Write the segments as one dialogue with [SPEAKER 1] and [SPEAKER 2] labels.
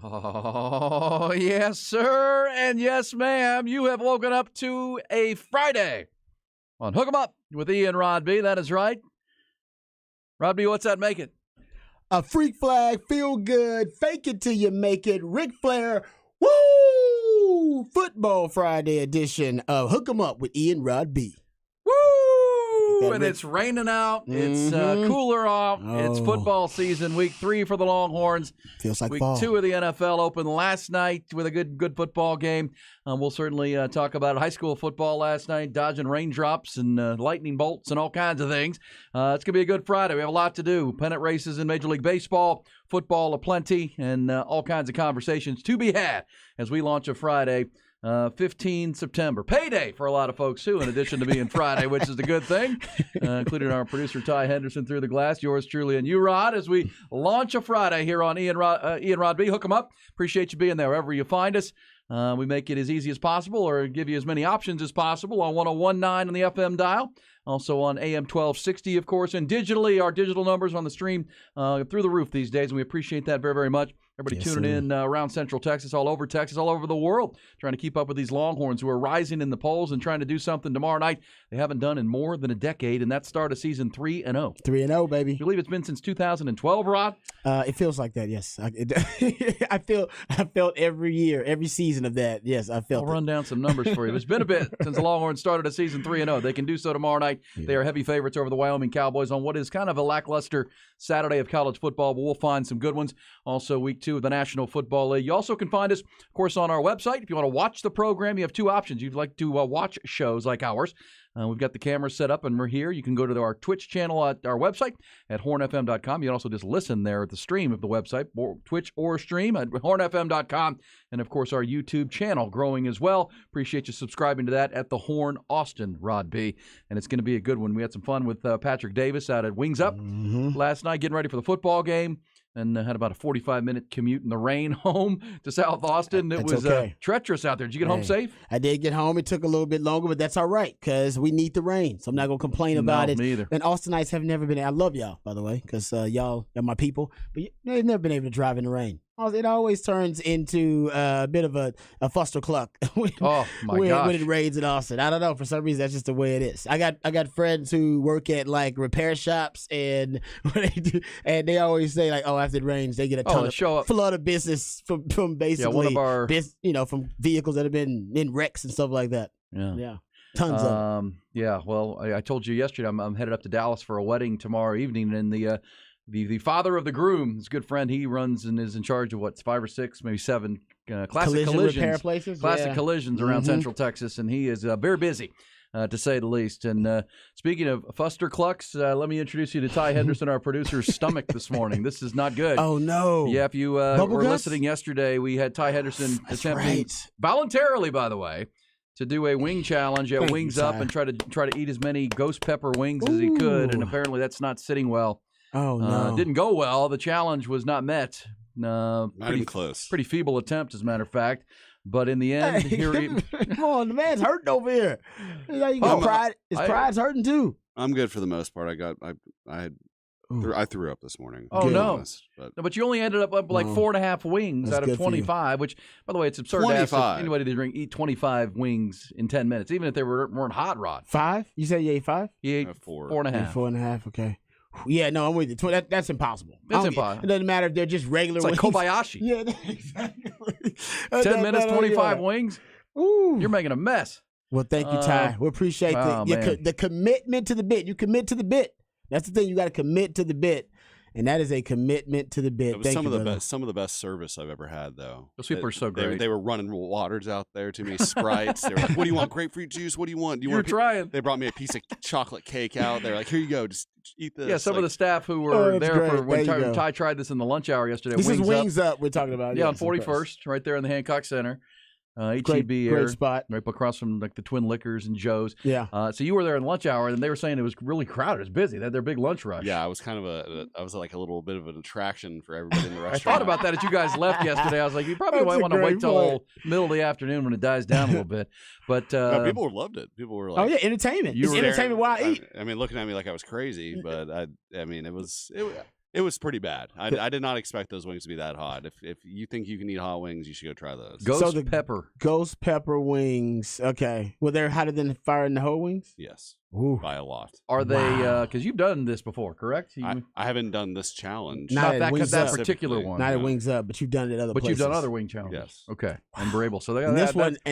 [SPEAKER 1] Oh, yes, sir, and yes, ma'am. You have woken up to a Friday on Hook 'em Up with Ian Rod B. That is right. Rod B, what's that make it?
[SPEAKER 2] A freak flag, feel good, fake it till you make it. Ric Flair, woo! Football Friday edition of Hook 'em Up with Ian Rod B.
[SPEAKER 1] Woo! And it's raining out. It's cooler off. It's
[SPEAKER 2] Oh.
[SPEAKER 1] football season, week 3 for the Longhorns.
[SPEAKER 2] Feels like
[SPEAKER 1] Week
[SPEAKER 2] fall.
[SPEAKER 1] 2 of the NFL opened last night with a good football game. We'll certainly talk about high school football last night, dodging raindrops and lightning bolts and all kinds of things. It's going to be a good Friday. We have a lot to do. Pennant races in Major League Baseball, football aplenty, and all kinds of conversations to be had as we launch a Friday. 15 September. Payday for a lot of folks, too, in addition to being Friday, which is a good thing, including our producer, Ty Henderson, through the glass, yours truly, and you, Rod, as we launch a Friday here on Ian Rod B. Hook 'em up. Appreciate you being there wherever you find us. We make it as easy as possible or give you as many options as possible on 101.9 on the FM dial. Also on AM 1260, of course, and digitally, our digital numbers on the stream through the roof these days, and we appreciate that very, very much. Everybody tuning in around Central Texas, all over the world, trying to keep up with these Longhorns who are rising in the polls and trying to do something tomorrow night they haven't done in more than a decade, and that's start of season 3-0.
[SPEAKER 2] 3-0, baby.
[SPEAKER 1] I believe it's been since 2012, Rod?
[SPEAKER 2] It feels like that, yes. I felt every year, every season of that. Yes, I felt
[SPEAKER 1] I'll run down some numbers for you. It's been a bit since the Longhorns started a season 3-0. They can do so tomorrow night. Yeah. They are heavy favorites over the Wyoming Cowboys on what is kind of a lackluster Saturday of college football, but we'll find some good ones. Also, week 2 of the National Football League. You also can find us, of course, on our website. If you want to watch the program, you have 2 options. You'd like to watch shows like ours. We've got the cameras set up, and we're here. You can go to our Twitch channel at our website at hornfm.com. You can also just listen there at the stream of the website, or Twitch or stream at hornfm.com. And, of course, our YouTube channel growing as well. Appreciate you subscribing to that at the Horn Austin, Rod B. And it's going to be a good one. We had some fun with Patrick Davis out at Wings Up last night, getting ready for the football game. And had about a 45-minute commute in the rain home to South Austin. It was treacherous out there. Did you get home safe?
[SPEAKER 2] I did get home. It took a little bit longer, but that's all right because we need the rain. So I'm not going to complain about it.
[SPEAKER 1] Me either.
[SPEAKER 2] And Austinites have never been – I love y'all, by the way, because y'all are my people. But they've never been able to drive in the rain. It always turns into a bit of a fustercluck when it rains in Austin. I don't know. For some reason, that's just the way it is. I got friends who work at like repair shops, and they always say like, oh, after it rains, they get a ton of flood of business from basically
[SPEAKER 1] one of our
[SPEAKER 2] from vehicles that have been in wrecks and stuff like that. Yeah. Tons of them.
[SPEAKER 1] Yeah. Well, I told you yesterday I'm headed up to Dallas for a wedding tomorrow evening, and the father of the groom, his good friend, he runs and is in charge of 5 or 6, maybe 7 classic collisions
[SPEAKER 2] repair places,
[SPEAKER 1] collisions around Central Texas, and he is very busy, to say the least. And speaking of Fuster Clucks, let me introduce you to Ty Henderson, our producer's stomach this morning. This is not good.
[SPEAKER 2] Oh no!
[SPEAKER 1] Yeah, if you were listening yesterday, we had Ty Henderson attempting voluntarily, by the way, to do a wing challenge at Wings Up and try to eat as many ghost pepper wings as he could, and apparently that's not sitting well.
[SPEAKER 2] Oh, no.
[SPEAKER 1] Didn't go well. The challenge was not met.
[SPEAKER 3] Not even close.
[SPEAKER 1] Pretty feeble attempt, as a matter of fact. But in the end,
[SPEAKER 2] come on, the man's hurting over here. His pride's hurting too.
[SPEAKER 3] I'm good for the most part. I threw up this morning.
[SPEAKER 1] Oh, no. But you only ended up like 4.5 wings out of 25, which, by the way, it's absurd to ask anybody to eat 25 wings in 10 minutes, even if they weren't hot, Rod.
[SPEAKER 2] 5? You said you ate 5?
[SPEAKER 1] He ate 4.5.
[SPEAKER 2] 4.5, okay. Yeah, no, I'm with you. That's impossible.
[SPEAKER 1] It's impossible.
[SPEAKER 2] It doesn't matter if they're just regular
[SPEAKER 1] wings. It's like Kobayashi.
[SPEAKER 2] Yeah, exactly.
[SPEAKER 1] 10 minutes, 25 wings? Ooh. You're making a mess.
[SPEAKER 2] Well, thank you, Ty. We appreciate the commitment to the bit. You commit to the bit. That's the thing. You got to commit to the bit. And that is a commitment to the bit.
[SPEAKER 3] It was some of the best service I've ever had, though.
[SPEAKER 1] Those people are so great.
[SPEAKER 3] They were running waters out there to me, Sprites. They were like, "What do you want? Grapefruit juice? What do you want?
[SPEAKER 1] You were trying."
[SPEAKER 3] They brought me a piece of chocolate cake out. They're like, "Here you go, just eat this."
[SPEAKER 1] Yeah, some of the staff who were there for when Ty tried this in the lunch hour yesterday.
[SPEAKER 2] This is Wings Up we're talking about.
[SPEAKER 1] Yeah, on 41st, right there in the Hancock Center. HEB
[SPEAKER 2] great spot.
[SPEAKER 1] Right across from like the Twin Liquors and Joe's.
[SPEAKER 2] Yeah.
[SPEAKER 1] So you were there in lunch hour, and they were saying it was really crowded. It was busy. They had their big lunch rush.
[SPEAKER 3] Yeah, I was kind of I was like a little bit of an attraction for everybody in the restaurant.
[SPEAKER 1] I thought about that as you guys left yesterday. I was like, you probably might want to wait till middle of the afternoon when it dies down a little bit. But
[SPEAKER 3] no, people loved it. People were like,
[SPEAKER 2] "Oh yeah, entertainment. It's entertainment while I eat."
[SPEAKER 3] I mean, looking at me like I was crazy, but I mean, it was. It was pretty bad. I did not expect those wings to be that hot. If you think you can eat hot wings, you should go try those.
[SPEAKER 1] Ghost pepper.
[SPEAKER 2] Ghost pepper wings. Okay. Well, they're hotter than fire in the whole wings?
[SPEAKER 3] Yes.
[SPEAKER 2] Ooh.
[SPEAKER 3] By a lot.
[SPEAKER 1] Are they, because you've done this before, correct?
[SPEAKER 3] I haven't done this challenge.
[SPEAKER 2] Not
[SPEAKER 1] that particular one.
[SPEAKER 2] Not at Wings Up, but you've done it other places.
[SPEAKER 1] But you've done other wing challenges.
[SPEAKER 3] Yes.
[SPEAKER 1] Okay. And we're able. So they,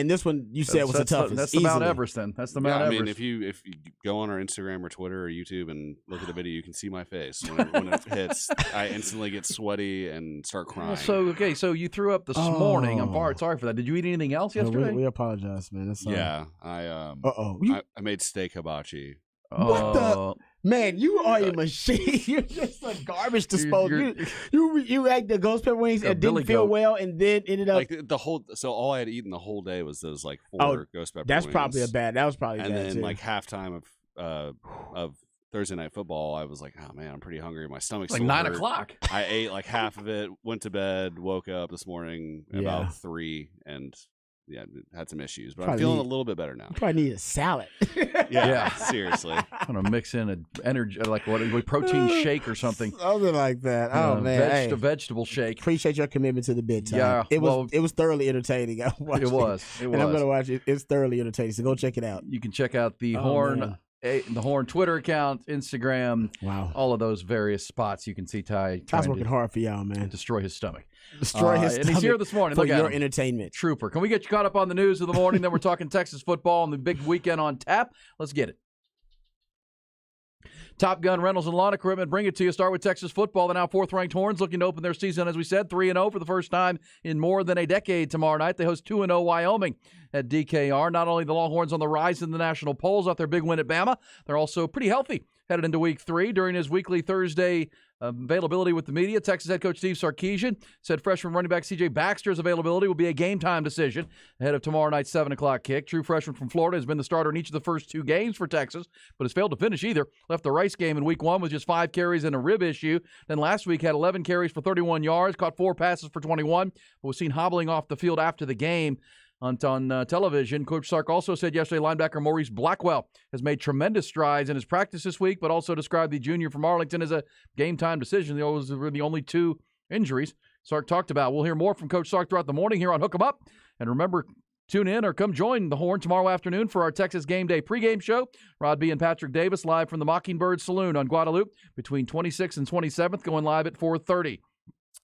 [SPEAKER 2] this one you said was the toughest.
[SPEAKER 1] That's the Mount Everest then. That's the Mount Everest.
[SPEAKER 3] I mean, if you go on our Instagram or Twitter or YouTube and look at the video, you can see my face. When it hits, I instantly get sweaty and start crying.
[SPEAKER 1] Well, so you threw up this morning. I'm sorry for that. Did you eat anything else yesterday?
[SPEAKER 2] We apologize, man. That's
[SPEAKER 3] yeah. I made steak hibachi.
[SPEAKER 2] What the man? You are a machine. You're just a garbage disposal. You ate the ghost pepper wings and didn't feel well, and then ended up
[SPEAKER 3] like the whole. So all I had eaten the whole day was those like 4 ghost pepper.
[SPEAKER 2] That's
[SPEAKER 3] wings.
[SPEAKER 2] probably That was probably
[SPEAKER 3] and
[SPEAKER 2] bad
[SPEAKER 3] then
[SPEAKER 2] too.
[SPEAKER 3] like halftime of Thursday Night Football, I was like, oh man, I'm pretty hungry. My stomach's
[SPEAKER 1] like
[SPEAKER 3] still
[SPEAKER 1] 9
[SPEAKER 3] hurt.
[SPEAKER 1] o'clock.
[SPEAKER 3] I ate like half of it, went to bed, woke up this morning about 3, and had some issues, but I'm feeling a little bit better now.
[SPEAKER 2] You probably need a salad.
[SPEAKER 3] Yeah, seriously.
[SPEAKER 1] I'm gonna mix in an energy, like protein shake or something.
[SPEAKER 2] Something like that. Oh man,
[SPEAKER 1] vegetable shake.
[SPEAKER 2] Appreciate your commitment to the bid time.
[SPEAKER 1] Yeah,
[SPEAKER 2] it was thoroughly entertaining. I watched
[SPEAKER 1] it was,
[SPEAKER 2] and I'm gonna watch it. It's thoroughly entertaining. So go check it out.
[SPEAKER 1] You can check out the Horn Twitter account, Instagram, all of those various spots. You can see Ty
[SPEAKER 2] Ty's working hard for y'all, man.
[SPEAKER 1] Destroy his stomach.
[SPEAKER 2] Destroy his stomach.
[SPEAKER 1] And he's here this morning.
[SPEAKER 2] For
[SPEAKER 1] Look at
[SPEAKER 2] your
[SPEAKER 1] him.
[SPEAKER 2] entertainment.
[SPEAKER 1] Trooper. Can we get you caught up on the news of the morning? Then we're talking Texas football and the big weekend on tap. Let's get it. Top Gun Rentals and Lawn Equipment bring it to you. Start with Texas football. The now 4th-ranked Horns looking to open their season, as we said, 3-0 for the first time in more than a decade tomorrow night. They host 2-0 Wyoming at DKR. Not only the Longhorns on the rise in the national polls off their big win at Bama, they're also pretty healthy headed into week 3. During his weekly Thursday availability with the media, Texas head coach Steve Sarkisian said freshman running back C.J. Baxter's availability will be a game-time decision ahead of tomorrow night's 7 o'clock kick. True freshman from Florida has been the starter in each of the first 2 games for Texas, but has failed to finish either. Left the Rice game in week 1 with just 5 carries and a rib issue. Then last week had 11 carries for 31 yards, caught 4 passes for 21, but was seen hobbling off the field after the game. On television, Coach Sark also said yesterday linebacker Maurice Blackwell has made tremendous strides in his practice this week, but also described the junior from Arlington as a game-time decision. Those were the only 2 injuries Sark talked about. We'll hear more from Coach Sark throughout the morning here on Hook 'em Up. And remember, tune in or come join the Horn tomorrow afternoon for our Texas Game Day pregame show. Rod B. and Patrick Davis live from the Mockingbird Saloon on Guadalupe between 26th and 27th, going live at 4:30.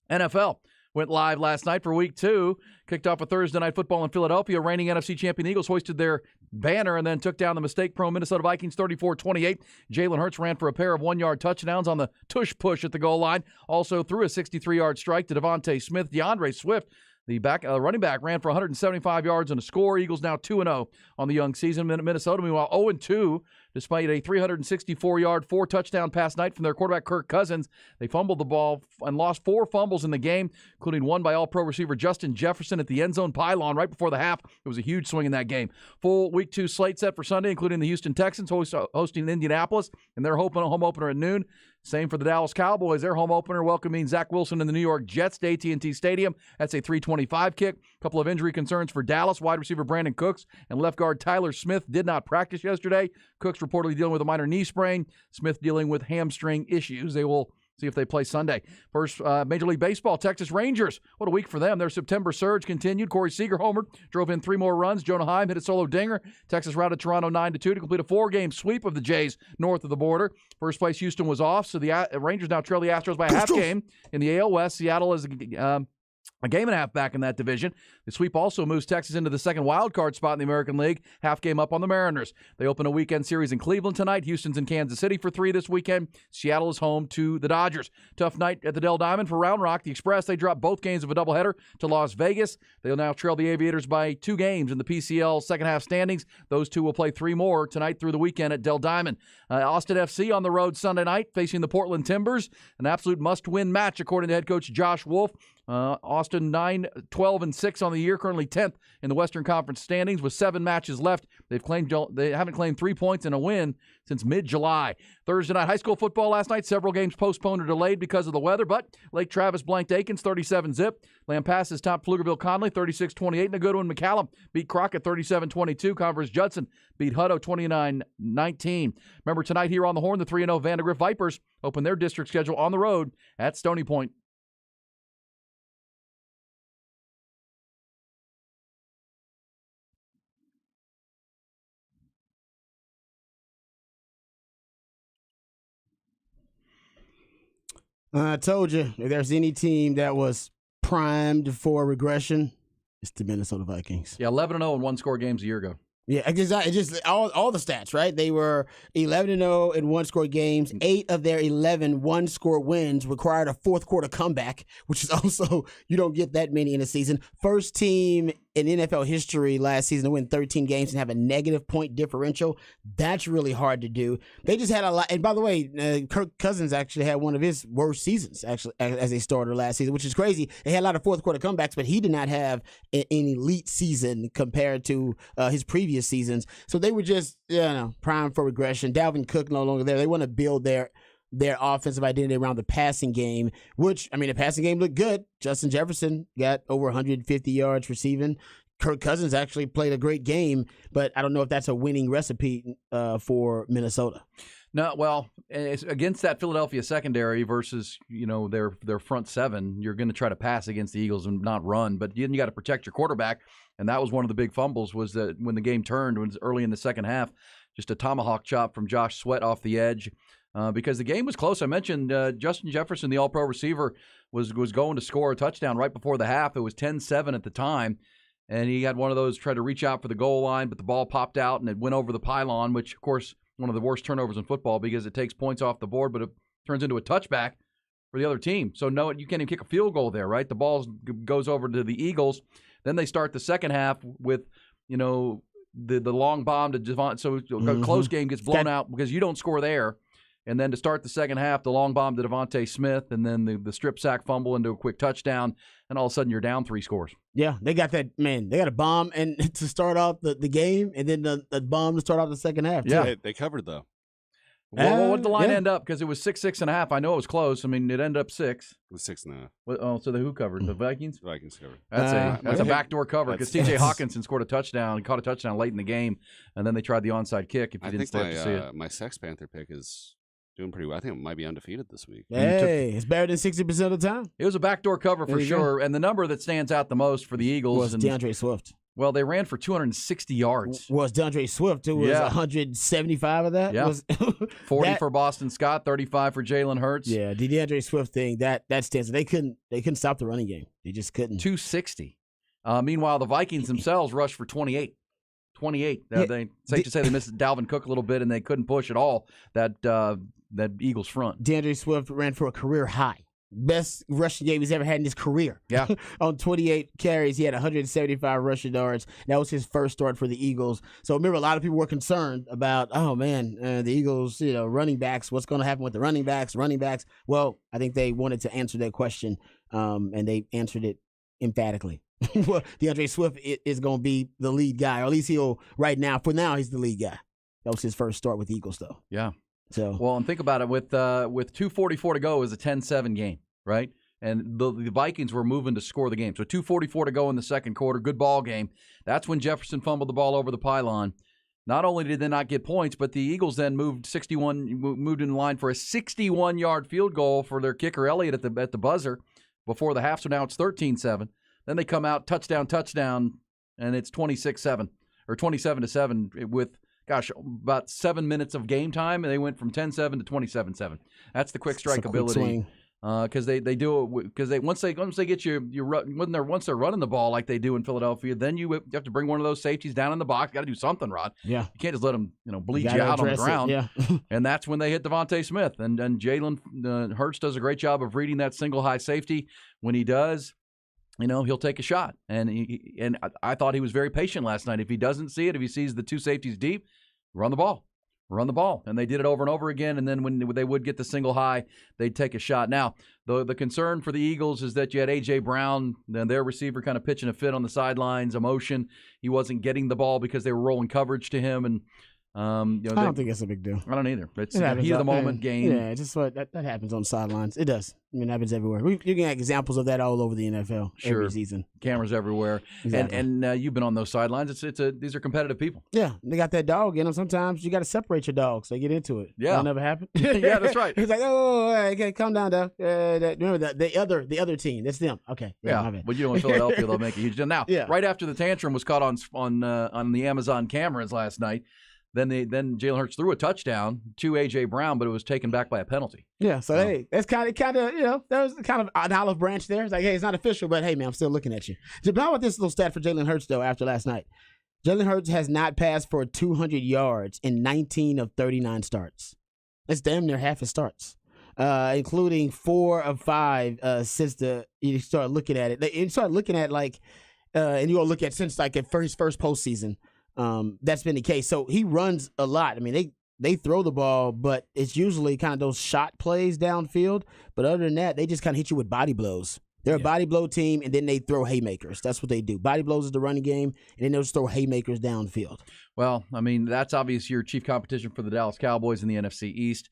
[SPEAKER 1] NFL went live last night for week 2. Kicked off a Thursday Night Football in Philadelphia. Reigning NFC champion Eagles hoisted their banner and then took down the mistake-prone Minnesota Vikings 34-28. Jalen Hurts ran for a pair of 1-yard touchdowns on the tush push at the goal line. Also threw a 63-yard strike to Devontae Smith. DeAndre Swift, the running back, ran for 175 yards and a score. Eagles now 2-0 on the young season. Minnesota, meanwhile, 0-2. Despite a 364-yard, 4-touchdown pass night from their quarterback, Kirk Cousins. They fumbled the ball and lost 4 fumbles in the game, including one by all-pro receiver Justin Jefferson at the end zone pylon right before the half. It was a huge swing in that game. Full Week 2 slate set for Sunday, including the Houston Texans hosting Indianapolis, and their home opener at noon. Same for the Dallas Cowboys. Their home opener welcoming Zach Wilson and the New York Jets to AT&T Stadium. That's a 3:25 kick. A couple of injury concerns for Dallas. Wide receiver Brandon Cooks and left guard Tyler Smith did not practice yesterday. Cooks reportedly dealing with a minor knee sprain. Smith dealing with hamstring issues. They will see if they play Sunday. First, Major League Baseball, Texas Rangers. What a week for them. Their September surge continued. Corey Seager homered, drove in 3 more runs. Jonah Heim hit a solo dinger. Texas routed Toronto 9-2 to complete a 4-game sweep of the Jays north of the border. First place, Houston was off, so the Rangers now trail the Astros by a half game in the AL West. Seattle is a game and a half back in that division. The sweep also moves Texas into the second wild card spot in the American League, half game up on the Mariners. They open a weekend series in Cleveland tonight. Houston's in Kansas City for 3 this weekend. Seattle is home to the Dodgers. Tough night at the Dell Diamond for Round Rock. The Express, they dropped both games of a doubleheader to Las Vegas. They'll now trail the Aviators by 2 games in the PCL second half standings. Those 2 will play 3 more tonight through the weekend at Dell Diamond. Austin FC on the road Sunday night facing the Portland Timbers. An absolute must-win match according to head coach Josh Wolf. Austin 9-12-6 on the year, currently 10th in the Western Conference standings with 7 matches left. They haven't claimed 3 points in a win since mid-July. Thursday night high school football last night. Several games postponed or delayed because of the weather, but Lake Travis blanked Aikens 37-zip. Lampasas topped Pflugerville Conley 36-28, and a good one. McCallum beat Crockett 37-22. Converse Judson beat Hutto 29-19. Remember tonight here on the Horn, the 3-0 Vandergrift Vipers open their district schedule on the road at Stony Point.
[SPEAKER 2] I told you, if there's any team that was primed for regression, it's the Minnesota Vikings.
[SPEAKER 1] Yeah, 11-0 in one-score games a year ago.
[SPEAKER 2] Yeah, just all the stats, right? They were 11-0 in one-score games. 8 of their 11 one-score wins required a fourth-quarter comeback, which is also, you don't get that many in a season. First team in NFL history last season to win 13 games and have a negative point differential. That's really hard to do. They just had a lot. And by the way, Kirk Cousins actually had one of his worst seasons, actually, as a starter last season, which is crazy. They had a lot of fourth-quarter comebacks, but he did not have an elite season compared to his previous seasons. So they were just, primed for regression. Dalvin Cook no longer there. They want to build their offensive identity around the passing game, which, the passing game looked good. Justin Jefferson got over 150 yards receiving. Kirk Cousins actually played a great game, but I don't know if that's a winning recipe for Minnesota.
[SPEAKER 1] No, well, it's against that Philadelphia secondary versus, their front seven, you're going to try to pass against the Eagles and not run, but then you got to protect your quarterback, and that was one of the big fumbles was that when the game turned, when it was early in the second half, just a tomahawk chop from Josh Sweat off the edge. Because the game was close. I mentioned Justin Jefferson, the all-pro receiver, was going to score a touchdown right before the half. It was 10-7 at the time, and he had one of those try to reach out for the goal line, but the ball popped out, and it went over the pylon, which, of course, one of the worst turnovers in football because it takes points off the board, but it turns into a touchback for the other team. So, no, you can't even kick a field goal there, right? The ball goes over to the Eagles. Then they start the second half with, the long bomb to Javon. So a close game gets blown out because you don't score there. And then to start the second half, the long bomb to Devontae Smith, and then the strip sack fumble into a quick touchdown, and all of a sudden you're down 3 scores.
[SPEAKER 2] Yeah, they got that, man. They got a bomb and to start off the game, and then the bomb to start off the second half.
[SPEAKER 1] Yeah,
[SPEAKER 3] they covered, though.
[SPEAKER 1] Well, what did the line end up? Because it was 6.5. I know it was close. It ended up 6.
[SPEAKER 3] It was 6.5.
[SPEAKER 1] Oh, so who covered? The Vikings?
[SPEAKER 3] The Vikings covered.
[SPEAKER 1] That's a backdoor cover because T.J. Hawkinson scored a touchdown. He caught a touchdown late in the game, and then they tried the onside kick if you didn't stay up to see it.
[SPEAKER 3] My Sex Panther pick is doing pretty well. I think it might be undefeated this week.
[SPEAKER 2] Hey, it's better than 60% of the time.
[SPEAKER 1] It was a backdoor cover for sure. And the number that stands out the most for the Eagles
[SPEAKER 2] was DeAndre Swift.
[SPEAKER 1] Well, they ran for 260 yards.
[SPEAKER 2] Was DeAndre Swift, who was 175 of that?
[SPEAKER 1] Yeah. 40 for Boston Scott, 35 for Jalen Hurts.
[SPEAKER 2] Yeah, the DeAndre Swift thing, that stands. They couldn't stop the running game. They just couldn't.
[SPEAKER 1] 260. Meanwhile, the Vikings themselves rushed for 28. 28. They safe to say they missed Dalvin Cook a little bit, and they couldn't push at all that Eagles front.
[SPEAKER 2] DeAndre Swift ran for a career high. Best rushing game he's ever had in his career.
[SPEAKER 1] Yeah.
[SPEAKER 2] On 28 carries, he had 175 rushing yards. That was his first start for the Eagles. So remember, a lot of people were concerned about, the Eagles, running backs. What's going to happen with the running backs? Well, I think they wanted to answer that question, and they answered it emphatically. Well, DeAndre Swift is going to be the lead guy, or at least for now, he's the lead guy. That was his first start with the Eagles, though.
[SPEAKER 1] Yeah.
[SPEAKER 2] So
[SPEAKER 1] well, and think about it. With 2:44 to go, it was a 10-7 game, right? And the Vikings were moving to score the game. So 2:44 to go in the second quarter, good ball game. That's when Jefferson fumbled the ball over the pylon. Not only did they not get points, but the Eagles then moved in line for a 61-yard field goal for their kicker Elliott at the buzzer before the half. So now it's 13-7. Then they come out touchdown, and it's 26-7 or 27-7 with. About 7 minutes of game time, and they went from 10-7 to 27-7. That's the quick strike ability. Because they do it because once they get once they're running the ball like they do in Philadelphia, then you have to bring one of those safeties down in the box. Got to do something, Rod.
[SPEAKER 2] Yeah,
[SPEAKER 1] you can't just let them bleed you out on the ground.
[SPEAKER 2] Yeah.
[SPEAKER 1] And that's when they hit Devontae Smith, and Jalen Hurts does a great job of reading that single high safety. When he does, he'll take a shot. And I thought he was very patient last night. If he doesn't see it, if he sees the two safeties deep, run the ball. run the ball. And they did it over and over again. And then when they would get the single high, they'd take a shot. Now, the concern for the Eagles is that you had A.J. Brown, their receiver, kind of pitching a fit on the sidelines, emotion. He wasn't getting the ball because they were rolling coverage to him. And
[SPEAKER 2] I don't think it's a big deal.
[SPEAKER 1] I don't either. It's a heat of the moment game.
[SPEAKER 2] Yeah, it's just what that happens on the sidelines. It does. I mean, it happens everywhere. You can have examples of that all over the NFL every season.
[SPEAKER 1] Cameras everywhere. Exactly. And you've been on those sidelines. These are competitive people.
[SPEAKER 2] Yeah, they got that dog in them. Sometimes you got to separate your dogs. They get into it.
[SPEAKER 1] Yeah,
[SPEAKER 2] that'll never happen.
[SPEAKER 1] Yeah, that's right.
[SPEAKER 2] He's like, oh, okay, calm down, dog. Remember the other team. That's them. Okay.
[SPEAKER 1] Yeah, but you know, in Philadelphia, they'll make a huge deal. Now, right after the tantrum was caught on the Amazon cameras last night. Then Jalen Hurts threw a touchdown to A.J. Brown, but it was taken back by a penalty.
[SPEAKER 2] Yeah, so hey, that's kind of there was kind of an olive branch there. It's like, hey, it's not official, but hey, man, I'm still looking at you. But how about this little stat for Jalen Hurts, though, after last night? Jalen Hurts has not passed for 200 yards in 19 of 39 starts. That's damn near half his starts, including 4 of 5 since you start looking at it. You start looking at and you go look at since like at his first postseason. That's been the case. So he runs a lot. I mean, they throw the ball, but it's usually kind of those shot plays downfield. But other than that, they just kind of hit you with body blows. They're a body blow team, and then they throw haymakers. That's what they do. Body blows is the running game, and then they'll just throw haymakers downfield.
[SPEAKER 1] Well, I mean, that's obviously your chief competition for the Dallas Cowboys in the NFC East.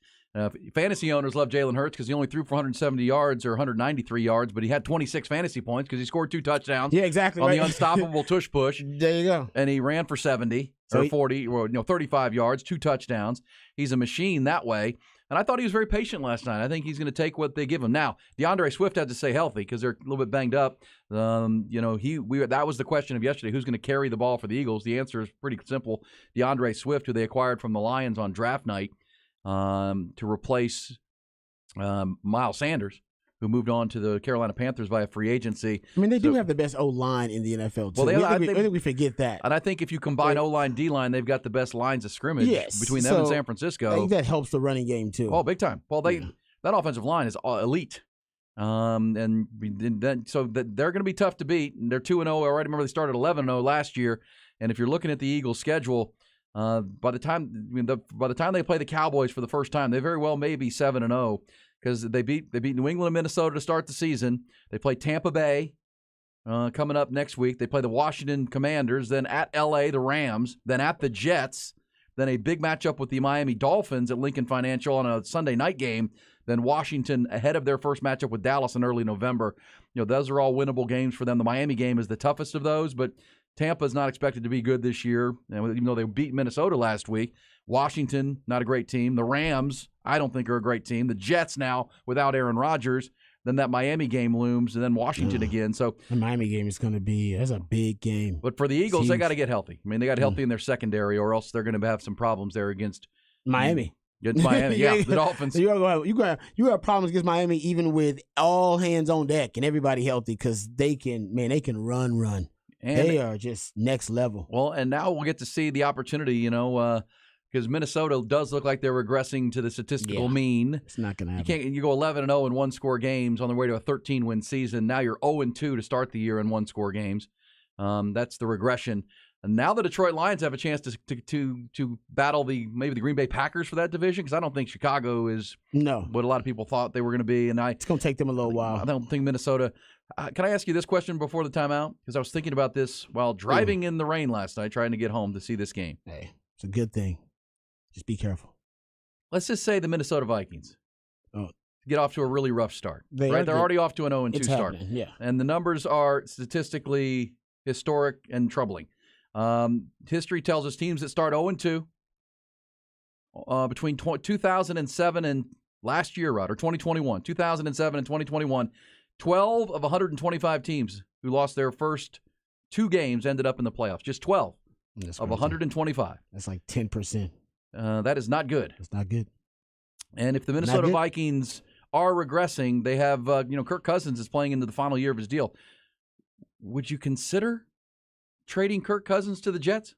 [SPEAKER 1] Fantasy owners love Jalen Hurts because he only threw for 170 yards or 193 yards, but he had 26 fantasy points because he scored 2 touchdowns.
[SPEAKER 2] Yeah, exactly.
[SPEAKER 1] On the unstoppable tush push.
[SPEAKER 2] There you go.
[SPEAKER 1] And he ran for 70 or 40, or 35 yards, 2 touchdowns. He's a machine that way. And I thought he was very patient last night. I think he's going to take what they give him. Now, DeAndre Swift had to stay healthy because they're a little bit banged up. That was the question of yesterday. Who's going to carry the ball for the Eagles? The answer is pretty simple. DeAndre Swift, who they acquired from the Lions on draft night, to replace Miles Sanders, who moved on to the Carolina Panthers via free agency.
[SPEAKER 2] I mean, they do have the best O-line in the NFL, too.
[SPEAKER 1] Well,
[SPEAKER 2] I think we forget that.
[SPEAKER 1] And I think if you combine O-line, D-line, they've got the best lines of scrimmage between them and San Francisco.
[SPEAKER 2] I think that helps the running game, too.
[SPEAKER 1] Oh, big time. Well, that offensive line is elite. So they're going to be tough to beat. And they're 2-0 already. Remember, they started 11-0 last year. And if you're looking at the Eagles' schedule, by the time they play the Cowboys for the first time, they very well may be 7-0 because they beat New England and Minnesota to start the season. They play Tampa Bay coming up next week. They play the Washington Commanders, then at L.A. the Rams, then at the Jets, then a big matchup with the Miami Dolphins at Lincoln Financial on a Sunday night game. Then Washington ahead of their first matchup with Dallas in early November. Those are all winnable games for them. The Miami game is the toughest of those, but Tampa's not expected to be good this year, even though they beat Minnesota last week. Washington, not a great team. The Rams, I don't think are a great team. The Jets now without Aaron Rodgers. Then that Miami game looms, and then Washington again. So
[SPEAKER 2] the Miami game is going to be that's a big game.
[SPEAKER 1] But for the Eagles, they got to get healthy. I mean, they got healthy in their secondary, or else they're going to have some problems there against
[SPEAKER 2] Miami.
[SPEAKER 1] Against Miami, the Dolphins.
[SPEAKER 2] So you have problems against Miami even with all hands on deck and everybody healthy because they can run. And they are just next level.
[SPEAKER 1] Well, and now we'll get to see the opportunity, because Minnesota does look like they're regressing to the statistical mean.
[SPEAKER 2] It's not going to happen.
[SPEAKER 1] You go 11-0 in one-score games on the way to a 13-win season. Now you're 0-2 to start the year in one-score games. That's the regression. And now the Detroit Lions have a chance to battle maybe the Green Bay Packers for that division, because I don't think Chicago is what a lot of people thought they were going to be. And
[SPEAKER 2] it's going to take them a little while.
[SPEAKER 1] I don't think Minnesota. Can I ask you this question before the timeout? Because I was thinking about this while driving in the rain last night, trying to get home to see this game.
[SPEAKER 2] Hey, it's a good thing. Just be careful.
[SPEAKER 1] Let's just say the Minnesota Vikings get off to a really rough start. They're already off to an 0-2 start.
[SPEAKER 2] Yeah.
[SPEAKER 1] And the numbers are statistically historic and troubling. History tells us teams that start 0-2 between 2007 and last year, or 2021, 2007 and 2021, 12 of 125 teams who lost their first 2 games ended up in the playoffs. Just 12 of 125.
[SPEAKER 2] That's like 10%.
[SPEAKER 1] That is not good.
[SPEAKER 2] That's not good.
[SPEAKER 1] And if the Minnesota Vikings are regressing, they have, Kirk Cousins is playing into the final year of his deal. Would you consider trading Kirk Cousins to the Jets?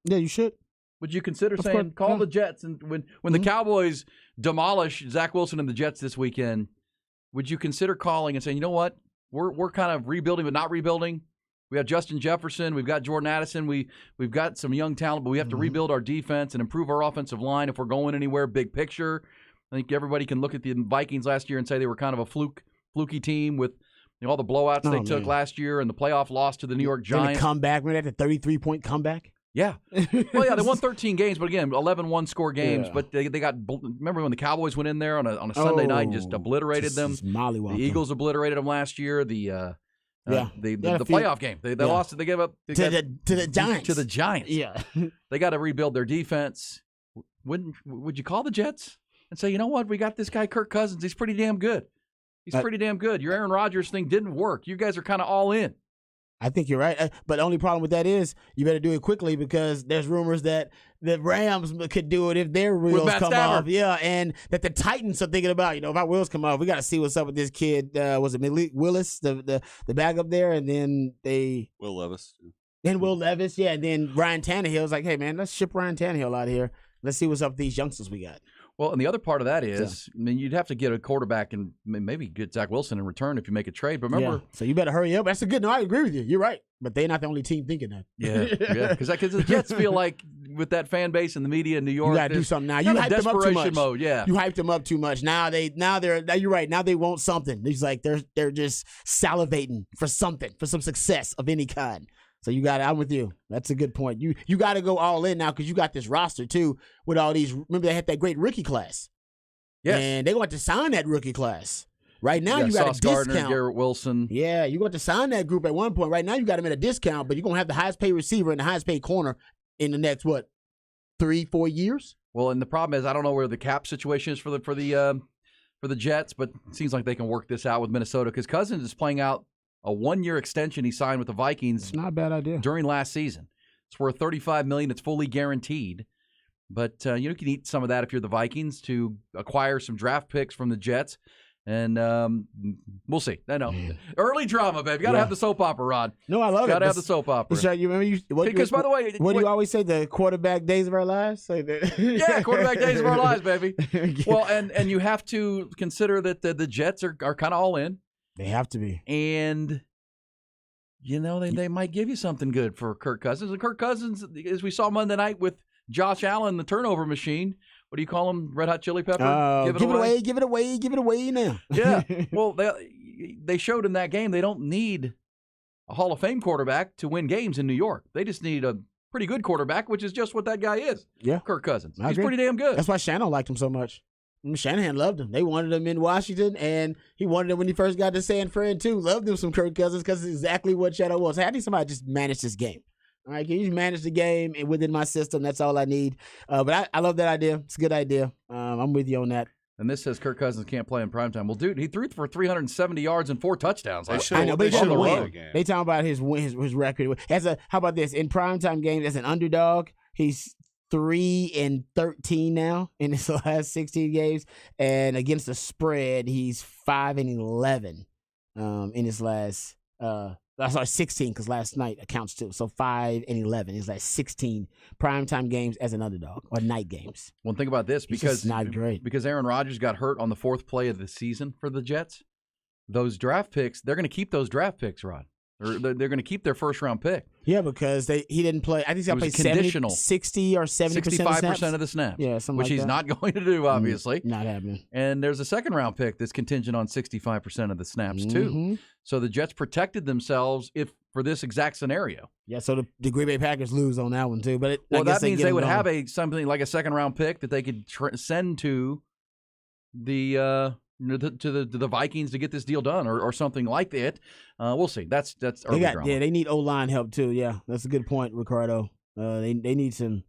[SPEAKER 2] Yeah, you should.
[SPEAKER 1] Would you consider saying, call the Jets, and when the Cowboys demolish Zach Wilson and the Jets this weekend, would you consider calling and saying, you know what, we're kind of rebuilding but not rebuilding. We have Justin Jefferson. We've got Jordan Addison. We've got some young talent, but we have to rebuild our defense and improve our offensive line if we're going anywhere. Big picture. I think everybody can look at the Vikings last year and say they were kind of a fluky team with all the blowouts they took last year and the playoff loss to the New York Giants.
[SPEAKER 2] The comeback, remember that, the 33-point comeback?
[SPEAKER 1] Yeah. Well, yeah, they won 13 games, but again, 11 one-score games. Yeah. But they got – remember when the Cowboys went in there on a Sunday night and just obliterated them? The Eagles obliterated them last year. The playoff game. They lost it. They gave up –
[SPEAKER 2] to the Giants.
[SPEAKER 1] To the Giants.
[SPEAKER 2] Yeah.
[SPEAKER 1] They got to rebuild their defense. Would you call the Jets and say, you know what, we got this guy Kirk Cousins. He's pretty damn good. He's pretty damn good. Your Aaron Rodgers thing didn't work. You guys are kind of all in.
[SPEAKER 2] I think you're right. But the only problem with that is you better do it quickly because there's rumors that the Rams could do it if their wheels come off. Yeah, and that the Titans are thinking about, if our wheels come off, we got to see what's up with this kid. Was it Malik Willis, the back up there? And then
[SPEAKER 3] Will Levis.
[SPEAKER 2] Then Will Levis, yeah. And then Ryan Tannehill's like, hey, man, let's ship Ryan Tannehill out of here. Let's see what's up with these youngsters we got.
[SPEAKER 1] Well, and the other part of that is, you'd have to get a quarterback and maybe get Zach Wilson in return if you make a trade. But remember,
[SPEAKER 2] so you better hurry up. That's a good. No, I agree with you. You're right. But they're not the only team thinking that.
[SPEAKER 1] Yeah, because the Jets feel like with that fan base and the media in New York,
[SPEAKER 2] you gotta do something now. You hyped them up too much.
[SPEAKER 1] Mode, yeah.
[SPEAKER 2] You hyped them up too much. Now you're right. Now they want something. It's like they're just salivating for something, for some success of any kind. So I'm with you. That's a good point. You got to go all in now because you got this roster too with all these. Remember they had that great rookie class. Yes. And they want to sign that rookie class. Right now you got
[SPEAKER 1] Sauce
[SPEAKER 2] a discount.
[SPEAKER 1] Gardner, Garrett Wilson.
[SPEAKER 2] Yeah, you got to sign that group at one point. Right now you got them at a discount, but you're gonna have the highest paid receiver and the highest paid corner in the next 3-4 years.
[SPEAKER 1] Well, and the problem is I don't know where the cap situation is for the Jets, but it seems like they can work this out with Minnesota because Cousins is playing out a 1-year extension he signed with the Vikings.
[SPEAKER 2] It's not a bad idea.
[SPEAKER 1] During last season. It's worth $35 million. It's fully guaranteed. But you can eat some of that if you're the Vikings to acquire some draft picks from the Jets. And we'll see. I know. Early drama, babe. You got to have the soap opera, Rod.
[SPEAKER 2] No, I love it.
[SPEAKER 1] Got to have the soap opera.
[SPEAKER 2] Right. You remember because, by the way, what do you always say? The quarterback days of our lives?
[SPEAKER 1] Yeah, quarterback days of our lives, baby. Well, and you have to consider that the Jets are kind of all in.
[SPEAKER 2] They have to be.
[SPEAKER 1] And, they might give you something good for Kirk Cousins. And Kirk Cousins, as we saw Monday night with Josh Allen, the turnover machine. What do you call him? Red Hot Chili Pepper?
[SPEAKER 2] Give it away now.
[SPEAKER 1] Yeah. Well, they showed in that game they don't need a Hall of Fame quarterback to win games in New York. They just need a pretty good quarterback, which is just what that guy is.
[SPEAKER 2] Yeah.
[SPEAKER 1] Kirk Cousins. He's pretty damn good.
[SPEAKER 2] That's why Shannon liked him so much. Shanahan loved him. They wanted him in Washington, and he wanted him when he first got to San Fran, too. Loved him some Kirk Cousins because it's exactly what Shadow was. Hey, I need somebody to just manage this game. All right, can you manage the game within my system? That's all I need. But I love that idea. It's a good idea. I'm with you on that.
[SPEAKER 1] And this says Kirk Cousins can't play in primetime. Well, dude, he threw for 370 yards and 4 touchdowns.
[SPEAKER 2] I know, but he doesn't win. They talking about his record. How about this? In primetime games, as an underdog, he's 3-13 now in his last 16 games, and against the spread, he's 5-11 in his last. 16 because last night accounts too. So 5-11 is like 16 primetime games as an underdog or night games.
[SPEAKER 1] Well, think about this because
[SPEAKER 2] it's not great
[SPEAKER 1] because Aaron Rodgers got hurt on the 4th play of the season for the Jets. Those draft picks, they're going to keep those draft picks, Rod. They're going to keep their first-round pick.
[SPEAKER 2] Yeah, because he didn't play. I think he's got to play 60 or 70%
[SPEAKER 1] 65% of the snaps.
[SPEAKER 2] Yeah, something
[SPEAKER 1] which
[SPEAKER 2] like
[SPEAKER 1] he's
[SPEAKER 2] that.
[SPEAKER 1] not going to do, obviously.
[SPEAKER 2] Not happening.
[SPEAKER 1] And there's a second-round pick that's contingent on 65% of the snaps, too. So the Jets protected themselves for this exact scenario.
[SPEAKER 2] Yeah, so the Green Bay Packers lose on that one, too. But
[SPEAKER 1] that means they would have something like a second-round pick that they could send to the to the Vikings to get this deal done or something like that. We'll see. That's early drama.
[SPEAKER 2] Yeah, they need O-line help too. Yeah, that's a good point, Ricardo. They need some.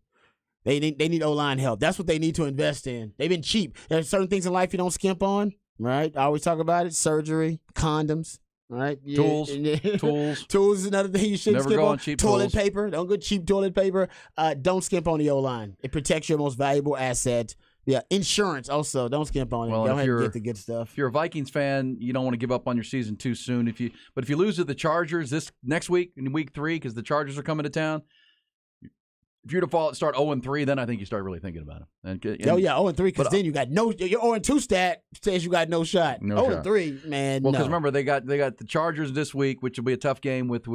[SPEAKER 2] They need O-line help. That's what they need to invest in. They've been cheap. There's certain things in life you don't skimp on, right? I always talk about it: surgery, condoms. All right,
[SPEAKER 1] tools.
[SPEAKER 2] Tools is another thing you shouldn't
[SPEAKER 1] Never
[SPEAKER 2] skip
[SPEAKER 1] go
[SPEAKER 2] on.
[SPEAKER 1] Cheap
[SPEAKER 2] toilet
[SPEAKER 1] tools.
[SPEAKER 2] paper. Don't go cheap toilet paper. Don't skimp on the O-line. It protects your most valuable asset. Yeah, insurance also. Don't skimp on it. Go ahead and get the good stuff.
[SPEAKER 1] If you're a Vikings fan, you don't want to give up on your season too soon. But if you lose to the Chargers this next week in week 3, because the Chargers are coming to town, if you were to start 0-3, then I think you start really thinking about it. And
[SPEAKER 2] 0-3, because then you got your 0-2 stat says you got no shot. 0-3, man.
[SPEAKER 1] Well, because remember they got the Chargers this week, which will be a tough game with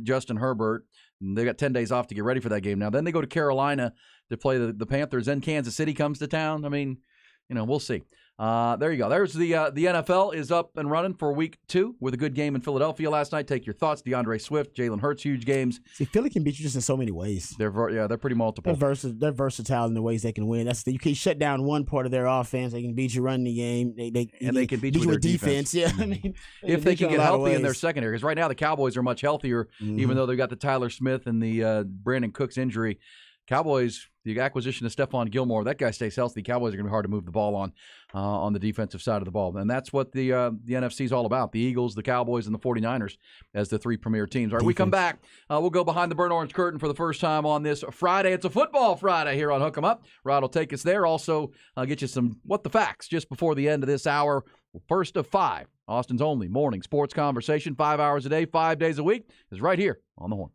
[SPEAKER 1] Justin Herbert. And they got 10 days off to get ready for that game. Now then they go to Carolina to play the Panthers. Then Kansas City comes to town. I mean, we'll see. There you go. There's the NFL is up and running for week 2 with a good game in Philadelphia last night. Take your thoughts. DeAndre Swift, Jalen Hurts, huge games.
[SPEAKER 2] See, Philly can beat you just in so many ways.
[SPEAKER 1] They're pretty multiple.
[SPEAKER 2] They're versatile in the ways they can win. You can shut down one part of their offense. They can beat you running the game. They can beat you with defense. Yeah, I mean,
[SPEAKER 1] if they can get healthy in their secondary, because right now the Cowboys are much healthier, even though they've got the Tyler Smith and the Brandon Cooks injury. Cowboys, the acquisition of Stephon Gilmore, that guy stays healthy. Cowboys are going to be hard to move the ball on the defensive side of the ball. And that's what the NFC is all about. The Eagles, the Cowboys, and the 49ers as the 3 premier teams. All right, we come back. We'll go behind the burnt orange curtain for the first time on this Friday. It's a football Friday here on Hook 'em Up. Rod will take us there. Also, I'll get you some What the Facts just before the end of this hour. First of 5, Austin's only morning sports conversation, 5 hours a day, 5 days a week, is right here on the Horn.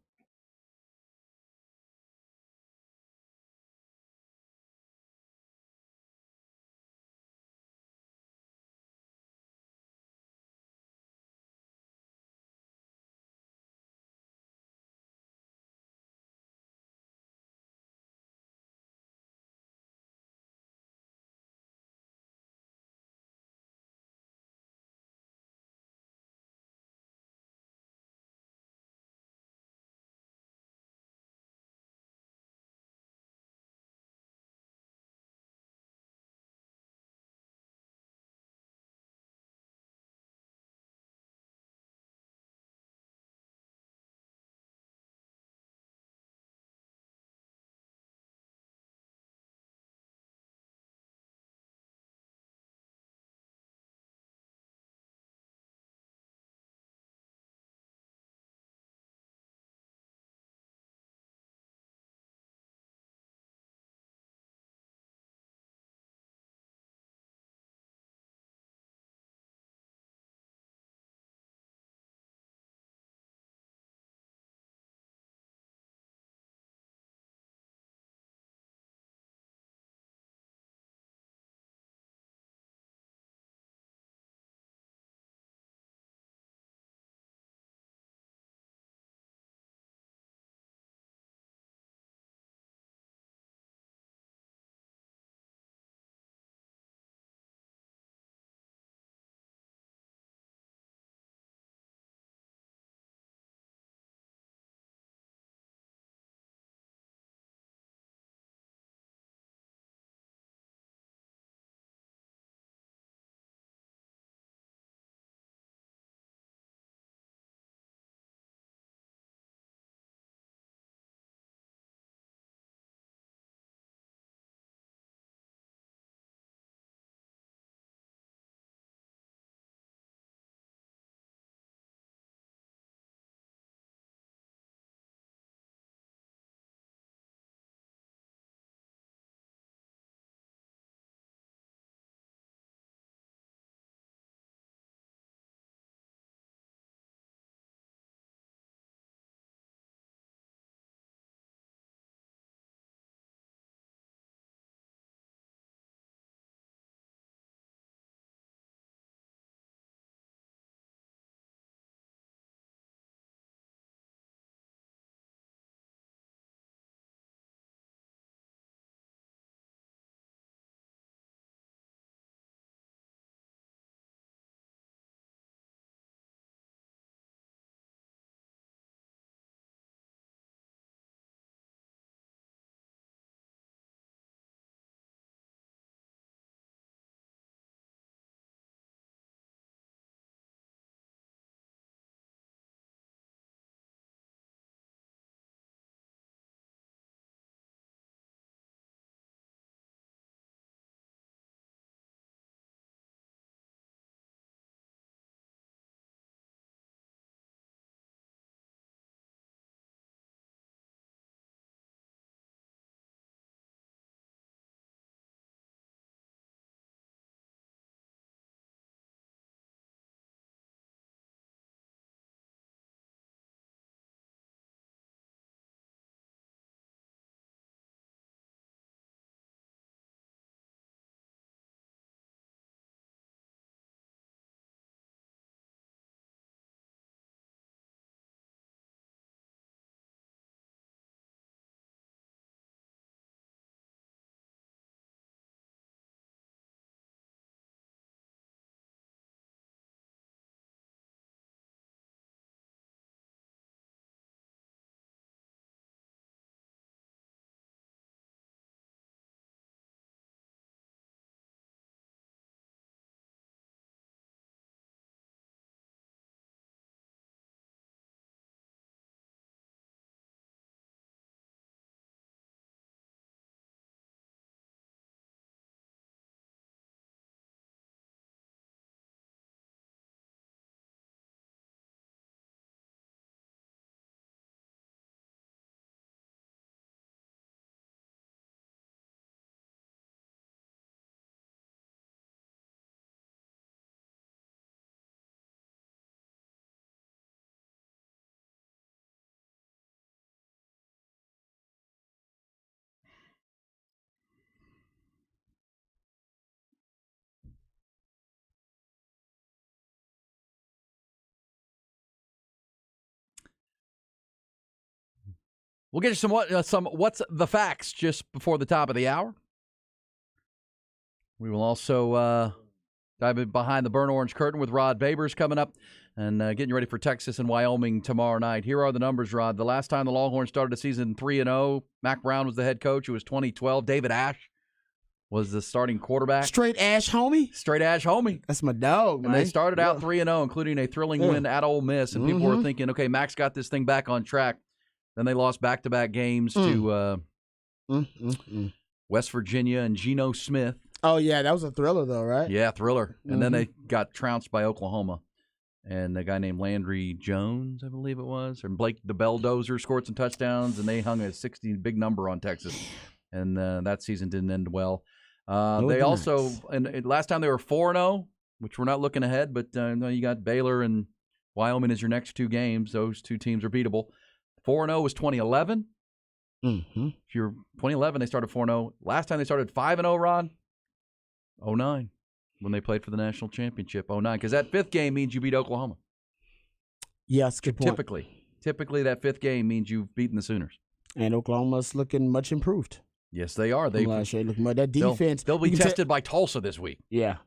[SPEAKER 1] We'll get you some what's the facts just before the top of the hour. We will also dive in behind the burnt orange curtain with Rod Babers coming up and getting you ready for Texas and Wyoming tomorrow night. Here are the numbers, Rod. The last time the Longhorns started the season 3-0, Mack Brown was the head coach. It was 2012. David Ash was the starting quarterback.
[SPEAKER 2] Straight Ash homie?
[SPEAKER 1] Straight Ash homie.
[SPEAKER 2] That's my dog, man.
[SPEAKER 1] And they started out 3-0, including a thrilling win at Ole Miss. And people were thinking, okay, Mack's got this thing back on track. Then they lost back-to-back games to West Virginia and Geno Smith.
[SPEAKER 2] Oh, yeah, that was a thriller, though, right?
[SPEAKER 1] Yeah, thriller. And then they got trounced by Oklahoma. And a guy named Landry Jones, I believe it was, and Blake the Belldozer scored some touchdowns, and they hung a 60 big number on Texas. And that season didn't end well. They also, and last time they were 4-0, which we're not looking ahead, but you got Baylor and Wyoming as your next two games. Those two teams are beatable. 4-0 was 2011. If you're 2011, they started 4-0. Last time they started 5-0, Ron. 2009, when they played for the national championship. 2009, because that fifth game means you beat Oklahoma.
[SPEAKER 2] Yes, good point.
[SPEAKER 1] Typically, that fifth game means you've beaten the Sooners.
[SPEAKER 2] And Oklahoma's looking much improved.
[SPEAKER 1] Yes, they are.
[SPEAKER 2] That defense.
[SPEAKER 1] They'll be tested by Tulsa this week.
[SPEAKER 2] Yeah.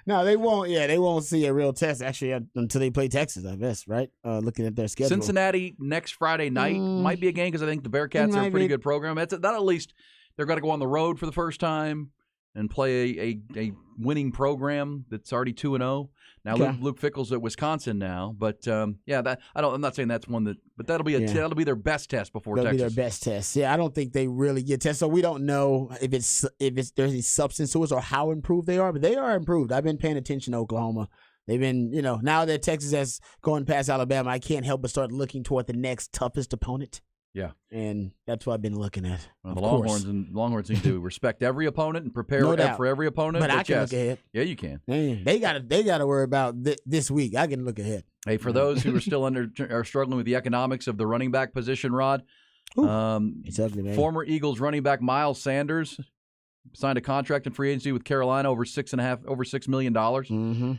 [SPEAKER 2] No, they won't. Yeah, they won't see a real test actually until they play Texas, I guess. Right? Looking at their schedule.
[SPEAKER 1] Cincinnati next Friday night might be a game because I think the Bearcats are a pretty good program. That at least they're going to go on the road for the first time and play a winning program that's already 2-0. Now Luke Fickell's at Wisconsin now, but I'm not saying that's one but that'll be that'll be their best test before Texas.
[SPEAKER 2] That'll be their best test. Yeah, I don't think they really get tested, so we don't know if there's any substance to it or how improved they are, but they are improved. I've been paying attention to Oklahoma. They've been, now that Texas has gone past Alabama, I can't help but start looking toward the next toughest opponent.
[SPEAKER 1] Yeah,
[SPEAKER 2] and that's what I've been looking at.
[SPEAKER 1] Well, the Longhorns need to respect every opponent and prepare for every opponent.
[SPEAKER 2] But I can look ahead.
[SPEAKER 1] Yeah, you can.
[SPEAKER 2] They got to worry about this week. I can look ahead.
[SPEAKER 1] Hey, for those who are still are struggling with the economics of the running back position, Rod,
[SPEAKER 2] it's ugly, man.
[SPEAKER 1] Former Eagles running back Miles Sanders signed a contract in free agency with Carolina over $6 million. Mm-hmm.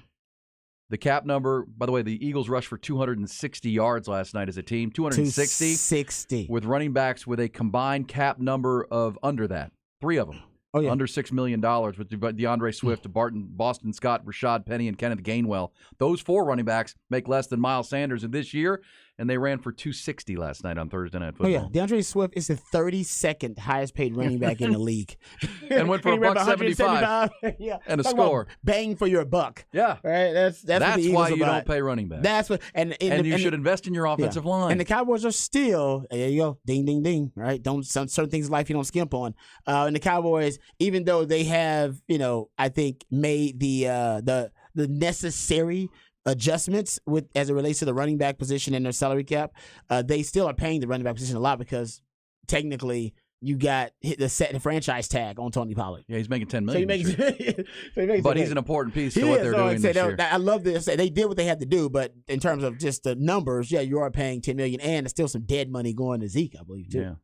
[SPEAKER 1] The cap number, by the way, the Eagles rushed for 260 yards last night as a team. 260. With running backs with a combined cap number of under that. 3 of them. Oh, yeah. Under $6 million with DeAndre Swift, Boston Scott, Rashad Penny, and Kenneth Gainwell. Those 4 running backs make less than Miles Sanders in this year, and they ran for 260 last night on Thursday Night Football.
[SPEAKER 2] Oh, yeah. DeAndre Swift is the 32nd highest paid running back in the league.
[SPEAKER 1] And went for $175 and a score.
[SPEAKER 2] Bang for your buck.
[SPEAKER 1] Yeah.
[SPEAKER 2] Right? That's
[SPEAKER 1] why you don't pay running backs.
[SPEAKER 2] That's what, and
[SPEAKER 1] you should invest in your offensive line.
[SPEAKER 2] And the Cowboys are still, there you go, ding, ding, ding, right? Certain things in life you don't skimp on. And the Cowboys, even though they have, I think made the necessary adjustments as it relates to the running back position and their salary cap, they still are paying the running back position a lot because technically you got the franchise tag on Tony Pollard.
[SPEAKER 1] Yeah, he's making $10 million. But he's an important piece to what they're doing this year.
[SPEAKER 2] I love this. They did what they had to do, but in terms of just the numbers, you are paying $10 million, and there's still some dead money going to Zeke, I believe, too.
[SPEAKER 1] Yeah.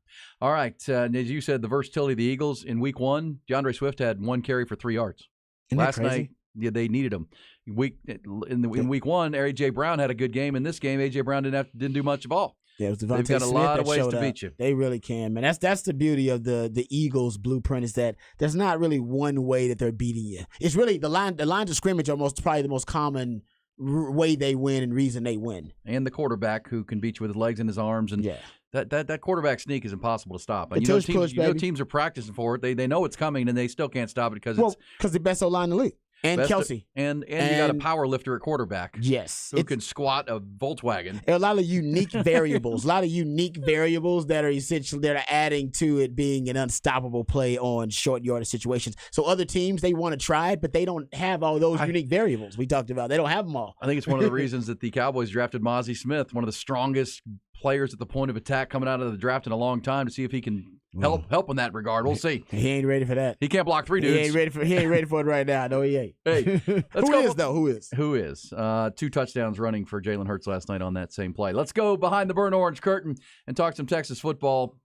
[SPEAKER 1] All right. As you said, the versatility of the Eagles in Week 1, DeAndre Swift had 1 carry for 3 yards. Last night, they needed him. In Week 1, A.J. Brown had a good game. In this game, A.J. Brown didn't do much of all.
[SPEAKER 2] Yeah, it was
[SPEAKER 1] They've got a lot of ways to beat you.
[SPEAKER 2] They really can, man. That's the beauty of the Eagles' blueprint is that there's not really one way that they're beating you. It's really the lines of scrimmage are probably the most common way they win and reason they win.
[SPEAKER 1] And the quarterback who can beat you with his legs and his arms. And that quarterback sneak is impossible to stop. And teams are practicing for it. They know it's coming, and they still can't stop it because
[SPEAKER 2] the best O-line in the league. And Kelsey.
[SPEAKER 1] And you got a power lifter at quarterback.
[SPEAKER 2] Yes.
[SPEAKER 1] Who can squat a Volkswagen.
[SPEAKER 2] A lot of unique variables. That are essentially that are adding to it being an unstoppable play on short yardage situations. So other teams, they want to try it, but they don't have all those unique variables we talked about. They don't have them all.
[SPEAKER 1] I think it's one of the reasons that the Cowboys drafted Mozzie Smith, one of the strongest players at the point of attack coming out of the draft in a long time, to see if he can help in that regard. We'll see.
[SPEAKER 2] He ain't ready for that.
[SPEAKER 1] He can't block 3 dudes.
[SPEAKER 2] He ain't ready for it right now. No, he ain't.
[SPEAKER 1] Hey,
[SPEAKER 2] Who is?
[SPEAKER 1] 2 touchdowns running for Jalen Hurts last night on that same play. Let's go behind the burnt orange curtain and talk some Texas football.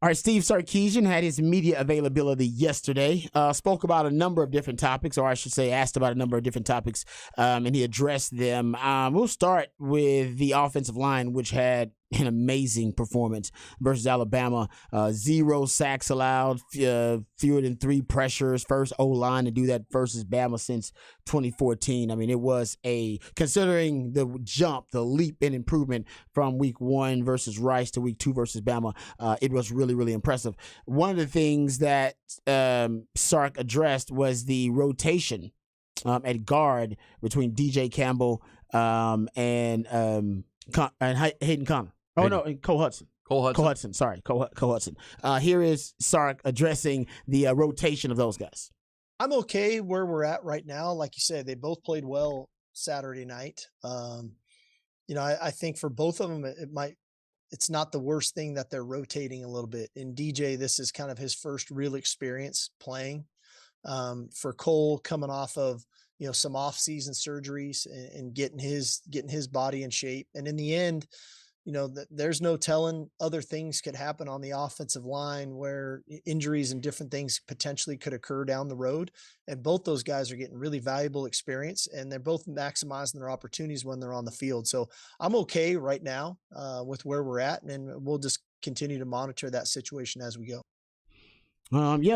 [SPEAKER 2] All right, Steve Sarkisian had his media availability yesterday, spoke about a number of different topics, or I should say asked about a number of different topics, and he addressed them. We'll start with the offensive line, which had an amazing performance versus Alabama. 0 sacks allowed, fewer than 3 pressures, first O-line to do that versus Bama since 2014. I mean, it was considering the jump, the leap in improvement from week 1 versus Rice to week 2 versus Bama, it was really, really impressive. One of the things that Sark addressed was the rotation at guard between DJ Campbell and Hayden Conner. Oh, no, and Cole Hudson. Cole Hudson. Here is Sark addressing the rotation of those guys.
[SPEAKER 4] I'm okay where we're at right now. Like you said, they both played well Saturday night. I think for both of them, it's not the worst thing that they're rotating a little bit. In DJ, this is kind of his first real experience playing. For Cole, coming off of some off-season surgeries and getting his body in shape, and in the end, there's no telling, other things could happen on the offensive line where injuries and different things potentially could occur down the road. And both those guys are getting really valuable experience, and they're both maximizing their opportunities when they're on the field. So I'm okay right now with where we're at, and we'll just continue to monitor that situation as we go.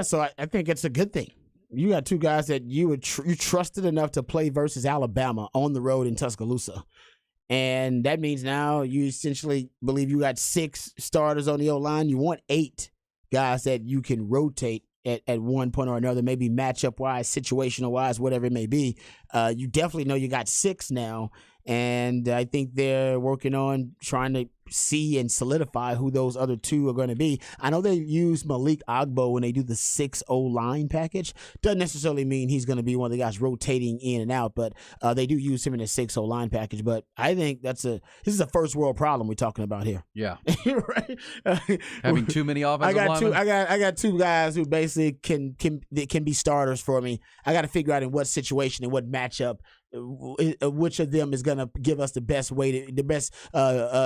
[SPEAKER 2] So I think it's a good thing. You got 2 guys that you trusted enough to play versus Alabama on the road in Tuscaloosa. And that means now you essentially believe you got 6 starters on the O-line. You want 8 guys that you can rotate at one point or another, maybe matchup-wise, situational-wise, whatever it may be. You definitely know you got 6 now, and I think they're working on trying to see and solidify who those other 2 are going to be. I know they use Malik Agbo when they do the 6 O-line package. Doesn't necessarily mean he's going to be one of the guys rotating in and out, but they do use him in the 6 O-line package. But I think this is a first world problem we're talking about here.
[SPEAKER 1] Yeah,
[SPEAKER 2] right.
[SPEAKER 1] Having too many offensive linemen.
[SPEAKER 2] I got 2 guys who basically can be starters for me. I got to figure out in what situation and what matchup, which of them is going to give us the best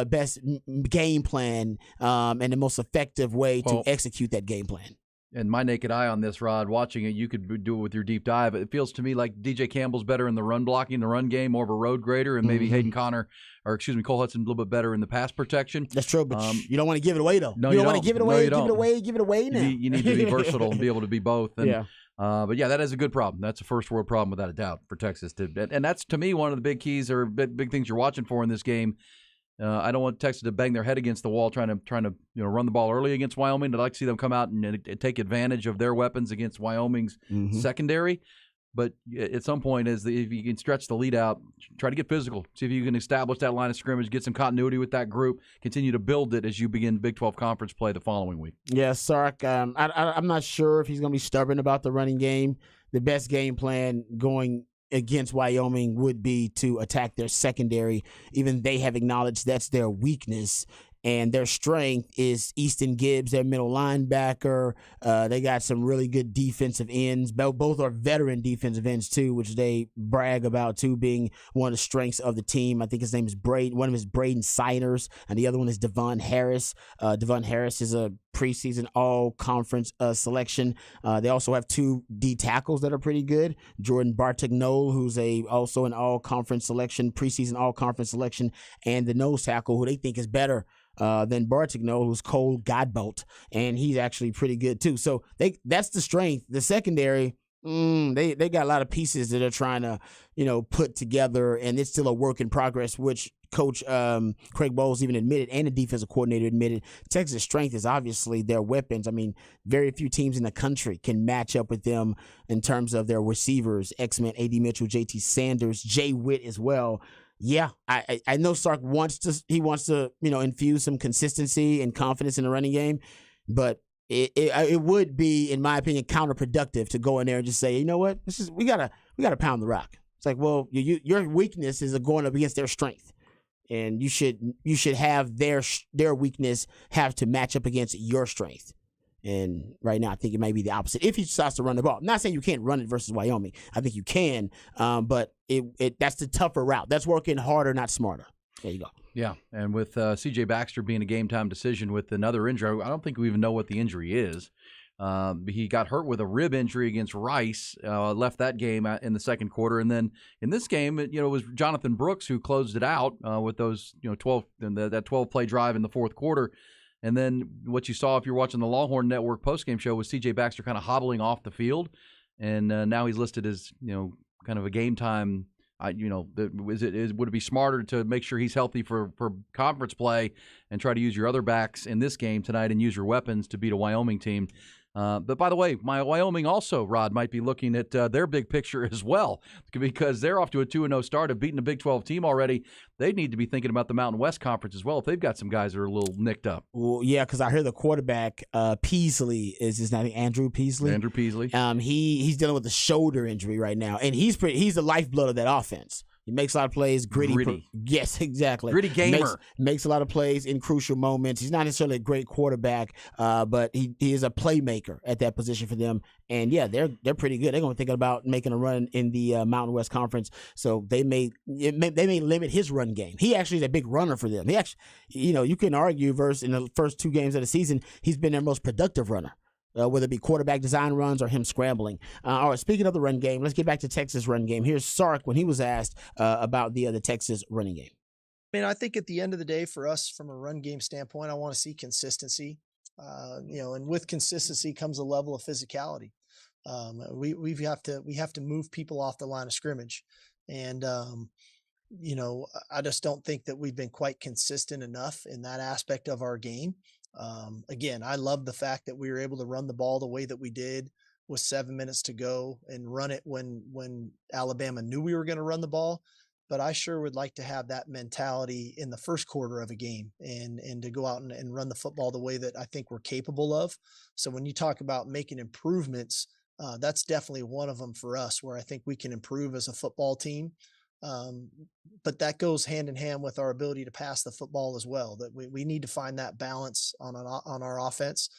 [SPEAKER 2] best game plan and the most effective way to execute that game plan.
[SPEAKER 1] And my naked eye on this, Rod, watching it, you could do it with your deep dive. It feels to me like DJ Campbell's better in the run blocking, the run game, more of a road grader, and maybe Cole Hudson a little bit better in the pass protection.
[SPEAKER 2] That's true, but you don't want to give it away, though.
[SPEAKER 1] No, you don't
[SPEAKER 2] want to give it away.
[SPEAKER 1] No,
[SPEAKER 2] give it away now.
[SPEAKER 1] You need to be versatile and be able to be both. And, but yeah, that is a good problem. That's a first world problem without a doubt for Texas. And that's, to me, one of the big keys or big things you're watching for in this game. I don't want Texas to bang their head against the wall trying to run the ball early against Wyoming. I'd like to see them come out and take advantage of their weapons against Wyoming's secondary. But at some point, if you can stretch the lead out, try to get physical. See if you can establish that line of scrimmage, get some continuity with that group, continue to build it as you begin Big 12 Conference play the following week.
[SPEAKER 2] Yeah, Sark, I'm not sure if he's going to be stubborn about the running game. The best game plan going against Wyoming would be to attack their secondary. Even they have acknowledged that's their weakness. And their strength is Easton Gibbs, their middle linebacker. They got some really good defensive ends. Both are veteran defensive ends, too, which they brag about, too, being one of the strengths of the team. I think his name is Braden. One of his Braden Siners, and the other one is Devon Harris. Devon Harris is a preseason all-conference selection. They also have 2 D tackles that are pretty good. Jordan Bartignol, who's also an all-conference selection, preseason all-conference selection, and the nose tackle, who they think is better than Bartignol, who's Cole Godbolt, and he's actually pretty good too. So that's the strength. The secondary, they got a lot of pieces that they're trying to put together, and it's still a work in progress, which Coach Craig Bowles even admitted, and the defensive coordinator admitted. Texas' strength is obviously their weapons. I mean, very few teams in the country can match up with them in terms of their receivers. X-Men, A.D. Mitchell, J.T. Sanders, Jay Witt as well. Yeah, I know Sark wants to infuse some consistency and confidence in the running game, but it would be, in my opinion, counterproductive to go in there and just say, you know what, we gotta pound the rock. It's like, well, your weakness is going up against their strength, and you should have their weakness have to match up against your strength. And right now, I think it may be the opposite. If he decides to run the ball, I'm not saying you can't run it versus Wyoming. I think you can, but that's the tougher route. That's working harder, not smarter. There you go.
[SPEAKER 1] Yeah, and with C.J. Baxter being a game-time decision with another injury, I don't think we even know what the injury is. He got hurt with a rib injury against Rice, left that game in the second quarter, and then in this game, it was Jonathan Brooks who closed it out with those 12-play drive in the fourth quarter. And then what you saw if you're watching the Longhorn Network postgame show was C.J. Baxter kind of hobbling off the field, and now he's listed as kind of a game time. Would it be smarter to make sure he's healthy for conference play and try to use your other backs in this game tonight and use your weapons to beat a Wyoming team? But by the way, Wyoming also, Rod, might be looking at their big picture as well, because they're off to a 2-0 start, have beaten a Big 12 team already. They need to be thinking about the Mountain West Conference as well if they've got some guys that are a little nicked up.
[SPEAKER 2] Well, yeah, because I heard the quarterback, Peasley, is his name, Andrew Peasley?
[SPEAKER 1] Andrew Peasley.
[SPEAKER 2] He's dealing with a shoulder injury right now, and he's the lifeblood of that offense. He makes a lot of plays, gritty. Yes, exactly.
[SPEAKER 1] Gritty gamer.
[SPEAKER 2] Makes a lot of plays in crucial moments. He's not necessarily a great quarterback, but he is a playmaker at that position for them. And, yeah, they're pretty good. They're going to think about making a run in the Mountain West Conference, so they may limit his run game. He actually is a big runner for them. He actually, you can argue in the first 2 games of the season, he's been their most productive runner. Whether it be quarterback design runs or him scrambling. All right, speaking of the run game, let's get back to Texas run game. Here's Sark when he was asked about the Texas running game.
[SPEAKER 4] I think at the end of the day, for us, from a run game standpoint, I want to see consistency. And with consistency comes a level of physicality. We have to move people off the line of scrimmage, and I just don't think that we've been quite consistent enough in that aspect of our game. Again, I love the fact that we were able to run the ball the way that we did with 7 minutes to go and run it when Alabama knew we were going to run the ball. But I sure would like to have that mentality in the first quarter of a game and to go out and run the football the way that I think we're capable of. So when you talk about making improvements, that's definitely one of them for us, where I think we can improve as a football team. But that goes hand in hand with our ability to pass the football as well, that we need to find that balance on our offense,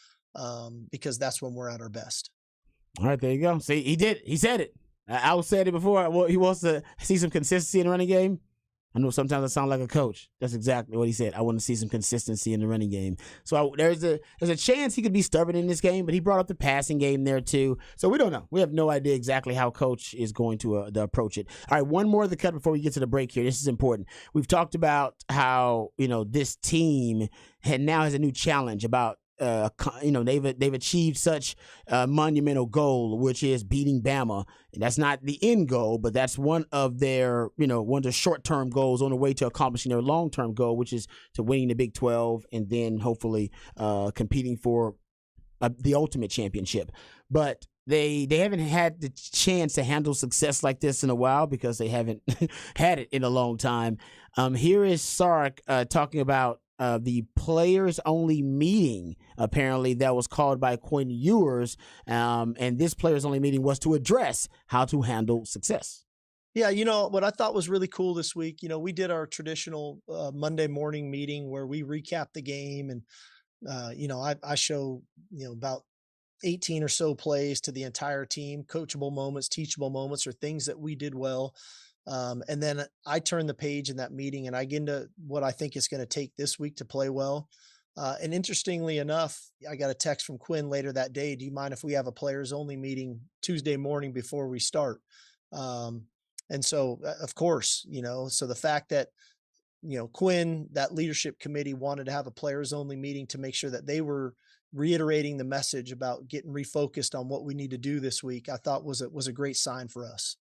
[SPEAKER 4] because that's when we're at our best.
[SPEAKER 2] All right, there you go. See, he said it. I said it before. Well, he wants to see some consistency in the running game. I know sometimes I sound like a coach. That's exactly what he said. I want to see some consistency in the running game. So there's a chance he could be stubborn in this game, but he brought up the passing game there too. So we don't know. We have no idea exactly how Coach is going to approach it. All right, one more of the cut before we get to the break here. This is important. We've talked about how this team now has a new challenge about. They've achieved such a monumental goal, which is beating Bama. And that's not the end goal, but that's one of their short-term goals on the way to accomplishing their long-term goal, which is to winning the Big 12 and then hopefully competing for the ultimate championship. But they haven't had the chance to handle success like this in a while because they haven't had it in a long time. Here is Sark talking about the players-only meeting, apparently, that was called by Quinn Ewers. And this players-only meeting was to address how to handle success.
[SPEAKER 4] Yeah, what I thought was really cool this week, we did our traditional Monday morning meeting where we recap the game. And, I show, about 18 or so plays to the entire team, coachable moments, teachable moments, or things that we did well. And then I turn the page in that meeting and I get into what I think is going to take this week to play well. And interestingly enough, I got a text from Quinn later that day. Do you mind if we have a players only meeting Tuesday morning before we start? And so, of course, so the fact that, Quinn, that leadership committee wanted to have a players only meeting to make sure that they were reiterating the message about getting refocused on what we need to do this week, I thought was a great sign for us.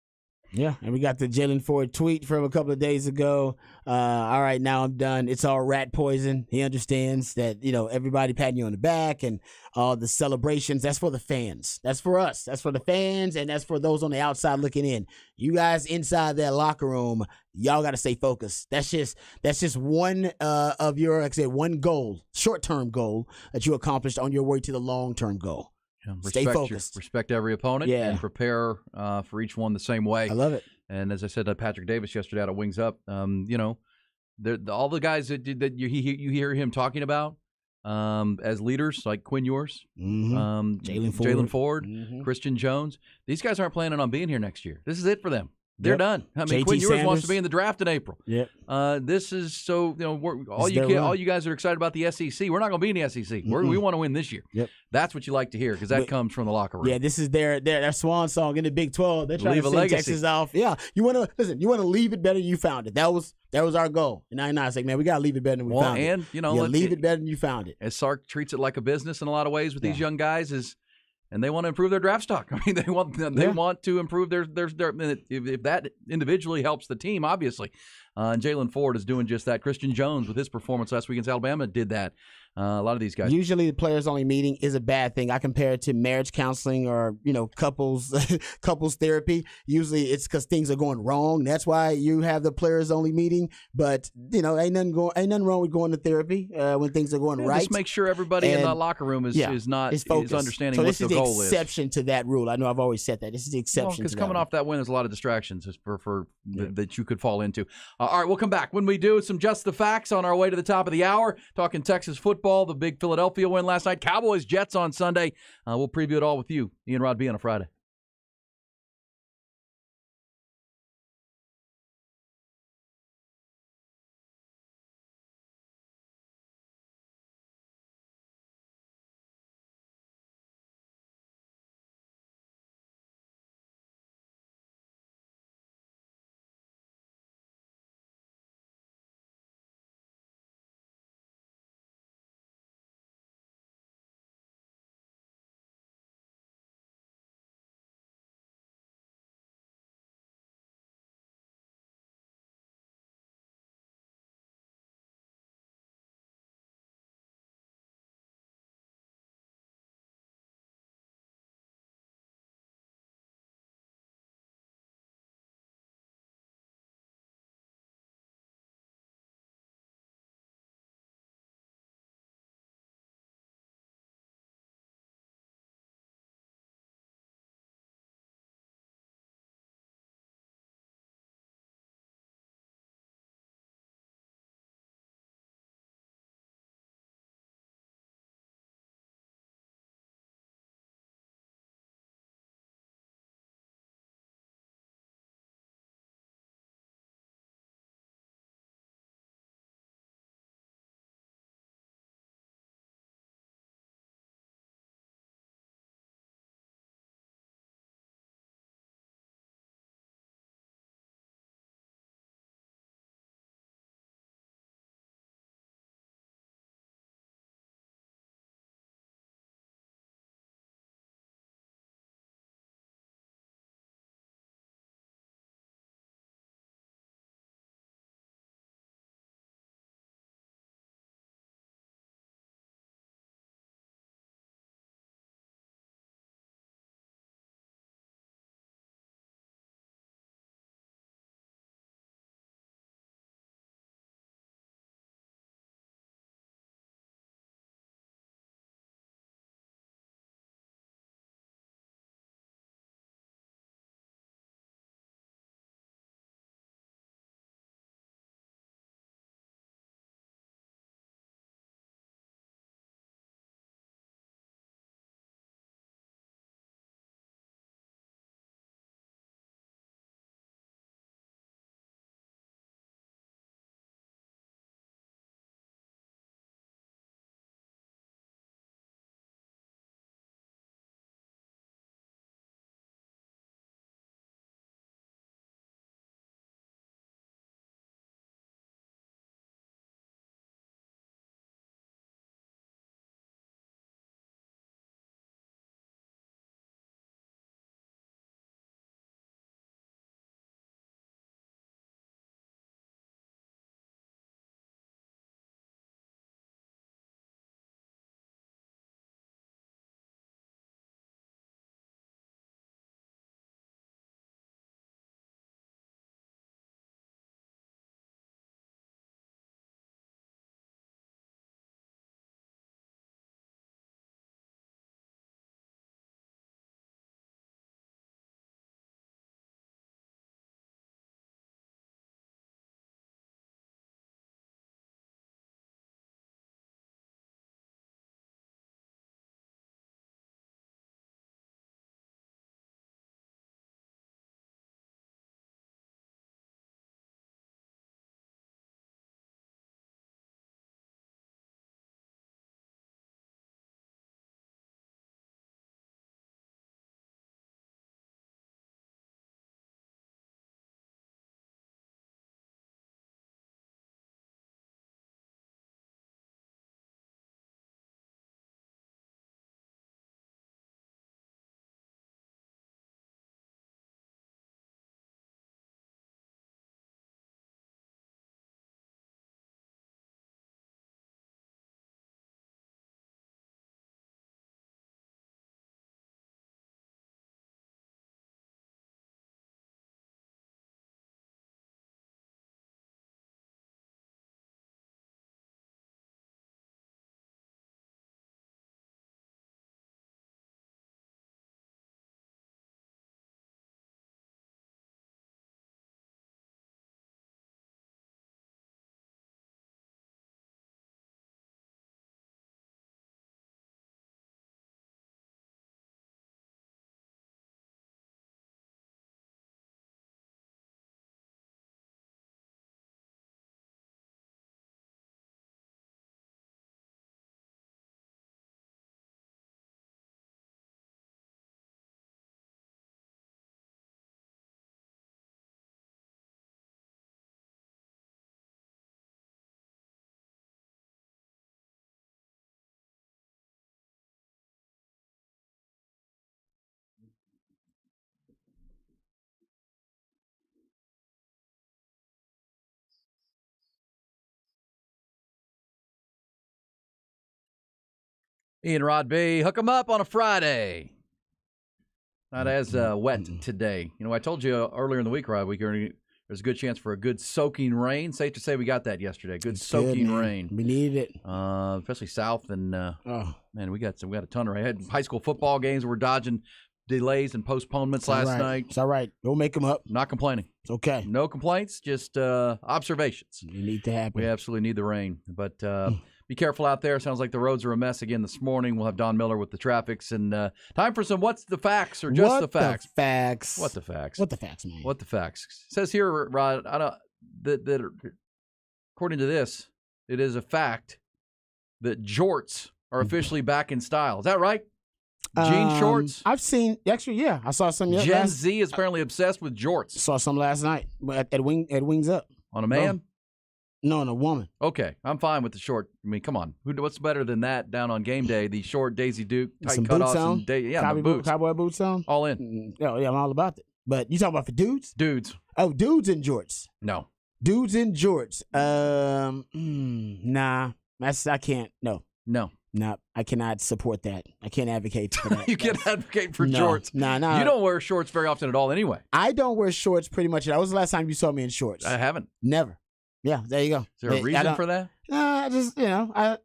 [SPEAKER 2] Yeah, and we got the Jalen Ford tweet from a couple of days ago. All right, now I'm done. It's all rat poison. He understands that, everybody patting you on the back and all the celebrations. That's for the fans. That's for us. That's for the fans, and that's for those on the outside looking in. You guys inside that locker room, y'all got to stay focused. That's just one of your, like I said, one goal, short-term goal that you accomplished on your way to the long-term goal. Stay focused.
[SPEAKER 1] Respect every opponent and prepare for each one the same way.
[SPEAKER 2] I love it.
[SPEAKER 1] And as I said to Patrick Davis yesterday out of Wings Up, all the guys that you hear him talking about as leaders, like Quinn Ewers,
[SPEAKER 2] Jalen Ford,
[SPEAKER 1] Christian Jones, these guys aren't planning on being here next year. This is it for them. They're done. I mean,
[SPEAKER 2] JT
[SPEAKER 1] Quinn Ewers wants
[SPEAKER 2] Sanders.
[SPEAKER 1] to be in the draft in April.
[SPEAKER 2] Yep.
[SPEAKER 1] This is so all
[SPEAKER 2] It's their
[SPEAKER 1] all
[SPEAKER 2] run.
[SPEAKER 1] you guys are excited about the SEC. We're not going to be in the SEC. We want to win this year.
[SPEAKER 2] Yep.
[SPEAKER 1] That's what you like to hear because that comes from the locker room.
[SPEAKER 2] Yeah, this is their swan song in the Big 12. They're trying
[SPEAKER 1] Leave
[SPEAKER 2] to
[SPEAKER 1] a
[SPEAKER 2] send
[SPEAKER 1] legacy.
[SPEAKER 2] Texas off. Yeah, you want to listen. You want to leave it better than you found it. That was our goal. And I was like, man, we got to leave it better than we found it.
[SPEAKER 1] And
[SPEAKER 2] leave it better than you found it.
[SPEAKER 1] As Sark treats it like a business in a lot of ways with these young guys and they want to improve their draft stock. I mean, they want to improve their if that individually helps the team, obviously. And Jalen Ford is doing just that. Christian Jones with his performance last week against Alabama did that. A lot of these guys.
[SPEAKER 2] Usually, the players only meeting is a bad thing. I compare it to marriage counseling or couples therapy. Usually, it's because things are going wrong. That's why you have the players only meeting. But ain't nothing wrong with going to therapy when things are going right.
[SPEAKER 1] Just make sure everybody in the locker room is understanding what the goal is.
[SPEAKER 2] So this is the exception to that rule. I know I've always said that. This is the exception.
[SPEAKER 1] Because coming off that win, there's a lot of distractions that you could fall into. All right, we'll come back. When we do, some Just the Facts on our way to the top of the hour, talking Texas football, the big Philadelphia win last night, Cowboys, Jets on Sunday. We'll preview it all with you, Ian Rod B, on a Friday. Ian Rod B. Hook 'em up on a Friday. Not as wet today. You know, I told you earlier in the week, Rod, there's a good chance for a good soaking rain. Safe to say we got that yesterday. Good soaking rain.
[SPEAKER 2] We needed it.
[SPEAKER 1] Especially south. And, man, we got a ton of rain. I had high school football games. We're dodging delays and postponements last night.
[SPEAKER 2] It's all right. Don't make them up.
[SPEAKER 1] Not complaining.
[SPEAKER 2] It's okay.
[SPEAKER 1] No complaints, just observations.
[SPEAKER 2] You need to happen.
[SPEAKER 1] We absolutely need the rain. But be careful out there. Sounds like the roads are a mess again this morning. We'll have Don Miller with the traffics. And time for some What's the Facts or just the facts?
[SPEAKER 2] What the facts?
[SPEAKER 1] What the facts?
[SPEAKER 2] What the facts, man?
[SPEAKER 1] What the facts? It says here, Rod, that according to this, it is a fact that jorts are officially back in style. Is that right? Jean shorts?
[SPEAKER 2] I've seen, actually, yeah. I saw some.
[SPEAKER 1] Gen Z is apparently obsessed with jorts.
[SPEAKER 2] Saw some last night at Wings Up.
[SPEAKER 1] On a man?
[SPEAKER 2] No, on a woman.
[SPEAKER 1] Okay, I'm fine with the short. I mean, come on. What's better than that down on game day? The short Daisy Duke, tight cutoffs, and boots.
[SPEAKER 2] Cowboy boots on?
[SPEAKER 1] All in.
[SPEAKER 2] Yeah, I'm all about it. But you talking about for dudes?
[SPEAKER 1] Dudes.
[SPEAKER 2] Oh, dudes in jorts.
[SPEAKER 1] No.
[SPEAKER 2] Dudes in jorts. Nah. I can't. No. No, I cannot support that. I can't advocate for that.
[SPEAKER 1] You can't advocate for jorts.
[SPEAKER 2] No.
[SPEAKER 1] You don't wear shorts very often at all anyway.
[SPEAKER 2] I don't wear shorts pretty much. That was the last time you saw me in shorts.
[SPEAKER 1] I haven't.
[SPEAKER 2] Never. Yeah, there you go.
[SPEAKER 1] Is there a reason for that?
[SPEAKER 2] I just, I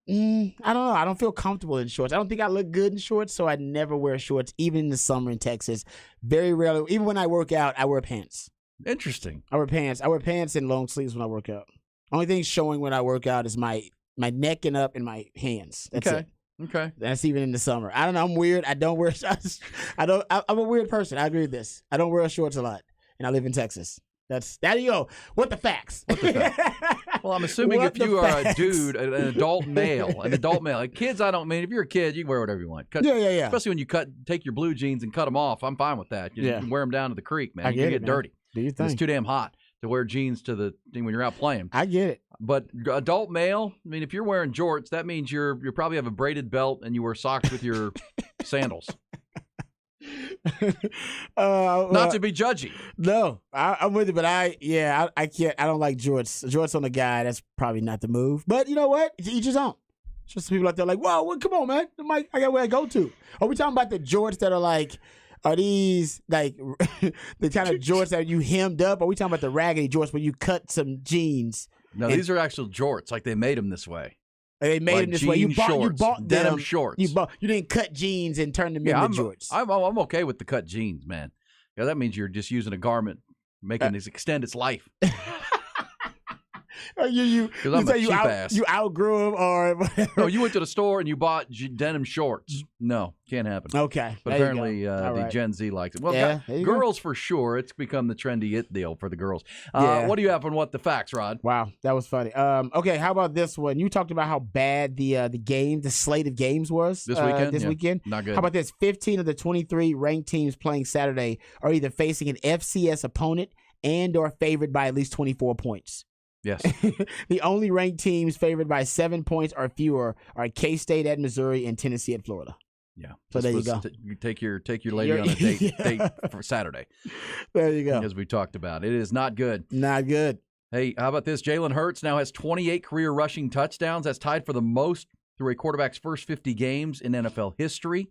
[SPEAKER 2] don't know. I don't feel comfortable in shorts. I don't think I look good in shorts, so I never wear shorts, even in the summer in Texas. Very rarely. Even when I work out, I wear pants.
[SPEAKER 1] Interesting.
[SPEAKER 2] I wear pants. I wear pants and long sleeves when I work out. Only thing showing when I work out is my neck and up and my hands. That's it.
[SPEAKER 1] Okay.
[SPEAKER 2] That's even in the summer. I don't know. I'm weird. I don't wear. I'm a weird person. I agree with this. I don't wear shorts a lot, and I live in Texas. There you go. What the facts?
[SPEAKER 1] Well, I'm assuming if you are a dude, an adult male, like kids, if you're a kid, you can wear whatever you want.
[SPEAKER 2] Yeah.
[SPEAKER 1] Especially when you take your blue jeans and cut them off. I'm fine with that. You can wear them down to the creek, man. You can get dirty.
[SPEAKER 2] Do you think?
[SPEAKER 1] It's too damn hot to wear jeans when you're out playing.
[SPEAKER 2] I get it.
[SPEAKER 1] But adult male, if you're wearing jorts, that means you probably have a braided belt and you wear socks with your sandals. Not to be judgy.
[SPEAKER 2] No, I'm with you, but I can't. I don't like jorts. Jorts on a guy, that's probably not the move. But you know what? Each his own. Just people out there like, whoa, come on, man. I got where I go to. Are we talking about the jorts that are these like the kind of jorts that you hemmed up? Or are we talking about the raggedy jorts where you cut some jeans?
[SPEAKER 1] No, these are actual jorts. Like they made them this way.
[SPEAKER 2] They made them this way. You bought
[SPEAKER 1] denim
[SPEAKER 2] them.
[SPEAKER 1] Shorts.
[SPEAKER 2] You didn't cut jeans and turn them into jorts.
[SPEAKER 1] I'm okay with the cut jeans, man. Yeah, that means you're just using a garment, making it extend its life. Because I'm a cheap ass.
[SPEAKER 2] You outgrew them or
[SPEAKER 1] no, you went to the store and you bought denim shorts. No, can't happen.
[SPEAKER 2] Okay.
[SPEAKER 1] But apparently the Gen Z likes it. Well, girls for sure. It's become the trendy it deal for the girls. What do you have on What the Facts, Rod?
[SPEAKER 2] Wow, that was funny. Okay, how about this one? You talked about how bad the slate of games was
[SPEAKER 1] this weekend.
[SPEAKER 2] This weekend.
[SPEAKER 1] Not good.
[SPEAKER 2] How about this? 15 of the 23 ranked teams playing Saturday are either facing an FCS opponent and or favored by at least 24 points.
[SPEAKER 1] Yes.
[SPEAKER 2] The only ranked teams favored by 7 points or fewer are K-State at Missouri and Tennessee at Florida.
[SPEAKER 1] Yeah.
[SPEAKER 2] So there you go.
[SPEAKER 1] You take your lady on a date for Saturday.
[SPEAKER 2] There you go.
[SPEAKER 1] As we talked about. It is not good.
[SPEAKER 2] Not good.
[SPEAKER 1] Hey, how about this? Jalen Hurts now has 28 career rushing touchdowns. That's tied for the most through a quarterback's first 50 games in NFL history.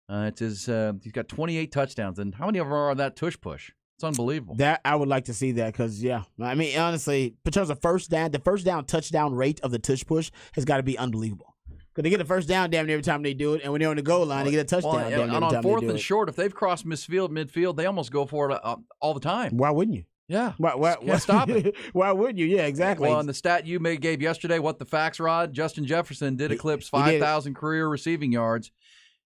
[SPEAKER 1] He's got 28 touchdowns. And how many of them are on that tush push? It's unbelievable.
[SPEAKER 2] That I would like to see that because, honestly, in terms of first down, the first down touchdown rate of the tush push has got to be unbelievable. Because they get a first down damn near every time they do it, and when they're on the goal line, they get a touchdown damn near every time they do it.
[SPEAKER 1] And on fourth and short, if they've crossed midfield, they almost go for it all the time.
[SPEAKER 2] Why wouldn't you?
[SPEAKER 1] Yeah.
[SPEAKER 2] Why
[SPEAKER 1] stop it?
[SPEAKER 2] Why wouldn't you? Yeah, exactly.
[SPEAKER 1] Well, and the stat you gave yesterday, What the Facts, Rod, Justin Jefferson did eclipse 5,000 career receiving yards.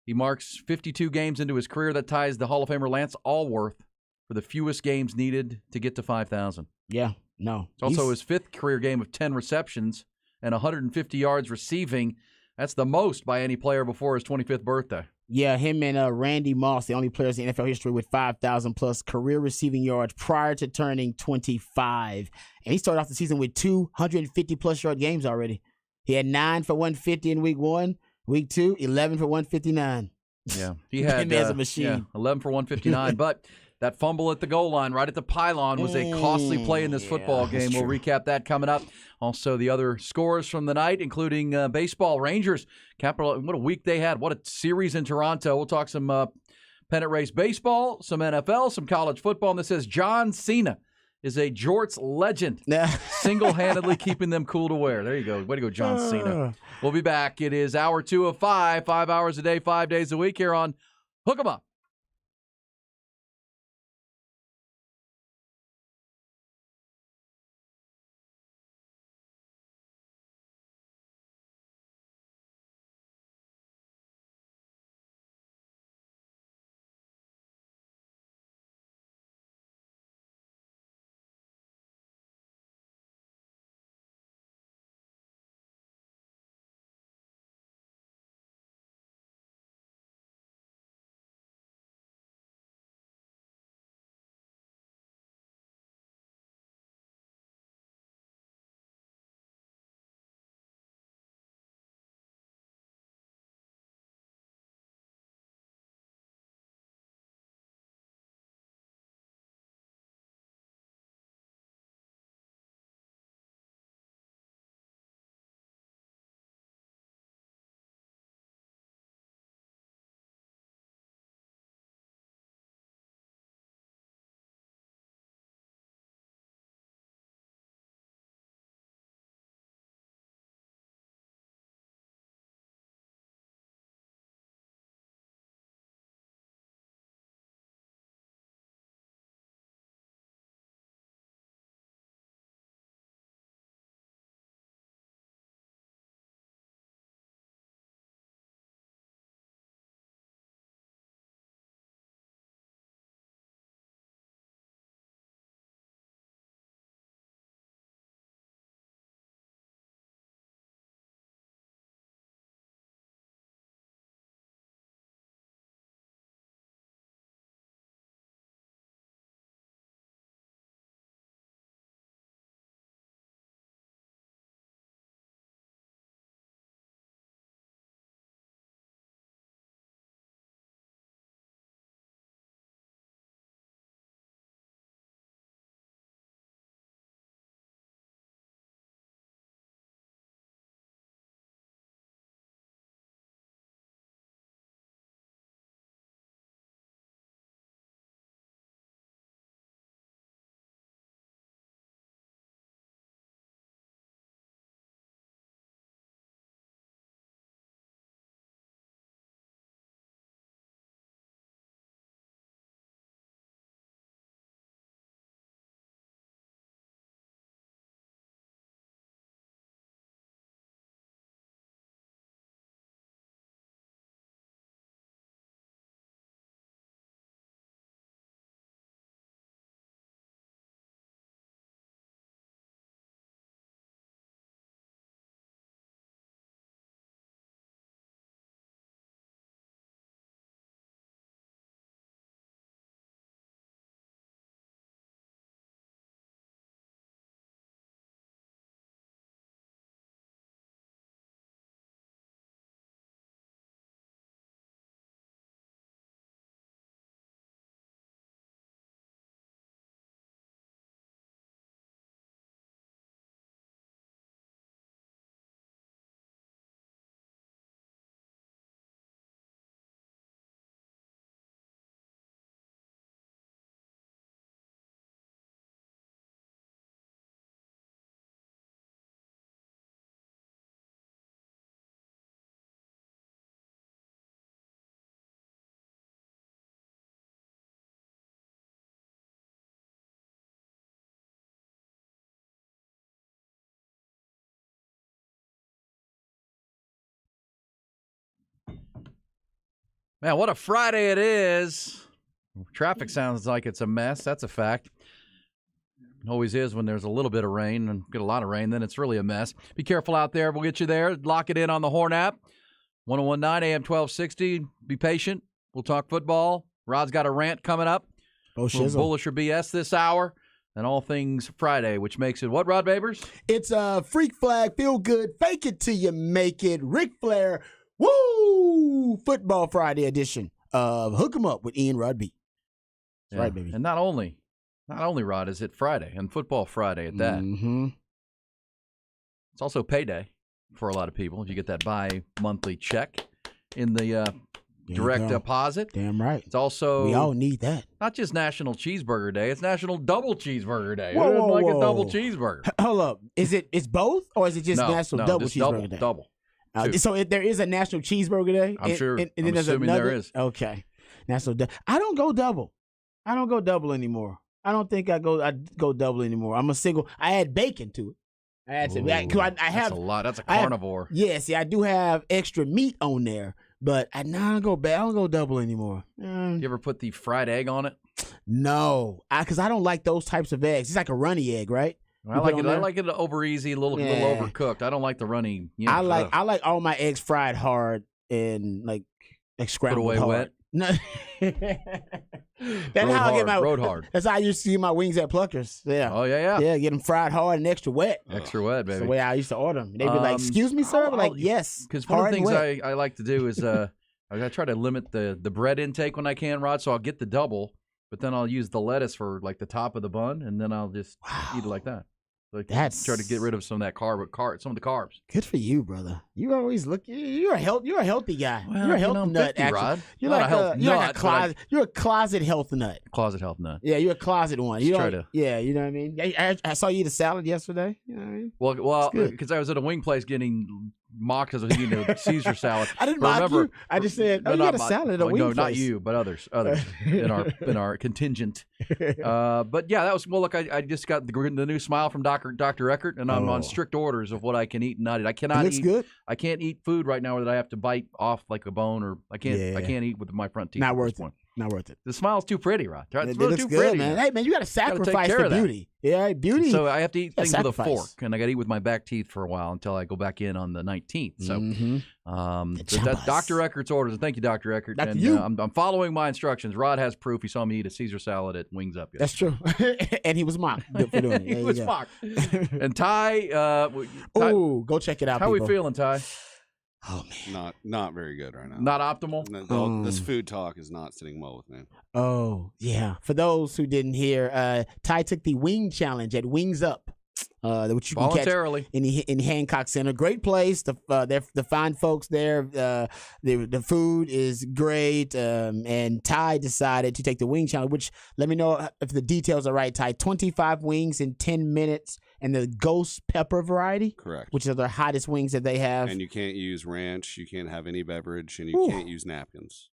[SPEAKER 1] He marks 52 games into his career. That ties the Hall of Famer Lance Allworth for the fewest games needed to get to 5,000.
[SPEAKER 2] Yeah, no.
[SPEAKER 1] It's also his fifth career game of 10 receptions and 150 yards receiving. That's the most by any player before his 25th birthday.
[SPEAKER 2] Yeah, him and Randy Moss, the only players in NFL history with 5,000-plus career receiving yards prior to turning 25. And he started off the season with 250-plus yard games already. He had 9 for 150 in week 1. Week 2, 11 for 159.
[SPEAKER 1] Yeah, he had
[SPEAKER 2] as a machine.
[SPEAKER 1] 11 for 159. But That fumble at the goal line right at the pylon was a costly play in this football game. We'll recap that coming up. Also, the other scores from the night, including baseball. Rangers, Capital, what a week they had. What a series in Toronto. We'll talk some pennant race baseball, some NFL, some college football. And this says John Cena is a Jorts legend, single-handedly keeping them cool to wear. There you go. Way to go, John Cena. We'll be back. It is hour 2 of 5 hours a day, 5 days a week here on Hook 'em Up. Man, what a Friday it is. Traffic sounds like it's a mess. That's a fact. It always is when there's a little bit of rain and get a lot of rain, then it's really a mess. Be careful out there. We'll get you there. Lock it in on the Horn app. 1019 AM 1260. Be patient. We'll talk football. Rod's got a rant coming up. Bullish or BS this hour. And all things Friday, which makes it what, Rod Babers?
[SPEAKER 2] It's a freak flag, feel good, fake it till you make it. Ric Flair, woo! Football Friday edition of Hook 'em Up with Ian Rodby. That's right, baby.
[SPEAKER 1] And not only, Rod, is it Friday and Football Friday at that.
[SPEAKER 2] Mm-hmm.
[SPEAKER 1] It's also payday for a lot of people. If you get that bi-monthly check in the direct deposit.
[SPEAKER 2] Damn right.
[SPEAKER 1] It's also
[SPEAKER 2] we all need that.
[SPEAKER 1] Not just National Cheeseburger Day. It's National Double Cheeseburger Day.
[SPEAKER 2] Whoa,
[SPEAKER 1] Who doesn't
[SPEAKER 2] whoa,
[SPEAKER 1] like
[SPEAKER 2] whoa.
[SPEAKER 1] a double cheeseburger?
[SPEAKER 2] Hold up. It's both, or is it just National Double
[SPEAKER 1] just
[SPEAKER 2] Cheeseburger Day?
[SPEAKER 1] Double.
[SPEAKER 2] So there is a National Cheeseburger Day.
[SPEAKER 1] I'm sure.
[SPEAKER 2] And
[SPEAKER 1] I'm
[SPEAKER 2] then there's
[SPEAKER 1] assuming
[SPEAKER 2] another.
[SPEAKER 1] there is.
[SPEAKER 2] Okay. National. I don't go double. I don't go double anymore. I don't think I go double anymore. I'm a single. I add bacon to it. I add to because I have
[SPEAKER 1] that's a lot. That's a carnivore.
[SPEAKER 2] See, I do have extra meat on there, but I don't go double anymore.
[SPEAKER 1] You ever put the fried egg on it?
[SPEAKER 2] No, because I don't like those types of eggs. It's like a runny egg, right?
[SPEAKER 1] I like it over easy, a little overcooked. I don't like the runny.
[SPEAKER 2] I like all my eggs fried hard and like scrambled
[SPEAKER 1] put away
[SPEAKER 2] hard.
[SPEAKER 1] wet.
[SPEAKER 2] No. That's how I get my
[SPEAKER 1] road hard.
[SPEAKER 2] That's how I used to get my wings at Pluckers. Yeah.
[SPEAKER 1] Oh yeah.
[SPEAKER 2] Yeah, get them fried hard and extra wet.
[SPEAKER 1] Extra wet, baby.
[SPEAKER 2] That's the way I used to order them. They'd be like, "Excuse me, sir." I'm like, yes.
[SPEAKER 1] Because one of the things I like to do is I try to limit the bread intake when I can, Rod. So I'll get the double, but then I'll use the lettuce for like the top of the bun, and then I'll just eat it like that. Like try to get rid of some of that some of the carbs.
[SPEAKER 2] Good for you, brother. You always look. You're a healthy guy.
[SPEAKER 1] Well,
[SPEAKER 2] you're a healthy nut,
[SPEAKER 1] 50, Rod.
[SPEAKER 2] You're like a closet. You're a closet health nut.
[SPEAKER 1] Closet health nut.
[SPEAKER 2] Yeah, you're a closet one. You
[SPEAKER 1] try to.
[SPEAKER 2] Yeah, you know what I mean. I saw you eat a salad yesterday. You know what I mean.
[SPEAKER 1] Well, because I was at a wing place getting mocked because I was eating a Caesar salad.
[SPEAKER 2] I didn't mock you. I just said, you got a salad at a wing place.
[SPEAKER 1] No, not you, but others in our contingent. But yeah, that was look. I just got the new smile from Dr. Eckert, and I'm on strict orders of what I can eat and not eat. I cannot eat.
[SPEAKER 2] Good.
[SPEAKER 1] I can't eat food right now that I have to bite off like a bone, or I can't eat with my front teeth.
[SPEAKER 2] Not worth it. Not worth it.
[SPEAKER 1] The smile's too pretty, Rod.
[SPEAKER 2] It looks too good, pretty, man. Hey, man, you got to sacrifice for beauty. Yeah, beauty.
[SPEAKER 1] So I have to eat things with a fork, and I got to eat with my back teeth for a while until I go back in on the 19th. So that's Dr. Eckert's orders. Thank you, Dr. Eckert. I'm following my instructions. Rod has proof. He saw me eat a Caesar salad at Wings Up yesterday.
[SPEAKER 2] That's true. And he was mocked for doing it.
[SPEAKER 1] He was mocked. And Ty,
[SPEAKER 2] go check it out.
[SPEAKER 1] How are we feeling, Ty?
[SPEAKER 2] Oh man,
[SPEAKER 3] not very good right now.
[SPEAKER 1] Not optimal.
[SPEAKER 3] This food talk is not sitting well with me.
[SPEAKER 2] Oh yeah. For those who didn't hear, Ty took the wing challenge at Wings Up, which you
[SPEAKER 1] voluntarily
[SPEAKER 2] can catch in Hancock Center. Great place. The fine folks there. The food is great. And Ty decided to take the wing challenge. Which, let me know if the details are right. Ty, 25 wings in 10 minutes. And the ghost pepper variety,
[SPEAKER 3] correct,
[SPEAKER 2] which are the hottest wings that they have.
[SPEAKER 3] And you can't use ranch, you can't have any beverage, and you can't use napkins.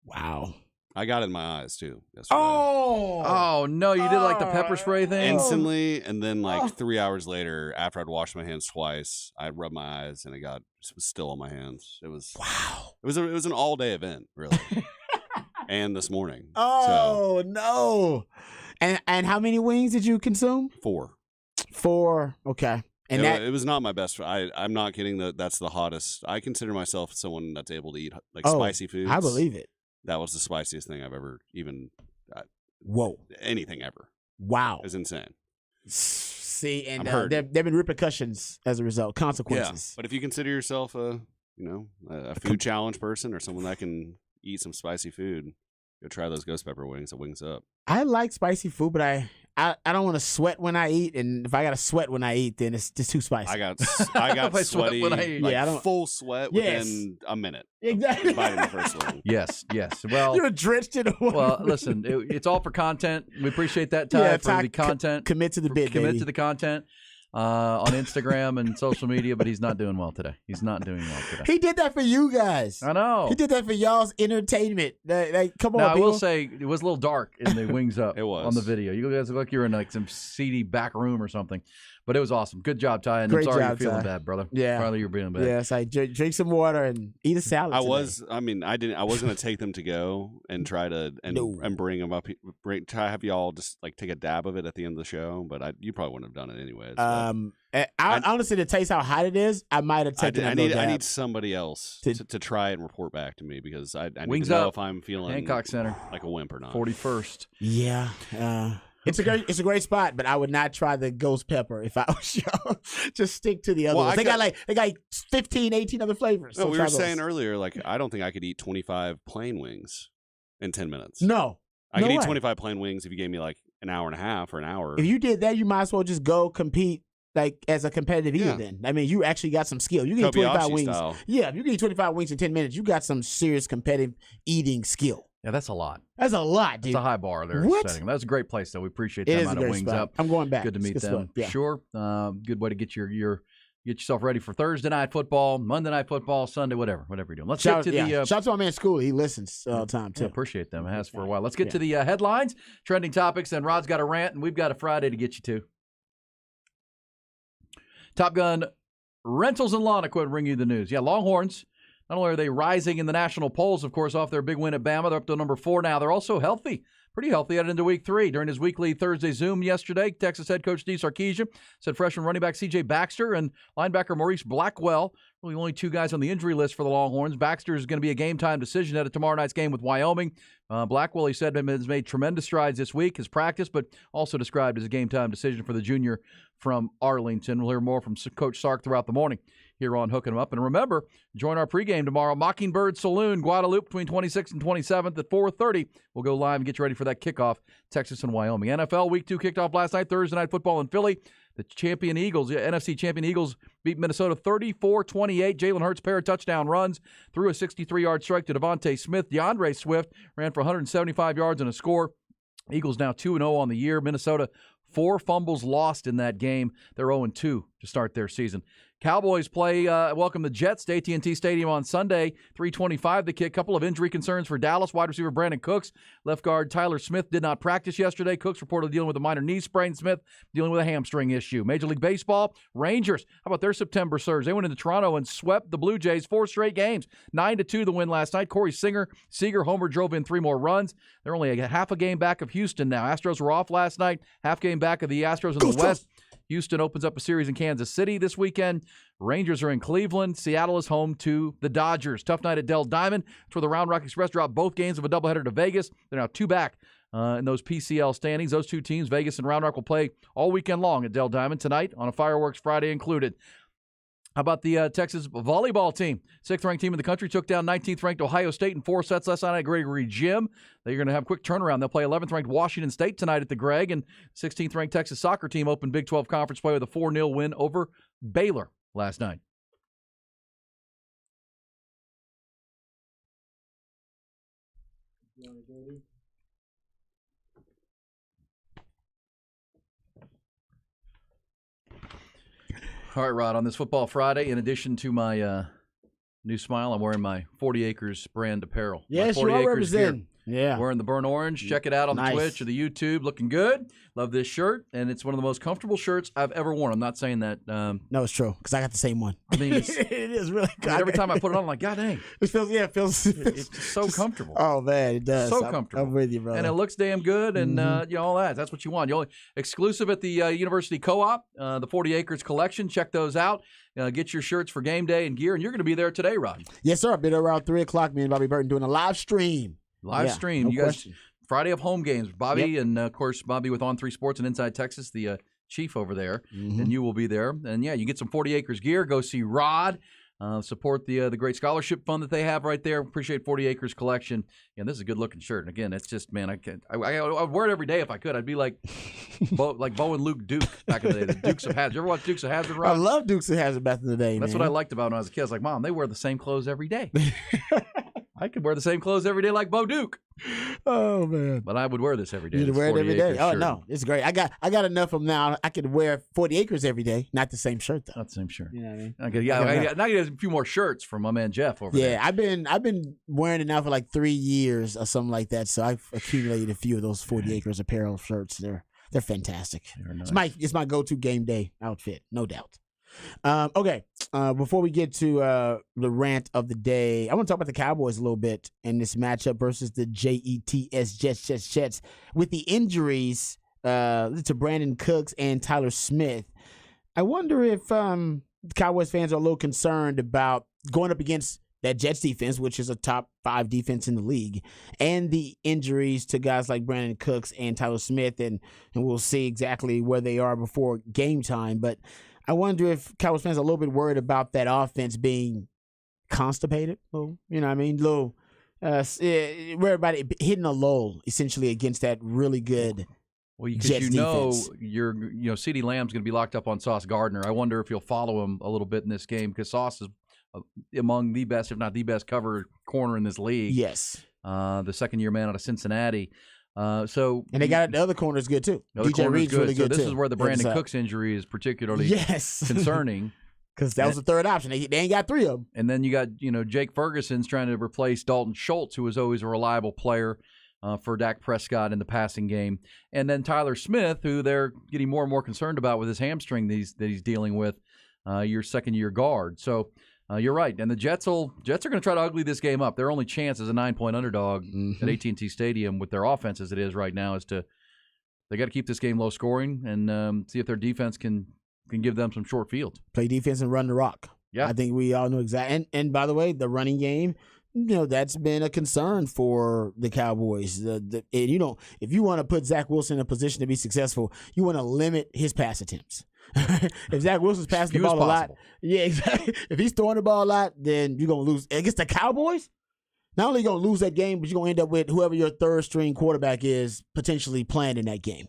[SPEAKER 2] Wow.
[SPEAKER 3] I got it in my eyes too yesterday.
[SPEAKER 1] Oh no, you did like the pepper spray thing
[SPEAKER 3] instantly, and then 3 hours later, after I'd washed my hands twice, I rubbed my eyes, and it was still on my hands. It was It was an all day event, really. And this morning.
[SPEAKER 2] No. And how many wings did you consume?
[SPEAKER 3] 4.
[SPEAKER 2] Okay. And
[SPEAKER 3] it was not my best. I'm not kidding. That's the hottest. I consider myself someone that's able to eat spicy foods.
[SPEAKER 2] I believe it.
[SPEAKER 3] That was the spiciest thing I've ever even.
[SPEAKER 2] Whoa.
[SPEAKER 3] Anything ever.
[SPEAKER 2] Wow.
[SPEAKER 3] It's insane.
[SPEAKER 2] See, and there've been repercussions as a result, consequences.
[SPEAKER 3] Yeah, but if you consider yourself a food challenge person or someone that can eat some spicy food, go try those ghost pepper wings at Wings Up.
[SPEAKER 2] I like spicy food, but I don't want to sweat when I eat, and if I got to sweat when I eat, then it's just too spicy.
[SPEAKER 3] I got sweaty when I eat. I don't full sweat within a minute.
[SPEAKER 2] Exactly.
[SPEAKER 3] Biting the first one.
[SPEAKER 1] Yes. Well,
[SPEAKER 2] you're drenched in water.
[SPEAKER 1] Well, listen, it's all for content. We appreciate that, Ty, for the content.
[SPEAKER 2] Commit to the bit,
[SPEAKER 1] Commit to the content. On Instagram and social media, but he's not doing well today.
[SPEAKER 2] He did that for you guys.
[SPEAKER 1] I know.
[SPEAKER 2] He did that for y'all's entertainment. Come on,
[SPEAKER 1] now, I will say it was a little dark in the Wings Up.
[SPEAKER 3] It was.
[SPEAKER 1] On the video. You guys look like you're in some seedy back room or something. But it was awesome. Good job, Ty. And
[SPEAKER 2] Great
[SPEAKER 1] I'm sorry
[SPEAKER 2] job,
[SPEAKER 1] you're feeling
[SPEAKER 2] Ty.
[SPEAKER 1] bad, brother.
[SPEAKER 2] Yeah.
[SPEAKER 1] Sorry you're feeling bad.
[SPEAKER 2] Yes, I drink some water and eat a salad.
[SPEAKER 3] I was going to take them to go and try to and bring them up. Try to have y'all just take a dab of it at the end of the show, but you probably wouldn't have done it anyways.
[SPEAKER 2] Honestly, to taste how hot it is, I might have taken it. I
[SPEAKER 3] need somebody else to try it and report back to me because I need
[SPEAKER 1] Wings
[SPEAKER 3] to know
[SPEAKER 1] Up,
[SPEAKER 3] if I'm feeling
[SPEAKER 1] Hancock Center
[SPEAKER 3] like a wimp or not.
[SPEAKER 1] 41st.
[SPEAKER 2] Yeah. It's a great spot, but I would not try the ghost pepper if I was y'all. Just stick to the other ones. They got 15, 18 other flavors.
[SPEAKER 3] No, we were saying earlier, I don't think I could eat 25 plain wings in 10 minutes.
[SPEAKER 2] No.
[SPEAKER 3] I could eat 25 plain wings if you gave me like an hour and a half or an hour.
[SPEAKER 2] If you did that, you might as well just go compete like as a competitive eater then. I mean, you actually got some skill. You can eat 25 wings.
[SPEAKER 3] Style.
[SPEAKER 2] Yeah, if you can eat 25 wings in 10 minutes, you got some serious competitive eating skill.
[SPEAKER 1] Yeah, that's a lot.
[SPEAKER 2] That's a lot, dude.
[SPEAKER 1] It's a high bar they're setting. That's a great place, though. We appreciate them out of Wings
[SPEAKER 2] spot.
[SPEAKER 1] Up.
[SPEAKER 2] I'm going back.
[SPEAKER 1] Good to meet them.
[SPEAKER 2] Yeah.
[SPEAKER 1] Sure. Good way to get get yourself ready for Thursday night football, Monday night football, Sunday, whatever you're doing. Let's get to the
[SPEAKER 2] shout out to my man School. He listens all the time too.
[SPEAKER 1] Yeah, appreciate them. It has for a while. Let's get to the headlines, trending topics, and Rod's got a rant, and we've got a Friday to get you to. Top Gun Rentals and Lawn Equipment bring you the news. Yeah, Longhorns. Not only are they rising in the national polls, of course, off their big win at Bama, they're up to number 4 now. They're also healthy, pretty healthy headed into week 3. During his weekly Thursday Zoom yesterday, Texas head coach Steve Sarkisian said freshman running back C.J. Baxter and linebacker Maurice Blackwell, really only 2 guys on the injury list for the Longhorns. Baxter is going to be a game-time decision at tomorrow night's game with Wyoming. Blackwell, he said, has made tremendous strides this week, his practice, but also described as a game-time decision for the junior from Arlington. We'll hear more from Coach Sark throughout the morning here on Hooking 'Em Up. And remember, join our pregame tomorrow, Mockingbird Saloon, Guadalupe, between 26th and 27th at 4:30. We'll go live and get you ready for that kickoff, Texas and Wyoming. NFL Week 2 kicked off last night, Thursday Night Football in Philly. The champion Eagles, NFC champion Eagles, beat Minnesota 34-28. Jalen Hurts pair of touchdown runs, threw a 63-yard strike to Devontae Smith. DeAndre Swift ran for 175 yards and a score. Eagles now 2-0 on the year. Minnesota 4 fumbles lost in that game. They're 0-2 to start their season. Cowboys welcome the Jets to AT&T Stadium on Sunday, 3:25 the kick. Couple of injury concerns for Dallas. Wide receiver Brandon Cooks. Left guard Tyler Smith did not practice yesterday. Cooks reportedly dealing with a minor knee sprain. Smith dealing with a hamstring issue. Major League Baseball, Rangers. How about their September surge? They went into Toronto and swept the Blue Jays 4 straight games. 9-2 the win last night. Corey Seager homer drove in 3 more runs. They're only a half a game back of Houston now. Astros were off last night. Half game back of the Astros in the West. Houston opens up a series in Kansas City this weekend. Rangers are in Cleveland. Seattle is home to the Dodgers. Tough night at Dell Diamond. It's where the Round Rock Express dropped both games of a doubleheader to Vegas. They're now 2 back in those PCL standings. Those 2 teams, Vegas and Round Rock, will play all weekend long at Dell Diamond tonight on a Fireworks Friday included. How about the Texas volleyball team? 6th-ranked team in the country took down 19th-ranked Ohio State in 4 sets last night at Gregory Gym. They're going to have a quick turnaround. They'll play 11th-ranked Washington State tonight at the Greg, and 16th-ranked Texas soccer team opened Big 12 conference play with a 4-0 win over Baylor last night. All right, Rod, on this Football Friday, in addition to my new smile, I'm wearing my 40 Acres brand apparel.
[SPEAKER 2] Yes, you are representing. Yeah.
[SPEAKER 1] Wearing the burnt orange. Check it out on the Twitch or the YouTube. Looking good. Love this shirt, and it's one of the most comfortable shirts I've ever worn. I'm not saying that.
[SPEAKER 2] No, it's true, because I got the same one.
[SPEAKER 1] I mean, it
[SPEAKER 2] is really good.
[SPEAKER 1] Every time I put it on, I'm like, God dang.
[SPEAKER 2] It feels
[SPEAKER 1] it's so comfortable.
[SPEAKER 2] Oh, man, it does.
[SPEAKER 1] So comfortable.
[SPEAKER 2] I'm with you, brother.
[SPEAKER 1] And it looks damn good, and all that. That's what you want. Exclusive at the University Co-op, the 40 Acres collection. Check those out. Get your shirts for game day and gear, and you're going to be there today, Rod.
[SPEAKER 2] Yes, sir. I'll be there around 3 o'clock. Me and Bobby Burton doing a live stream.
[SPEAKER 1] Stream.
[SPEAKER 2] No
[SPEAKER 1] you guys,
[SPEAKER 2] question.
[SPEAKER 1] Friday of home games. Bobby and, of course, Bobby with On3 Sports and Inside Texas, the chief over there, and you will be there. And, you get some 40 Acres gear. Go see Rod. Support the great scholarship fund that they have right there. Appreciate 40 Acres collection. And this is a good-looking shirt. And, again, it's just, man, I would wear it every day if I could. I'd be like Bo and Luke Duke back in the day. The Dukes of Hazzard. You ever watch Dukes of Hazzard, Rod?
[SPEAKER 2] I love Dukes of Hazzard back in the day,
[SPEAKER 1] That's what I liked about when I was a kid. I was like, Mom, they wear the same clothes every day. I could wear the same clothes every day like Bo Duke.
[SPEAKER 2] Oh, man.
[SPEAKER 1] But I would wear this every day.
[SPEAKER 2] You'd wear it every day. Oh,
[SPEAKER 1] shirt.
[SPEAKER 2] No. It's great. I got enough of them now. I could wear 40 Acres every day. Not the same shirt, though.
[SPEAKER 1] Not the same shirt.
[SPEAKER 2] You know what I mean?
[SPEAKER 1] Okay, now I get a few more shirts from my man Jeff over there.
[SPEAKER 2] Yeah, I've been wearing it now for like 3 years or something like that. So I've accumulated a few of those 40 Acres apparel shirts. They're fantastic. Nice. It's my go-to game day outfit, no doubt. Okay, before we get to the rant of the day, I want to talk about the Cowboys a little bit in this matchup versus the Jets. With the injuries to Brandon Cooks and Tyler Smith, I wonder if Cowboys fans are a little concerned about going up against that Jets defense, which is a top 5 defense in the league, and the injuries to guys like Brandon Cooks and Tyler Smith, and we'll see exactly where they are before game time. But I wonder if Cowboys fans are a little bit worried about that offense being constipated. You know what I mean? where everybody hitting a lull essentially against that really good.
[SPEAKER 1] Well, because
[SPEAKER 2] defense.
[SPEAKER 1] CeeDee Lamb's going to be locked up on Sauce Gardner. I wonder if you'll follow him a little bit in this game because Sauce is among the best, if not the best, cover corner in this league.
[SPEAKER 2] Yes,
[SPEAKER 1] the second-year man out of Cincinnati. And
[SPEAKER 2] they got the other corners good too. DJ Reed's really good
[SPEAKER 1] too. This
[SPEAKER 2] too.
[SPEAKER 1] is where the Brandon Cooks injury is particularly concerning.
[SPEAKER 2] Because that was the third option. They ain't got three of them.
[SPEAKER 1] And then you got Jake Ferguson's trying to replace Dalton Schultz, who was always a reliable player for Dak Prescott in the passing game. And then Tyler Smith, who they're getting more and more concerned about with his hamstring that he's dealing with, your second-year guard. So you're right. And the Jets are going to try to ugly this game up. Their only chance as a 9-point underdog at AT&T Stadium with their offense as it is right now is they got to keep this game low scoring and see if their defense can give them some short field.
[SPEAKER 2] Play defense and run the rock.
[SPEAKER 1] Yeah.
[SPEAKER 2] I think we all know exactly. And by the way, the running game, that's been a concern for the Cowboys. And if you want to put Zach Wilson in a position to be successful, you want to limit his pass attempts. If Zach Wilson's passing the ball a lot, yeah, exactly. If he's throwing the ball a lot, then you're going to lose. Against the Cowboys, not only are you going to lose that game, but you're going to end up with whoever your third-string quarterback is potentially playing in that game.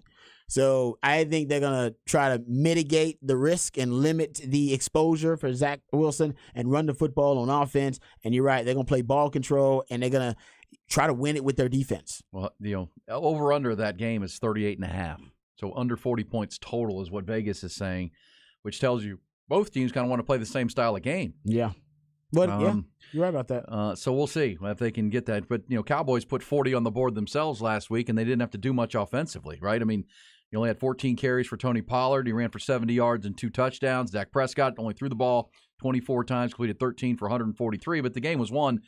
[SPEAKER 2] So I think they're going to try to mitigate the risk and limit the exposure for Zach Wilson and run the football on offense. And you're right, they're going to play ball control, and they're going to try to win it with their defense.
[SPEAKER 1] Well, over-under that game is 38.5. So under 40 points total is what Vegas is saying, which tells you both teams kind of want to play the same style of game.
[SPEAKER 2] Yeah. But, you're right about that.
[SPEAKER 1] So we'll see if they can get that. But, Cowboys put 40 on the board themselves last week, and they didn't have to do much offensively, right? I mean, he only had 14 carries for Tony Pollard. He ran for 70 yards and 2 touchdowns. Dak Prescott only threw the ball 24 times, completed 13 for 143. But the game was won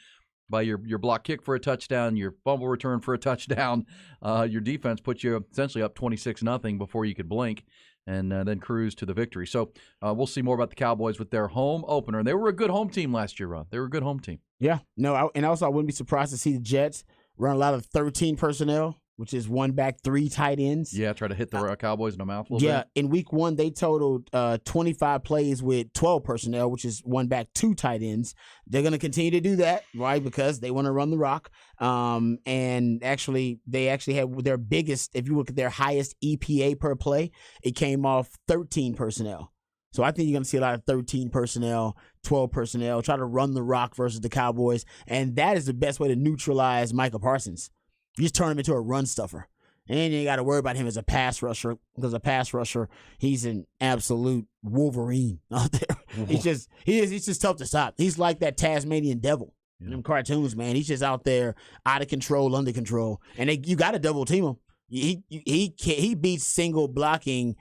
[SPEAKER 1] by your block kick for a touchdown, your fumble return for a touchdown. Your defense put you essentially up 26-0 before you could blink and then cruise to the victory. So we'll see more about the Cowboys with their home opener. And they were a good home team last year, Ron. They were a good home team.
[SPEAKER 2] Yeah. No, and also I wouldn't be surprised to see the Jets run a lot of 13 personnel, which is 1 back, 3 tight ends.
[SPEAKER 1] Yeah, try to hit the Cowboys in the mouth a little bit.
[SPEAKER 2] Yeah, in week 1, they totaled 25 plays with 12 personnel, which is 1 back, 2 tight ends. They're going to continue to do that, right, because they want to run the rock. And actually, they had their biggest, if you look at their highest EPA per play, it came off 13 personnel. So I think you're going to see a lot of 13 personnel, 12 personnel, try to run the rock versus the Cowboys. And that is the best way to neutralize Micah Parsons. You just turn him into a run stuffer. And you got to worry about him as a pass rusher. Because a pass rusher, he's an absolute Wolverine out there. He's just tough to stop. He's like that Tasmanian devil in them cartoons, man. He's just out there out of control, under control. And you got to double team him. He beats single blocking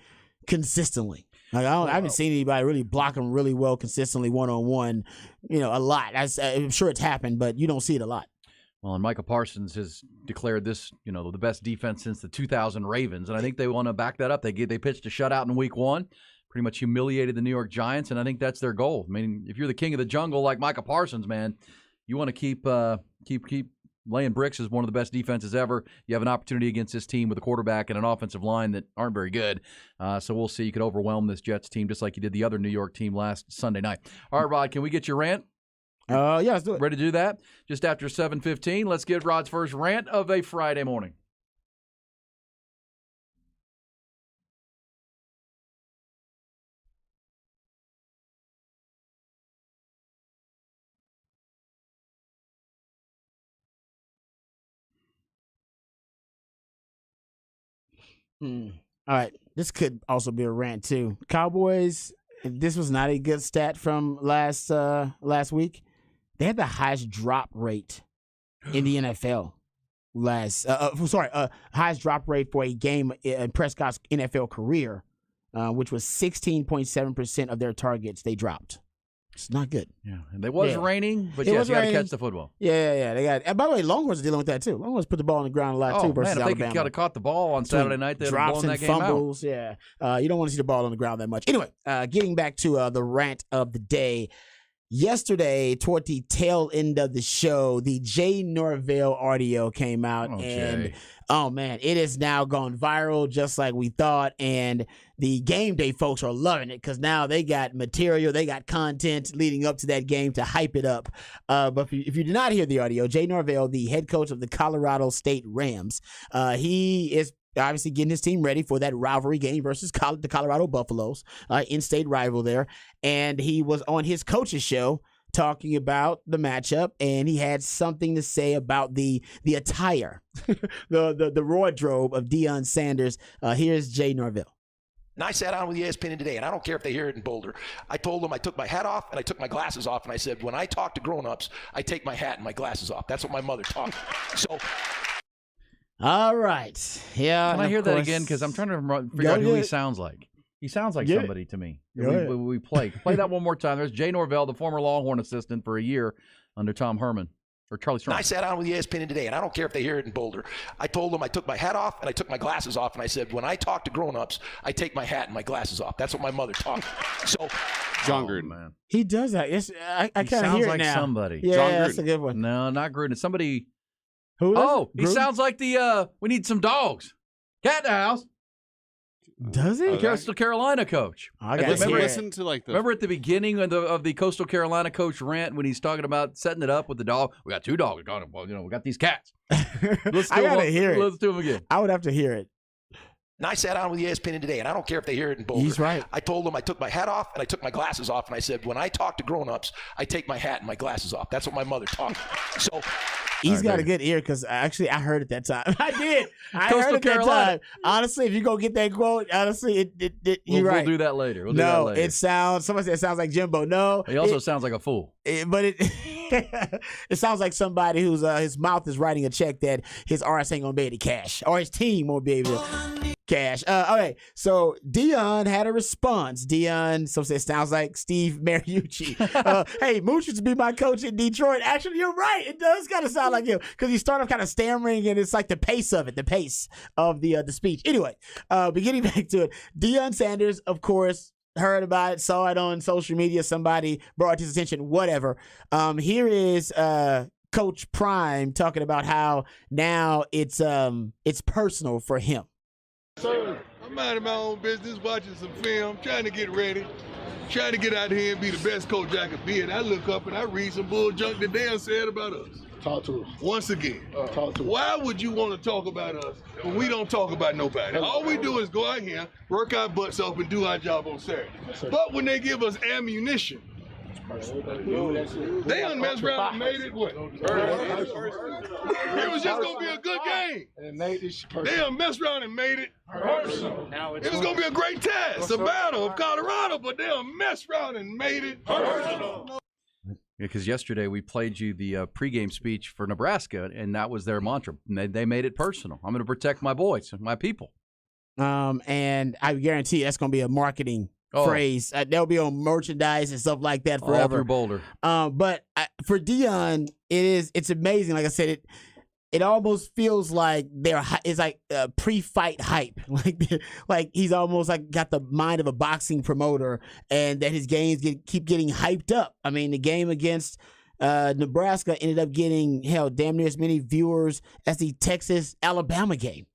[SPEAKER 2] consistently. Like I haven't seen anybody really block him really well consistently one-on-one, a lot. I'm sure it's happened, but you don't see it a lot.
[SPEAKER 1] Well, and Micah Parsons has declared this, the best defense since the 2000 Ravens, and I think they want to back that up. They pitched a shutout in week 1, pretty much humiliated the New York Giants, and I think that's their goal. I mean, if you're the king of the jungle like Micah Parsons, man, you want to keep laying bricks as one of the best defenses ever. You have an opportunity against this team with a quarterback and an offensive line that aren't very good. So we'll see. You could overwhelm this Jets team just like you did the other New York team last Sunday night. All right, Rod, can we get your rant?
[SPEAKER 2] Yeah, let's do it.
[SPEAKER 1] Ready to do that? Just after 7:15, let's get Rod's first rant of a Friday morning.
[SPEAKER 2] All right, this could also be a rant too. Cowboys, this was not a good stat from last week. They had the highest drop rate in the NFL highest drop rate for a game in Prescott's NFL career, which was 16.7% of their targets they dropped. It's not good.
[SPEAKER 1] Yeah, and it was raining, but yes, you got to catch the football.
[SPEAKER 2] Yeah. They got. And by the way, Longhorns are dealing with that too. Longhorns put the ball on the ground a lot too versus
[SPEAKER 1] man, if
[SPEAKER 2] Alabama.
[SPEAKER 1] They could have caught the ball on Saturday night. They'd have blown that game
[SPEAKER 2] fumbles, out. Yeah, you don't want to see the ball on the ground that much. Anyway, getting back to the rant of the day. yesterday, toward the tail end of the show, the Jay Norvell audio came out, and oh man, it has now gone viral just like we thought. And the game day folks are loving it because now they got material, they got content leading up to that game to hype it up. But if you did not hear the audio, Jay Norvell, the head coach of the Colorado State Rams, he is obviously getting his team ready for that rivalry game versus the Colorado Buffaloes, in-state rival there. And he was on his coach's show talking about the matchup, and he had something to say about the attire, the wardrobe of Deion Sanders. Here's Jay Norvell.
[SPEAKER 5] And I sat down with ESPN today, and I don't care if they hear it in Boulder. I told them I took my hat off and I took my glasses off, and I said, when I talk to grown-ups, I take my hat and my glasses off. That's what my mother taught me. So...
[SPEAKER 2] All right. Yeah.
[SPEAKER 1] Can I hear that again? Because I'm trying to figure out who he sounds like. He sounds like somebody to me. We play that one more time. There's Jay Norvell, the former Longhorn assistant for a year under Tom Herman. Or Charlie Strong.
[SPEAKER 5] I sat down with ESPN today, and I don't care if they hear it in Boulder. I told them I took my hat off and I took my glasses off, and I said, when I talk to grown-ups, I take my hat and my glasses off. That's what my mother taught me. So,
[SPEAKER 3] John Gruden,
[SPEAKER 1] man,
[SPEAKER 2] he does that. I kind of hear it now.
[SPEAKER 1] Somebody.
[SPEAKER 2] Yeah,
[SPEAKER 3] John
[SPEAKER 2] that's
[SPEAKER 3] Gruden.
[SPEAKER 2] a good one.
[SPEAKER 1] No, not Gruden. Somebody.
[SPEAKER 2] Who?
[SPEAKER 1] Oh, he sounds like the. We need some dogs. Cat in the house.
[SPEAKER 2] Does he?
[SPEAKER 1] Coastal Carolina coach.
[SPEAKER 2] I got
[SPEAKER 3] to listen to like the.
[SPEAKER 1] Remember at the beginning of the Coastal Carolina coach rant when he's talking about setting it up with the dog. We got 2 dogs. Well, we got these cats.
[SPEAKER 2] I gotta hear it.
[SPEAKER 1] Let's do them again.
[SPEAKER 2] I would have to hear it.
[SPEAKER 5] and I sat down with ESPN today, and I don't care if they hear it in Boulder.
[SPEAKER 2] He's right.
[SPEAKER 5] I told them I took my hat off and I took my glasses off, and I said, when I talk to grown-ups, I take my hat and my glasses off. That's what my mother taught me. So.
[SPEAKER 2] He's got a good ear because actually I heard it that time. I did. I
[SPEAKER 1] Coastal
[SPEAKER 2] heard it
[SPEAKER 1] Carolina.
[SPEAKER 2] that time. Honestly, if you go get that quote, honestly, you're right.
[SPEAKER 1] We'll do that later.
[SPEAKER 2] It sounds. Somebody said it sounds like Jimbo. No,
[SPEAKER 1] he also sounds like a fool.
[SPEAKER 2] It sounds like somebody who's his mouth is writing a check that his RS ain't gonna be able to cash, or his team won't be able to cash. Okay, so Deion had a response. Deion, so it sounds like Steve Mariucci. Hey, Mooch used to be my coach in Detroit. Actually, you're right. It does kind of sound like him because you start off kind of stammering, and it's like the pace of the speech. Anyway, but getting back to it, Deion Sanders, of course, heard about it, saw it on social media. Somebody brought it to his attention. Whatever. Here is Coach Prime talking about how now it's personal for him.
[SPEAKER 6] Sir, I'm minding my own business, watching some film, trying to get ready, trying to get out here and be the best coach I could be. And I look up and I read some bull junk that Dan said about us.
[SPEAKER 7] Talk to us.
[SPEAKER 6] Once again,
[SPEAKER 7] talk to us.
[SPEAKER 6] Why would you want to talk about us when we don't talk about nobody? All we do is go out here, work our butts off, and do our job on Saturday. But when they give us ammunition, they done messed around and made it what? It was just going to be a good game. They done messed around and made it personal. It was going to be a great test, a battle of Colorado, but they done messed around and made it personal.
[SPEAKER 1] Because yesterday we played you the pregame speech for Nebraska, and that was their mantra. They made it personal. I'm going to protect my boys, my people.
[SPEAKER 2] And I guarantee that's going to be a marketing phrase. They'll be on merchandise and stuff like that forever.
[SPEAKER 1] All through Boulder.
[SPEAKER 2] But for Deion, it's amazing. Like I said, it almost feels like it's like pre-fight hype. Like he's almost like got the mind of a boxing promoter, and that his games keep getting hyped up. I mean, the game against Nebraska ended up getting damn near as many viewers as the Texas-Alabama game.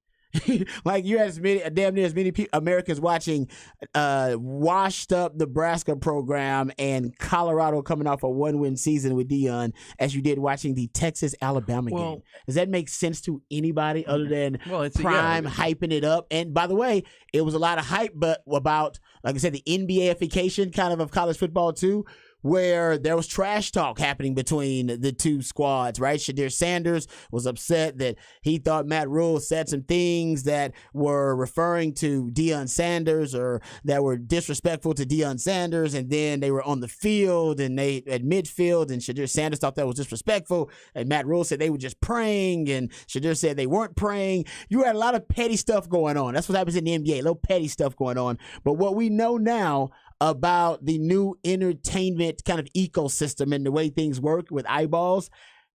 [SPEAKER 2] Like you had damn near as many Americans watching washed up Nebraska program and Colorado coming off a 1-win season with Deion as you did watching the Texas-Alabama game. Does that make sense to anybody other than Prime hyping it up? And by the way, it was a lot of hype, but about, like I said, the NBA-ification kind of college football too, where there was trash talk happening between the two squads, right? Shedeur Sanders was upset that he thought Matt Rhule said some things that were referring to Deion Sanders or that were disrespectful to Deion Sanders, and then they were on the field and they at midfield, and Shedeur Sanders thought that was disrespectful, and Matt Rhule said they were just praying, and Shedeur said they weren't praying. You had a lot of petty stuff going on. That's what happens in the NBA, a little petty stuff going on. But what we know now about the new entertainment kind of ecosystem and the way things work with eyeballs,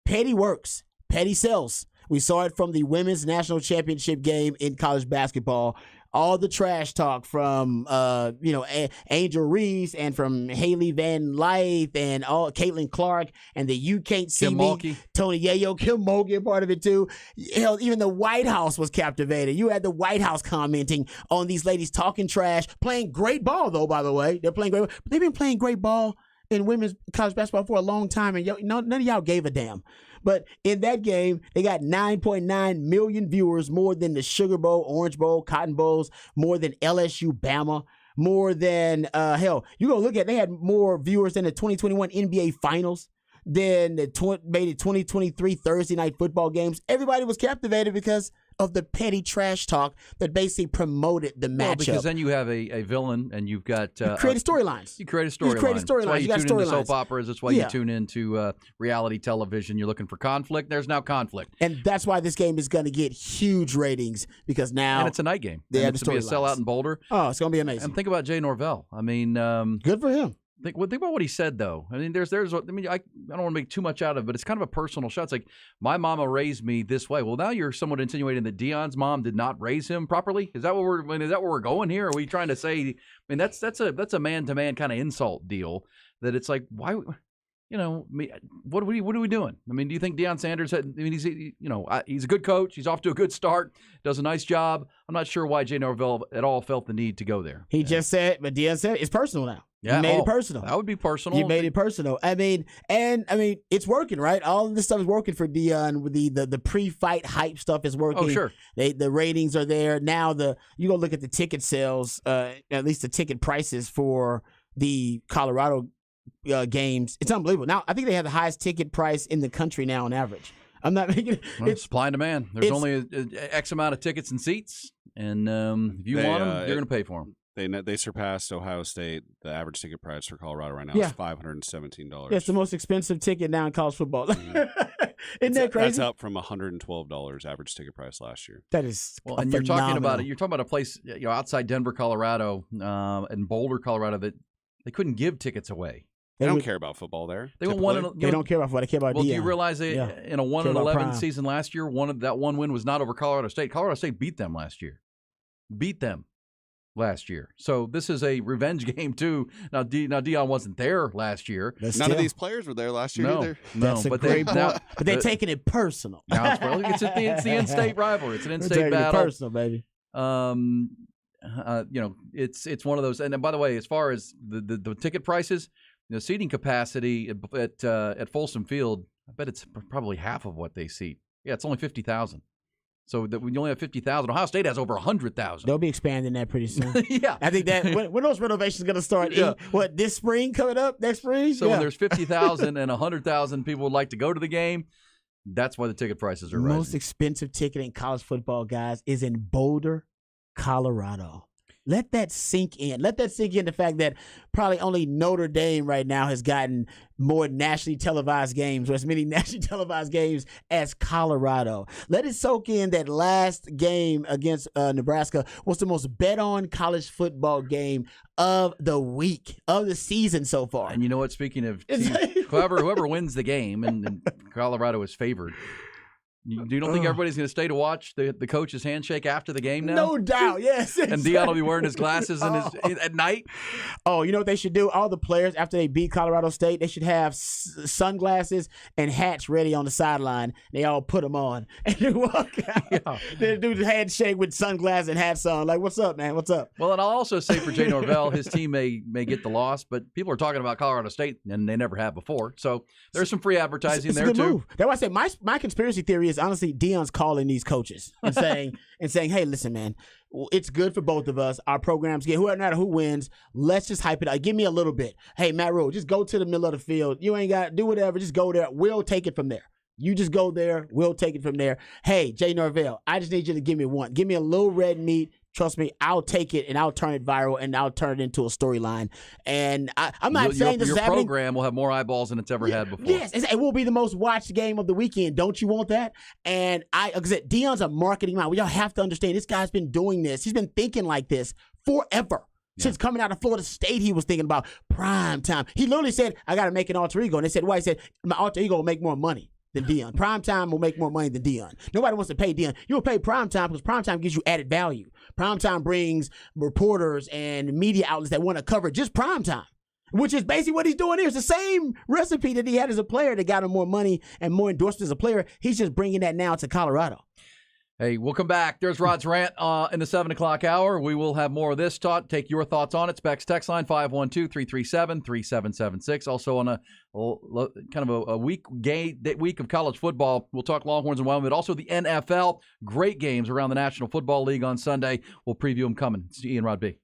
[SPEAKER 2] petty works, petty sells. We saw it from the women's national championship game in college basketball. all the trash talk from Angel Reese and from Haley Van Lyth and all Caitlin Clark and the You Can't See
[SPEAKER 1] Kim
[SPEAKER 2] Me,
[SPEAKER 1] Mulkey.
[SPEAKER 2] Tony Yayo, Kim Mulkey, part of it too. Hell, even the White House was captivated. You had the White House commenting on these ladies talking trash, playing great ball though. By the way, they're playing great. They've been playing great ball in women's college basketball for a long time, and none of y'all gave a damn. But in that game, they got 9.9 million viewers, more than the Sugar Bowl, Orange Bowl, Cotton Bowls, more than LSU, Bama, more than, you go look at, they had more viewers than the 2021 NBA Finals, than the 2023 Thursday night football games. Everybody was captivated because of the petty trash talk that basically promoted the matchup.
[SPEAKER 1] Well, because then you have a villain, and you've got
[SPEAKER 2] created storylines.
[SPEAKER 1] You create a storyline. That's why you tune into soap operas. That's why you tune into reality television. You're looking for conflict. There's now conflict,
[SPEAKER 2] and that's why this game is going to get huge ratings because now
[SPEAKER 1] and it's a night game.
[SPEAKER 2] They have
[SPEAKER 1] to be a sellout in Boulder.
[SPEAKER 2] Oh, it's going to be amazing.
[SPEAKER 1] And think about Jay Norvell. I mean,
[SPEAKER 2] good for him.
[SPEAKER 1] Think about what he said, though. I mean, I don't want to make too much out of it, but it's kind of a personal shot. It's like, my mama raised me this way. Well, now you're somewhat insinuating that Deion's mom did not raise him properly. Is that what we're going here? Are we trying to say? I mean, that's a man-to-man kind of insult deal. That it's like, why? What are we doing? I mean, do you think Deion Sanders he's a good coach. He's off to a good start. Does a nice job. I'm not sure why Jay Norvell at all felt the need to go there.
[SPEAKER 2] He just said, but Deion said it's personal now.
[SPEAKER 1] Yeah,
[SPEAKER 2] you made it personal.
[SPEAKER 1] That would be personal.
[SPEAKER 2] You made it personal. I mean, it's working, right? All of this stuff is working for Deion. With the pre-fight hype stuff is working.
[SPEAKER 1] Oh, sure.
[SPEAKER 2] The ratings are there now. You go look at the ticket sales, at least the ticket prices for the Colorado games. It's unbelievable. Now I think they have the highest ticket price in the country now on average. I'm not making it.
[SPEAKER 1] It's supply and demand. There's only X amount of tickets and seats, and if you want them, you're going to pay for them.
[SPEAKER 3] They surpassed Ohio State. The average ticket price for Colorado right now is $517.
[SPEAKER 2] Yeah, it's the most expensive ticket now in college football. Isn't that crazy?
[SPEAKER 3] That's up from $112 average ticket price last year.
[SPEAKER 2] That is
[SPEAKER 1] and you're talking about it. You're talking about a place outside Denver, Colorado, and Boulder, Colorado that they couldn't give tickets away.
[SPEAKER 3] They don't care about football there.
[SPEAKER 2] They don't care about football. They care about Deion.
[SPEAKER 1] Do you realize in a 1-11 season last year, that one win was not over Colorado State. Colorado State beat them last year. So this is a revenge game too. Now Deion wasn't there last year.
[SPEAKER 3] None of these players were there last year either.
[SPEAKER 2] No, but they're taking it personal.
[SPEAKER 1] Now it's the in-state rivalry. It's an in-state battle.
[SPEAKER 2] Personal, baby.
[SPEAKER 1] It's one of those. And then, by the way, as far as the ticket prices, the seating capacity at Folsom Field, I bet it's probably half of what they seat. Yeah, it's only 50,000. So that when you only have 50,000, Ohio State has over 100,000.
[SPEAKER 2] They'll be expanding that pretty soon.
[SPEAKER 1] Yeah,
[SPEAKER 2] I think that when those renovations going to start? This spring coming up next spring?
[SPEAKER 1] So when there's 50,000 and 100,000 people would like to go to the game, that's why the ticket prices are rising.
[SPEAKER 2] The most expensive ticket in college football, guys, is in Boulder, Colorado. Let that sink in. Let that sink in, the fact that probably only Notre Dame right now has gotten more nationally televised games, or as many nationally televised games as Colorado. Let it soak in that last game against Nebraska was the most bet-on college football game of the week, of the season so far.
[SPEAKER 1] And you know what? Speaking of whoever wins the game, and Colorado is favored. You don't think everybody's going to stay to watch the coach's handshake after the game now?
[SPEAKER 2] No doubt, yes.
[SPEAKER 1] And Deion will be wearing his glasses at night?
[SPEAKER 2] Oh, you know what they should do? All the players, after they beat Colorado State, they should have sunglasses and hats ready on the sideline. They all put them on. And they walk out. They do the handshake with sunglasses and hats on. Like, what's up, man? What's up?
[SPEAKER 1] Well, and I'll also say for Jay Norvell, his team may get the loss, but people are talking about Colorado State, and they never have before. So there's some free advertising there, too. Move.
[SPEAKER 2] That's why I said my conspiracy theory is, honestly, Deion's calling these coaches and saying, hey, listen, man, it's good for both of us. Our programs get, no matter who wins, let's just hype it up. Give me a little bit. Hey, Matt Rhule, just go to the middle of the field. You ain't got to do whatever. Just go there. We'll take it from there. You just go there. We'll take it from there. Hey, Jay Norvell, I just need you to give me one. Give me a little red meat. Trust me, I'll take it and I'll turn it viral and I'll turn it into a storyline. And I'm not saying this is happening.
[SPEAKER 1] Your program will have more eyeballs than it's ever had before.
[SPEAKER 2] Yes, it will be the most watched game of the weekend. Don't you want that? And like I said, Deion's a marketing mind. Y'all have to understand, this guy's been doing this. He's been thinking like this forever. Yeah. Since coming out of Florida State, he was thinking about prime time. He literally said, I got to make an alter ego. And they said, why? He said, my alter ego will make more money. than Deion. Primetime will make more money than Deion. Nobody wants to pay Deion. You will pay primetime because primetime gives you added value. Primetime brings reporters and media outlets that want to cover just primetime, which is basically what he's doing here. It's the same recipe that he had as a player that got him more money and more endorsements as a player. He's just bringing that now to Colorado.
[SPEAKER 1] Hey, we'll come back. There's Rod's rant in the 7 o'clock hour. We will have more of this talk. Take your thoughts on it. Specs text line 512-337-3776. Also on a kind of a week of college football. We'll talk Longhorns and Wyoming, but also the NFL. Great games around the National Football League on Sunday. We'll preview them coming. It's Ian Rod B.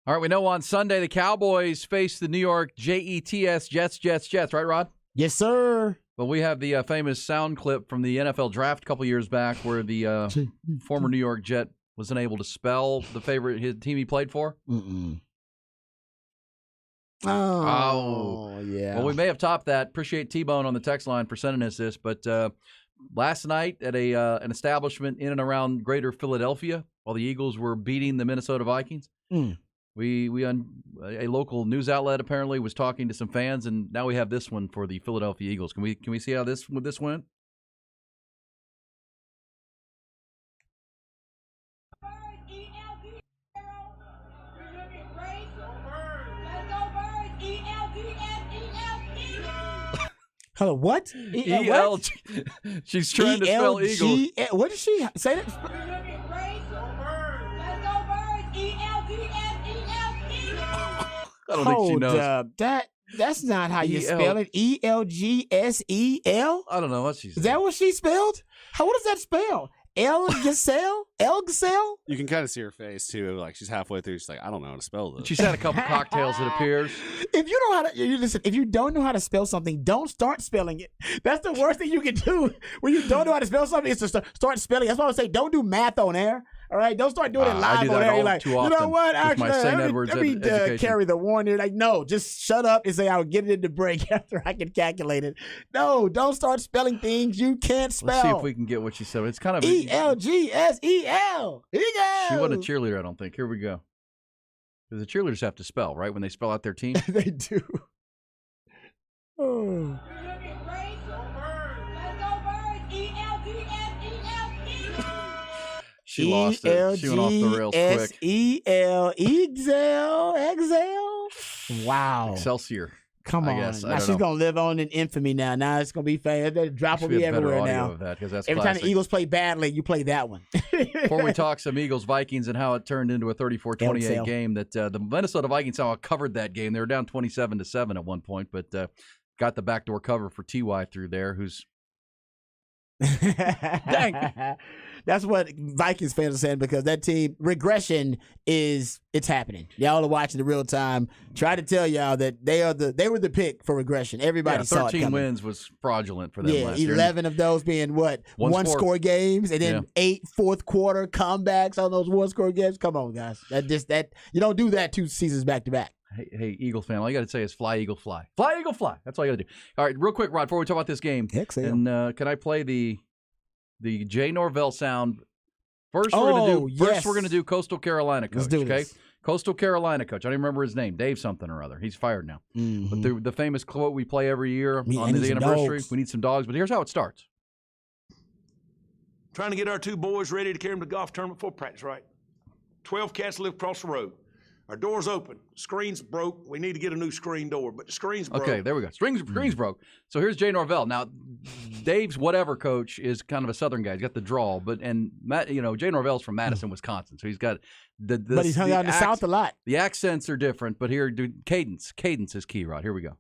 [SPEAKER 1] All right, we know on Sunday the Cowboys face the New York Jets, right, Rod?
[SPEAKER 2] Yes, sir.
[SPEAKER 1] But we have the famous sound clip from the NFL draft a couple years back where the former New York Jet was unable to spell his team he played for.
[SPEAKER 2] Oh, yeah.
[SPEAKER 1] Well, we may have topped that. Appreciate T-Bone on the text line for sending us this. But last night at an establishment in and around Greater Philadelphia, while the Eagles were beating the Minnesota Vikings, a local news outlet apparently was talking to some fans, and now we have this one for the Philadelphia Eagles. Can we see how this went?
[SPEAKER 2] Hello, what?
[SPEAKER 1] E-L-G. She's trying to spell Eagles.
[SPEAKER 2] What did she say? That?
[SPEAKER 1] I don't think she knows.
[SPEAKER 2] That's not how you spell it. E-L-G-S-E-L?
[SPEAKER 1] I don't know what she said.
[SPEAKER 2] Is that what she spelled? What does that spell? Elgisel? Elgisel?
[SPEAKER 3] You can kind of see her face too. Like she's halfway through. She's like, I don't know how to spell this.
[SPEAKER 1] She's had a couple cocktails, it appears.
[SPEAKER 2] If you know how to listen, if you don't know how to spell something, don't start spelling it. That's the worst thing you can do when you don't know how to spell something. Is to start spelling. That's why I would say don't do math on air. All right, don't start doing it live on air. You're like, you know what? Actually, let me carry the one here. Like, no, just shut up and say I'll get it in the break after I can calculate it. No, don't start spelling things you can't spell.
[SPEAKER 1] Let's see if we can get what she said. It's kind of
[SPEAKER 2] E-L-G-S-E-L. Here you go.
[SPEAKER 1] She wasn't a cheerleader, I don't think. Here we go. Because the cheerleaders have to spell, right? When they spell out their team,
[SPEAKER 2] they do. Oh.
[SPEAKER 1] She lost it. She went off the rails quick.
[SPEAKER 2] E-L, Exhale. Wow.
[SPEAKER 1] Excelsior.
[SPEAKER 2] Come on. Now she's going to live on in infamy now. Now it's going to be famous. That drop will be everywhere now.
[SPEAKER 1] That's
[SPEAKER 2] every time the Eagles play badly, you play that one.
[SPEAKER 1] Before we talk some Eagles-Vikings and how it turned into a 34-28 game, that the Minnesota Vikings somehow covered that game. They were down 27-7 at one point, but got the backdoor cover for T.Y. through there, who's dang.
[SPEAKER 2] That's what Vikings fans are saying, because that team regression it's happening. Y'all are watching the real time. Try to tell y'all that they were the pick for regression. Everybody saw it coming.
[SPEAKER 1] 13 wins was fraudulent for them last year.
[SPEAKER 2] 11 of those being what? One score games, and then 8 fourth quarter comebacks on those one score games. Come on, guys. That you don't do that 2 seasons back to back.
[SPEAKER 1] Hey, Eagles fan, all you got to say is fly, Eagle, fly. Fly, Eagle, fly. That's all you got to do. All right, real quick, Rod, before we talk about this game.
[SPEAKER 2] Excellent.
[SPEAKER 1] And can I play the Jay Norvell sound? First, we're going to do Coastal Carolina coach.
[SPEAKER 2] Let's do this.
[SPEAKER 1] Okay? Coastal Carolina coach. I don't even remember his name. Dave something or other. He's fired now.
[SPEAKER 2] Mm-hmm.
[SPEAKER 1] But the famous quote we play every year on the anniversary.
[SPEAKER 2] Dogs.
[SPEAKER 1] We need some dogs. But here's how it starts.
[SPEAKER 5] Trying to get our 2 boys ready to carry them to golf tournament before practice, right? 12 cats live across the road. Our door's open. Screen's broke. We need to get a new screen door, but the screen's broke.
[SPEAKER 1] Okay, there we go. Screen's broke. So here's Jay Norvell. Now, Dave's whatever coach is kind of a Southern guy. He's got the drawl, and Jay Norvell's from Madison, Wisconsin, so he's got
[SPEAKER 2] but he's hung out in the South a lot.
[SPEAKER 1] The accents are different, but here, cadence is key, Rod. Here we go.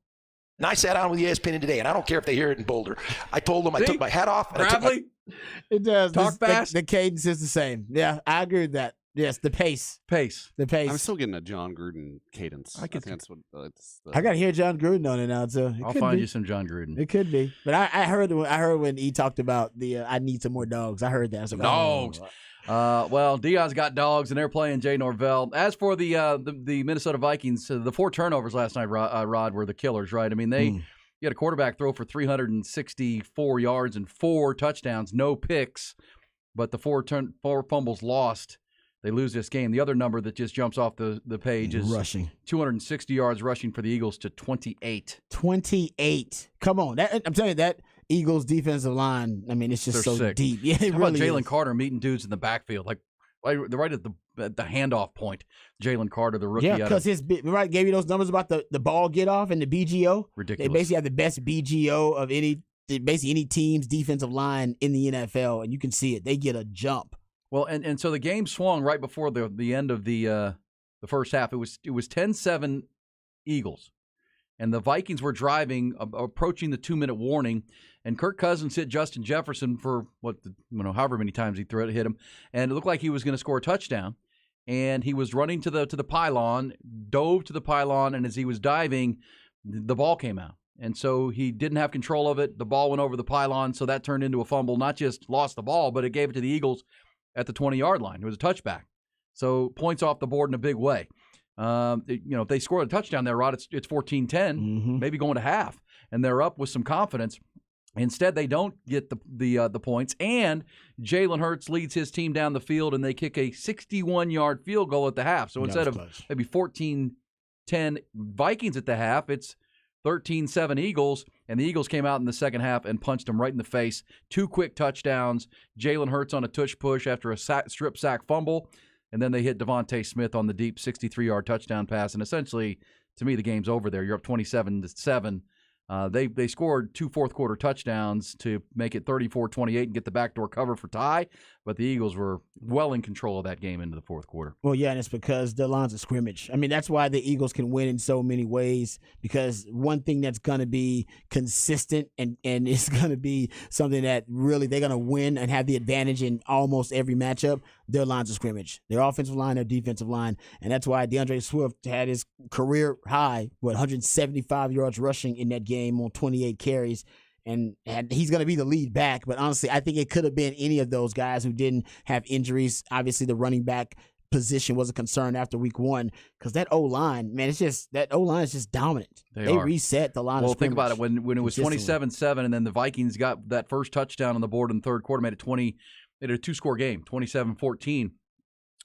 [SPEAKER 5] And I sat down with ESPN today, and I don't care if they hear it in Boulder. I told them I took my hat off. And
[SPEAKER 1] Bradley,
[SPEAKER 2] it does.
[SPEAKER 1] Talk fast.
[SPEAKER 2] The cadence is the same. Yeah, I agree with that. Yes, the pace. The pace.
[SPEAKER 3] I'm still getting a John Gruden cadence. I think that's what.
[SPEAKER 2] I got to hear John Gruden on it now too.
[SPEAKER 1] I'll find you some John Gruden.
[SPEAKER 2] It could be, but I heard when he talked about I need some more dogs. I heard that. I was like,
[SPEAKER 1] dogs. Well, Deion's got dogs, and they're playing Jay Norvell. As for the Minnesota Vikings, the 4 turnovers last night, Rod, were the killers, right? I mean, you had a quarterback throw for 364 yards and 4 touchdowns, no picks, but the 4 fumbles lost. They lose this game. The other number that just jumps off the page is
[SPEAKER 2] rushing.
[SPEAKER 1] 260 yards rushing for the Eagles to 28.
[SPEAKER 2] 28. Come on. I'm telling you, that Eagles defensive line, I mean, it's just so
[SPEAKER 1] sick.
[SPEAKER 2] Deep. Yeah, it
[SPEAKER 1] How
[SPEAKER 2] really
[SPEAKER 1] about Jalen
[SPEAKER 2] is.
[SPEAKER 1] Carter meeting dudes in the backfield? Like right at the handoff point. Jalen Carter, the rookie.
[SPEAKER 2] Yeah, because gave you those numbers about the ball get off and the BGO.
[SPEAKER 1] Ridiculous.
[SPEAKER 2] They basically have the best BGO of any team's defensive line in the NFL, and you can see it. They get a jump.
[SPEAKER 1] Well, and so the game swung right before the end of the first half. It was 10-7 Eagles, and the Vikings were driving, approaching the 2-minute warning, and Kirk Cousins hit Justin Jefferson for however many times he hit him, and it looked like he was going to score a touchdown. and he was running to the pylon, dove to the pylon, and as he was diving, the ball came out. And so he didn't have control of it. The ball went over the pylon, so that turned into a fumble. Not just lost the ball, but it gave it to the Eagles at the 20-yard line. It was a touchback. So points off the board in a big way. If they score a touchdown there, Rod, it's 14-10, maybe going to half, and they're up with some confidence. Instead, they don't get the points, and Jalen Hurts leads his team down the field, and they kick a 61-yard field goal at the half. So instead of maybe 14-10 Vikings at the half, it's 13-7 Eagles, and the Eagles came out in the second half and punched them right in the face. 2 quick touchdowns. Jalen Hurts on a tush push after a strip sack fumble, and then they hit Devontae Smith on the deep 63-yard touchdown pass. And essentially, to me, the game's over there. You're up 27-7. They scored 2 fourth-quarter touchdowns to make it 34-28 and get the backdoor cover for tie, but the Eagles were well in control of that game into the fourth quarter.
[SPEAKER 2] Well, yeah, and it's because the lines of scrimmage. I mean, that's why the Eagles can win in so many ways, because one thing that's going to be consistent and it's going to be something that really they're going to win and have the advantage in almost every matchup, their lines of scrimmage, their offensive line, their defensive line, and that's why DeAndre Swift had his career high, 175 yards rushing in that game on 28 carries. And he's going to be the lead back. But honestly, I think it could have been any of those guys who didn't have injuries. Obviously, the running back position was a concern after week 1 because that O-line, man, that O-line is just dominant. They reset the line of scrimmage.
[SPEAKER 1] Well, think about it. When it was 27-7 and then the Vikings got that first touchdown on the board in the third quarter, made it 20. They did a 2-score game, 27-14.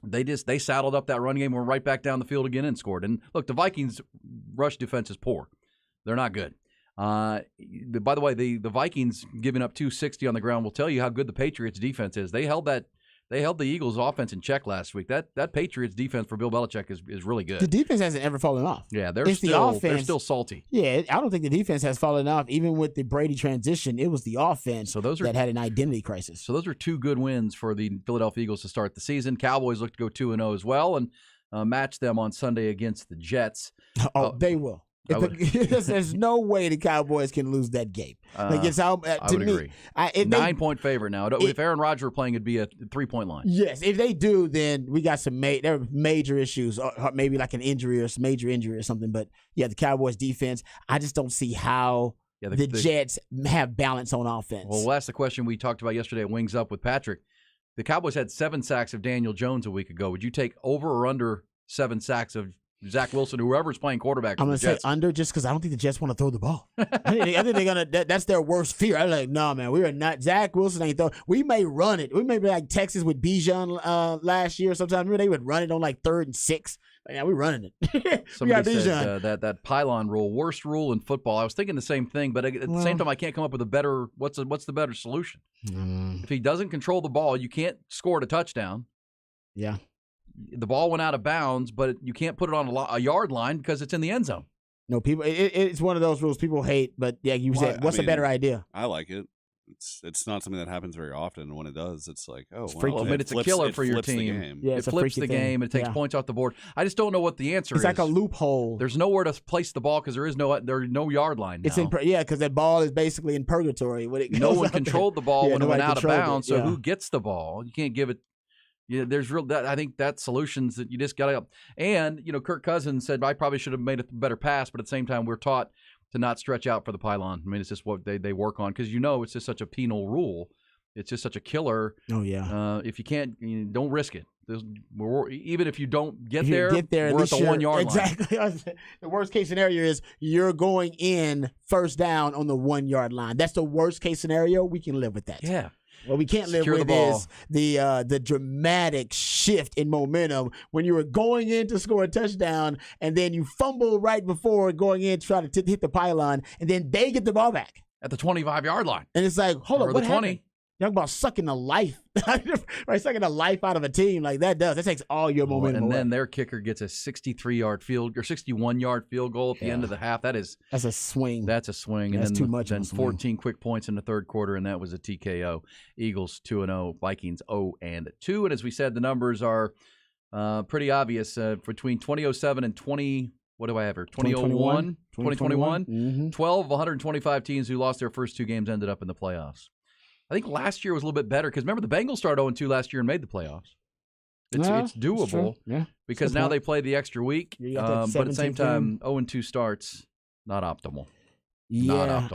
[SPEAKER 1] They saddled up that run game, went right back down the field again and scored. And look, the Vikings' rush defense is poor. They're not good. By the way, the Vikings giving up 260 on the ground will tell you how good the Patriots defense is. They held the Eagles offense in check last week. That Patriots defense for Bill Belichick is really good.
[SPEAKER 2] The defense hasn't ever fallen off.
[SPEAKER 1] Yeah, they're still salty.
[SPEAKER 2] Yeah, I don't think the defense has fallen off. Even with the Brady transition, it was the offense that had an identity crisis.
[SPEAKER 1] So those are 2 good wins for the Philadelphia Eagles to start the season. Cowboys look to go 2-0 as well and match them on Sunday against the Jets.
[SPEAKER 2] They will. There's no way the Cowboys can lose that game.
[SPEAKER 1] I would agree. 9-point favorite now. If Aaron Rodgers were playing, it'd be a 3-point line.
[SPEAKER 2] Yes, if they do, then we got some there are major issues, or maybe like an injury or some major injury or something. But yeah, the Cowboys defense, I just don't see how the Jets have balance on offense.
[SPEAKER 1] Well, that's the question we talked about yesterday at Wings Up with Patrick. The Cowboys had 7 sacks of Daniel Jones a week ago. Would you take over or under 7 sacks of Zach Wilson, whoever's playing quarterback?
[SPEAKER 2] I'm going to say under just because I don't think the Jets want to throw the ball. I think they're going to, that's their worst fear. I'm like, no, man, we are not. Zach Wilson ain't throwing. We may run it. We may be like Texas with Bijan last year. Sometimes they would run it on like 3rd and 6. Yeah, we're running it.
[SPEAKER 1] Somebody said that pylon rule, worst rule in football. I was thinking the same thing, but at the same time, I can't come up with a better. What's the better solution? If he doesn't control the ball, you can't score a touchdown.
[SPEAKER 2] Yeah.
[SPEAKER 1] The ball went out of bounds, but you can't put it on a yard line because it's in the end zone.
[SPEAKER 2] No, people. It's one of those rules people hate, but yeah, you said, what's a better idea?
[SPEAKER 3] I like it. It's not something that happens very often. When it does, it's like,
[SPEAKER 1] it's a killer for your team.
[SPEAKER 2] Yeah,
[SPEAKER 1] it flips the game. It takes points off the board. I just don't know what the answer is.
[SPEAKER 2] It's like a loophole.
[SPEAKER 1] There's nowhere to place the ball because there's no yard line now.
[SPEAKER 2] Because that ball is basically in purgatory when it goes.
[SPEAKER 1] No one controlled the ball when it went out of bounds. So who gets the ball? You can't give it. Yeah, I think that solutions that you just got to. And Kirk Cousins said I probably should have made a better pass, but at the same time we're taught to not stretch out for the pylon. I mean, it's just what they work on because it's just such a penal rule. It's just such a killer.
[SPEAKER 2] Oh yeah.
[SPEAKER 1] If you can't, don't risk it. Even if you don't get
[SPEAKER 2] there,
[SPEAKER 1] we're at the 1 yard line.
[SPEAKER 2] Exactly. The worst case scenario is you're going in first down on the 1 yard line. That's the worst case scenario. We can live with that.
[SPEAKER 1] Yeah.
[SPEAKER 2] What we can't live with is the dramatic shift in momentum when you were going in to score a touchdown and then you fumble right before going in to try to hit the pylon and then they get the ball back
[SPEAKER 1] at the 25-yard line.
[SPEAKER 2] And it's like, hold on, what
[SPEAKER 1] 20.
[SPEAKER 2] happened? Talk about sucking the life, right? Sucking the life out of a team like that takes all your momentum
[SPEAKER 1] and
[SPEAKER 2] away.
[SPEAKER 1] Then their kicker gets a 61-yard field goal at the end of the half. That's a swing. That's a swing.
[SPEAKER 2] That's
[SPEAKER 1] and
[SPEAKER 2] too much.
[SPEAKER 1] Then 14 quick points in the third quarter, and that was a TKO. Eagles 2-0, Vikings 0-2. And as we said, the numbers are pretty obvious. Between 2007 and 20. What do I have here? 2021. 2021.
[SPEAKER 2] Mm-hmm.
[SPEAKER 1] 12 of 125 teams who lost their first 2 games ended up in the playoffs. I think last year was a little bit better because remember the Bengals started 0-2 last year and made the playoffs. It's doable because now they play the extra week. But at the same time, 0-2 starts, not optimal.
[SPEAKER 2] Yeah,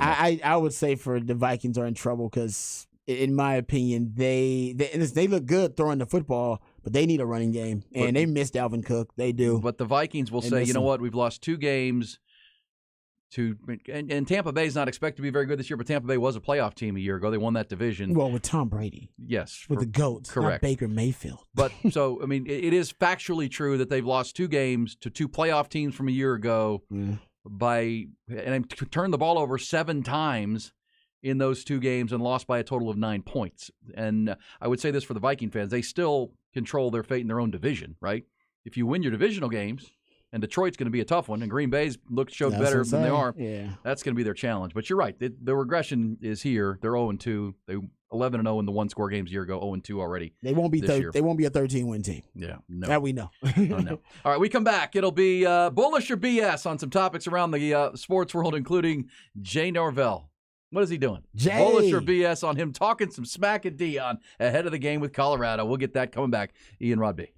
[SPEAKER 2] I would say for the Vikings are in trouble because, in my opinion, they look good throwing the football, but they need a running game, and they miss Dalvin Cook. They do.
[SPEAKER 1] But the Vikings will say, you know what, we've lost 2 games. And Tampa Bay's not expected to be very good this year, but Tampa Bay was a playoff team a year ago. They won that division.
[SPEAKER 2] Well, with Tom Brady.
[SPEAKER 1] Yes.
[SPEAKER 2] With the GOATs, correct. Not Baker Mayfield.
[SPEAKER 1] But so, I mean, it is factually true that they've lost 2 games to 2 playoff teams from a year ago and turned the ball over 7 times in those 2 games and lost by a total of 9 points. And I would say this for the Viking fans, they still control their fate in their own division, right? If you win your divisional games, and Detroit's going to be a tough one, and Green Bay's showed better than they are.
[SPEAKER 2] Yeah.
[SPEAKER 1] That's going to be their challenge. But you're right. The regression is here. They're 0-2. They 11-0 in the one-score games a year ago. 0-2 already.
[SPEAKER 2] They won't be. They won't be a 13-win team.
[SPEAKER 1] Yeah, no.
[SPEAKER 2] That we know.
[SPEAKER 1] No. All right, we come back. It'll be bullish or BS on some topics around the sports world, including Jay Norvell. What is he doing?
[SPEAKER 2] Jay.
[SPEAKER 1] Bullish or BS on him talking some smack at Deion ahead of the game with Colorado. We'll get that coming back. Ian Rodby.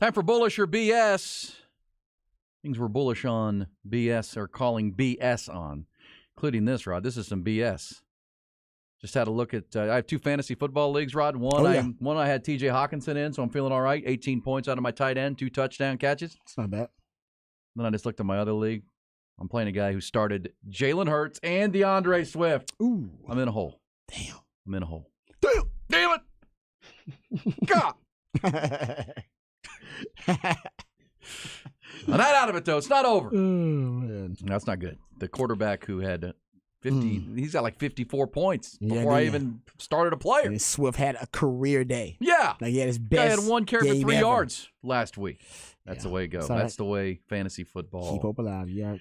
[SPEAKER 1] Time for bullish or BS. Things we're bullish on BS or calling BS on, including this, Rod. This is some BS. Just had a look at. I have 2 fantasy football leagues, Rod. One I had T.J. Hawkinson in, so I'm feeling all right. 18 points out of my tight end, 2 touchdown catches.
[SPEAKER 2] It's not bad.
[SPEAKER 1] Then I just looked at my other league. I'm playing a guy who started Jalen Hurts and DeAndre Swift.
[SPEAKER 2] Ooh,
[SPEAKER 1] I'm in a hole.
[SPEAKER 2] Damn.
[SPEAKER 1] I'm in a hole.
[SPEAKER 2] Damn
[SPEAKER 1] it! God. Not out of it though. It's not over.
[SPEAKER 2] Oh, man.
[SPEAKER 1] That's not good. The quarterback who had 50, he's got like 54 points before I even started a player.
[SPEAKER 2] And Swift had a career day.
[SPEAKER 1] Yeah.
[SPEAKER 2] Like he had his
[SPEAKER 1] Guy
[SPEAKER 2] best.
[SPEAKER 1] had 1 carry for 3
[SPEAKER 2] ever.
[SPEAKER 1] yards last week. That's the way it goes. That's the way fantasy football.
[SPEAKER 2] Keep hope alive. Yeah.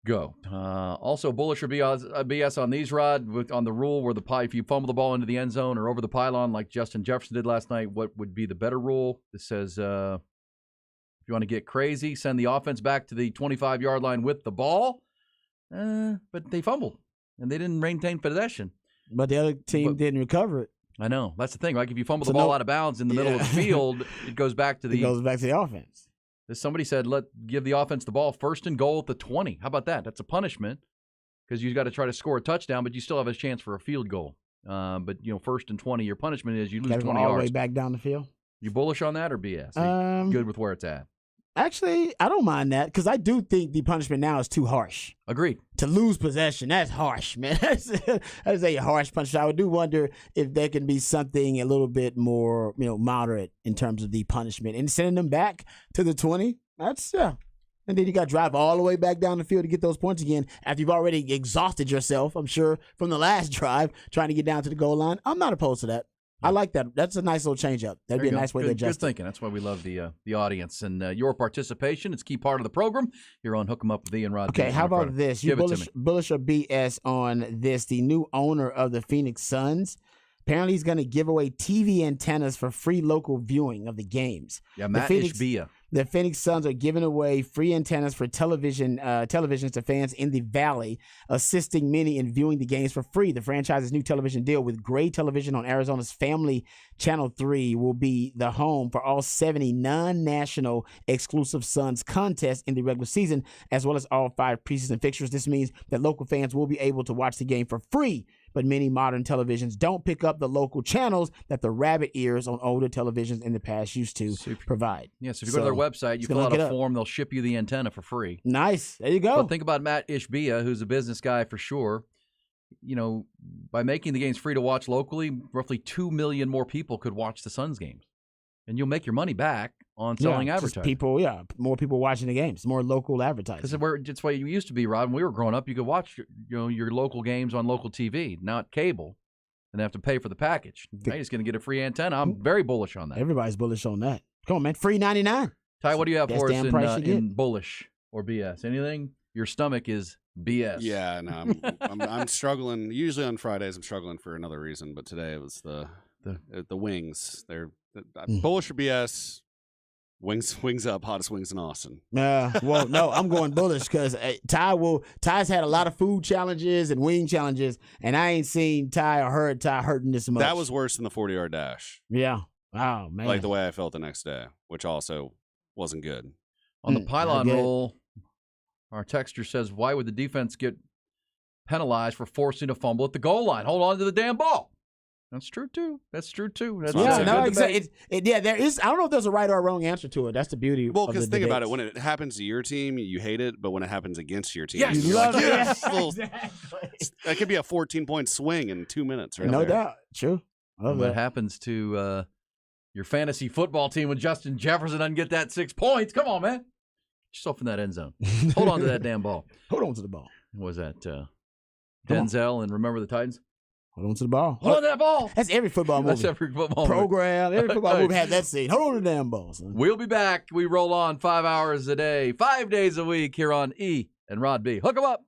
[SPEAKER 1] Go. Also, bullish or BS on these, Rod, on the rule where if you fumble the ball into the end zone or over the pylon like Justin Jefferson did last night, what would be the better rule? This says if you want to get crazy, send the offense back to the 25-yard line with the ball. But they fumbled, and they didn't maintain possession.
[SPEAKER 2] But the other team didn't recover it.
[SPEAKER 1] I know. That's the thing. Like if you fumble the ball out of bounds in the middle of the field, it goes back to
[SPEAKER 2] the offense.
[SPEAKER 1] Somebody said, give the offense the ball 1st and goal at the 20. How about that? That's a punishment because you've got to try to score a touchdown, but you still have a chance for a field goal. But 1st and 20, your punishment is you lose 20 yards.
[SPEAKER 2] All the way back down the field.
[SPEAKER 1] You bullish on that or BS? Good with where it's at?
[SPEAKER 2] Actually, I don't mind that because I do think the punishment now is too harsh.
[SPEAKER 1] Agreed.
[SPEAKER 2] To lose possession, that's harsh, man. That's a harsh punishment. I do wonder if there can be something a little bit more, moderate in terms of the punishment and sending them back to the 20. That's And then you got to drive all the way back down the field to get those points again after you've already exhausted yourself, I'm sure, from the last drive trying to get down to the goal line. I'm not opposed to that. I like that. That's a nice little change up. That'd be a nice way to adjust.
[SPEAKER 1] Good thinking. That's why we love the audience and your participation. It's a key part of the program. You're on Hook 'em Up with Ian Rod.
[SPEAKER 2] Okay, how about this? You bullish or BS on this? The new owner of the Phoenix Suns apparently he's going to give away TV antennas for free local viewing of the games.
[SPEAKER 1] Yeah, Matt Ishbia.
[SPEAKER 2] The Phoenix Suns are giving away free antennas for televisions to fans in the Valley, assisting many in viewing the games for free. The franchise's new television deal with Gray Television on Arizona's Family Channel 3 will be the home for all 70 non-national exclusive Suns contests in the regular season, as well as all 5 preseason fixtures. This means that local fans will be able to watch the game for free, but many modern televisions don't pick up the local channels that the rabbit ears on older televisions in the past used to provide.
[SPEAKER 1] Yes, if you go to their website, you fill out a form, they'll ship you the antenna for free.
[SPEAKER 2] Nice. There you go.
[SPEAKER 1] But think about Matt Ishbia, who's a business guy for sure. By making the games free to watch locally, roughly 2 million more people could watch the Suns games. And you'll make your money back on selling advertising.
[SPEAKER 2] More people watching the games, more local advertising.
[SPEAKER 1] Because it's the way you used to be, Rod. When we were growing up, you could watch your local games on local TV, not cable, and have to pay for the package. Now you're just going to get a free antenna. I'm very bullish on that.
[SPEAKER 2] Everybody's bullish on that. Come on, man. Free 99.
[SPEAKER 1] Ty, what do you have for us in bullish or BS? Anything? Your stomach is BS.
[SPEAKER 3] Yeah, no, I'm struggling. Usually on Fridays, I'm struggling for another reason, but today it was the wings. They're bullish or BS. Wings up, hottest wings in Austin.
[SPEAKER 2] Well, no, I'm going bullish because Ty's had a lot of food challenges and wing challenges, and I ain't seen Ty or heard Ty hurting this much.
[SPEAKER 3] That was worse than the 40-yard dash.
[SPEAKER 2] Yeah. Oh, man.
[SPEAKER 3] Like the way I felt the next day, which also wasn't good.
[SPEAKER 1] On the pylon roll, our texter says, why would the defense get penalized for forcing a fumble at the goal line? Hold on to the damn ball. That's true too. That's
[SPEAKER 2] exactly. There is. I don't know if there's a right or a wrong answer to it. That's the beauty.
[SPEAKER 3] Well, because think about it. When it happens to your team, you hate it, but when it happens against your team,
[SPEAKER 2] you love it.
[SPEAKER 3] Exactly. That could be a 14-point swing in 2 minutes. Right
[SPEAKER 2] no doubt. True.
[SPEAKER 1] What happens to your fantasy football team when Justin Jefferson doesn't get that 6 points? Come on, man. Get yourself in that end zone. Hold on to that damn ball.
[SPEAKER 2] Hold on to the ball.
[SPEAKER 1] What was that Denzel and Remember the Titans?
[SPEAKER 2] Hold on to the ball.
[SPEAKER 1] Hold on to that ball.
[SPEAKER 2] That's every football movie.
[SPEAKER 1] That's every football
[SPEAKER 2] program. Every football movie had that scene. Hold on to the damn ball, son.
[SPEAKER 1] We'll be back. We roll on 5 hours a day, 5 days a week here on E and Rod B. Hook 'em up.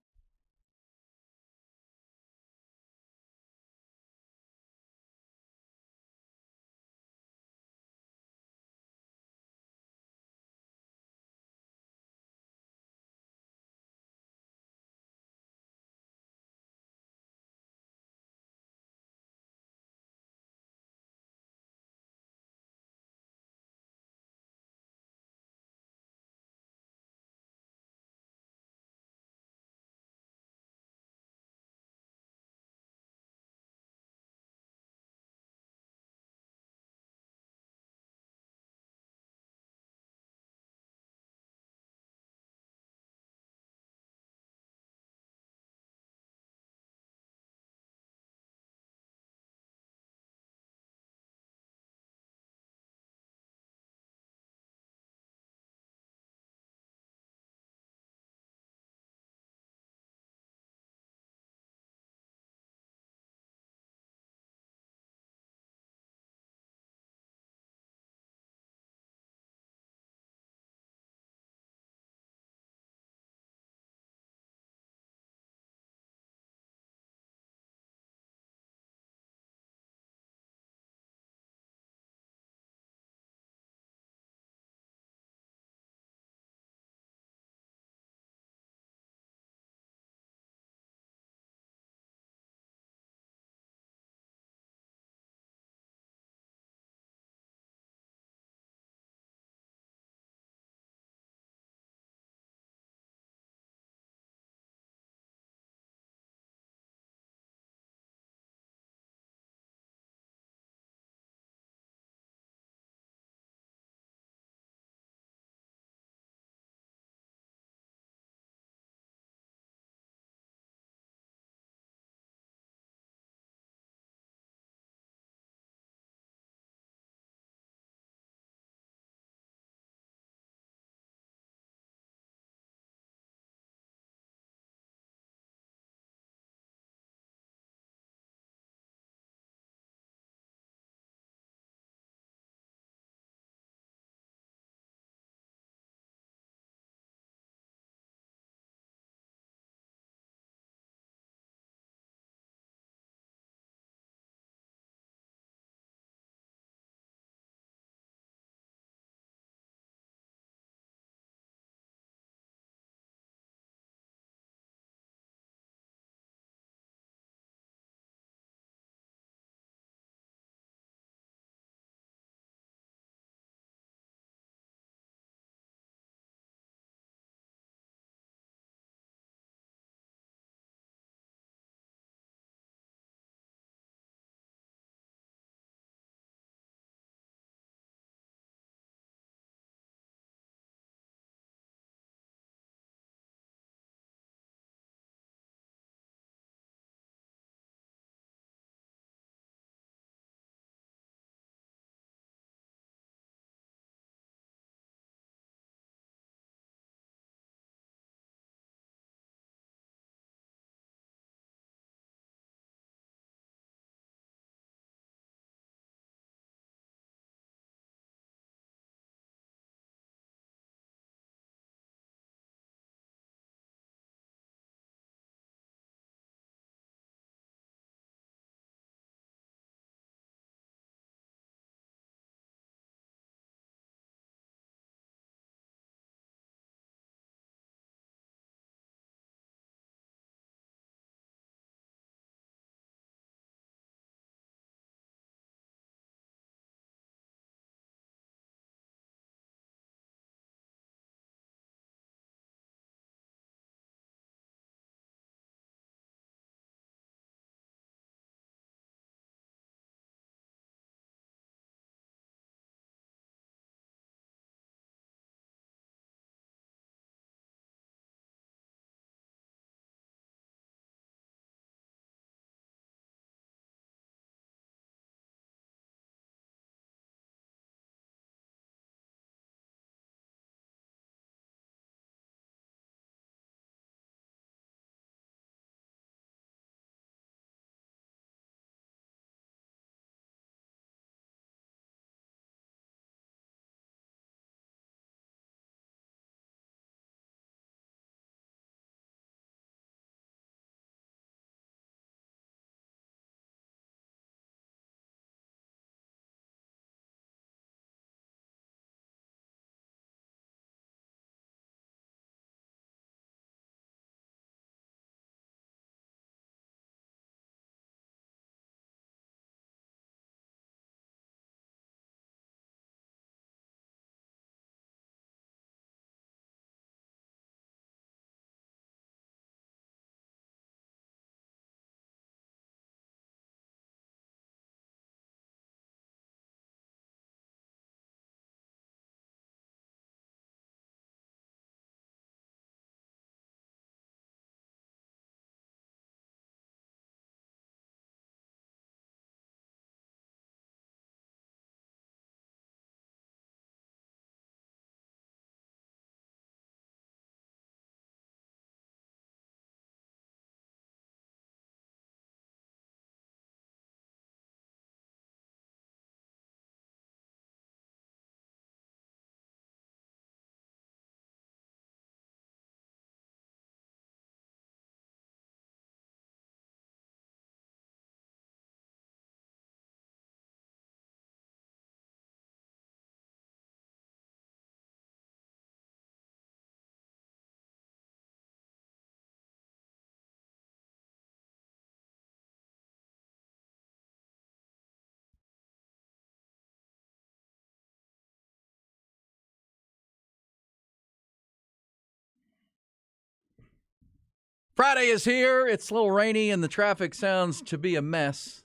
[SPEAKER 1] Friday is here. It's a little rainy, and the traffic sounds to be a mess.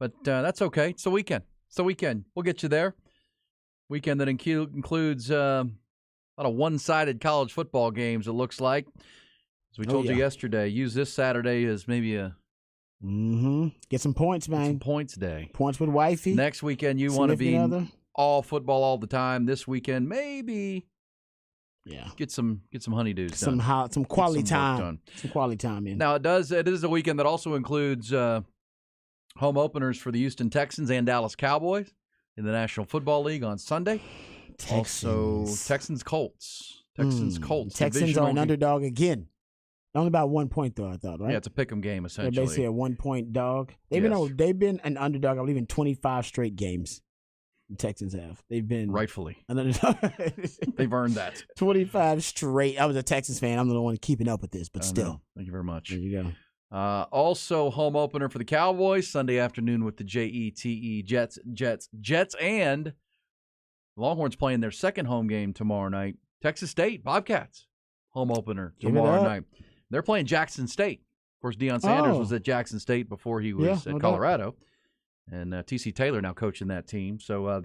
[SPEAKER 1] But that's okay. It's the weekend. We'll get you there. Weekend that includes a lot of one-sided college football games, it looks like. As we told you yesterday, use this Saturday as maybe a
[SPEAKER 2] get some points, man.
[SPEAKER 1] Some points day.
[SPEAKER 2] Points with wifey.
[SPEAKER 1] Next weekend, you want to be all football all the time. This weekend, maybe get some honeydews done.
[SPEAKER 2] Some quality time. Some quality time in.
[SPEAKER 1] Now, it is a weekend that also includes home openers for the Houston Texans and Dallas Cowboys in the National Football League on Sunday. Also, Texans-Colts.
[SPEAKER 2] Texans are an underdog again. Only about 1 point, though, I thought, right?
[SPEAKER 1] Yeah, it's a pick'em game, essentially.
[SPEAKER 2] They're basically a 1 point dog. They've been an underdog, I believe, in 25 straight games. The Texans have. They've been
[SPEAKER 1] rightfully
[SPEAKER 2] an underdog.
[SPEAKER 1] They've earned that.
[SPEAKER 2] 25 straight. I was a Texans fan. I'm the one keeping up with this, but still.
[SPEAKER 1] No. Thank you very much.
[SPEAKER 2] There you go.
[SPEAKER 1] Also, home opener for the Cowboys Sunday afternoon with the Jets, and Longhorns playing their second home game tomorrow night. Texas State Bobcats home opener tomorrow night. They're playing Jackson State. Of course, Deion Sanders was at Jackson State before he was at Colorado. And T.C. Taylor now coaching that team. So,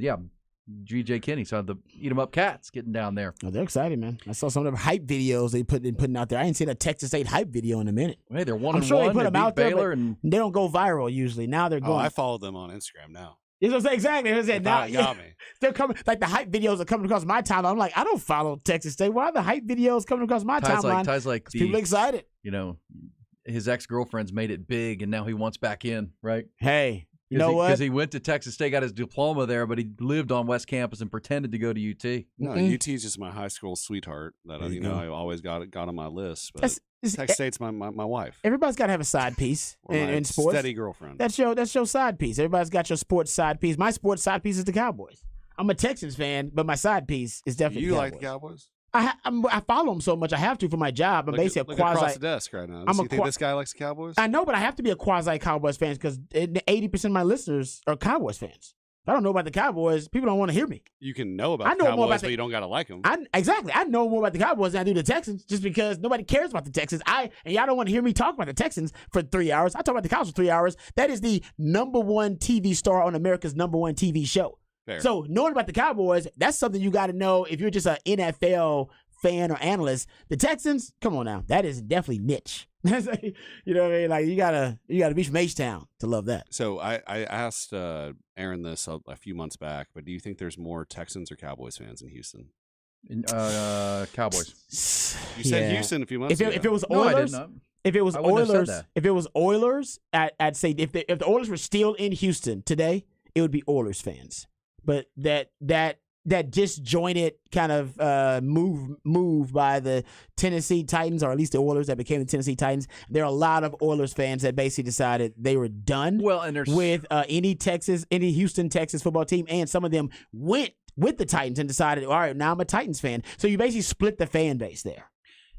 [SPEAKER 1] G.J. Kinney saw the Eat 'em Up Cats getting down there.
[SPEAKER 2] Oh, they're excited, man. I saw some of the hype videos they putting out there. I ain't seen a Texas State hype video in a minute.
[SPEAKER 1] Hey, they're 1-1.
[SPEAKER 2] I'm sure they put them out there,
[SPEAKER 1] Baylor,
[SPEAKER 2] but
[SPEAKER 1] and
[SPEAKER 2] they don't go viral usually. Now they're going.
[SPEAKER 3] I follow them on Instagram now.
[SPEAKER 2] Exactly. Now,
[SPEAKER 3] got me.
[SPEAKER 2] They're coming, like the hype videos are coming across my timeline. I'm like, I don't follow Texas State. Why are the hype videos coming across my timeline?
[SPEAKER 1] Ty's like
[SPEAKER 2] people excited.
[SPEAKER 1] His ex-girlfriend's made it big, and now he wants back in, right?
[SPEAKER 2] Hey, you know what?
[SPEAKER 1] Because he went to Texas State, got his diploma there, but he lived on West Campus and pretended to go to UT.
[SPEAKER 3] No, UT is just my high school sweetheart that I always got on my list. But Texas State's my wife.
[SPEAKER 2] Everybody's got to have a side piece in sports.
[SPEAKER 3] Steady girlfriend.
[SPEAKER 2] That's your side piece. Everybody's got your sports side piece. My sports side piece is the Cowboys. I'm a Texans fan, but my side piece is definitely
[SPEAKER 3] the
[SPEAKER 2] Cowboys.
[SPEAKER 3] Like the Cowboys?
[SPEAKER 2] I follow them so much I have to for my job. I'm basically a quasi.
[SPEAKER 3] Across the desk right now. Do you think this guy likes the Cowboys?
[SPEAKER 2] I know, but I have to be a quasi Cowboys fan because 80% of my listeners are Cowboys fans. If I don't know about the Cowboys, people don't want to hear me.
[SPEAKER 3] You can know about the Cowboys, but you don't gotta like them.
[SPEAKER 2] Exactly. I know more about the Cowboys than I do the Texans, just because nobody cares about the Texans. And y'all don't want to hear me talk about the Texans for 3 hours. I talk about the Cowboys for 3 hours. That is the #1 TV star on America's #1 TV show.
[SPEAKER 3] Fair.
[SPEAKER 2] So knowing about the Cowboys, that's something you got to know if you're just an NFL fan or analyst. The Texans, come on now, that is definitely niche. You know what I mean? Like you gotta be from H-Town to love that.
[SPEAKER 3] So I asked Aaron this a few months back, but do you think there's more Texans or Cowboys fans in Houston?
[SPEAKER 1] Cowboys.
[SPEAKER 3] You said Houston a few months ago.
[SPEAKER 2] If it was Oilers, if it was Oilers, I'd say if the Oilers were still in Houston today, it would be Oilers fans. But that disjointed kind of move by the Tennessee Titans, or at least the Oilers that became the Tennessee Titans. There are a lot of Oilers fans that basically decided they were done with any Houston, Texas football team, and some of them went with the Titans and decided, all right, now I'm a Titans fan. So you basically split the fan base there.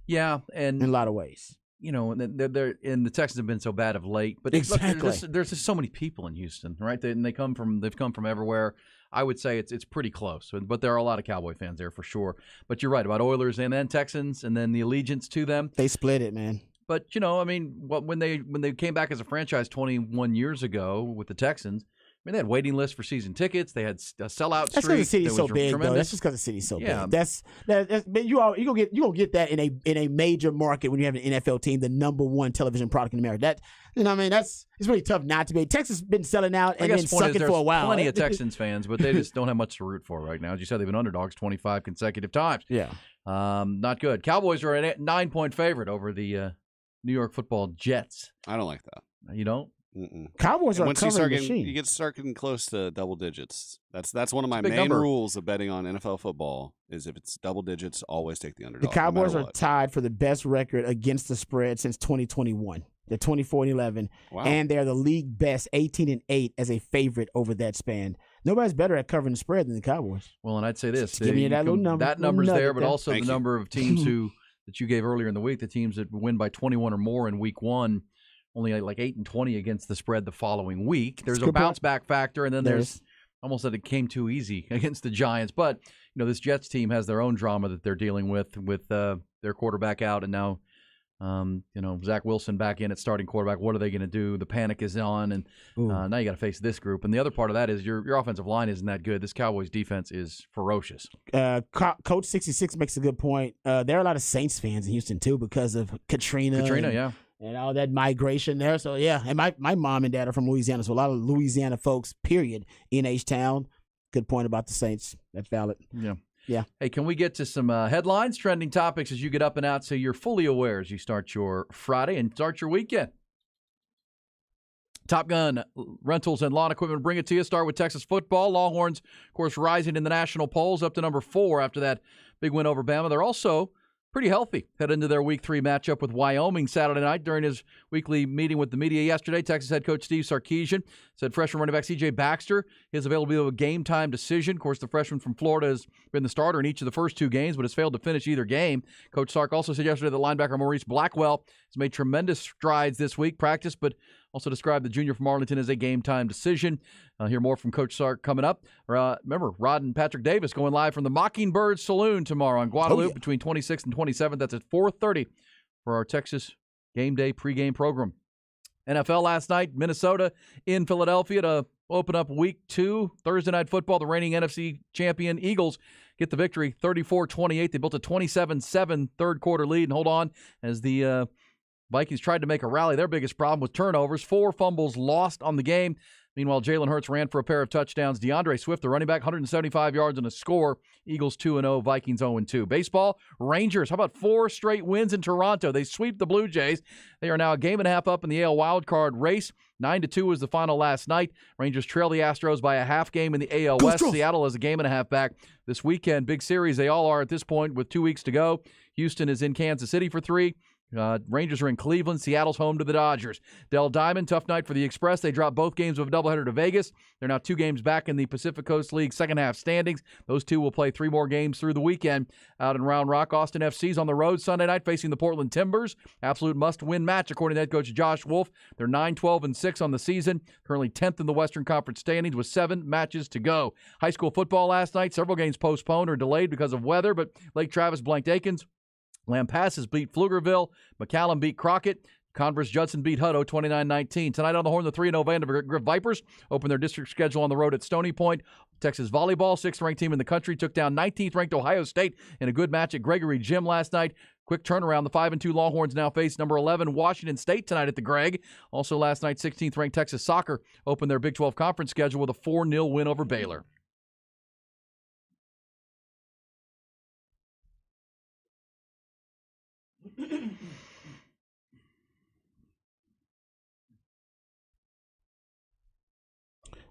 [SPEAKER 1] Yeah, and
[SPEAKER 2] in a lot of ways.
[SPEAKER 1] The Texans have been so bad of late, but
[SPEAKER 2] exactly.
[SPEAKER 1] There's just so many people in Houston, right? They've come from everywhere. I would say it's pretty close, but there are a lot of Cowboy fans there for sure. But you're right about Oilers and then Texans, and then the allegiance to them.
[SPEAKER 2] They split it, man.
[SPEAKER 1] But when they came back as a franchise 21 years ago with the Texans, they had waiting lists for season tickets. They had a sellout streak.
[SPEAKER 2] That's because the city's so big, though. That's just because the city's so big. That's you gonna get that in a major market when you have an NFL team, the #1 television product in America. It's really tough not to be. Texas has been selling out and been sucking for a while.
[SPEAKER 1] Plenty of Texans fans, but they just don't have much to root for right now. As you said, they've been underdogs 25 consecutive times.
[SPEAKER 2] Yeah,
[SPEAKER 1] not good. Cowboys are a 9-point favorite over the New York Football Jets.
[SPEAKER 3] I don't like that.
[SPEAKER 1] You don't?
[SPEAKER 3] Mm-mm.
[SPEAKER 2] Cowboys are a covering machine.
[SPEAKER 3] You start getting close to double digits. That's one of my main rules of betting on NFL football is if it's double digits, always take the underdog.
[SPEAKER 2] The Cowboys are tied for the best record against the spread since 2021. They're 24-11, and they're the league best 18-8 as a favorite over that span. Nobody's better at covering the spread than the Cowboys.
[SPEAKER 1] Well, and I'd say this:
[SPEAKER 2] give me that little number.
[SPEAKER 1] That number's there, but also the number of teams that you gave earlier in the week, the teams that win by 21 or more in week 1. Only like 8-20 against the spread the following week. There's a bounce back factor, and then there's almost that it came too easy against the Giants. But this Jets team has their own drama that they're dealing with their quarterback out, and now Zach Wilson back in at starting quarterback. What are they going to do? The panic is on, and now you got to face this group. And the other part of that is your offensive line isn't that good. This Cowboys defense is ferocious.
[SPEAKER 2] Coach 66 makes a good point. There are a lot of Saints fans in Houston too because of Katrina, and all that migration there. So yeah, and my mom and dad are from Louisiana, so a lot of Louisiana folks. Period. In H-Town. Good point about the Saints. That's valid. Yeah.
[SPEAKER 1] Hey, can we get to some headlines, trending topics as you get up and out so you're fully aware as you start your Friday and start your weekend? Top Gun Rentals and Lawn Equipment bring it to you. Start with Texas football. Longhorns, of course, rising in the national polls up to number 4 after that big win over Bama. They're also pretty healthy. Head into their Week 3 matchup with Wyoming Saturday night. During his weekly meeting with the media yesterday, Texas head coach Steve Sarkisian said freshman running back C.J. Baxter, his availability of a game-time decision. Of course, the freshman from Florida has been the starter in each of the first 2 games, but has failed to finish either game. Coach Sark also said yesterday that linebacker Maurice Blackwell has made tremendous strides this week, practice, but also described the junior from Arlington as a game-time decision. I'll hear more from Coach Sark coming up. Remember, Rod and Patrick Davis going live from the Mockingbird Saloon tomorrow on Guadalupe between 26th and 27th. That's at 4:30 for our Texas Game Day pregame program. NFL last night, Minnesota in Philadelphia to open up Week 2. Thursday Night Football, the reigning NFC champion Eagles get the victory 34-28. They built a 27-7 third-quarter lead and hold on as the Vikings tried to make a rally. Their biggest problem was turnovers. 4 fumbles lost on the game. Meanwhile, Jalen Hurts ran for a pair of touchdowns. DeAndre Swift, the running back, 175 yards and a score. Eagles 2-0, Vikings 0-2. Baseball, Rangers, how about 4 straight wins in Toronto? They sweep the Blue Jays. They are now a game and a half up in the AL wildcard race. 9-2 was the final last night. Rangers trail the Astros by a half game in the AL West. Seattle is a game and a half back this weekend. Big series, they all are at this point with 2 weeks to go. Houston is in Kansas City for 3. Rangers are in Cleveland. Seattle's home to the Dodgers. Dell Diamond, tough night for the Express. They dropped both games of a doubleheader to Vegas. They're now 2 games back in the Pacific Coast League second half standings. Those 2 will play 3 more games through the weekend. Out in Round Rock, Austin FC's on the road Sunday night facing the Portland Timbers. Absolute must-win match, according to head coach Josh Wolf. They're 9-12-6 on the season. Currently 10th in the Western Conference standings with 7 matches to go. High school football last night. Several games postponed or delayed because of weather, but Lake Travis blanked Aikens. Lampasas beat Pflugerville. McCallum beat Crockett. Converse-Judson beat Hutto 29-19. Tonight on the Horn, the 3-0 Vandergrift Vipers open their district schedule on the road at Stony Point. Texas volleyball, 6th-ranked team in the country, took down 19th-ranked Ohio State in a good match at Gregory Gym last night. Quick turnaround. The 5-2 Longhorns now face number 11 Washington State tonight at the Greg. Also last night, 16th-ranked Texas Soccer opened their Big 12 conference schedule with a 4-0 win over Baylor.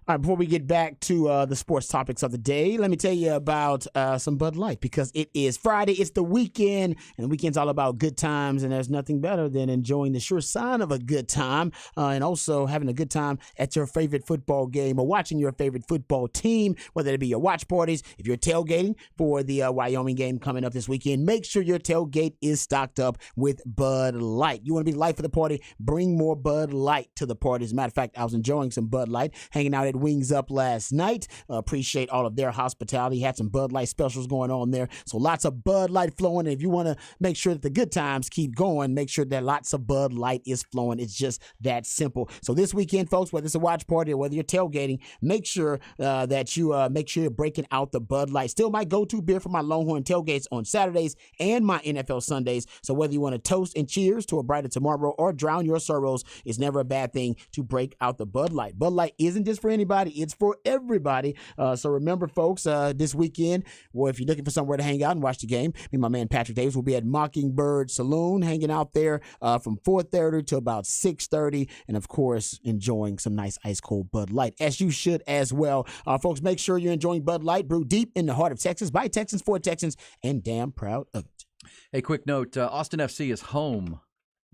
[SPEAKER 2] All right, before we get back to the sports topics of the day, let me tell you about some Bud Light because it is Friday. It's the weekend, and the weekend's all about good times, and there's nothing better than enjoying the sure sign of a good time and also having a good time at your favorite football game or watching your favorite football team, whether it be your watch parties. If you're tailgating for the Wyoming game coming up this weekend, make sure your tailgate is stocked up with Bud Light. You want to be the life of the party? Bring more Bud Light to the party. As a matter of fact, I was enjoying some Bud Light, hanging out at Wings Up last night. Appreciate all of their hospitality. Had some Bud Light specials going on there. So lots of Bud Light flowing. And if you want to make sure that the good times keep going, make sure that lots of Bud Light is flowing. It's just that simple. So this weekend, folks, whether it's a watch party or whether you're tailgating, make sure that you make sure you're breaking out the Bud Light. Still my go-to beer for my Longhorn tailgates on Saturdays and my NFL Sundays. So whether you want to toast and cheers to a brighter tomorrow or drown your sorrows, it's never a bad thing to break out the Bud Light. Bud Light isn't just for anybody. It's for everybody. So remember, folks, this weekend, well, if you're looking for somewhere to hang out and watch the game, me and my man Patrick Davis will be at Mockingbird Saloon, hanging out there from 4:30 to about 6:30, and of course, enjoying some nice ice cold Bud Light, as you should as well. Folks, make sure you're enjoying Bud Light, brewed deep in the heart of Texas by Texans for Texans, and damn proud of it.
[SPEAKER 1] Hey, quick note: Austin FC is home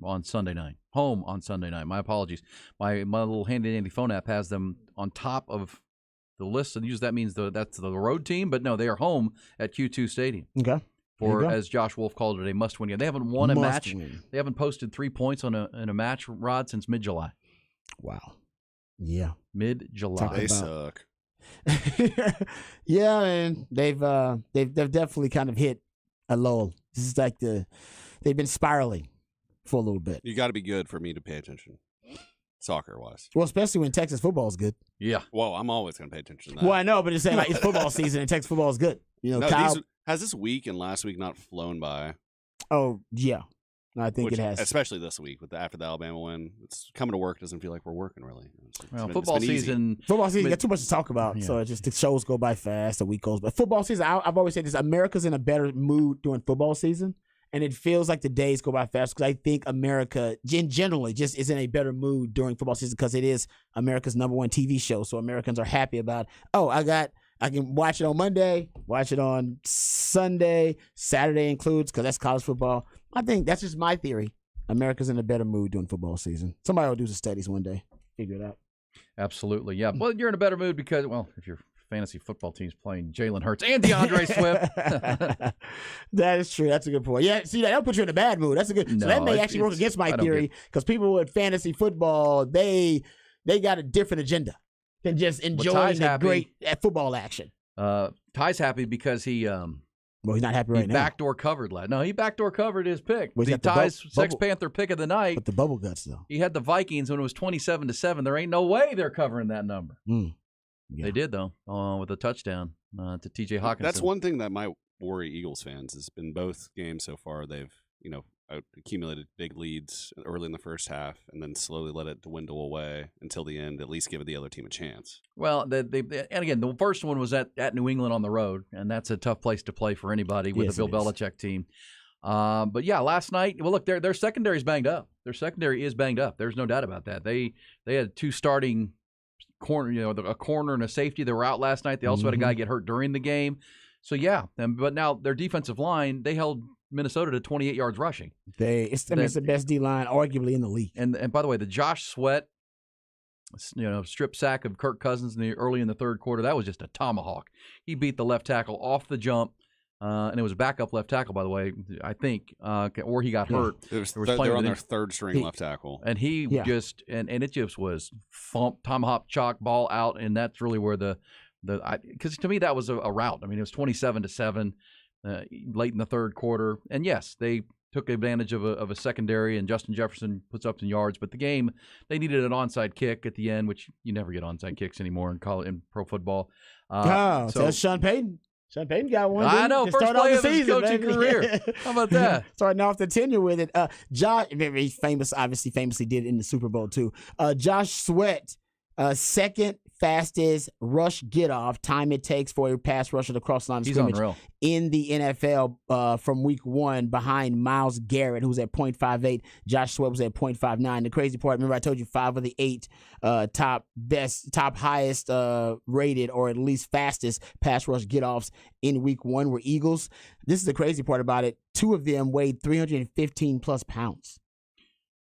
[SPEAKER 1] on Sunday night. Home on Sunday night. My apologies. My little handy-dandy phone app has them on top of the list, and usually that means that's the road team, but no, they are home at Q2 Stadium.
[SPEAKER 2] Okay.
[SPEAKER 1] For, as Josh Wolf called it, a must-win game. They haven't won a match. They haven't posted 3 points in a match, Rod, since mid-July.
[SPEAKER 2] Wow. Yeah.
[SPEAKER 1] Mid-July.
[SPEAKER 3] They suck.
[SPEAKER 2] Yeah, and they've definitely kind of hit a lull. This is like they've been spiraling for a little bit.
[SPEAKER 3] You got to be good for me to pay attention, soccer-wise.
[SPEAKER 2] Well, especially when Texas football is good.
[SPEAKER 1] Yeah.
[SPEAKER 3] Well, I'm always going to pay attention to that.
[SPEAKER 2] Well, I know, but it's saying like it's football season and Texas football is good. You know, Kyle.
[SPEAKER 3] Has this week and last week not flown by?
[SPEAKER 2] Oh yeah, I think it has.
[SPEAKER 3] Especially this week after the Alabama win. It's coming to work doesn't feel like we're working really.
[SPEAKER 1] Football season.
[SPEAKER 2] Football season, you got too much to talk about. Yeah. So it's just the shows go by fast, the week goes by. Football season, I've always said this: America's in a better mood during football season, and it feels like the days go by fast because I think America, generally, just is in a better mood during football season because it is America's #1 TV show. So Americans are happy about. I can watch it on Monday, watch it on Sunday, Saturday includes because that's college football. I think that's just my theory. America's in a better mood during football season. Somebody will do some studies one day, figure it out.
[SPEAKER 1] Absolutely, yeah. Well, you're in a better mood because, if your fantasy football team's playing Jalen Hurts and DeAndre Swift.
[SPEAKER 2] That is true. That's a good point. Yeah, see, that'll put you in a bad mood. That's a good. So that may actually work against my theory because people with fantasy football, they got a different agenda than just enjoying the great football action.
[SPEAKER 1] Ty's happy because he
[SPEAKER 2] well, he's not happy right now.
[SPEAKER 1] He backdoor covered. No, he backdoor covered his pick.
[SPEAKER 2] Well,
[SPEAKER 1] Ty's Sex Panther pick of the night.
[SPEAKER 2] But the bubble guts, though.
[SPEAKER 1] He had the Vikings when it was 27-7. There ain't no way they're covering that number.
[SPEAKER 2] Yeah.
[SPEAKER 1] They did, though, with a touchdown to T.J. Hawkinson.
[SPEAKER 3] That's one thing that might worry Eagles fans is in both games so far they've, accumulated big leads early in the first half and then slowly let it dwindle away until the end, at least give the other team a chance.
[SPEAKER 1] Well, and again, the first one was at New England on the road, and that's a tough place to play for anybody with a Bill Belichick team. But yeah, last night, well, look, their secondary is banged up. Their secondary is banged up. There's no doubt about that. They had two starting corner, a corner and a safety that were out last night. They also had a guy get hurt during the game. So yeah, but now their defensive line, they held Minnesota to 28 yards rushing. It's
[SPEAKER 2] the best D line arguably in the league.
[SPEAKER 1] And by the way, the Josh Sweat, strip sack of Kirk Cousins early in the third quarter, that was just a tomahawk. He beat the left tackle off the jump. And it was a backup left tackle, by the way, I think, or he got hurt.
[SPEAKER 3] They're on their third string left tackle.
[SPEAKER 1] And he and it just was tomahawk chalk ball out, and that's really where because to me that was a rout. I mean, it was 27-7 late in the third quarter, and yes, they took advantage of a secondary, and Justin Jefferson puts up some yards. But the game, they needed an onside kick at the end, which you never get onside kicks anymore in pro football.
[SPEAKER 2] So that's Sean Payton. Sean Payton got one.
[SPEAKER 1] I know, first play of his coaching career. How about that?
[SPEAKER 2] Starting off the tenure with it. Josh, very famous, obviously famously did it in the Super Bowl too. Josh Sweat, second fastest rush get-off time it takes for a pass rusher to cross the line of scrimmage in the NFL from week 1 behind Myles Garrett, who's at 0.58. Josh Sweat was at 0.59. The crazy part, remember I told you 5 of the 8 top highest rated or at least fastest pass rush get-offs in week 1 were Eagles. This is the crazy part about it. 2 of them weighed 315 plus pounds.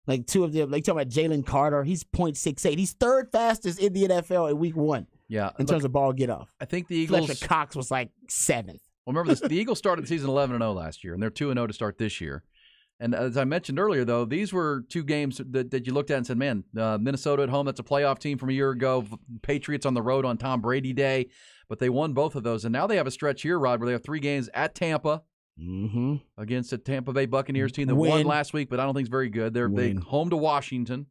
[SPEAKER 2] Like 2 of them, like talking about Jalen Carter, he's 0.68. He's third fastest in the NFL in week 1.
[SPEAKER 1] Yeah,
[SPEAKER 2] in terms of ball get off.
[SPEAKER 1] I think the Eagles.
[SPEAKER 2] Fletcher Cox was like 7th.
[SPEAKER 1] Well, remember the Eagles started the season 11-0 last year, and they're 2-0 to start this year. And as I mentioned earlier, though, these were 2 games that you looked at and said, "Man, Minnesota at home, that's a playoff team from a year ago. Patriots on the road on Tom Brady Day, but they won both of those, and now they have a stretch here, Rod, where they have 3 games at Tampa." Against the Tampa Bay Buccaneers team that won last week, but I don't think it's very good. They're home to Washington.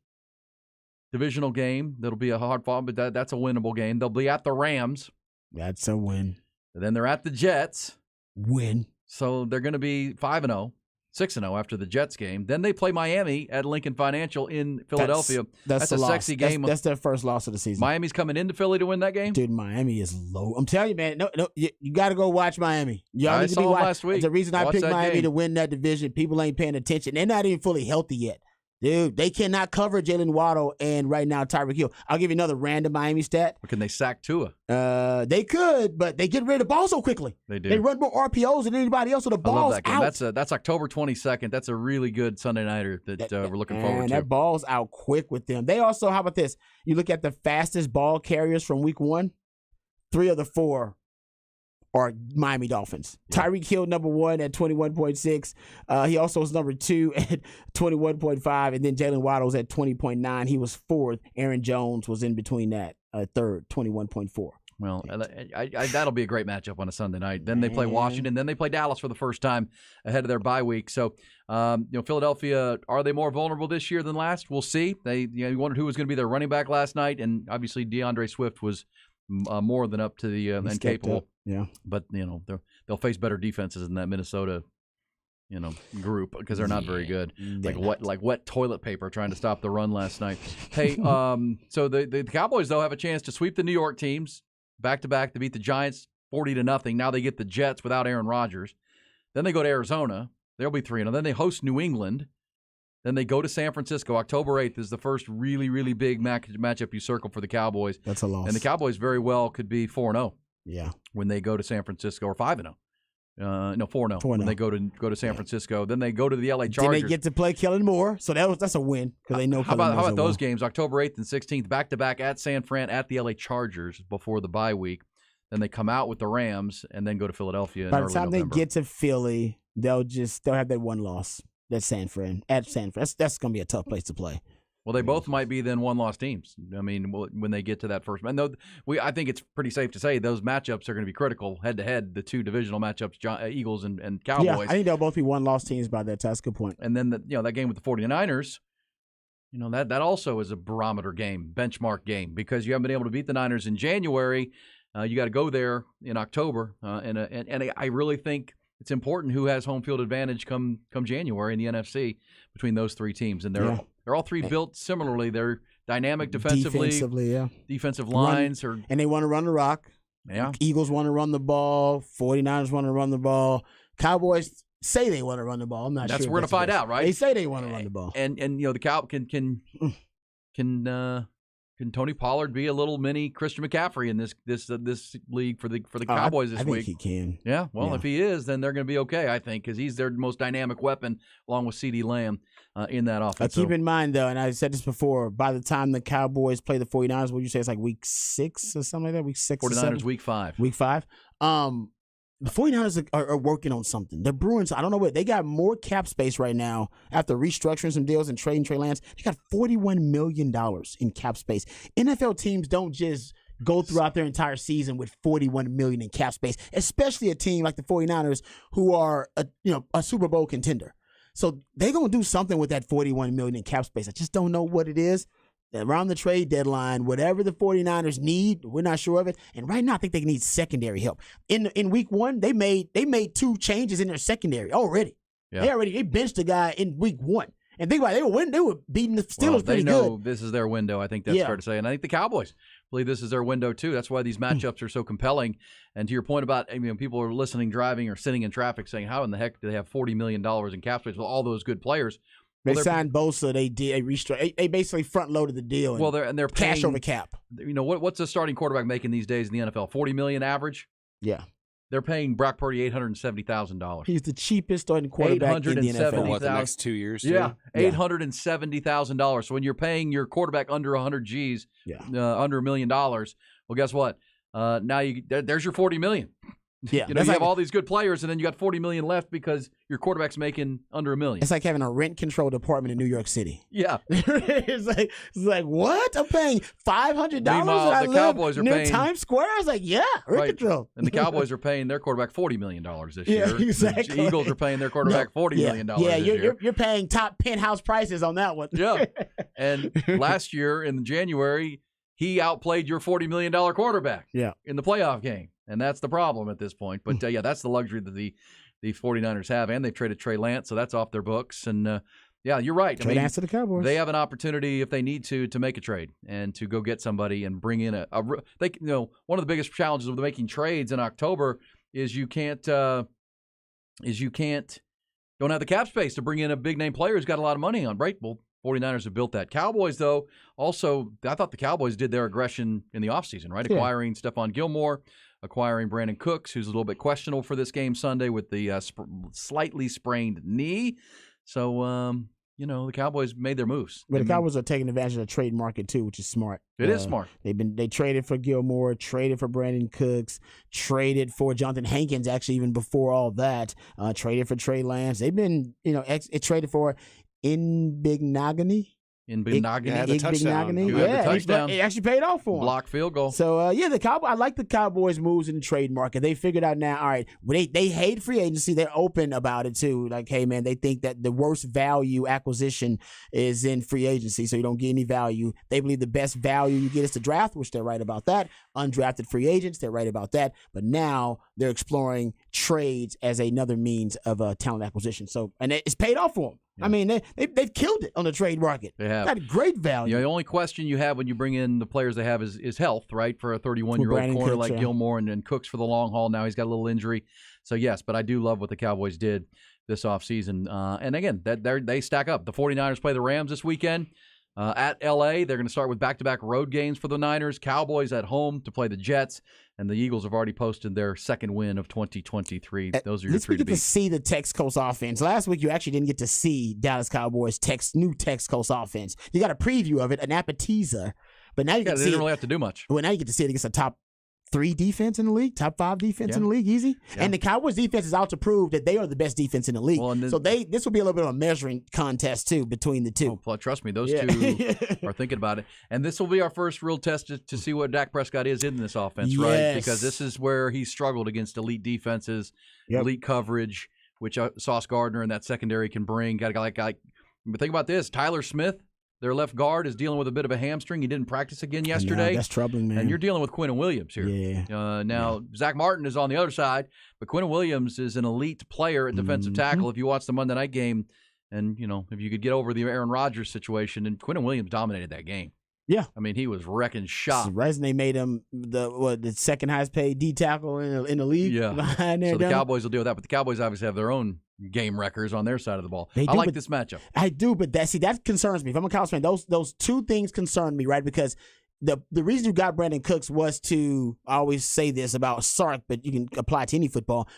[SPEAKER 1] Divisional game. That'll be a hard fought, but that's a winnable game. They'll be at the Rams.
[SPEAKER 2] That's a win.
[SPEAKER 1] And then they're at the Jets.
[SPEAKER 2] Win.
[SPEAKER 1] So they're going to be 5-0. 6-0 after the Jets game. Then they play Miami at Lincoln Financial in Philadelphia. That's a sexy game.
[SPEAKER 2] That's their first loss of the season.
[SPEAKER 1] Miami's coming into Philly to win that game?
[SPEAKER 2] Dude, Miami is low. I'm telling you, man. No, you got to go watch Miami.
[SPEAKER 1] I saw them last week.
[SPEAKER 2] That's the reason I picked Miami to win that division. People ain't paying attention. They're not even fully healthy yet. Dude, they cannot cover Jalen Waddle and right now Tyreek Hill. I'll give you another random Miami stat.
[SPEAKER 1] Or can they sack Tua?
[SPEAKER 2] They could, but they get rid of the ball so quickly.
[SPEAKER 1] They do.
[SPEAKER 2] They run more RPOs than anybody else, so the ball's
[SPEAKER 1] out. I love that game. That's October 22nd. That's a really good Sunday nighter that we're looking forward to.
[SPEAKER 2] And that ball's out quick with them. They also, how about this? You look at the fastest ball carriers from week 1, 3 of the 4 are Miami Dolphins. Yeah. Tyreek Hill, number 1 at 21.6. He also was number 2 at 21.5. And then Jalen Waddle was at 20.9. He was 4th. Aaron Jones was in between that, 3rd, 21.4.
[SPEAKER 1] Well, that'll be a great matchup on a Sunday night. Then they play Washington. Then they play Dallas for the first time ahead of their bye week. So, Philadelphia, are they more vulnerable this year than last? We'll see. You wondered who was going to be their running back last night, and obviously DeAndre Swift was more than up to the and capable.
[SPEAKER 2] Yeah,
[SPEAKER 1] but they'll face better defenses in that Minnesota group because they're not very good. Like wet toilet paper trying to stop the run last night. Hey, so the Cowboys though have a chance to sweep the New York teams back to back to beat the Giants 40-0. Now they get the Jets without Aaron Rodgers. Then they go to Arizona. They'll be 3-0. Then they host New England. Then they go to San Francisco. October 8th is the first really, really big matchup you circle for the Cowboys.
[SPEAKER 2] That's a loss.
[SPEAKER 1] And the Cowboys very well could be 4-0.
[SPEAKER 2] Yeah.
[SPEAKER 1] When they go to San Francisco, or 5-0. 4-0.
[SPEAKER 2] 4-0.
[SPEAKER 1] When they go to San Francisco. Then they go to the LA Chargers.
[SPEAKER 2] Then they get to play Kellen Moore, so that's a win because they know.
[SPEAKER 1] How about those games? October 8th and 16th, back to back at San Fran at the LA Chargers before the bye week. Then they come out with the Rams and then go to Philadelphia.
[SPEAKER 2] By the time
[SPEAKER 1] November.
[SPEAKER 2] they get to Philly, they'll have that one loss. That's San Fran at San Fran. That's going to be a tough place to play.
[SPEAKER 1] Well, they both might be then one-loss teams. I mean, when they get to that first, I think it's pretty safe to say those matchups are going to be critical head-to-head. The two divisional matchups, Eagles and Cowboys.
[SPEAKER 2] Yeah, I think they'll both be one-loss teams by that. That's a good point.
[SPEAKER 1] And then that game with the 49ers, that also is a barometer game, benchmark game, because you haven't been able to beat the Niners in January. You got to go there in October, and I really think it's important who has home field advantage come January in the NFC between those three teams, and they're all three built similarly. They're dynamic defensively, defensive lines,
[SPEAKER 2] and they want to run the rock.
[SPEAKER 1] Yeah,
[SPEAKER 2] Eagles want to run the ball. 49ers want to run the ball. Cowboys say they want to run the ball. I'm not sure.
[SPEAKER 1] That's we're going to find out, right?
[SPEAKER 2] They say they want to run the ball,
[SPEAKER 1] and the Cow can Tony Pollard be a little mini Christian McCaffrey in this league for the Cowboys this week?
[SPEAKER 2] I think he can.
[SPEAKER 1] Yeah, well, if he is, then they're going to be okay, I think, because he's their most dynamic weapon along with CeeDee Lamb in that offense.
[SPEAKER 2] Keep in mind, though, and I said this before, by the time the Cowboys play the 49ers, what would you say it's like week 6 or something like that? Week 6 or 7?
[SPEAKER 1] 49ers week 5.
[SPEAKER 2] Week 5? The 49ers are working on something. The Bruins, I don't know what, they got more cap space right now after restructuring some deals and trading Trey Lance. They got $41 million in cap space. NFL teams don't just go throughout their entire season with $41 million in cap space, especially a team like the 49ers who are a Super Bowl contender. So they're going to do something with that $41 million in cap space. I just don't know what it is. Around the trade deadline, whatever the 49ers need, we're not sure of it. And right now, I think they need secondary help. In week 1, they made 2 changes in their secondary already. Yeah. They benched a guy in week 1. And think about it, they were beating the Steelers pretty good. They know
[SPEAKER 1] this is their window. I think that's fair to say. And I think the Cowboys believe this is their window, too. That's why these matchups are so compelling. And to your point about people are listening, driving, or sitting in traffic saying, how in the heck do they have $40 million in cap space with all those good players?
[SPEAKER 2] They signed Bosa. They basically front loaded the deal.
[SPEAKER 1] They're paying,
[SPEAKER 2] cash over cap.
[SPEAKER 1] What's a starting quarterback making these days in the NFL? $40 million average.
[SPEAKER 2] Yeah,
[SPEAKER 1] they're paying Brock Purdy $870,000.
[SPEAKER 2] He's the cheapest starting quarterback in the NFL.
[SPEAKER 3] For what, the next 2 years?
[SPEAKER 1] Yeah, $870,000. So when you're paying your quarterback under 100 G's, under $1 million, well, guess what? Now there's your $40 million.
[SPEAKER 2] Yeah,
[SPEAKER 1] you have all these good players, and then you got $40 million left because your quarterback's making under $1 million.
[SPEAKER 2] It's like having a rent control department in New York City.
[SPEAKER 1] Yeah,
[SPEAKER 2] it's like what? I'm paying $500.
[SPEAKER 1] Meanwhile, the Cowboys are
[SPEAKER 2] near
[SPEAKER 1] paying
[SPEAKER 2] Times Square. I was like, rent control.
[SPEAKER 1] And the Cowboys are paying their quarterback $40 million this year.
[SPEAKER 2] Yeah, exactly.
[SPEAKER 1] The Eagles are paying their quarterback $40 million.
[SPEAKER 2] Yeah,
[SPEAKER 1] this year.
[SPEAKER 2] You're paying top penthouse prices on that one.
[SPEAKER 1] Yeah, and last year in January, he outplayed your $40 million quarterback. In the playoff game. And that's the problem at this point. But, that's the luxury that the 49ers have. And they've traded Trey Lance, so that's off their books. And, you're right.
[SPEAKER 2] Trade Lance to the Cowboys.
[SPEAKER 1] They have an opportunity, if they need to make a trade and to go get somebody and bring in one of the biggest challenges with making trades in October is you don't have the cap space to bring in a big-name player who's got a lot of money on. Right? Well, 49ers have built that. Cowboys, though, also, I thought the Cowboys did their aggression in the offseason, right?
[SPEAKER 2] Yeah.
[SPEAKER 1] Acquiring Stephon Gilmore, acquiring Brandon Cooks, who's a little bit questionable for this game Sunday with the slightly sprained knee. So, the Cowboys made their moves.
[SPEAKER 2] But the Cowboys are taking advantage of the trade market, too, which is smart.
[SPEAKER 1] It is smart.
[SPEAKER 2] They traded for Gilmore, traded for Brandon Cooks, traded for Jonathan Hankins, actually, even before all that, traded for Trey Lance. They've been, traded for Nbignagany.
[SPEAKER 1] in Benogany.
[SPEAKER 3] Yeah, the touchdown.
[SPEAKER 2] Yeah,
[SPEAKER 1] the touchdown.
[SPEAKER 2] It actually paid off for him.
[SPEAKER 1] Block field goal.
[SPEAKER 2] So, the Cowboys. I like the Cowboys' moves in the trade market. They figured out now, all right, they hate free agency. They're open about it, too. Like, hey, man, they think that the worst value acquisition is in free agency, so you don't get any value. They believe the best value you get is the draft, which they're right about that. Undrafted free agents, they're right about that. But now they're exploring trades as another means of talent acquisition. So, and it's paid off for them. Yeah. I mean, they've killed it on the trade market.
[SPEAKER 1] They have.
[SPEAKER 2] Got great value.
[SPEAKER 1] The only question you have when you bring in the players they have is health, right? For a 31-year-old corner like Gilmore and Cooks for the long haul. Now he's got a little injury. So, yes, but I do love what the Cowboys did this offseason. And, again, they stack up. The 49ers play the Rams this weekend at L.A. They're going to start with back-to-back road games for the Niners. Cowboys at home to play the Jets. And the Eagles have already posted their second win of 2023. Those are your three to beat.
[SPEAKER 2] To see the Tex Coast offense. Last week, you actually didn't get to see Dallas Cowboys' new Tex Coast offense. You got a preview of it, an appetizer. But now you get to see
[SPEAKER 1] didn't really have to do much.
[SPEAKER 2] Well, now you get to see it against a top 3 defense in the league, top 5 defense in the league, easy. Yeah. And the Cowboys defense is out to prove that they are the best defense in the league. Well, so this will be a little bit of a measuring contest too between the two.
[SPEAKER 1] Oh, trust me, those two are thinking about it. And this will be our first real test to see what Dak Prescott is in this offense, right? Because this is where he struggled against elite defenses, elite coverage, which Sauce Gardner and that secondary can bring. Got a guy like, but think about this, Tyler Smith. Their left guard is dealing with a bit of a hamstring. He didn't practice again yesterday.
[SPEAKER 2] That's troubling, man.
[SPEAKER 1] And you're dealing with Quinnen Williams here.
[SPEAKER 2] Yeah.
[SPEAKER 1] Zach Martin is on the other side, but Quinnen Williams is an elite player at defensive tackle. If you watch the Monday night game, and if you could get over the Aaron Rodgers situation, and Quinnen Williams dominated that game.
[SPEAKER 2] Yeah,
[SPEAKER 1] I mean, he was wrecking shop.
[SPEAKER 2] They made him the second highest paid D tackle in the league.
[SPEAKER 1] Yeah, so the Cowboys will deal with that, but the Cowboys obviously have their own game records on their side of the ball. I like this matchup.
[SPEAKER 2] I do, but that concerns me. If I'm a Cowboys fan, those two things concern me, right? Because the reason you got Brandon Cooks was to, I always say this about Sark, but you can apply it to any football,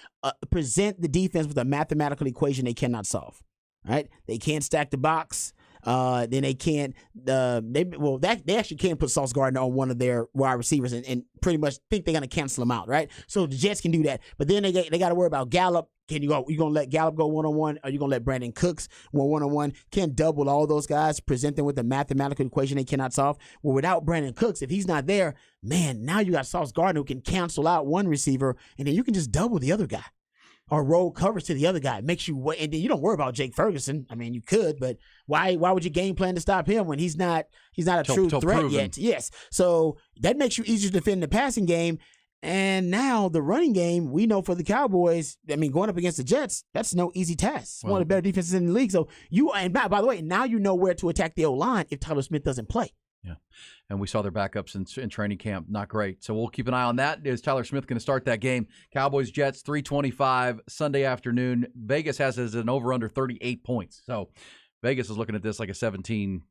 [SPEAKER 2] present the defense with a mathematical equation they cannot solve. Right? They can't stack the box. Then they can't. They actually can't put Sauce Gardner on one of their wide receivers and pretty much think they're gonna cancel him out, right? So the Jets can do that, but then they got to worry about Gallup. You gonna let Gallup go 1-on-1, or you gonna let Brandon Cooks go 1-on-1? Can't double all those guys. Present them with a mathematical equation they cannot solve. Well, without Brandon Cooks, if he's not there, man, now you got Sauce Gardner who can cancel out one receiver, and then you can just double the other guy. Or roll coverage to the other guy. Makes you wait, and then you don't worry about Jake Ferguson. I mean, you could, but why would you game plan to stop him when he's not a true threat yet? Yes. So that makes you easier to defend the passing game. And now the running game, we know for the Cowboys, I mean, going up against the Jets, that's no easy task. It's one of the better defenses in the league. So by the way, now you know where to attack the O-line if Tyler Smith doesn't play.
[SPEAKER 1] Yeah, and we saw their backups in training camp. Not great. So we'll keep an eye on that. Is Tyler Smith going to start that game? Cowboys-Jets, 3:25 Sunday afternoon. Vegas has it as an over-under 38 points. So Vegas is looking at this like a 17,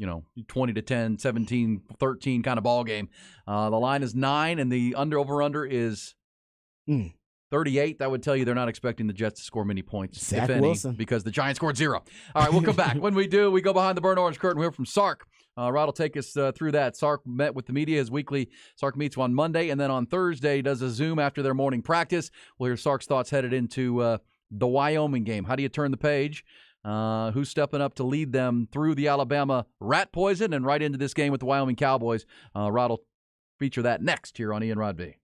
[SPEAKER 1] 20-10, 17-13 kind of ball game. The line is 9, and the over-under is 38. That would tell you they're not expecting the Jets to score many points,
[SPEAKER 2] Zach
[SPEAKER 1] if any,
[SPEAKER 2] Wilson.
[SPEAKER 1] because the Giants scored 0. All right, we'll come back. When we do, we go behind the burnt orange curtain. We hear from Sark. Rod will take us through that. Sark met with the media. His weekly Sark meets on Monday, and then on Thursday he does a Zoom after their morning practice. We'll hear Sark's thoughts headed into the Wyoming game. How do you turn the page? Who's stepping up to lead them through the Alabama rat poison and right into this game with the Wyoming Cowboys? Rod will feature that next here on Ian Rod V.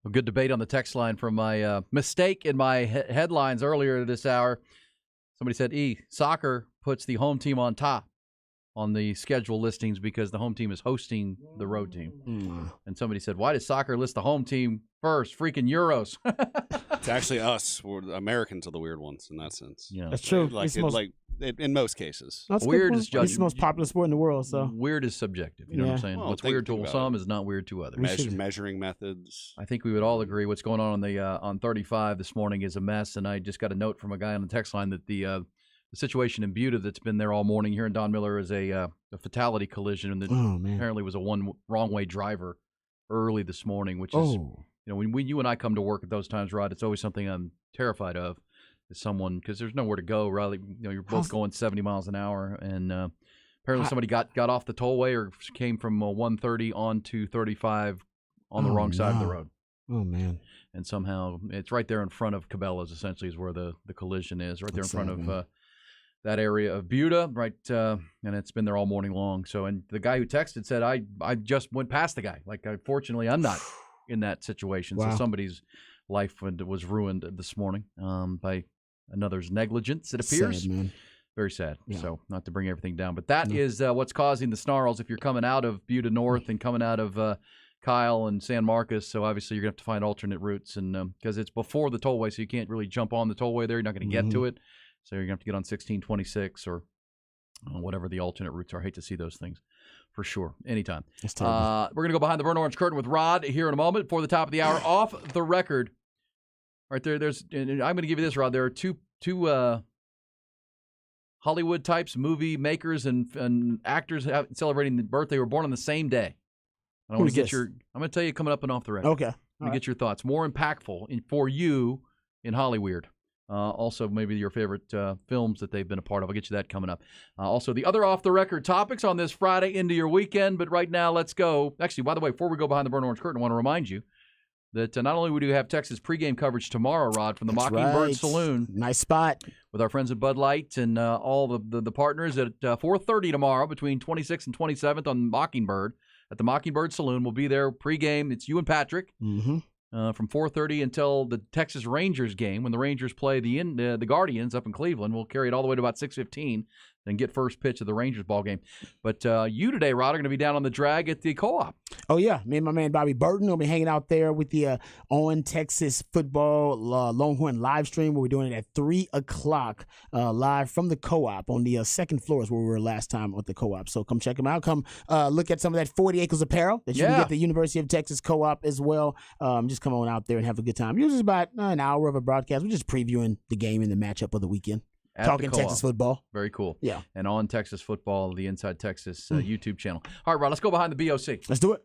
[SPEAKER 1] A good debate on the text line from my mistake in my headlines earlier this hour. Somebody said, soccer puts the home team on top on the schedule listings because the home team is hosting the road team. And somebody said, why does soccer list the home team first? Freaking Euros.
[SPEAKER 3] It's actually us. Americans are the weird ones in that sense.
[SPEAKER 2] Yeah, that's true.
[SPEAKER 3] In most cases.
[SPEAKER 1] Weird is judged.
[SPEAKER 2] It's the most popular sport in the world. So
[SPEAKER 1] weird is subjective. You know what I'm saying?
[SPEAKER 3] Well,
[SPEAKER 1] what's weird to some is not weird to others.
[SPEAKER 3] Measuring methods.
[SPEAKER 1] I think we would all agree what's going on on 35 this morning is a mess. And I just got a note from a guy on the text line that the situation in Buda that's been there all morning here in Don Miller is a fatality collision, and that apparently was a one wrong-way driver early this morning, which is, when you and I come to work at those times, Rod, it's always something I'm terrified of, is someone, because there's nowhere to go, Riley. You're both going 70 miles an hour, and apparently somebody got off the tollway or came from 130 onto 35 on the wrong side of the road.
[SPEAKER 2] Oh, man.
[SPEAKER 1] And somehow it's right there in front of Cabela's, essentially, is where the collision is, right there in front of that area of Buda, right, and it's been there all morning long. So, and the guy who texted said, I just went past the guy. Fortunately, I'm not in that situation.
[SPEAKER 2] Wow.
[SPEAKER 1] So somebody's life was ruined this morning by another's negligence, it appears.
[SPEAKER 2] Sad, man.
[SPEAKER 1] Very sad. Yeah. So, not to bring everything down. But that is what's causing the snarls if you're coming out of Buda North and coming out of Kyle and San Marcos. So, obviously, you're going to have to find alternate routes, and because it's before the tollway, so you can't really jump on the tollway there. You're not going to get to it. So you're going to have to get on 1626 or whatever the alternate routes are. I hate to see those things for sure. Anytime. We're going to go behind the burnt orange curtain with Rod here in a moment for the top of the hour. Off the record. Right there. I'm going to give you this, Rod. There are two Hollywood types, movie makers and actors celebrating the birthday. Were born on the same day. I want to get I'm going to tell you coming up and off the record.
[SPEAKER 2] Okay.
[SPEAKER 1] I'm going to get your thoughts. More impactful for you in Hollywood. Also, maybe your favorite films that they've been a part of. I'll get you that coming up. Also, the other off-the-record topics on this Friday into your weekend. But right now, let's go. Actually, by the way, before we go behind the burnt orange curtain, I want to remind you that not only do we have Texas pregame coverage tomorrow, Rod, from the Mockingbird Saloon.
[SPEAKER 2] Nice spot.
[SPEAKER 1] With our friends at Bud Light and all the partners at 4:30 tomorrow between 26th and 27th on Mockingbird. At the Mockingbird Saloon. We'll be there pregame. It's you and Patrick.
[SPEAKER 2] Mm-hmm.
[SPEAKER 1] From 4:30 until the Texas Rangers game, when the Rangers play the Guardians up in Cleveland. We'll carry it all the way to about 6:15 and get first pitch of the Rangers ball game. But you today, Rod, are going to be down on the drag at the Co-op.
[SPEAKER 2] Oh, yeah. Me and my man Bobby Burton will be hanging out there with the On Texas Football Longhorn live stream. We'll be doing it at 3 o'clock live from the Co-op on the second floor is where we were last time at the Co-op. So come check them out. Come look at some of that 40 Acres apparel that you can get at the University of Texas Co-op as well. Just come on out there and have a good time. Usually about an hour of a broadcast. We're just previewing the game and the matchup of the weekend. Talking Texas football.
[SPEAKER 1] Very cool.
[SPEAKER 2] Yeah.
[SPEAKER 1] And On Texas Football, the Inside Texas YouTube channel. All right, Rod, let's go behind the BOC.
[SPEAKER 2] Let's do it.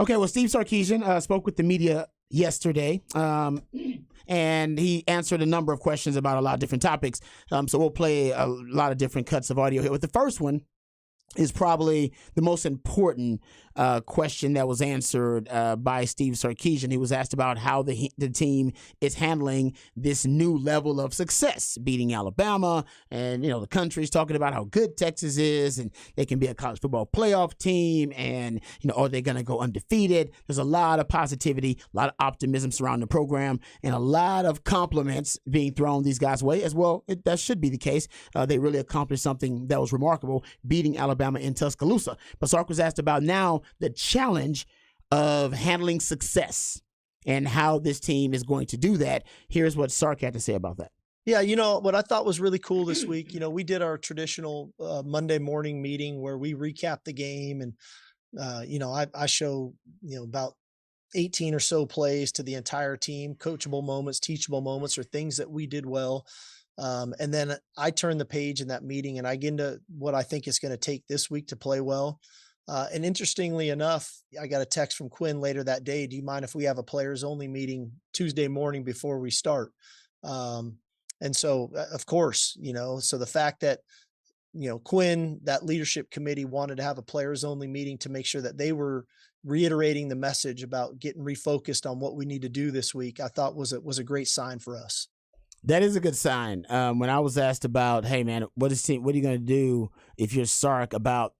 [SPEAKER 2] Okay, well, Steve Sarkisian spoke with the media yesterday, and he answered a number of questions about a lot of different topics. So we'll play a lot of different cuts of audio here. With the first one is probably the most important question that was answered by Steve Sarkisian. He was asked about how the team is handling this new level of success, beating Alabama, and the country's talking about how good Texas is, and they can be a college football playoff team, and are they going to go undefeated? There's a lot of positivity, a lot of optimism surrounding the program, and a lot of compliments being thrown these guys' way as well. That should be the case. They really accomplished something that was remarkable, beating Alabama in Tuscaloosa. But Sark was asked about now the challenge of handling success and how this team is going to do that. Here's what Sark had to say about that.
[SPEAKER 4] Yeah, what I thought was really cool this week, we did our traditional Monday morning meeting where we recap the game, and I show about 18 or so plays to the entire team, coachable moments, teachable moments, or things that we did well. And then I turn the page in that meeting and I get into what I think it's going to take this week to play well. And interestingly enough, I got a text from Quinn later that day. Do you mind if we have a players only meeting Tuesday morning before we start? And so of course, so the fact that, Quinn, that leadership committee wanted to have a players only meeting to make sure that they were reiterating the message about getting refocused on what we need to do this week, I thought was a great sign for us.
[SPEAKER 2] That is a good sign. When I was asked about, hey man, what are you going to do if you're Sark about,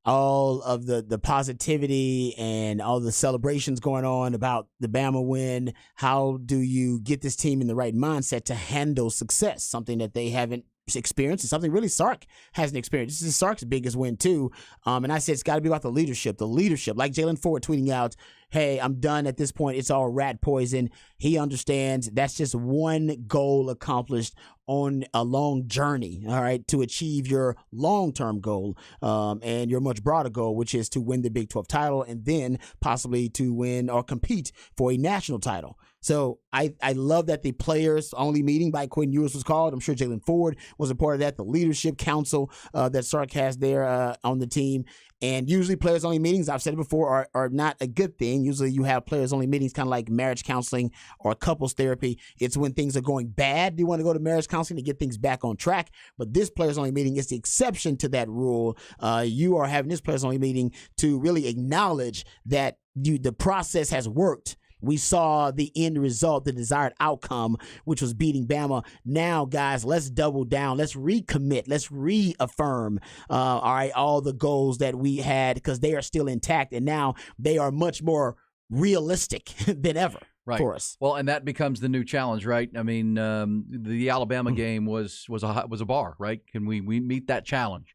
[SPEAKER 2] all of the positivity and all the celebrations going on about the Bama win? How do you get this team in the right mindset to handle success? Something that they haven't experienced and something really Sark hasn't experienced. This is Sark's biggest win too. And I said it's got to be about the leadership, like Jaylan Ford tweeting out, hey, I'm done at this point. It's all rat poison. He understands that's just one goal accomplished on a long journey, all right, to achieve your long-term goal and your much broader goal, which is to win the Big 12 title and then possibly to win or compete for a national title. So I love that the players-only meeting by Quinn Ewers was called. I'm sure Jaylan Ford was a part of that, the leadership council that Sark has there on the team. And usually players-only meetings, I've said it before, are not a good thing. Usually you have players-only meetings kind of like marriage counseling or couples therapy. It's when things are going bad. You want to go to marriage counseling to get things back on track. But this players-only meeting is the exception to that rule. You are having this players-only meeting to really acknowledge that the process has worked. We saw the end result, the desired outcome, which was beating Bama. Now, guys, let's double down. Let's recommit. Let's reaffirm, all the goals that we had, because they are still intact, and now they are much more realistic than ever.
[SPEAKER 1] Right.
[SPEAKER 2] For us.
[SPEAKER 1] Well, and that becomes the new challenge, right? I mean, the Alabama game was a bar, right? Can we meet that challenge?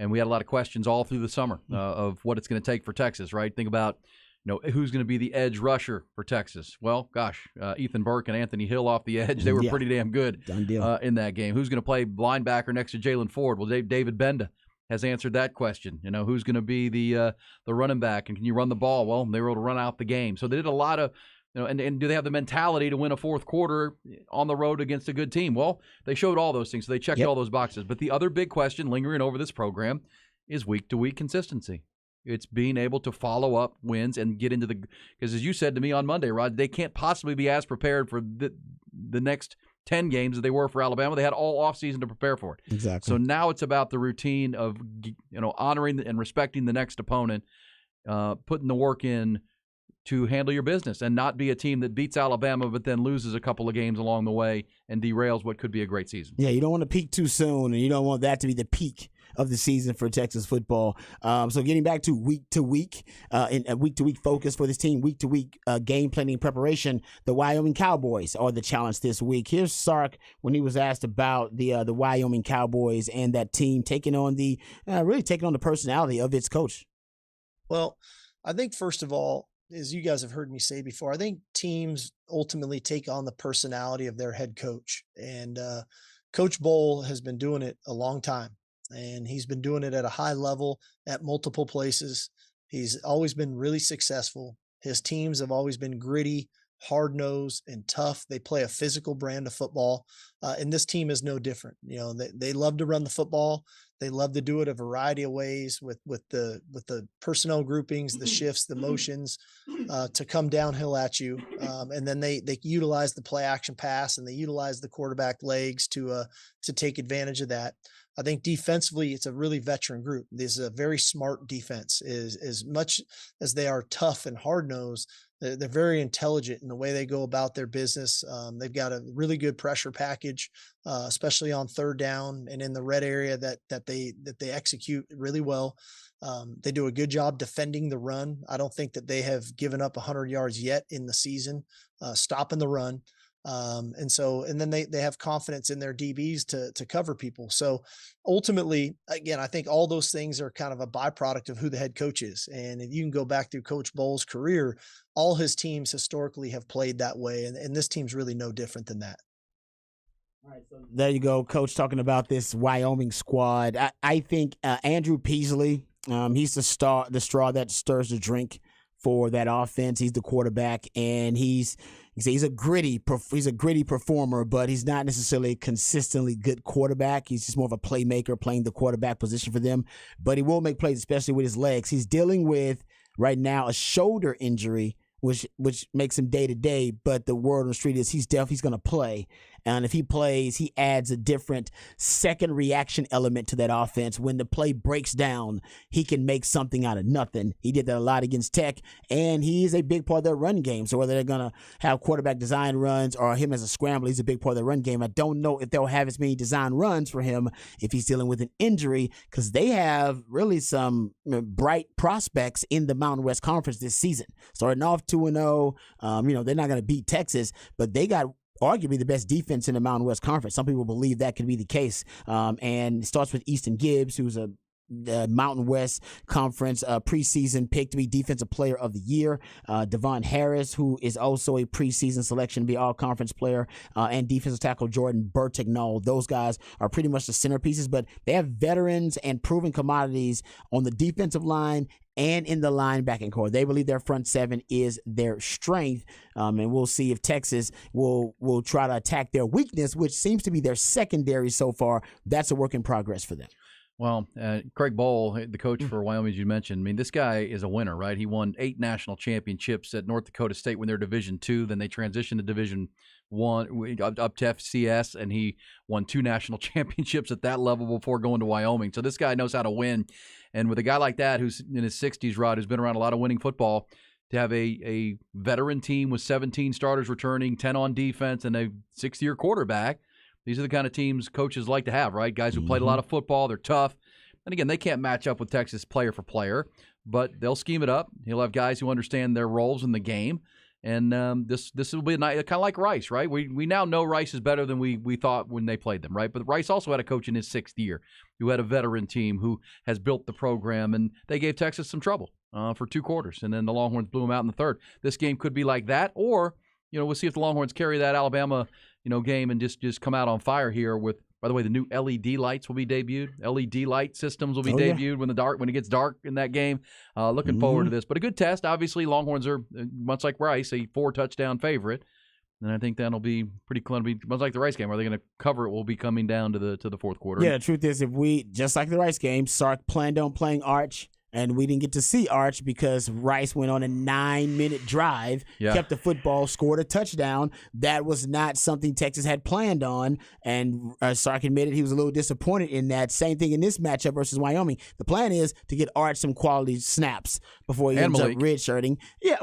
[SPEAKER 1] And we had a lot of questions all through the summer of what it's going to take for Texas, right? Think about, who's going to be the edge rusher for Texas? Well, gosh, Ethan Burke and Anthony Hill off the edge. They were pretty damn good in that game. Who's going to play linebacker next to Jaylan Ford? Well, David Benda has answered that question. Who's going to be the running back, and can you run the ball? Well, they were able to run out the game. So they did a lot of, and do they have the mentality to win a fourth quarter on the road against a good team? Well, they showed all those things, so they checked all those boxes. But the other big question lingering over this program is week-to-week consistency. It's being able to follow up wins and get into because as you said to me on Monday, Rod, they can't possibly be as prepared for the next 10 games as they were for Alabama. They had all offseason to prepare for it.
[SPEAKER 2] Exactly.
[SPEAKER 1] So now it's about the routine of honoring and respecting the next opponent, putting the work in to handle your business and not be a team that beats Alabama but then loses a couple of games along the way and derails what could be a great season.
[SPEAKER 2] Yeah, you don't want to peak too soon, and you don't want that to be the peak of the season for Texas football. So getting back to week-to-week focus for this team, week-to-week game planning preparation, the Wyoming Cowboys are the challenge this week. Here's Sark when he was asked about the Wyoming Cowboys and that team taking on the personality of its coach.
[SPEAKER 4] Well, I think first of all, as you guys have heard me say before, I think teams ultimately take on the personality of their head coach. And Coach Bowl has been doing it a long time. And he's been doing it at a high level at multiple places. He's always been really successful. His teams have always been gritty, hard-nosed, and tough. They play a physical brand of football. And this team is no different. They love to run the football. They love to do it a variety of ways with the personnel groupings, the shifts, the motions to come downhill at you. And then they utilize the play action pass, and they utilize the quarterback legs to take advantage of that. I think defensively, it's a really veteran group. This is a very smart defense. As much as they are tough and hard-nosed, they're very intelligent in the way they go about their business. They've got a really good pressure package, especially on third down and in the red area that they execute really well. They do a good job defending the run. I don't think that they have given up 100 yards yet in the season, stopping the run. And then they have confidence in their DBs to cover people. So ultimately, again, I think all those things are kind of a byproduct of who the head coach is. And if you can go back through Coach Bowles' career, all his teams historically have played that way. And this team's really no different than that.
[SPEAKER 2] All right, so there you go, Coach, talking about this Wyoming squad. I think Andrew Peasley, he's the straw that stirs the drink for that offense. He's the quarterback, and he's a gritty performer, but he's not necessarily a consistently good quarterback. He's just more of a playmaker playing the quarterback position for them, but he will make plays, especially with his legs. He's dealing with right now a shoulder injury, which makes him day to day, but the word on the street is he's going to play. And if he plays, he adds a different second reaction element to that offense. When the play breaks down, he can make something out of nothing. He did that a lot against Tech, and he is a big part of their run game. So whether they're going to have quarterback design runs or him as a scrambler, he's a big part of their run game. I don't know if they'll have as many design runs for him if he's dealing with an injury, because they have really some bright prospects in the Mountain West Conference this season. Starting off 2-0, they're not going to beat Texas, but they got arguably the best defense in the Mountain West Conference. Some people believe that could be the case. And it starts with Easton Gibbs, who's the Mountain West Conference preseason pick to be Defensive Player of the Year. Devon Harris, who is also a preseason selection to be All-Conference player, and defensive tackle Jordan Bertignol. Those guys are pretty much the centerpieces, but they have veterans and proven commodities on the defensive line and in the linebacking core. They believe their front seven is their strength, and we'll see if Texas will try to attack their weakness, which seems to be their secondary so far. That's a work in progress for them.
[SPEAKER 1] Well, Craig Bohl, the coach for Wyoming, as you mentioned, I mean, this guy is a winner, right? He won 8 national championships at North Dakota State when they're Division II. Then they transitioned to Division I up to FCS, and he won 2 national championships at that level before going to Wyoming. So this guy knows how to win. And with a guy like that who's in his 60s, Rod, who's been around a lot of winning football, to have a veteran team with 17 starters returning, 10 on defense, and a 6-year quarterback, these are the kind of teams coaches like to have, right? Guys who played a lot of football, they're tough. And again, they can't match up with Texas player for player, but they'll scheme it up. He'll have guys who understand their roles in the game. And this will be a night, kind of like Rice, right? We now know Rice is better than we thought when they played them, right? But Rice also had a coach in his 6th year who had a veteran team who has built the program, and they gave Texas some trouble for 2 quarters, and then the Longhorns blew them out in the 3rd. This game could be like that, or we'll see if the Longhorns carry that Alabama game and just come out on fire here with. By the way, the new LED lights will be debuted. LED light systems will be debuted when it gets dark in that game. Looking forward to this. But a good test. Obviously, Longhorns are, much like Rice, a 4-touchdown favorite. And I think that'll be pretty close. Much like the Rice game. Are they going to cover it? Will be coming down to the 4th quarter.
[SPEAKER 2] Yeah, the truth is, just like the Rice game, Sark planned on playing Arch. And we didn't get to see Arch because Rice went on a 9-minute drive, kept the football, scored a touchdown. That was not something Texas had planned on. And Sark admitted he was a little disappointed in that. Same thing in this matchup versus Wyoming. The plan is to get Arch some quality snaps before he ends up redshirting. Yeah,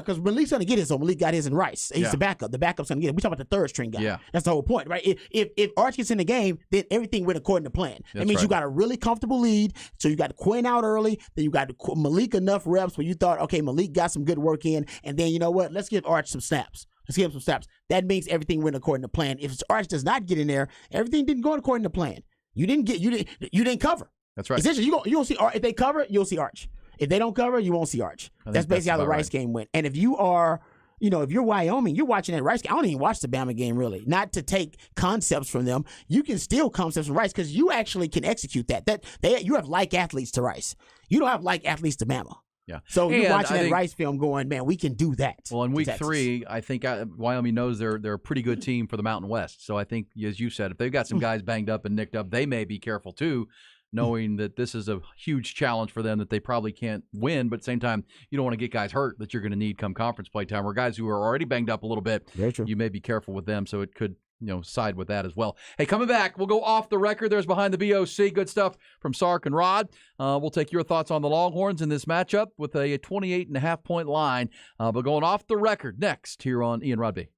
[SPEAKER 2] because Malik's going to get his. So Malik got his in Rice. He's the backup. The backup's going to get it. We're talking about the 3rd-string guy. Yeah. That's the whole point, right? If Arch gets in the game, then everything went according to plan. That means you got a really comfortable lead. So you got Quinn out early. Then you got Malik enough reps where you thought, okay, Malik got some good work in, and then you know what? Let's give Arch some snaps. Let's give him some snaps. That means everything went according to plan. If Arch does not get in there, everything didn't go according to plan. You didn't cover.
[SPEAKER 1] That's right.
[SPEAKER 2] Essentially, you'll see Arch. If they cover, you'll see Arch. If they don't cover, you won't see Arch. That's basically how the Rice game went. And if you are, if you're Wyoming, you're watching that Rice game. I don't even watch the Bama game, really. Not to take concepts from them. You can steal concepts from Rice because you actually can execute that. You have like athletes to Rice. You don't have like athletes to Bama.
[SPEAKER 1] Yeah.
[SPEAKER 2] So you're watching that Rice film going, man, we can do that.
[SPEAKER 1] Well, in week 3, I think Wyoming knows they're a pretty good team for the Mountain West. So I think, as you said, if they've got some guys banged up and nicked up, they may be careful too, knowing that this is a huge challenge for them that they probably can't win. But at the same time, you don't want to get guys hurt that you're going to need come conference play time, or guys who are already banged up a little bit.
[SPEAKER 2] Very true.
[SPEAKER 1] You may be careful with them, so it could side with that as well. Hey, coming back, we'll go off the record. There's Behind the BOC. Good stuff from Sark and Rod. We'll take your thoughts on the Longhorns in this matchup with a 28.5-point line. But going off the record next here on Ian Rod B.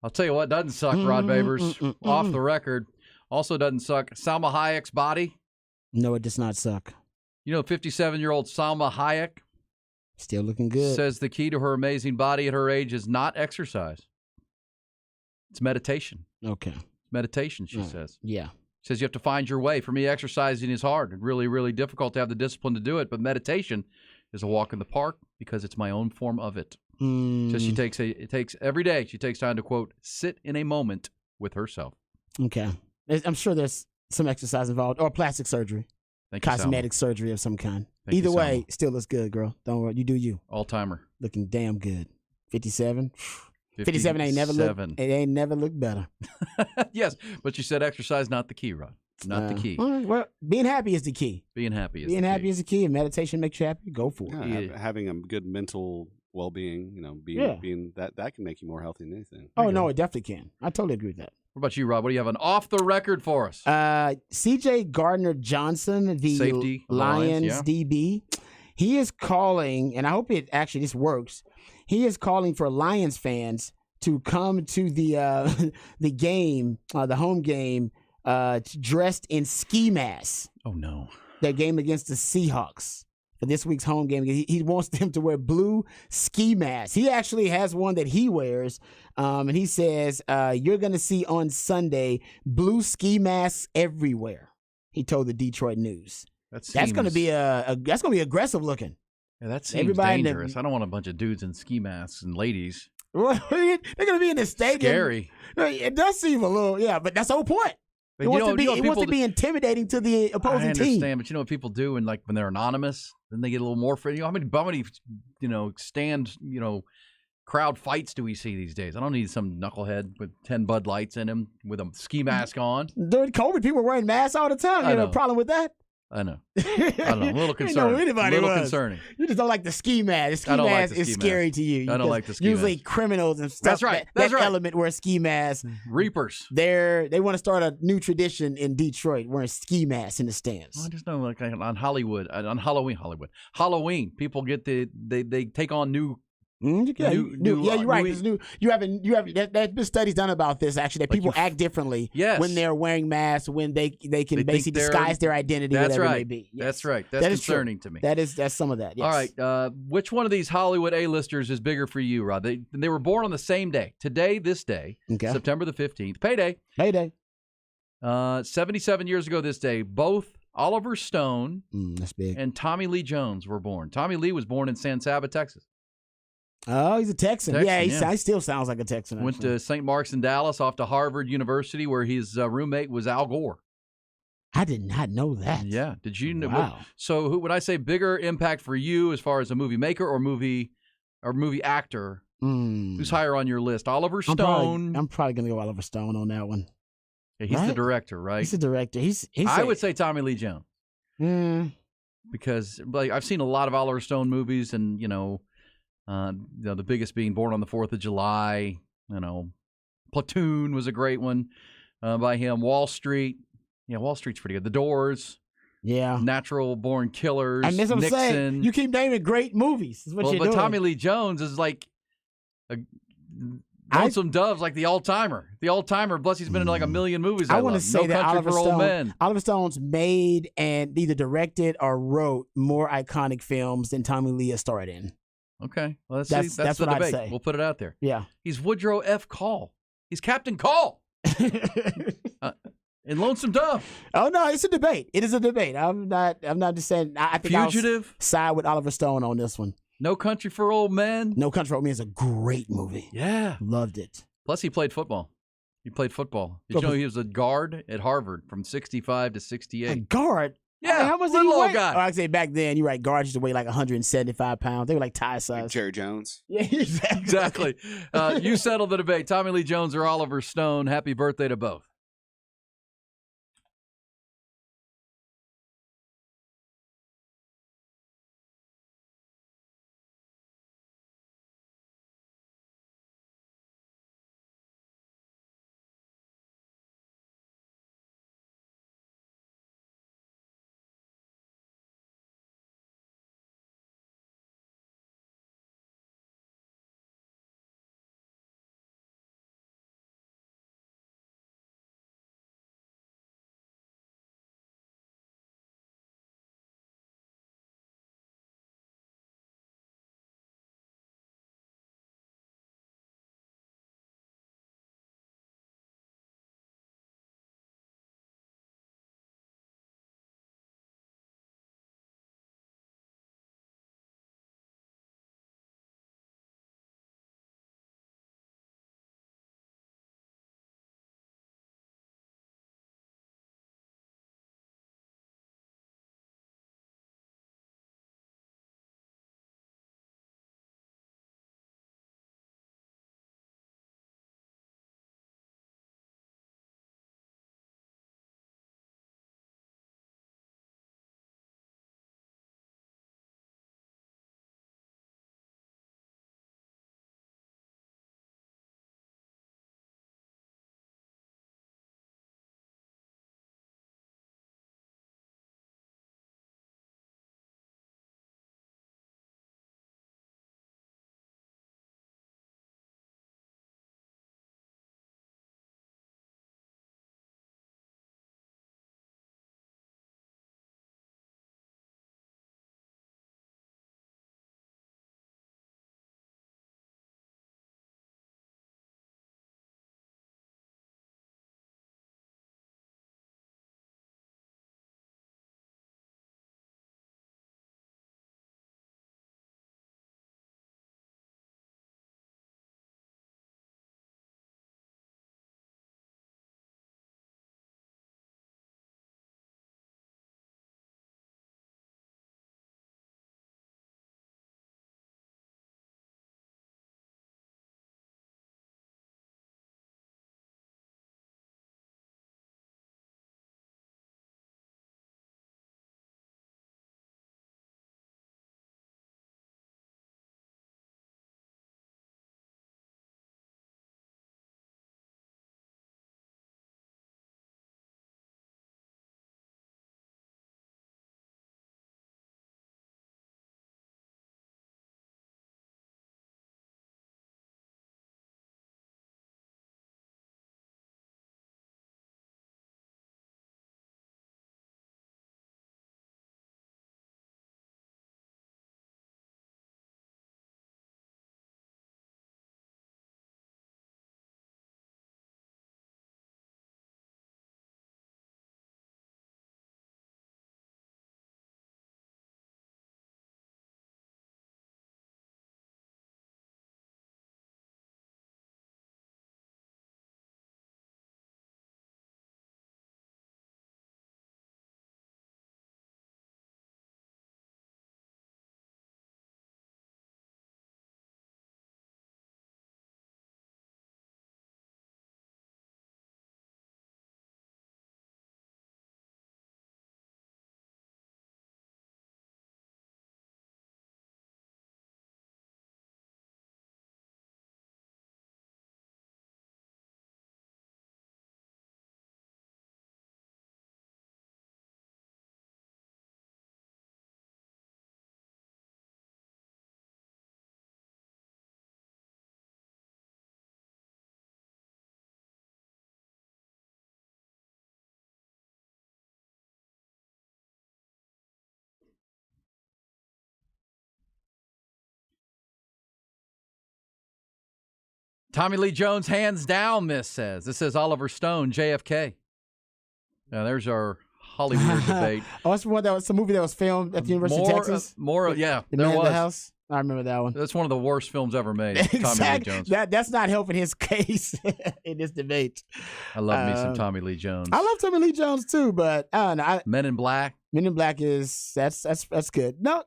[SPEAKER 1] I'll tell you what doesn't suck, Rod Babers, off the record. Also doesn't suck. Salma Hayek's body.
[SPEAKER 2] No, it does not suck.
[SPEAKER 1] 57-year-old Salma Hayek.
[SPEAKER 2] Still looking good.
[SPEAKER 1] Says the key to her amazing body at her age is not exercise. It's meditation.
[SPEAKER 2] Okay.
[SPEAKER 1] Meditation, she says.
[SPEAKER 2] Yeah.
[SPEAKER 1] She says you have to find your way. For me, exercising is hard and really, really difficult to have the discipline to do it. But meditation is a walk in the park because it's my own form of it. So she takes every day. She takes time to, quote, sit in a moment with herself.
[SPEAKER 2] Okay. I'm sure there's some exercise involved or plastic surgery. Cosmetic surgery of some kind. Either way, still looks good, girl. Don't worry. You do you.
[SPEAKER 1] All-timer.
[SPEAKER 2] Looking damn good. 57. 57 ain't never looked better.
[SPEAKER 1] Yes, but you said exercise, not the key, Rod. Not the key.
[SPEAKER 2] Well, being happy is the key.
[SPEAKER 1] Being happy
[SPEAKER 2] is the key. And meditation makes you happy. Go for
[SPEAKER 3] it. Yeah, having a good mental well-being, being that can make you more healthy than anything.
[SPEAKER 2] Oh, no, it definitely can. I totally agree with that.
[SPEAKER 1] What about you, Rob? What do you have off the record for us?
[SPEAKER 2] C.J. Gardner-Johnson, the
[SPEAKER 1] safety
[SPEAKER 2] Lions DB, he is calling, and I hope this works. He is calling for Lions fans to come to the game, the home game, dressed in ski masks.
[SPEAKER 1] Oh no!
[SPEAKER 2] That game against the Seahawks. For this week's home game, he wants them to wear blue ski masks. He actually has one that he wears, and he says, "You're going to see on Sunday blue ski masks everywhere." He told the Detroit News. That's going to be that's going to be aggressive looking.
[SPEAKER 1] Yeah, that seems dangerous. I don't want a bunch of dudes in ski masks and ladies.
[SPEAKER 2] They're going to be in the stadium.
[SPEAKER 1] Scary.
[SPEAKER 2] It does seem a little, but that's the whole point. It wants to be intimidating to the opposing team.
[SPEAKER 1] I understand, but you know what people do when they're anonymous, then they get a little more free. How many crowd fights do we see these days? I don't need some knucklehead with 10 Bud Lights in him with a ski mask on.
[SPEAKER 2] During COVID, people were wearing masks all the time. You know, problem with that?
[SPEAKER 1] I know. A little concerning. Concerning.
[SPEAKER 2] You just don't like the ski mask. The ski mask is scary to you.
[SPEAKER 1] I don't like the ski mask.
[SPEAKER 2] Usually criminals and stuff. That's right. That element wear ski masks.
[SPEAKER 1] Reapers.
[SPEAKER 2] They want to start a new tradition in Detroit, wearing ski masks in the stands.
[SPEAKER 1] Well, I just know, on Halloween, people get they take on new.
[SPEAKER 2] You're right. You have there's been studies done about this actually that people act differently when they're wearing masks, when they can basically disguise their identity.
[SPEAKER 1] That's
[SPEAKER 2] whatever
[SPEAKER 1] right.
[SPEAKER 2] It may be. Yes.
[SPEAKER 1] That's right. That's concerning to me.
[SPEAKER 2] That's some of that. Yes.
[SPEAKER 1] All right. Which one of these Hollywood A-listers is bigger for you, Rod? They were born on the same day. This day, September the 15th, payday. 77 years ago this day, both Oliver Stone
[SPEAKER 2] that's big.
[SPEAKER 1] And Tommy Lee Jones were born. Tommy Lee was born in San Saba, Texas.
[SPEAKER 2] Oh, he's a Texan. He still sounds like a Texan.
[SPEAKER 1] Went to St. Mark's in Dallas, off to Harvard University, where his roommate was Al Gore.
[SPEAKER 2] I did not know that.
[SPEAKER 1] Yeah. Did you know?
[SPEAKER 2] Wow.
[SPEAKER 1] So when I say bigger impact for you as far as a movie maker or movie actor, who's higher on your list? Oliver Stone.
[SPEAKER 2] I'm probably going to go Oliver Stone on that one.
[SPEAKER 1] Yeah, he's the director, right?
[SPEAKER 2] He's the director.
[SPEAKER 1] I would say Tommy Lee Jones. Because I've seen a lot of Oliver Stone movies, and the biggest being Born on the 4th of July. Platoon was a great one by him. Wall Street. Yeah, Wall Street's pretty good. The Doors.
[SPEAKER 2] Yeah.
[SPEAKER 1] Natural Born Killers.
[SPEAKER 2] And that's what I'm saying. You keep naming great movies. Is what you're doing.
[SPEAKER 1] But Tommy Lee Jones is like Lonesome Dove's like the all-timer. The all-timer, plus he's been in like a million movies. I want to say that
[SPEAKER 2] Oliver Stone's made and either directed or wrote more iconic films than Tommy Lee has starred in.
[SPEAKER 1] Okay. Well, that's the
[SPEAKER 2] what
[SPEAKER 1] debate.
[SPEAKER 2] I'd say.
[SPEAKER 1] We'll put it out there.
[SPEAKER 2] Yeah.
[SPEAKER 1] He's Woodrow F. Call. He's Captain Call. In Lonesome Dove.
[SPEAKER 2] Oh no, it's a debate. It is a debate. I'm not just saying. I think
[SPEAKER 1] Fugitive.
[SPEAKER 2] I'll side with Oliver Stone on this one.
[SPEAKER 1] No Country for Old Men.
[SPEAKER 2] No Country for Old Men is a great movie.
[SPEAKER 1] Yeah,
[SPEAKER 2] loved it.
[SPEAKER 1] Plus, he played football. Did you know he was a guard at Harvard from 65 to 68?
[SPEAKER 2] A guard.
[SPEAKER 1] Yeah,
[SPEAKER 2] how much did he weigh? Oh, I'd say back then, you're right. Guards used to weigh like 175 pounds. They were like tie size.
[SPEAKER 3] Like Jerry Jones.
[SPEAKER 2] Yeah, exactly.
[SPEAKER 1] You settled the debate. Tommy Lee Jones or Oliver Stone. Happy birthday to both. Tommy Lee Jones, hands down, Miss says. This says Oliver Stone, JFK. Now, there's our Hollywood debate.
[SPEAKER 2] That's a movie that was filmed at the University of Texas.
[SPEAKER 1] Yeah,
[SPEAKER 2] the
[SPEAKER 1] there
[SPEAKER 2] Man
[SPEAKER 1] was.
[SPEAKER 2] In the House. I remember that one.
[SPEAKER 1] That's one of the worst films ever made.
[SPEAKER 2] Exactly.
[SPEAKER 1] Tommy Lee Jones.
[SPEAKER 2] That's not helping his case in this debate.
[SPEAKER 1] I love me some Tommy Lee Jones.
[SPEAKER 2] I love Tommy Lee Jones too, but I don't know.
[SPEAKER 1] Men in Black.
[SPEAKER 2] Men in Black that's good. No.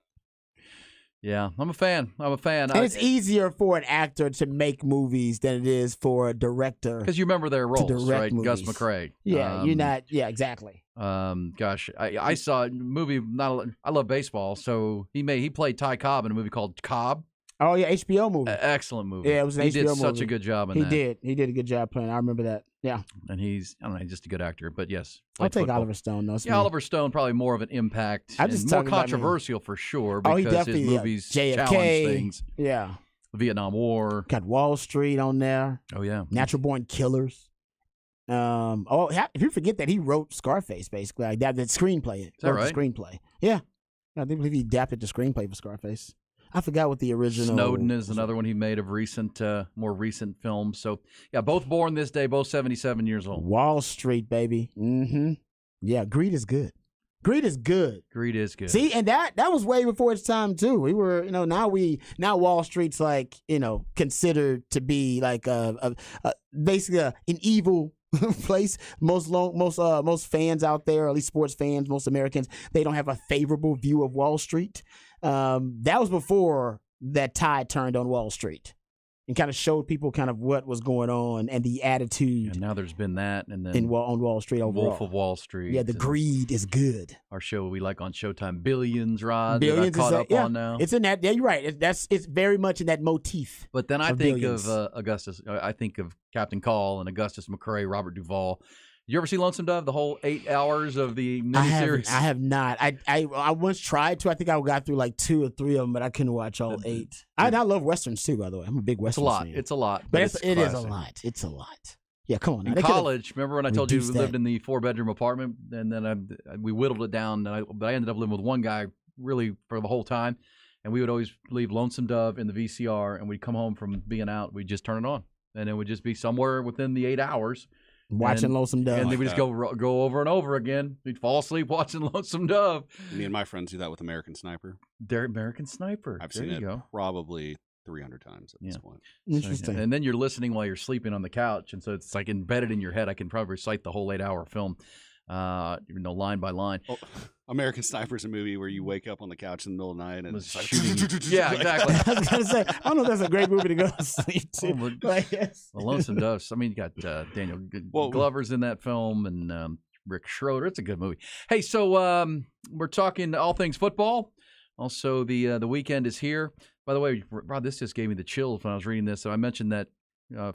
[SPEAKER 1] Yeah, I'm a fan.
[SPEAKER 2] And it's easier for an actor to make movies than it is for a director.
[SPEAKER 1] Because you remember their roles, right?
[SPEAKER 2] Movies.
[SPEAKER 1] Gus McCrae.
[SPEAKER 2] Yeah, you're not. Yeah, exactly.
[SPEAKER 1] Gosh, I saw a movie. I love baseball, so he played Ty Cobb in a movie called Cobb.
[SPEAKER 2] Oh yeah, HBO movie.
[SPEAKER 1] Excellent movie.
[SPEAKER 2] Yeah, it was an
[SPEAKER 1] HBO
[SPEAKER 2] movie.
[SPEAKER 1] He did such a good job in that.
[SPEAKER 2] He did a good job playing. I remember that. Yeah.
[SPEAKER 1] And he's just a good actor. But yes,
[SPEAKER 2] I'll take
[SPEAKER 1] football.
[SPEAKER 2] Oliver Stone though.
[SPEAKER 1] Yeah, Oliver Stone probably more of an impact.
[SPEAKER 2] I just
[SPEAKER 1] more controversial for sure because his movies
[SPEAKER 2] JFK,
[SPEAKER 1] challenge things.
[SPEAKER 2] Yeah.
[SPEAKER 1] The Vietnam War.
[SPEAKER 2] Got Wall Street on there.
[SPEAKER 1] Oh yeah.
[SPEAKER 2] Natural Born Killers. If you forget that he wrote Scarface, basically, like that, the screenplay.
[SPEAKER 1] Is that right?
[SPEAKER 2] The screenplay. Yeah, I believe he adapted the screenplay for Scarface. I forgot what the original.
[SPEAKER 1] Snowden is another one he made of more recent films. So yeah, both born this day, both 77 years old.
[SPEAKER 2] Wall Street, baby. Mm-hmm. Yeah, Greed is good. Greed is good.
[SPEAKER 1] Greed is good.
[SPEAKER 2] See, and that was way before its time too. We were, now Wall Street's like, considered to be like basically an evil place. Most fans out there, or at least sports fans, most Americans, they don't have a favorable view of Wall Street. That was before that tide turned on Wall Street and kind of showed people kind of what was going on and the attitude.
[SPEAKER 1] And now there's been that, and then
[SPEAKER 2] on Wall Street overall.
[SPEAKER 1] Wolf of Wall Street.
[SPEAKER 2] Yeah, the greed is good.
[SPEAKER 1] Our show we like on Showtime, Billions, Rod.
[SPEAKER 2] Billions
[SPEAKER 1] that I caught up on now.
[SPEAKER 2] It's in that. Yeah, you're right. It's very much in that motif.
[SPEAKER 1] But then I think of Augustus. I think of Captain Call and Augustus McCrae, Robert Duvall. You ever see Lonesome Dove? The whole 8 hours of the miniseries?
[SPEAKER 2] I have not. I once tried to. I think I got through like 2 or 3 of them, but I couldn't watch all 8. I love westerns too, by the way. I'm a big western fan.
[SPEAKER 1] It's a lot.
[SPEAKER 2] But it is a lot. It's a lot. Yeah, come on.
[SPEAKER 1] In college, remember when I told you we lived in the 4-bedroom apartment, and then we whittled it down, but I ended up living with one guy really for the whole time, and we would always leave Lonesome Dove in the VCR, and we'd come home from being out, we'd just turn it on, and it would just be somewhere within the 8 hours.
[SPEAKER 2] Watching Lonesome Dove.
[SPEAKER 1] And then we just go over and over again. We'd fall asleep watching Lonesome Dove.
[SPEAKER 3] Me and my friends do that with American Sniper.
[SPEAKER 1] American Sniper.
[SPEAKER 3] I've seen it probably 300 times at this point.
[SPEAKER 2] Interesting.
[SPEAKER 1] And then you're listening while you're sleeping on the couch. And so it's like embedded in your head. I can probably recite the whole 8-hour film, line by line.
[SPEAKER 3] Oh, American Sniper is a movie where you wake up on the couch in the middle of the night and it's like
[SPEAKER 1] shooting. Yeah, exactly.
[SPEAKER 2] I was going to say, I don't know if that's a great movie to go to sleep to.
[SPEAKER 1] Lonesome Dove. I mean, you got Daniel Glover's in that film and Rick Schroeder. It's a good movie. Hey, so we're talking all things football. Also, the weekend is here. By the way, Rod, this just gave me the chills when I was reading this. So I mentioned that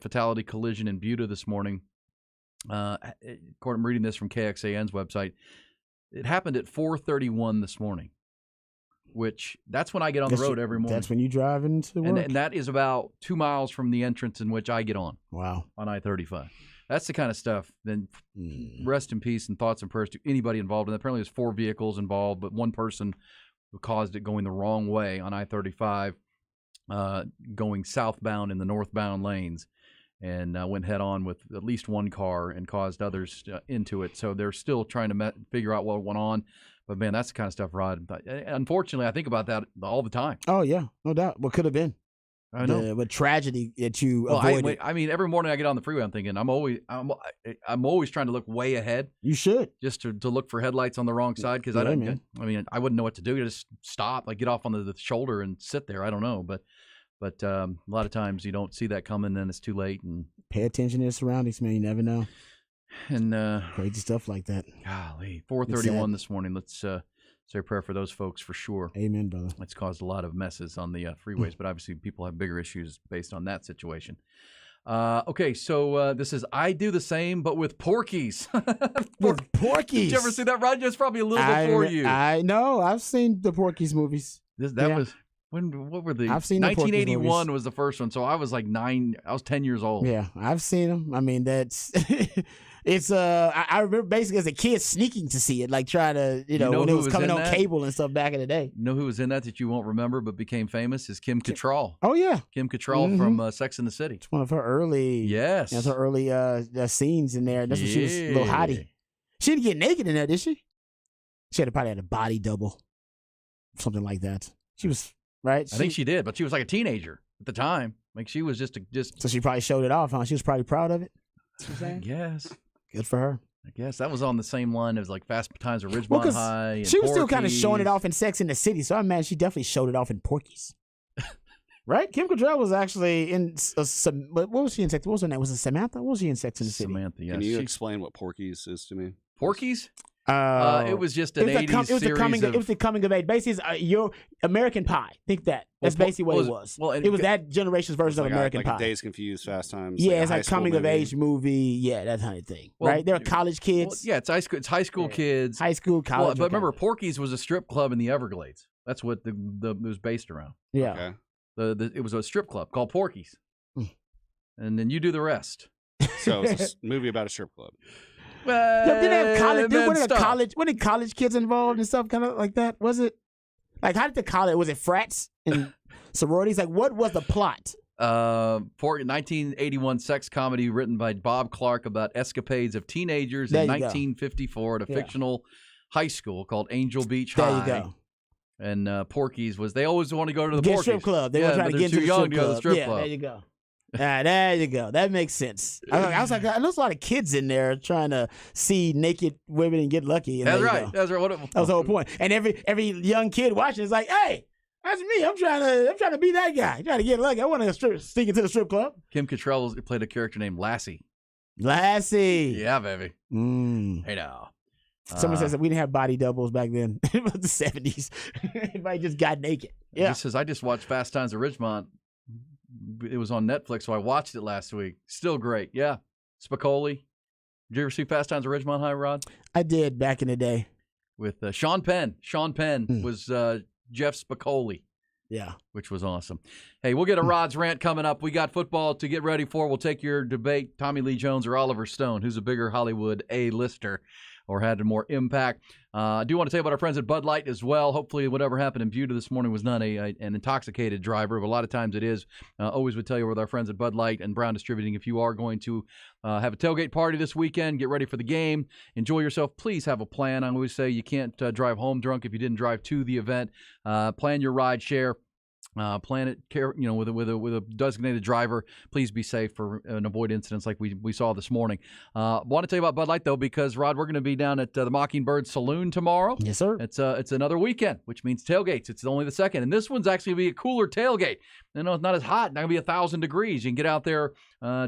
[SPEAKER 1] fatality collision in Buda this morning. I'm reading this from KXAN's website. It happened at 4:31 this morning, which that's when I get on the road every morning.
[SPEAKER 2] That's when you drive into work?
[SPEAKER 1] And that is about 2 miles from the entrance in which I get on.
[SPEAKER 2] Wow.
[SPEAKER 1] On I-35. That's the kind of stuff. Then rest in peace and thoughts and prayers to anybody involved. And apparently there's 4 vehicles involved, but one person who caused it going the wrong way on I-35, going southbound in the northbound lanes. And went head on with at least one car and caused others into it. So they're still trying to figure out what went on. But, man, that's the kind of stuff, Rod. Unfortunately, I think about that all the time.
[SPEAKER 2] Oh, yeah, no doubt. What could have been?
[SPEAKER 1] I know.
[SPEAKER 2] What tragedy that you avoided.
[SPEAKER 1] I mean, every morning I get on the freeway, I'm thinking I'm always trying to look way ahead.
[SPEAKER 2] You should.
[SPEAKER 1] Just to look for headlights on the wrong side because I wouldn't know what to do. Just stop, like get off on the shoulder and sit there. I don't know, but a lot of times you don't see that coming, and it's too late. And
[SPEAKER 2] pay attention to your surroundings, man. You never know.
[SPEAKER 1] And
[SPEAKER 2] crazy stuff like that.
[SPEAKER 1] Golly, 4:31 this morning. Let's say a prayer for those folks for sure.
[SPEAKER 2] Amen, brother.
[SPEAKER 1] It's caused a lot of messes on the freeways, but obviously people have bigger issues based on that situation. Okay, so this is I Do the Same, but with Porky's.
[SPEAKER 2] With Porky's.
[SPEAKER 1] Did you ever see that, Rod? It's probably a little before you.
[SPEAKER 2] I know. I've seen the Porky's movies.
[SPEAKER 1] That was What were the?
[SPEAKER 2] I've seen the
[SPEAKER 1] 1981 was the first one, so I was like 9. I was 10 years old.
[SPEAKER 2] Yeah, I've seen them. I mean, that's it's. I remember basically as a kid sneaking to see it, like trying to, when it was coming on cable and stuff back in the day.
[SPEAKER 1] You know who was in that you won't remember but became famous is Kim Cattrall.
[SPEAKER 2] Oh yeah,
[SPEAKER 1] Kim Cattrall from Sex and the City.
[SPEAKER 2] It's one of her early.
[SPEAKER 1] Yes,
[SPEAKER 2] that's her early scenes in there. That's when she was a little hottie. She didn't get naked in there, did she? She probably had a body double, something like that. She was. Right,
[SPEAKER 1] I think she did, but she was like a teenager at the time. Like she was just.
[SPEAKER 2] So she probably showed it off, huh? She was probably proud of it.
[SPEAKER 1] Yes.
[SPEAKER 2] Good for her.
[SPEAKER 1] I guess that was on the same line as like Fast Times at Ridgemont High. And
[SPEAKER 2] she was
[SPEAKER 1] Porky's.
[SPEAKER 2] Still kind of showing it off in Sex in the City, so I imagine she definitely showed it off in Porky's. Right? Kim Cattrall was actually in. What was she in Sex? What was her name? Was it Samantha? What was she in Sex in the City?
[SPEAKER 1] Samantha. Yes.
[SPEAKER 3] Can you explain what Porky's is to me?
[SPEAKER 1] Porky's? It was just an 80s series.
[SPEAKER 2] It was the coming of age. Basically, it's your American Pie. Think that. That's basically what it was. Well, it was that generation's version of American Pie.
[SPEAKER 3] Days Confused, Fast Times.
[SPEAKER 2] Yeah, it's like coming of age movie. Yeah, that kind of thing. Right? They're college kids.
[SPEAKER 1] Well, yeah, it's high school. It's high school kids.
[SPEAKER 2] High school, college.
[SPEAKER 1] But remember, Porky's was a strip club in the Everglades. That's what it was based around.
[SPEAKER 2] Yeah.
[SPEAKER 3] Okay.
[SPEAKER 1] It was a strip club called Porky's, and then you do the rest.
[SPEAKER 3] So it's a movie about a strip club.
[SPEAKER 2] Did they have college? Were college kids involved and stuff, kind of like that? Was it like how did the college? Was it frats and sororities? Like what was the plot?
[SPEAKER 1] 1981 sex comedy written by Bob Clark about escapades of teenagers in 1954 at a fictional high school called Angel Beach High.
[SPEAKER 2] There you go.
[SPEAKER 1] And Porky's was they always want to go to the Porky's
[SPEAKER 2] strip club. They were trying to get into
[SPEAKER 1] the strip club.
[SPEAKER 2] There you go. There you go. That makes sense. I was like, there's a lot of kids in there trying to see naked women and get lucky. And
[SPEAKER 1] That's right. That's right.
[SPEAKER 2] That was the whole point. And every young kid watching is like, hey, that's me. I'm trying to be that guy. I'm trying to get lucky. I want to sneak into the strip club.
[SPEAKER 1] Kim Cattrall played a character named Lassie.
[SPEAKER 2] Lassie.
[SPEAKER 1] Yeah, baby. Hey now.
[SPEAKER 2] Someone says that we didn't have body doubles back then. It was the 70s. Everybody just got naked. Yeah.
[SPEAKER 1] He says, I just watched Fast Times at Ridgemont. It was on Netflix, so I watched it last week. Still great. Yeah. Spicoli. Did you ever see Fast Times at Ridgemont High, Rod?
[SPEAKER 2] I did back in the day.
[SPEAKER 1] With Sean Penn. Sean Penn was Jeff Spicoli.
[SPEAKER 2] Yeah.
[SPEAKER 1] Which was awesome. Hey, we'll get a Rod's Rant coming up. We got football to get ready for. We'll take your debate, Tommy Lee Jones or Oliver Stone. Who's a bigger Hollywood A-lister or had more impact? I do want to tell you about our friends at Bud Light as well. Hopefully whatever happened in Buda this morning was not an intoxicated driver, but a lot of times it is. Always would tell you with our friends at Bud Light and Brown Distributing, if you are going to have a tailgate party this weekend, get ready for the game, enjoy yourself, please have a plan. I always say you can't drive home drunk if you didn't drive to the event. Plan your ride share. Plan it, with a designated driver. Please be safe and avoid incidents like we saw this morning. Want to tell you about Bud Light though, because Rod, we're going to be down at the Mockingbird Saloon tomorrow.
[SPEAKER 2] Yes, sir.
[SPEAKER 1] It's another weekend, which means tailgates. It's only the second, and this one's actually going to be a cooler tailgate. It's not as hot. Not going to be 1,000 degrees. You can get out there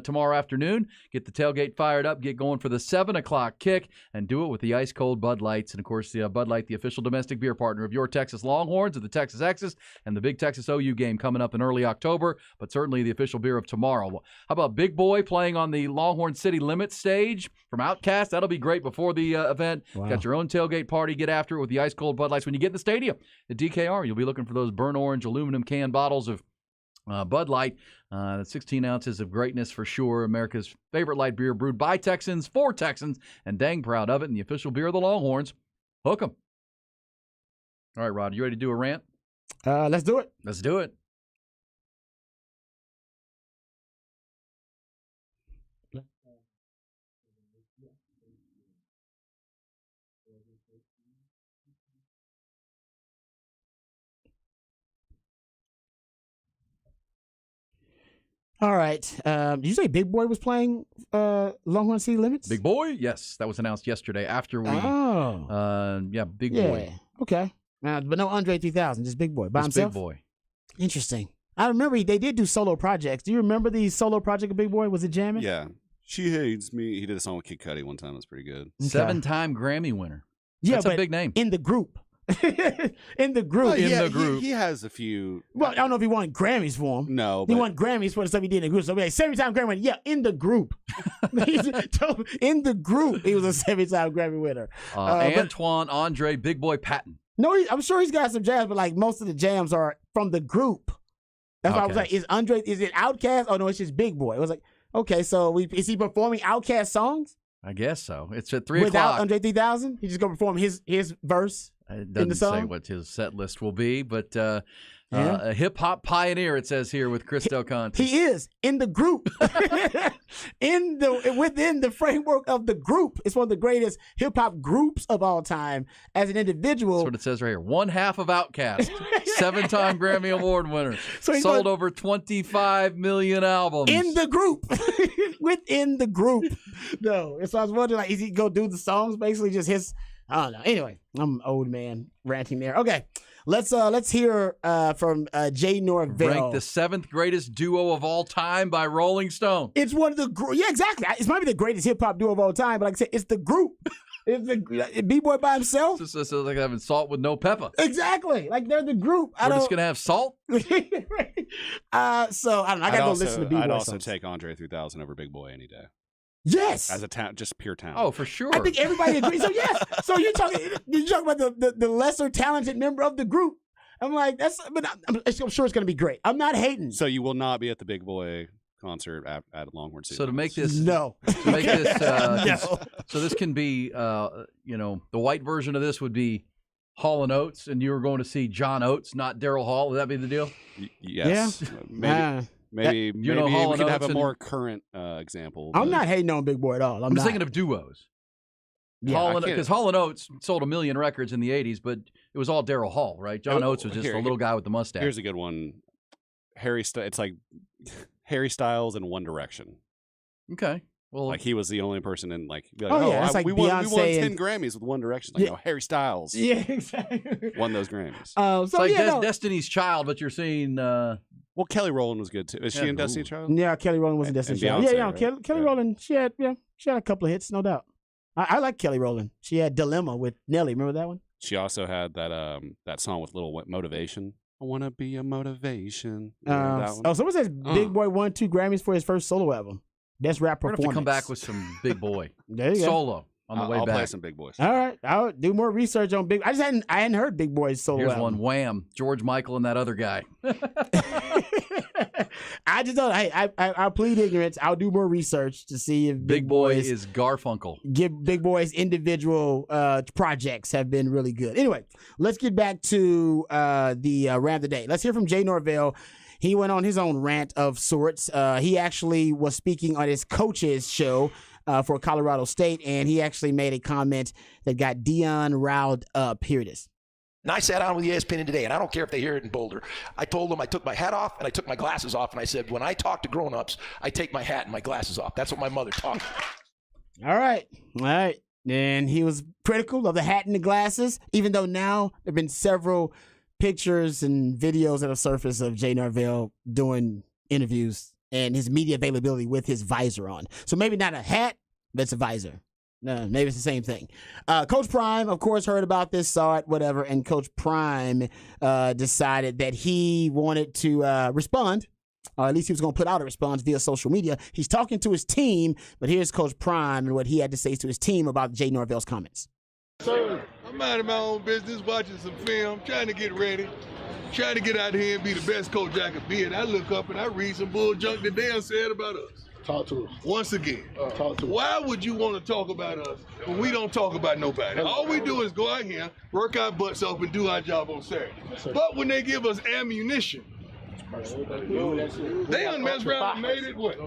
[SPEAKER 1] tomorrow afternoon, get the tailgate fired up, get going for the 7 o'clock kick, and do it with the ice cold Bud Lights. And of course, the Bud Light, the official domestic beer partner of your Texas Longhorns, of the Texas Exes, and the big Texas OU game coming up in early October, but certainly the official beer of tomorrow. How about Big Boy playing on the Longhorn City Limit stage from Outcast? That'll be great before the event. Wow. Got your own tailgate party. Get after it with the ice cold Bud Lights. When you get in the stadium at DKR, you'll be looking for those burnt orange aluminum can bottles of Bud Light, 16 ounces of greatness for sure. America's favorite light beer, brewed by Texans for Texans, and dang proud of it. And the official beer of the Longhorns. Hook 'em. All right, Rod, you ready to do a rant?
[SPEAKER 2] Let's do it.
[SPEAKER 1] Let's do it.
[SPEAKER 2] All right. Did you say Big Boy was playing Longhorn City Limits?
[SPEAKER 1] Big Boy? Yes. That was announced yesterday after we... Big Boy.
[SPEAKER 2] Okay. But no Andre 3000, just Big Boy by himself?
[SPEAKER 1] Big Boy.
[SPEAKER 2] Interesting. I remember they did do solo projects. Do you remember the solo project of Big Boy? Was it jamming?
[SPEAKER 3] Yeah. She Hates Me. He did a song with Kid Cudi one time. That's pretty good.
[SPEAKER 1] Okay. 7-time Grammy winner. Yeah, that's a big name.
[SPEAKER 2] In the group. In the group.
[SPEAKER 3] The group. He has a few.
[SPEAKER 2] Well, I don't know if he won Grammys for him.
[SPEAKER 3] No.
[SPEAKER 2] He won Grammys for the stuff he did in the group. So, 7-time Grammy winner. Yeah, in the group. In the group, he was a 7-time Grammy winner.
[SPEAKER 1] Antoine, Andre, Big Boy Patton.
[SPEAKER 2] No, I'm sure he's got some jams, but like most of the jams are from the group. That's why I was like, is it Outkast? Oh no, it's just Big Boi. It was like, okay, so is he performing Outkast songs?
[SPEAKER 1] I guess so. It's at 3
[SPEAKER 2] Without
[SPEAKER 1] o'clock.
[SPEAKER 2] Andre 3000? He's just gonna perform his verse.
[SPEAKER 1] It doesn't say what his set list will be, but a hip hop pioneer, it says here, with Chris Del Conte.
[SPEAKER 2] He is in the group, within the framework of the group. It's one of the greatest hip hop groups of all time. As an individual,
[SPEAKER 1] that's what it says right here. One half of Outkast, 7-time Grammy Award winner, sold over 25 million albums.
[SPEAKER 2] In the group, within the group. No, so I was wondering, like, is he go do the songs? Basically, just his. I don't know. Anyway, I'm an old man ranting there. Okay, let's hear from Jay Norvell.
[SPEAKER 1] Ranked the 7th greatest duo of all time by Rolling Stone.
[SPEAKER 2] It's one of the yeah, exactly. It's might be the greatest hip hop duo of all time, but like I said, it's the group. It's the B-Boy by himself.
[SPEAKER 1] It's like having salt with no pepper.
[SPEAKER 2] Exactly, like they're the group.
[SPEAKER 1] We're just gonna have salt.
[SPEAKER 2] So I don't know. I gotta go listen to B-Boy.
[SPEAKER 3] I'd also
[SPEAKER 2] songs.
[SPEAKER 3] take Andre 3000 over Big Boi any day.
[SPEAKER 2] Yes,
[SPEAKER 3] as a just pure talent.
[SPEAKER 1] Oh, for sure.
[SPEAKER 2] I think everybody agrees. So yes. So you're talking about the lesser talented member of the group. I'm like, but I'm sure it's going to be great. I'm not hating.
[SPEAKER 3] So you will not be at the Big Boi concert at Longhorn City.
[SPEAKER 2] So to make this no.
[SPEAKER 1] So this can be the white version of this would be Hall & Oates, and you were going to see John Oates, not Daryl Hall. Would that be the deal?
[SPEAKER 3] Yes.
[SPEAKER 2] Yeah.
[SPEAKER 3] Maybe we can have a more current example.
[SPEAKER 2] I'm not hating on Big Boi at all.
[SPEAKER 1] I'm just thinking of duos.
[SPEAKER 2] Yeah,
[SPEAKER 1] because Hall & Oates sold 1 million records in the 80s, but it was all Daryl Hall, right? John Oates was just a little guy with the mustache.
[SPEAKER 3] Here's a good one. It's like Harry Styles and One Direction.
[SPEAKER 1] Okay. Well,
[SPEAKER 3] like he was the only person in like,
[SPEAKER 2] we
[SPEAKER 3] won 10 Grammys with One Direction. Like, Harry Styles.
[SPEAKER 2] Yeah, exactly.
[SPEAKER 3] Won those Grammys.
[SPEAKER 1] It's like Destiny's Child, but you're seeing.
[SPEAKER 3] Well, Kelly Rowland was good too. Is she in Destiny's Child?
[SPEAKER 2] Yeah, Kelly Rowland was in Destiny's Child.
[SPEAKER 3] Beyonce,
[SPEAKER 2] Kelly Rowland. She had a couple of hits, no doubt. I like Kelly Rowland. She had Dilemma with Nelly. Remember that one?
[SPEAKER 3] She also had that song with Little Motivation. I want to be a motivation. That one?
[SPEAKER 2] Someone says Big Boi won 2 Grammys for his first solo album. Best rap performance.
[SPEAKER 1] We're going to come back with some Big Boi.
[SPEAKER 2] There you go.
[SPEAKER 1] Solo on the way
[SPEAKER 3] I'll
[SPEAKER 1] back.
[SPEAKER 3] play some Big Boys.
[SPEAKER 2] All right. I'll do more research on Big. I hadn't heard Big Boi's solo
[SPEAKER 1] Here's
[SPEAKER 2] album.
[SPEAKER 1] one. Wham. George Michael and that other guy.
[SPEAKER 2] I just don't. I'll plead ignorance. I'll do more research to see if
[SPEAKER 1] Big Boi is Garfunkel.
[SPEAKER 2] Give Big Boi's individual projects have been really good. Anyway, let's get back to the rant of the day. Let's hear from Jay Norvell. He went on his own rant of sorts. He actually was speaking on his coach's show for Colorado State, and he actually made a comment that got Deion riled up. Here it is.
[SPEAKER 5] And I sat down with ESPN today, and I don't care if they hear it in Boulder. I told them I took my hat off and I took my glasses off, and I said, when I talk to grown-ups, I take my hat and my glasses off. That's what my mother taught me.
[SPEAKER 2] All right. And he was critical of the hat and the glasses, even though now there have been several pictures and videos that have surfaced of Jay Norvell doing interviews and his media availability with his visor on. So maybe not a hat, but it's a visor. No, maybe it's the same thing. Coach Prime, of course, heard about this, saw it, whatever, and Coach Prime decided that he wanted to respond, or at least he was going to put out a response via social media. He's talking to his team, but here's Coach Prime and what he had to say to his team about Jay Norvell's comments.
[SPEAKER 6] Sir, I'm minding my own business, watching some film, trying to get ready, trying to get out here and be the best coach I could be. And I look up and I read some bull junk that Dan said about us.
[SPEAKER 7] Talk to us.
[SPEAKER 6] Once again,
[SPEAKER 7] talk to us.
[SPEAKER 6] Why would you want to talk about us when we don't talk about nobody? All we do is go out here, work our butts off, and do our job on Saturday. But when they give us ammunition, they done messed around and made it what? It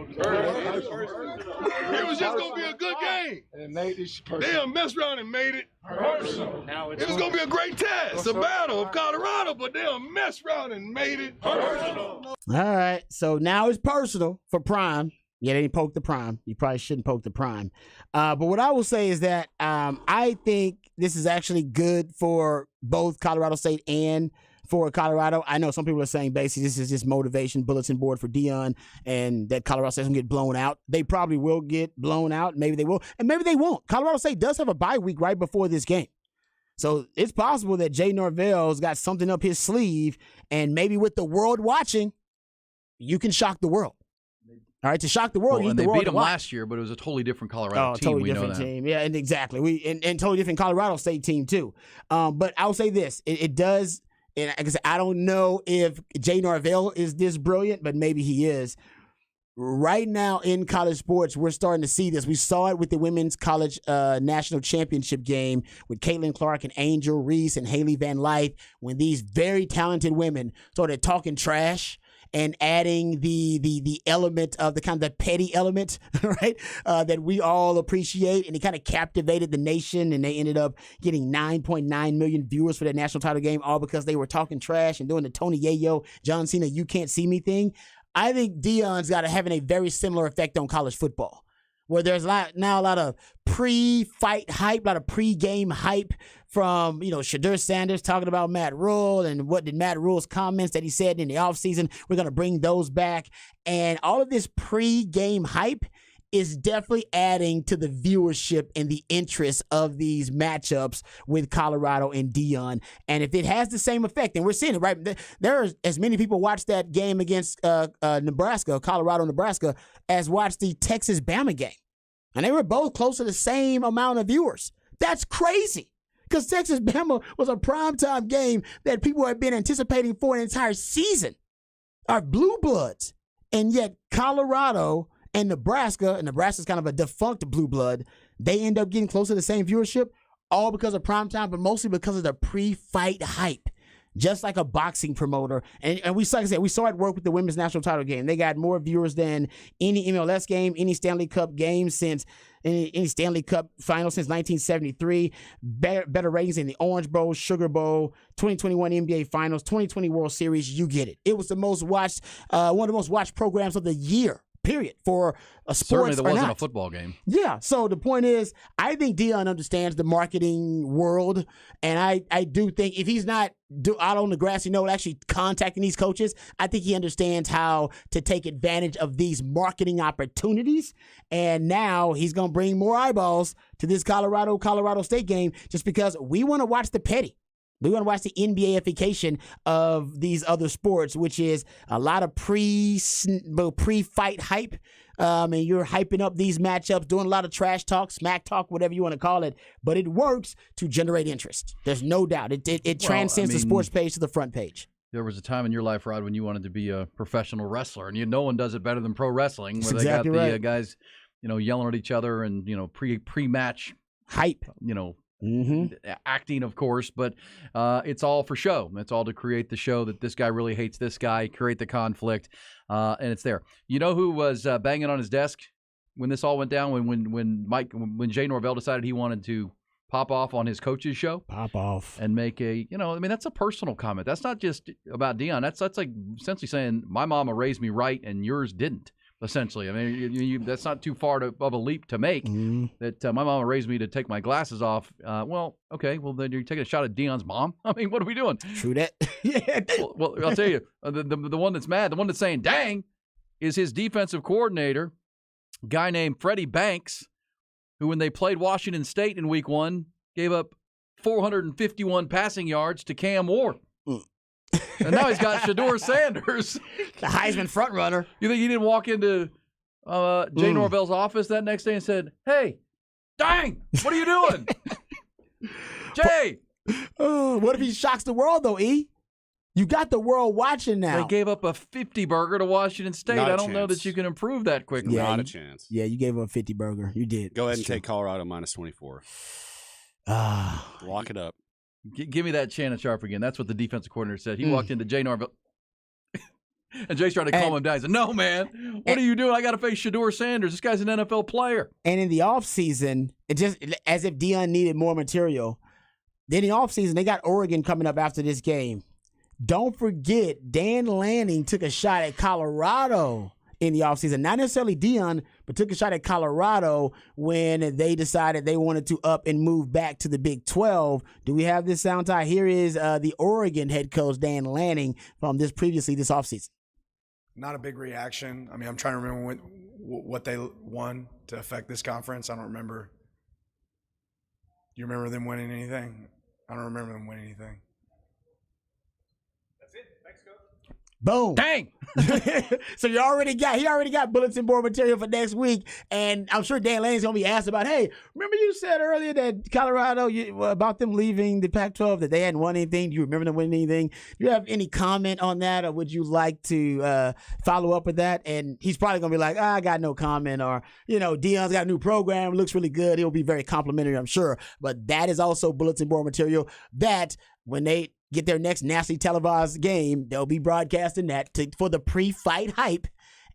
[SPEAKER 6] was just going to be a good game. They done messed around and made it personal. It was going to be a great test, a battle of Colorado, but they done messed around and made it personal.
[SPEAKER 2] All right, so now it's personal for Prime. Yeah, they didn't poke the Prime. You probably shouldn't poke the Prime. But what I will say is that I think this is actually good for both Colorado State and for Colorado. I know some people are saying basically this is just motivation bulletin board for Deion and that Colorado State's going to get blown out. They probably will get blown out. Maybe they will, and maybe they won't. Colorado State does have a bye week right before this game. So it's possible that Jay Norvell's got something up his sleeve, and maybe with the world watching, you can shock the world. All right, to shock the world, you need the world to watch.
[SPEAKER 1] They beat them last year, but it was a totally different Colorado team.
[SPEAKER 2] Totally different team. Yeah, and exactly. And totally different Colorado State team too. But I'll say this: it does and like I said, I don't know if Jay Norvell is this brilliant, but maybe he is. Right now in college sports, we're starting to see this. We saw it with the women's college national championship game with Caitlin Clark and Angel Reese and Haley Van Lyth, when these very talented women started talking trash and adding the element of the kind of the petty element, right, that we all appreciate. And it kind of captivated the nation, and they ended up getting 9.9 million viewers for that national title game, all because they were talking trash and doing the Tony Yayo, John Cena, you can't see me thing. I think Deion's having a very similar effect on college football, where there's now a lot of pre-fight hype, a lot of pre-game hype from, Shedeur Sanders talking about Matt Rhule and what did Matt Rhule's comments that he said in the offseason. We're going to bring those back. And all of this pre-game hype is definitely adding to the viewership and the interest of these matchups with Colorado and Deion. And if it has the same effect, and we're seeing it, right? There are as many people watch that game against Nebraska, Colorado-Nebraska, as watch the Texas-Bama game. And they were both close to the same amount of viewers. That's crazy. Because Texas-Bama was a primetime game that people had been anticipating for an entire season. Our blue bloods. And yet Colorado and Nebraska's kind of a defunct blue blood, they end up getting close to the same viewership, all because of primetime, but mostly because of the pre-fight hype. Just like a boxing promoter. And we saw it work with the women's national title game. They got more viewers than any MLS game, any Stanley Cup game since any Stanley Cup final since 1973. Better ratings in the Orange Bowl, Sugar Bowl, 2021 NBA Finals, 2020 World Series. You get it. It was the most watched, one of the most watched programs of the year. Period, for a sports.
[SPEAKER 1] Certainly, there wasn't a football game.
[SPEAKER 2] Yeah. So the point is, I think Deion understands the marketing world, and I do think if he's not out on the grassy knoll actually contacting these coaches, I think he understands how to take advantage of these marketing opportunities. And now he's going to bring more eyeballs to this Colorado State game, just because we want to watch the petty. We want to watch the NBA-ification of these other sports, which is a lot of pre-fight hype. And you're hyping up these matchups, doing a lot of trash talk, smack talk, whatever you want to call it. But it works to generate interest. There's no doubt. It transcends the sports page to the front page.
[SPEAKER 1] There was a time in your life, Rod, when you wanted to be a professional wrestler, and no one does it better than pro wrestling, where
[SPEAKER 2] That's exactly
[SPEAKER 1] they got the
[SPEAKER 2] right.
[SPEAKER 1] guys, yelling at each other and pre-match
[SPEAKER 2] hype.
[SPEAKER 1] Acting, of course, but it's all for show. It's all to create the show that this guy really hates this guy, create the conflict, and it's there. You know who was banging on his desk when this all went down? When Jay Norvell decided he wanted to pop off on his coach's show,
[SPEAKER 2] and
[SPEAKER 1] make that's a personal comment. That's not just about Deion. That's like essentially saying my mama raised me right and yours didn't. Essentially, I mean, that's not too far of a leap to make. That my mama raised me to take my glasses off. Okay. Well, then you're taking a shot at Deion's mom. I mean, what are we doing?
[SPEAKER 2] True that. Yeah.
[SPEAKER 1] Well, I'll tell you, the one that's mad, the one that's saying "dang," is his defensive coordinator, a guy named Freddie Banks, who, when they played Washington State in Week 1, gave up 451 passing yards to Cam Ward. And now he's got Shedeur Sanders,
[SPEAKER 2] the Heisman front runner.
[SPEAKER 1] You think he didn't walk into Jay Norvell's office that next day and said, "Hey, dang, what are you doing, Jay?"
[SPEAKER 2] What if he shocks the world though? E, you got the world watching now.
[SPEAKER 1] They gave up a 50 burger to Washington State. I don't know that you can improve that quickly.
[SPEAKER 3] Not a chance.
[SPEAKER 2] Yeah, you gave up a 50 burger. You did.
[SPEAKER 3] Go ahead and take Colorado minus 24. Lock it up.
[SPEAKER 1] Give me that Shannon Sharp again. That's what the defensive coordinator said. He walked into Jay Norvell, and Jay's trying to calm him down. He said, "No, man, what are you doing? I got to face Shedeur Sanders. This guy's an NFL player."
[SPEAKER 2] And in the offseason, it just as if Deion needed more material. Then in the offseason, they got Oregon coming up after this game. Don't forget, Dan Lanning took a shot at Colorado in the offseason. Not necessarily Deion, but took a shot at Colorado when they decided they wanted to up and move back to the Big 12. Do we have this sound tie? Here is the Oregon head coach, Dan Lanning, from this offseason.
[SPEAKER 7] Not a big reaction. I mean, I'm trying to remember what they won to affect this conference. I don't remember. You remember them winning anything? I don't remember them winning anything.
[SPEAKER 2] Boom.
[SPEAKER 1] Dang.
[SPEAKER 2] So he already got bulletin board material for next week, and I'm sure Dan Lane's gonna be asked about. Hey, remember you said earlier that Colorado about them leaving the Pac-12 that they hadn't won anything? Do you remember them winning anything? Do you have any comment on that, or would you like to follow up with that? And he's probably gonna be like, I got no comment, or Deion's got a new program, looks really good. He'll be very complimentary, I'm sure. But that is also bulletin board material that when they get their next nationally televised game, they'll be broadcasting that for the pre-fight hype.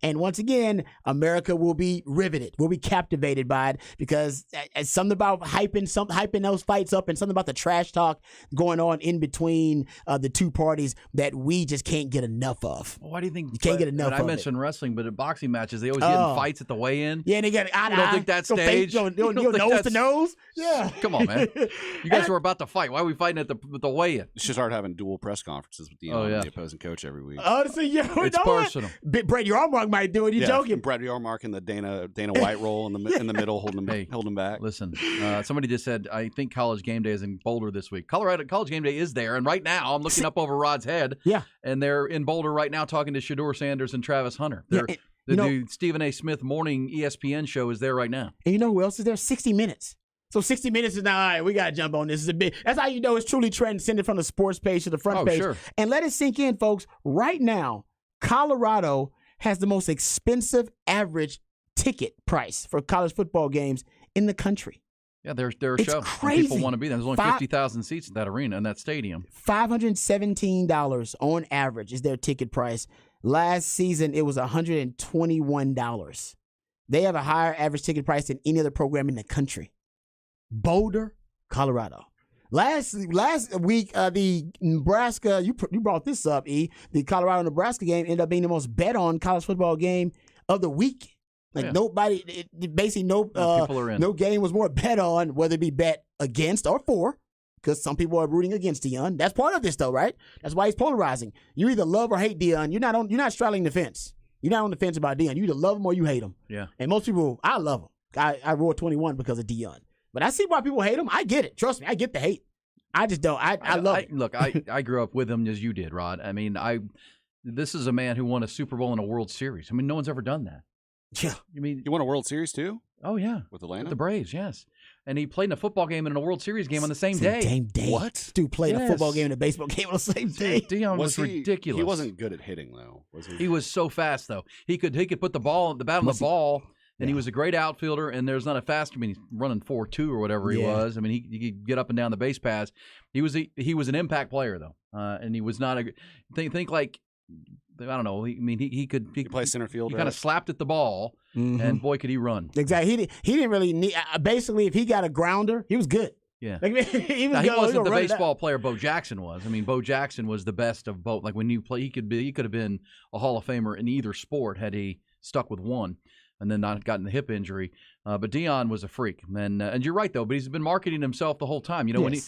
[SPEAKER 2] And once again, America will be riveted. We'll be captivated by it because something about hyping those fights up and something about the trash talk going on in between the two parties that we just can't get enough of.
[SPEAKER 1] Well, why do you think
[SPEAKER 2] you can't get enough of
[SPEAKER 1] I mentioned wrestling, but in boxing matches, they always get in fights at the weigh-in.
[SPEAKER 2] Yeah, and they get
[SPEAKER 1] you don't think that stage?
[SPEAKER 2] You'll nose to nose? Yeah.
[SPEAKER 1] Come on, man. You guys were about to fight. Why are we fighting at the weigh-in?
[SPEAKER 3] You should start having dual press conferences with Deion and the opposing coach every week.
[SPEAKER 2] Honestly,
[SPEAKER 1] it's personal.
[SPEAKER 2] Brett Yarmark might do it. You joking?
[SPEAKER 3] Brett Yarmark in the Dana White role in the middle, holding him back.
[SPEAKER 1] Listen, somebody just said, I think College Game Day is in Boulder this week. Colorado College Game Day is there, and right now I'm looking up over Rod's head.
[SPEAKER 2] Yeah,
[SPEAKER 1] and they're in Boulder right now talking to Shedeur Sanders and Travis Hunter. The new Stephen A. Smith morning ESPN show is there right now.
[SPEAKER 2] And you know who else is there? 60 Minutes. So 60 Minutes is now, all right, we got to jump on this. That's how you know it's truly transcended from the sports page to the front page.
[SPEAKER 1] Sure.
[SPEAKER 2] And let it sink in, folks. Right now, Colorado has the most expensive average ticket price for college football games in the country.
[SPEAKER 1] Yeah, they're a show.
[SPEAKER 2] Crazy.
[SPEAKER 1] People want to be there. There's only 50,000 seats in that arena, in that stadium.
[SPEAKER 2] $517 on average is their ticket price. Last season, it was $121. They have a higher average ticket price than any other program in the country. Boulder, Colorado. Last week, the Nebraska, you brought this up, E. The Colorado-Nebraska game ended up being the most bet on college football game of the week. Nobody, basically no game was more bet on, whether it be bet against or for, because some people are rooting against Deion. That's part of this, though, right? That's why he's polarizing. You either love or hate Deion. You're not straddling the fence. You're not on the fence about Deion. You either love him or you hate him.
[SPEAKER 1] Yeah.
[SPEAKER 2] And most people, I love him. I roar 21 because of Deion. But I see why people hate him. I get it. Trust me, I get the hate. I just don't. I love it.
[SPEAKER 1] Look, I grew up with him as you did, Rod. I mean, this is a man who won a Super Bowl and a World Series. I mean, no one's ever done that.
[SPEAKER 2] Yeah.
[SPEAKER 1] I mean,
[SPEAKER 3] you won a World Series too?
[SPEAKER 1] Oh, yeah.
[SPEAKER 3] With Atlanta?
[SPEAKER 1] With the Braves, yes. And he played in a football game and in a World Series game on the same day.
[SPEAKER 2] Same day.
[SPEAKER 3] What?
[SPEAKER 2] Dude played a football game and a baseball game on the same day.
[SPEAKER 1] Deion was ridiculous.
[SPEAKER 3] He wasn't good at hitting, though, was he?
[SPEAKER 1] He was so fast, though. He could put the bat on the ball. And he was a great outfielder, and there's not a fast. I mean, he's running 4.2 or whatever he was. I mean, he could get up and down the base paths. He was an impact player though, and he was not a think like I don't know. He could
[SPEAKER 3] play center field.
[SPEAKER 1] He kind of slapped at the ball, and boy, could he run!
[SPEAKER 2] Exactly. He didn't really need. Basically, if he got a grounder, he was good.
[SPEAKER 1] Yeah,
[SPEAKER 2] he
[SPEAKER 1] wasn't the baseball player Bo Jackson was. I mean, Bo Jackson was the best of both. Like when you play, he could have been a Hall of Famer in either sport had he stuck with one. And then not gotten the hip injury. But Deion was a freak. And you're right, though, but he's been marketing himself the whole time. You know, when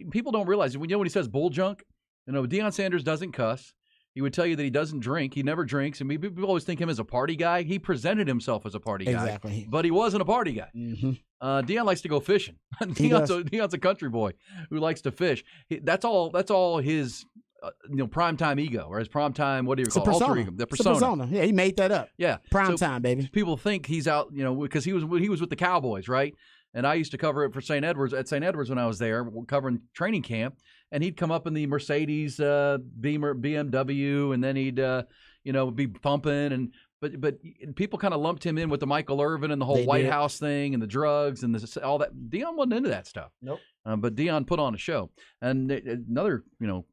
[SPEAKER 1] people don't realize, when he says bull junk, Deion Sanders doesn't cuss. He would tell you that he doesn't drink. He never drinks. I mean, people always think him as a party guy. He presented himself as a party guy. But he wasn't a party guy. Deion likes to go fishing. Deion's a country boy who likes to fish. That's all his primetime ego or his primetime, what do you call it? Alter ego, the persona.
[SPEAKER 2] Yeah, he made that up.
[SPEAKER 1] Yeah,
[SPEAKER 2] primetime, baby.
[SPEAKER 1] People think he's out, because he was with the Cowboys, right? And I used to cover it for St. Edwards when I was there, covering training camp, and he'd come up in the Mercedes Beamer BMW, and then he'd be pumping But people kind of lumped him in with the Michael Irvin and the whole White House thing and the drugs and all that. Deion wasn't into that stuff.
[SPEAKER 2] Nope.
[SPEAKER 1] But Deion put on a show. And another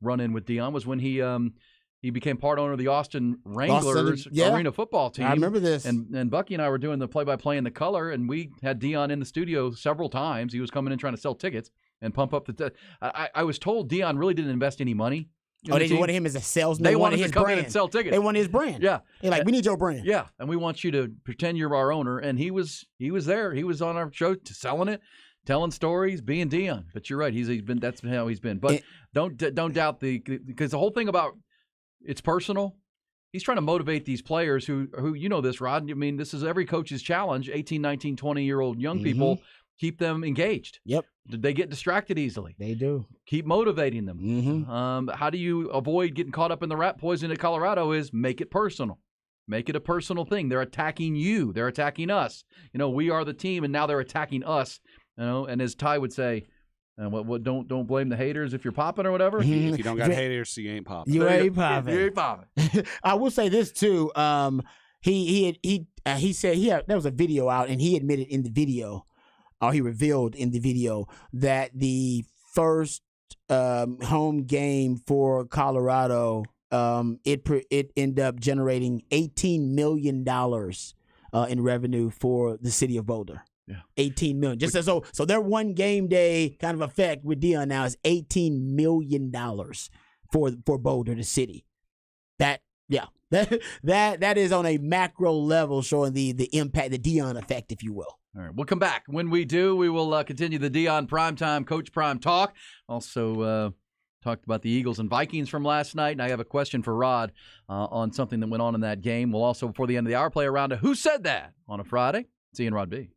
[SPEAKER 1] run-in with Deion was when he became part owner of the Austin Wranglers arena football team.
[SPEAKER 2] I remember this.
[SPEAKER 1] And Bucky and I were doing the play-by-play in the color, and we had Deion in the studio several times. He was coming in trying to sell tickets and pump up the I was told Deion really didn't invest any money.
[SPEAKER 2] They wanted him as a salesman.
[SPEAKER 1] They wanted him to come in and sell tickets.
[SPEAKER 2] They wanted his brand.
[SPEAKER 1] Yeah.
[SPEAKER 2] They're like, we need your brand.
[SPEAKER 1] Yeah, and we want you to pretend you're our owner. And he was there. He was on our show selling it, telling stories, being Deion. But you're right. That's how he's been. But don't doubt because the whole thing about it's personal. He's trying to motivate these players who this, Rod. I mean, this is every coach's challenge, 18, 19, 20-year-old young people. keep them engaged.
[SPEAKER 2] Yep.
[SPEAKER 1] They get distracted easily.
[SPEAKER 2] They do.
[SPEAKER 1] Keep motivating them.
[SPEAKER 2] Mm-hmm.
[SPEAKER 1] How do you avoid getting caught up in the rat poison at Colorado is make it personal. Make it a personal thing. They're attacking you. They're attacking us. We are the team, and now they're attacking us. And as Ty would say, don't blame the haters if you're popping or whatever.
[SPEAKER 3] If you don't got haters, you ain't popping.
[SPEAKER 2] You ain't popping.
[SPEAKER 1] You ain't popping.
[SPEAKER 2] I will say this too. He said there was a video out, and he admitted in the video, or he revealed in the video, that the first home game for Colorado, it ended up generating $18 million in revenue for the city of Boulder.
[SPEAKER 1] Yeah,
[SPEAKER 2] 18 million. Just so their one game day kind of effect with Deion now is $18 million for Boulder, the city. That is on a macro level showing the impact, the Deion effect, if you will.
[SPEAKER 1] All right, we'll come back. When we do, we will continue the Deion Primetime Coach Prime talk. Also talked about the Eagles and Vikings from last night, and I have a question for Rod on something that went on in that game. We'll also, before the end of the hour, play around to Who Said That on a Friday. See you in Rod B.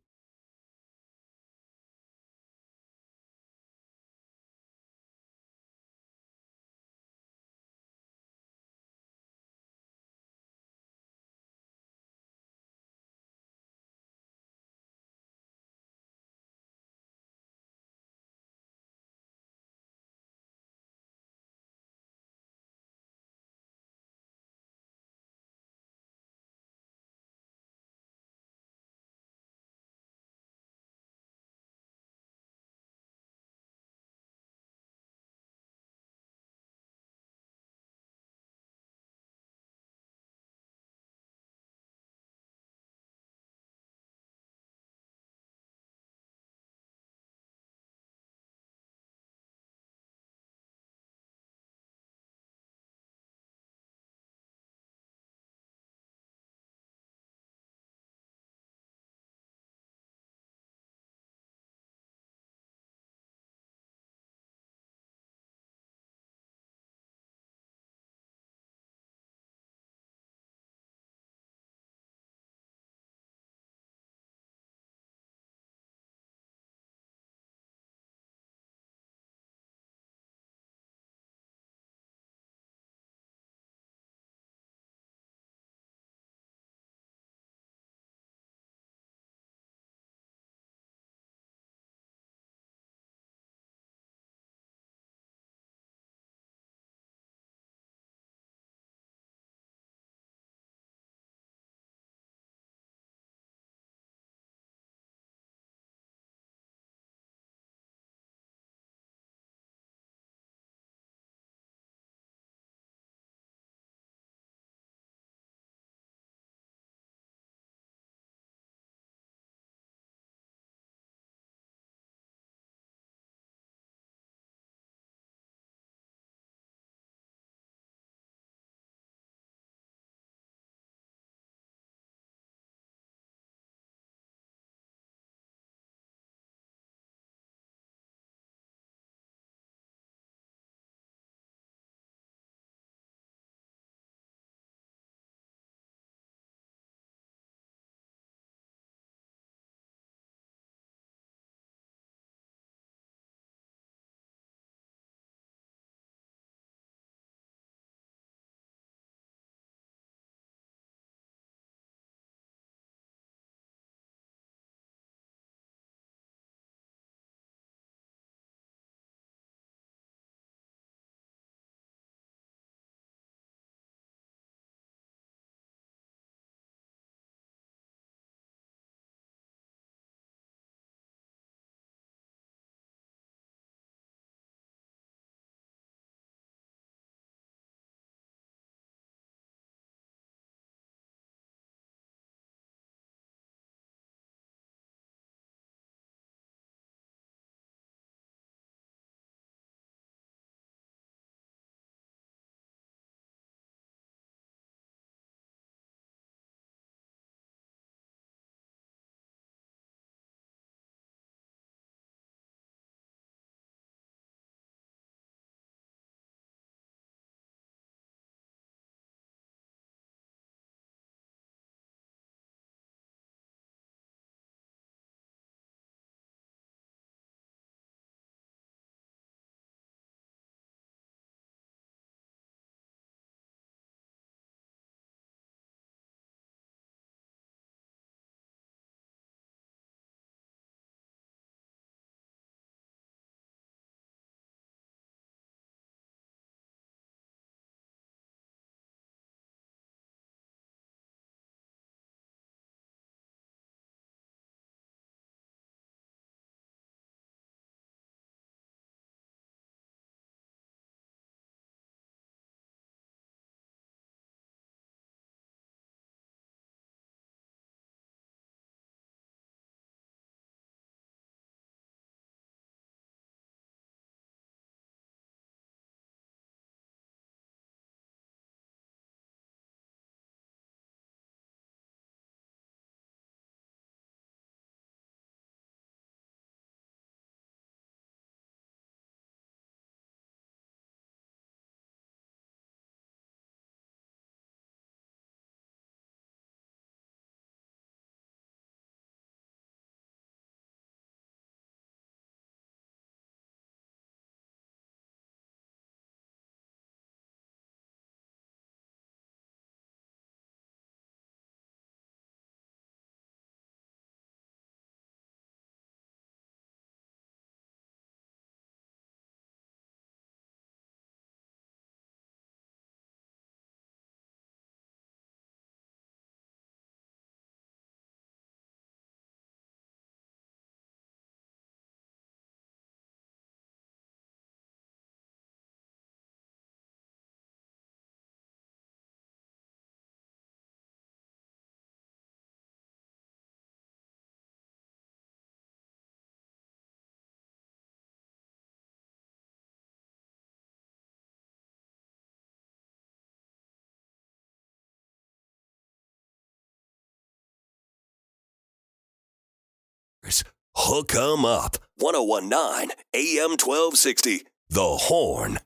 [SPEAKER 8] Hook 'em up. 1019 AM 1260. The Horn.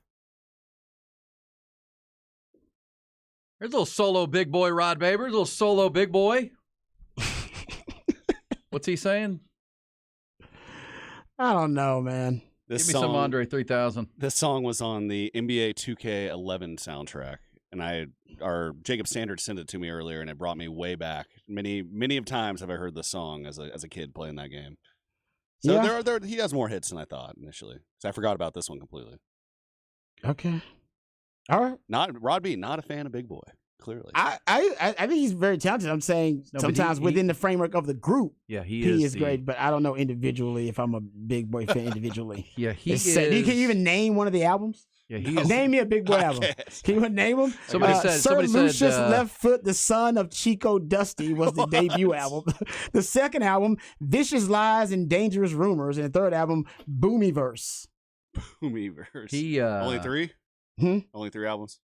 [SPEAKER 1] There's a little solo big boy, Rod Babers. A little solo big boy. What's he saying?
[SPEAKER 2] I don't know, man.
[SPEAKER 1] Give me some Andre 3000.
[SPEAKER 3] This song was on the NBA 2K11 soundtrack, and Jacob Standard sent it to me earlier, and it brought me way back. Many of times have I heard this song as a kid playing that game. So
[SPEAKER 2] Yeah.
[SPEAKER 3] he has more hits than I thought initially. So I forgot about this one completely.
[SPEAKER 2] Okay. All right.
[SPEAKER 3] Rod B, not a fan of Big Boy. Clearly,
[SPEAKER 2] I think he's very talented. I'm saying sometimes within the framework of the group, he is great. But I don't know individually if I'm a Big Boy fan individually.
[SPEAKER 1] Yeah, he is.
[SPEAKER 2] Can you even name one of the albums?
[SPEAKER 1] Yeah, he is.
[SPEAKER 2] Name me a Big Boy album. Can you name them? Sir Lucius Left Foot, the son of Chico Dusty was the debut album. The second album, Vicious Lies and Dangerous Rumors, and the third album, Boomyverse.
[SPEAKER 3] Boomyverse. Only three? Only 3 albums?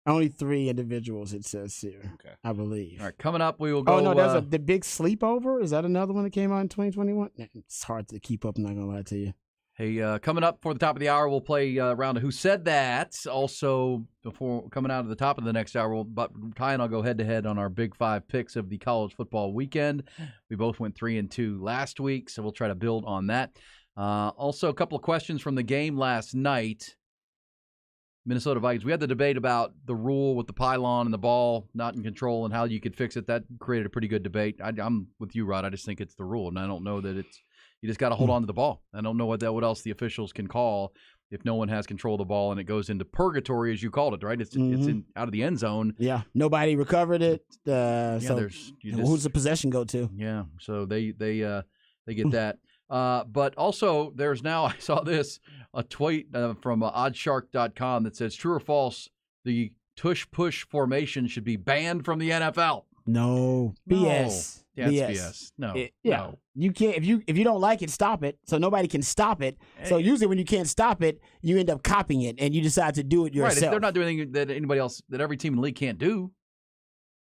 [SPEAKER 2] Only 3 individuals, it says here. Okay. I believe.
[SPEAKER 1] All right, coming up, we will go.
[SPEAKER 2] Oh, no, there's The Big Sleepover. Is that another one that came out in 2021? It's hard to keep up, I'm not going to lie to you.
[SPEAKER 1] Hey, coming up for the top of the hour, we'll play a round of Who Said That. Also, before coming out of the top of the next hour, Ty and I'll go head-to-head on our Big 5 picks of the college football weekend. We both went 3-2 last week, so we'll try to build on that. Also, a couple of questions from the game last night. Minnesota Vikings. We had the debate about the rule with the pylon and the ball not in control and how you could fix it. That created a pretty good debate. I'm with you, Rod. I just think it's the rule, and I don't know that it's. You just got to hold on to the ball. I don't know what else the officials can call if no one has control of the ball and it goes into purgatory, as you called it, right? It's out of the end zone.
[SPEAKER 2] Yeah, nobody recovered it. Who's the possession go to?
[SPEAKER 1] Yeah, so they get that. But also, there's now, I saw this, a tweet from oddshark.com that says, true or false, the tush-push formation should be banned from the NFL.
[SPEAKER 2] No. BS.
[SPEAKER 1] Yeah, it's BS. No. No.
[SPEAKER 2] You can't, if you don't like it, stop it. So nobody can stop it. Hey. So usually when you can't stop it, you end up copying it and you decide to do it yourself.
[SPEAKER 1] Right. They're not doing anything that anybody else, that every team in the league can't do.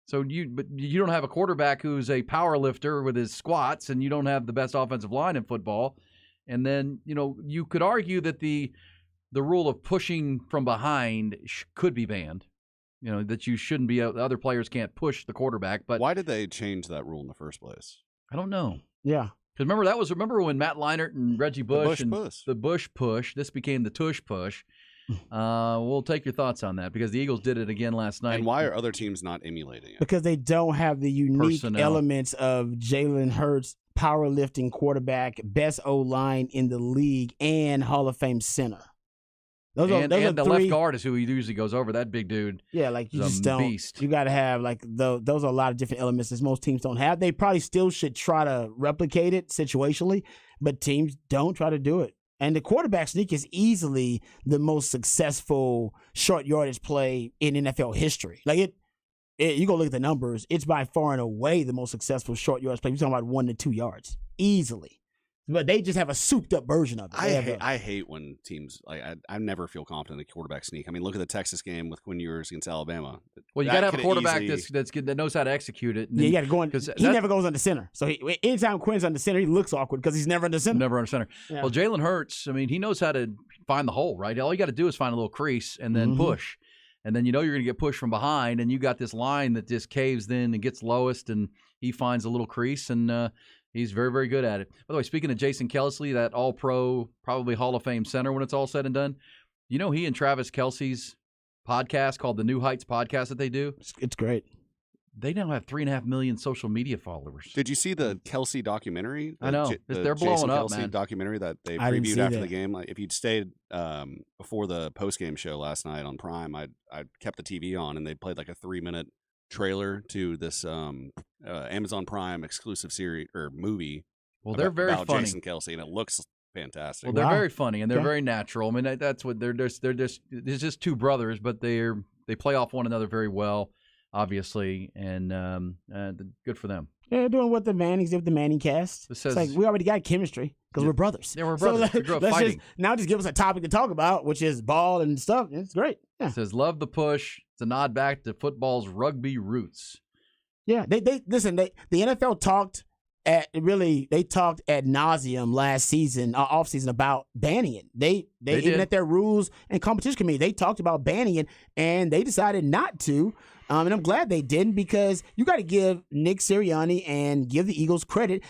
[SPEAKER 1] So you don't have a quarterback who's a power lifter with his squats, and you don't have the best offensive line in football. And then, you could argue that the rule of pushing from behind could be banned. That you shouldn't be. Other players can't push the quarterback. But
[SPEAKER 3] why did they change that rule in the first place?
[SPEAKER 1] I don't know.
[SPEAKER 2] Yeah.
[SPEAKER 1] Because remember when Matt Leinart and Reggie Bush the Bush push. This became the tush push. We'll take your thoughts on that because the Eagles did it again last night.
[SPEAKER 3] And why are other teams not emulating it?
[SPEAKER 2] Because they don't have the unique elements of Jalen Hurts, powerlifting quarterback, best O-line in the league, and Hall of Fame center.
[SPEAKER 1] Those are the left guard is who he usually goes over. That big dude.
[SPEAKER 2] Yeah, like you just don't.
[SPEAKER 1] Beast.
[SPEAKER 2] You got to have those are a lot of different elements that most teams don't have. They probably still should try to replicate it situationally, but teams don't try to do it. And the quarterback sneak is easily the most successful short yardage play in NFL history. Like you go look at the numbers, it's by far and away the most successful short yardage play. We're talking about 1 to 2 yards easily. But they just have a souped-up version of it.
[SPEAKER 3] I hate when teams I never feel confident in the quarterback sneak. I mean, look at the Texas game with Quinn Ewers against Alabama.
[SPEAKER 1] Well, you got to have a quarterback that knows how to execute it.
[SPEAKER 2] Yeah, you got to go in. He never goes under center. So anytime Quinn's under center, he looks awkward because he's never under center.
[SPEAKER 1] Never under center. Yeah. Well, Jalen Hurts, I mean, he knows how to find the hole, right? All you got to do is find a little crease and then push. And then you're going to get pushed from behind, and you got this line that just caves in and gets lowest, and he finds a little crease, and he's very, very good at it. By the way, speaking of Jason Kelce, that all-pro, probably Hall of Fame center when it's all said and done, he and Travis Kelce's podcast called the New Heights podcast that they do?
[SPEAKER 2] It's great.
[SPEAKER 1] They now have 3.5 million social media followers.
[SPEAKER 3] Did you see the Kelce documentary?
[SPEAKER 1] I know. They're blowing
[SPEAKER 3] Jason
[SPEAKER 1] up,
[SPEAKER 3] Kelce
[SPEAKER 1] man.
[SPEAKER 3] Documentary that they previewed after the game. If you'd stayed before the post-game show last night on Prime, I kept the TV on, and they played like a 3-minute trailer to this Amazon Prime exclusive series or movie.
[SPEAKER 1] Well, they're very
[SPEAKER 3] about
[SPEAKER 1] funny.
[SPEAKER 3] Jason Kelce, and it looks fantastic.
[SPEAKER 1] Well, they're very funny and they're very natural. I mean, that's what they're just two brothers, but they play off one another very well, obviously, and good for them.
[SPEAKER 2] They're doing what the Mannings did with the Manning cast. It's like we already got chemistry because we're brothers.
[SPEAKER 1] Yeah, we're brothers.
[SPEAKER 2] So let's now just give us a topic to talk about, which is ball and stuff. It's great. Yeah.
[SPEAKER 1] It says, love the push. It's a nod back to football's rugby roots.
[SPEAKER 2] Yeah, they listen. The NFL talked they talked ad nauseum last season, off season, about banning it. They even
[SPEAKER 1] did.
[SPEAKER 2] at their rules and competition committee, they talked about banning it, and they decided not to. And I'm glad they didn't, because you got to give Nick Sirianni and give the Eagles credit.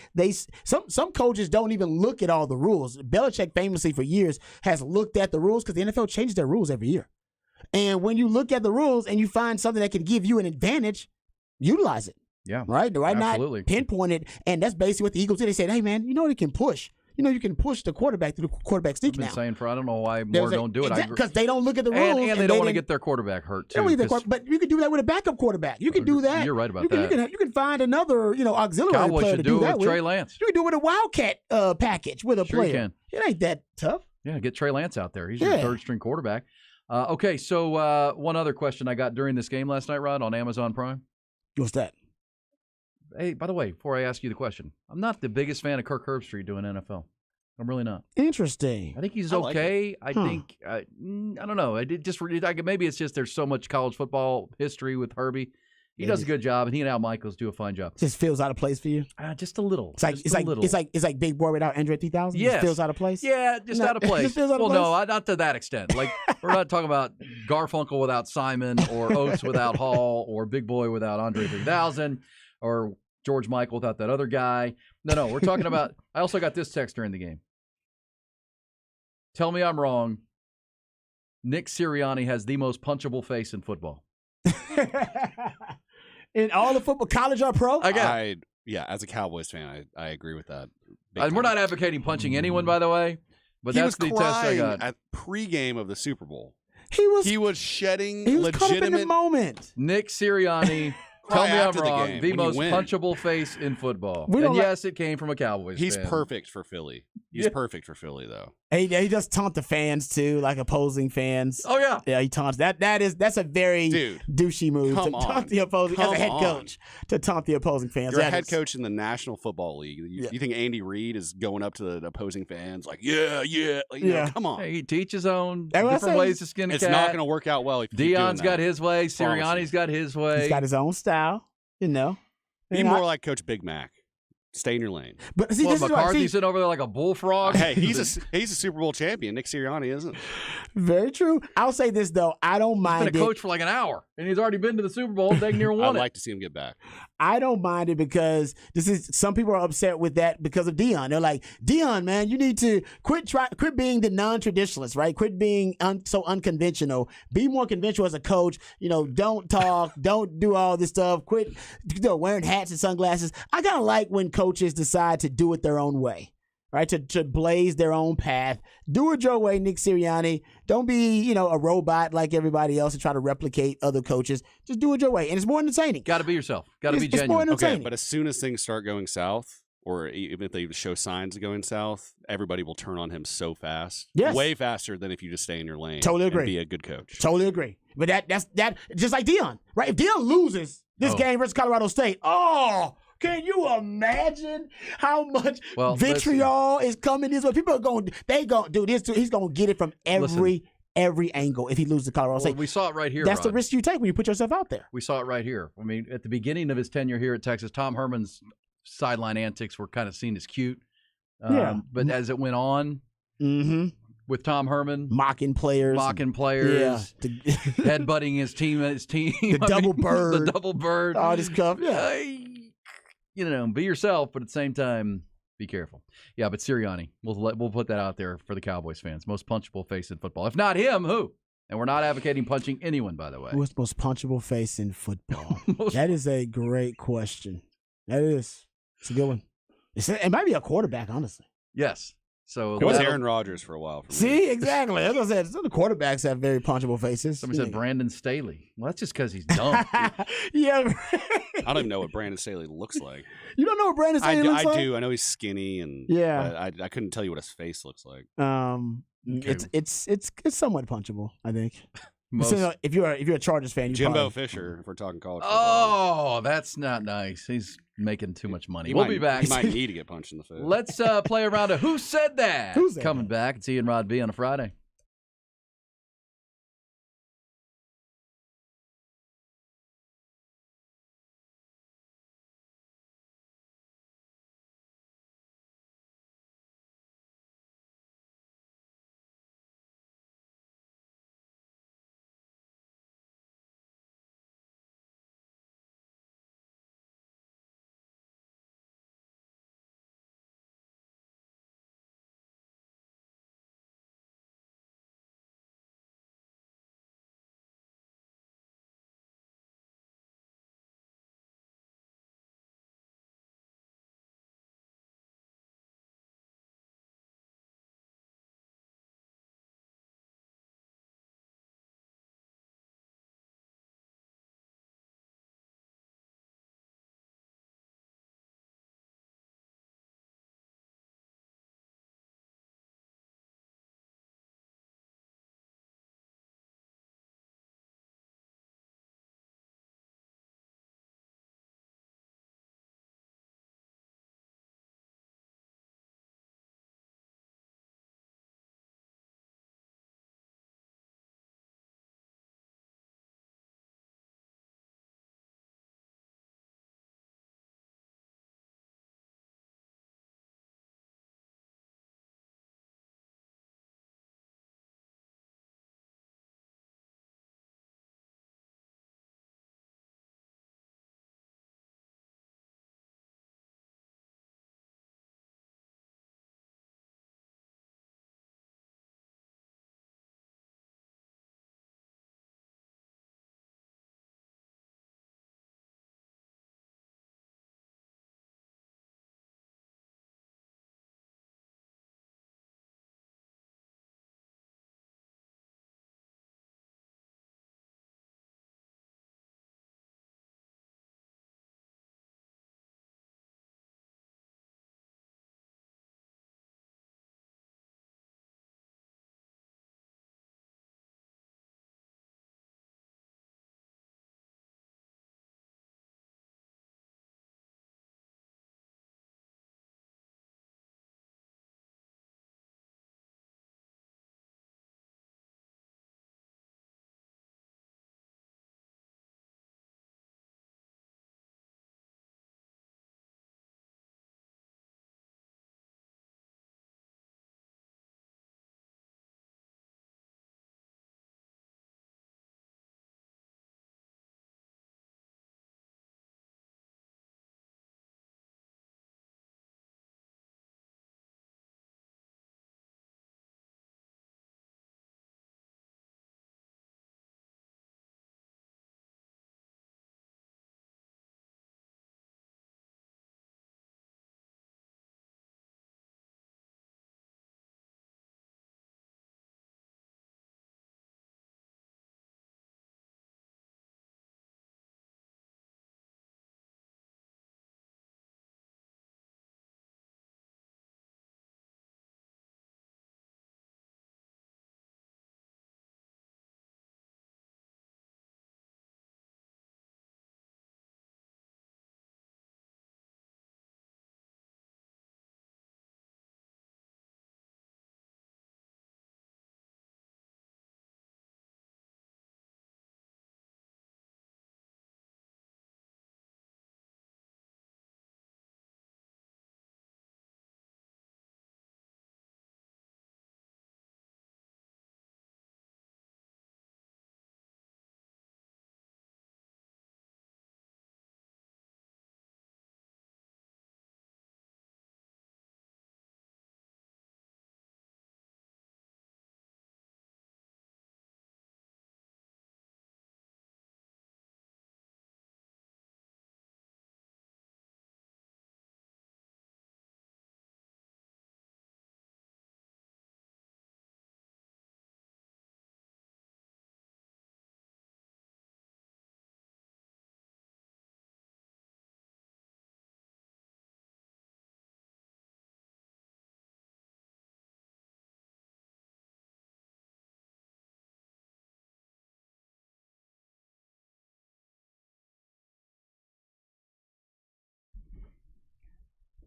[SPEAKER 2] Some coaches don't even look at all the rules. Belichick famously for years has looked at the rules, because the NFL changes their rules every year. And when you look at the rules and you find something that can give you an advantage, utilize it.
[SPEAKER 1] Yeah.
[SPEAKER 2] Right?
[SPEAKER 1] Absolutely.
[SPEAKER 2] Not pinpoint it. And that's basically what the Eagles did. They said, hey, man, you know what it can push? You can push the quarterback through the quarterback sneak now.
[SPEAKER 1] I've been saying I don't know why more don't do it.
[SPEAKER 2] Because they don't look at the rules.
[SPEAKER 1] And they don't want to get their quarterback hurt, too.
[SPEAKER 2] But you can do that with a backup quarterback. You can do that.
[SPEAKER 1] You're right about that.
[SPEAKER 2] You can find another auxiliary
[SPEAKER 1] Cowboys
[SPEAKER 2] player
[SPEAKER 1] should
[SPEAKER 2] to do that
[SPEAKER 1] with Trey Lance.
[SPEAKER 2] You can do it with a Wildcat package with a
[SPEAKER 1] Sure you
[SPEAKER 2] player.
[SPEAKER 1] can.
[SPEAKER 2] It ain't that tough.
[SPEAKER 1] Yeah, get Trey Lance out there. He's your third-string quarterback. Okay, so one other question I got during this game last night, Rod, on Amazon Prime.
[SPEAKER 2] What's that?
[SPEAKER 1] Hey, by the way, before I ask you the question, I'm not the biggest fan of Kirk Herbstreit doing NFL. I'm really not.
[SPEAKER 2] Interesting.
[SPEAKER 1] I think he's okay. I think I don't know. Maybe it's just there's so much college football history with Herbie. He does a good job, and he and Al Michaels do a fine job.
[SPEAKER 2] Just feels out of place for you.
[SPEAKER 1] Just a little.
[SPEAKER 2] It's like Big Boy without Andre 3000.
[SPEAKER 1] Yes.
[SPEAKER 2] Just feels out of place.
[SPEAKER 1] Yeah, out of place.
[SPEAKER 2] Just feels out of
[SPEAKER 1] place.
[SPEAKER 2] place?
[SPEAKER 1] No, not to that extent. Like we're not talking about Garfunkel without Simon, or Oates without Hall, or Big Boy without Andre 3000, or George Michael without that other guy. No, we're talking about. I also got this text during the game. Tell me I'm wrong. Nick Sirianni has the most punchable face in football.
[SPEAKER 2] In all the football, college or pro?
[SPEAKER 3] As a Cowboys fan, I agree with that.
[SPEAKER 1] We're not advocating punching anyone, by the way, but that's the test I got.
[SPEAKER 3] At pregame of the Super Bowl.
[SPEAKER 2] He was
[SPEAKER 3] shedding
[SPEAKER 2] caught up in
[SPEAKER 3] legitimate
[SPEAKER 2] the moment.
[SPEAKER 1] Nick Sirianni. Tell me I'm wrong.
[SPEAKER 3] Game,
[SPEAKER 1] the most punchable face in football. Yes, it came from a Cowboys
[SPEAKER 3] He's
[SPEAKER 1] fan.
[SPEAKER 3] perfect for Philly. He's perfect for Philly, though.
[SPEAKER 2] He does taunt the fans, too, like opposing fans.
[SPEAKER 1] Oh, yeah.
[SPEAKER 2] Yeah, he taunts. That's a very douchey move to taunt the opposing, as a head coach, to taunt the opposing fans.
[SPEAKER 3] You're a head coach in the National Football League. You think Andy Reid is going up to the opposing fans like, come on.
[SPEAKER 1] Hey, he teaches his own different ways to skin a cat.
[SPEAKER 3] It's not going to work out well if you keep doing
[SPEAKER 1] Dion's got his way. Sirianni's got his way.
[SPEAKER 2] He's got his own style,
[SPEAKER 3] Be more like Coach Big Mac. Stay in your lane.
[SPEAKER 2] But see,
[SPEAKER 1] McCarthy's sitting over there like a bullfrog.
[SPEAKER 3] Hey, he's a Super Bowl champion. Nick Sirianni isn't.
[SPEAKER 2] Very true. I'll say this though, I don't mind.
[SPEAKER 1] He's been a coach for like an hour, and he's already been to the Super Bowl. Dang near won
[SPEAKER 3] I'd like to see him get back.
[SPEAKER 2] I don't mind it because some people are upset with that because of Dion. They're like, Dion, man, you need to quit being the non-traditionalist, right? Quit being so unconventional. Be more conventional as a coach. Don't talk. Don't do all this stuff. Quit wearing hats and sunglasses. I kind of like when coaches decide to do it their own way. Right, to blaze their own path. Do it your way, Nick Sirianni. Don't be, a robot like everybody else and try to replicate other coaches. Just do it your way. And it's more entertaining.
[SPEAKER 1] Got to be yourself. Got to be
[SPEAKER 2] genuine.
[SPEAKER 1] It's
[SPEAKER 2] more entertaining.
[SPEAKER 3] Okay, but as soon as things start going south, or even if they show signs of going south, everybody will turn on him so fast.
[SPEAKER 2] Yes.
[SPEAKER 3] Way faster than if you just stay in your lane.
[SPEAKER 2] Totally agree.
[SPEAKER 3] And be a good coach.
[SPEAKER 2] Totally agree. But that's just like Dion, right? If Dion loses this game versus Colorado State, can you imagine how much vitriol is coming this way? People are going to do this too. He's going to get it from every angle if he loses to Colorado State.
[SPEAKER 1] We saw it right here.
[SPEAKER 2] That's
[SPEAKER 1] Rod.
[SPEAKER 2] the risk you take when you put yourself out there.
[SPEAKER 1] We saw it right here. I mean, at the beginning of his tenure here at Texas, Tom Herman's sideline antics were kind of seen as cute. But as it went on with Tom Herman,
[SPEAKER 2] mocking players,
[SPEAKER 1] headbutting his team,
[SPEAKER 2] the double bird, all this stuff.
[SPEAKER 1] Be yourself, but at the same time, be careful. Yeah, but Sirianni, we'll put that out there for the Cowboys fans. Most punchable face in football. If not him, who? And we're not advocating punching anyone, by the way.
[SPEAKER 2] Who's the most punchable face in football? That is a great question. That is. It's a good one. It might be a quarterback, honestly.
[SPEAKER 1] Yes. So
[SPEAKER 3] it was Aaron Rodgers for a while.
[SPEAKER 2] See, exactly. As I said, some of the quarterbacks have very punchable faces.
[SPEAKER 1] Somebody said Brandon Staley. Well, that's just because he's dumb.
[SPEAKER 2] Yeah.
[SPEAKER 3] I don't even know what Brandon Staley looks like.
[SPEAKER 2] You don't know what Brandon Staley looks like?
[SPEAKER 3] I do. I know he's skinny, and but I couldn't tell you what his face looks like.
[SPEAKER 2] It's somewhat punchable, I think. So, if you're a Chargers fan,
[SPEAKER 3] Jimbo Fisher, if we're talking college
[SPEAKER 1] football. Oh, that's not nice. He's making too much money. We'll be back.
[SPEAKER 3] He might need to get punched in the face.
[SPEAKER 1] Let's play around Who Said That?
[SPEAKER 2] Who's
[SPEAKER 1] coming back? It's Ian Rod B on a Friday.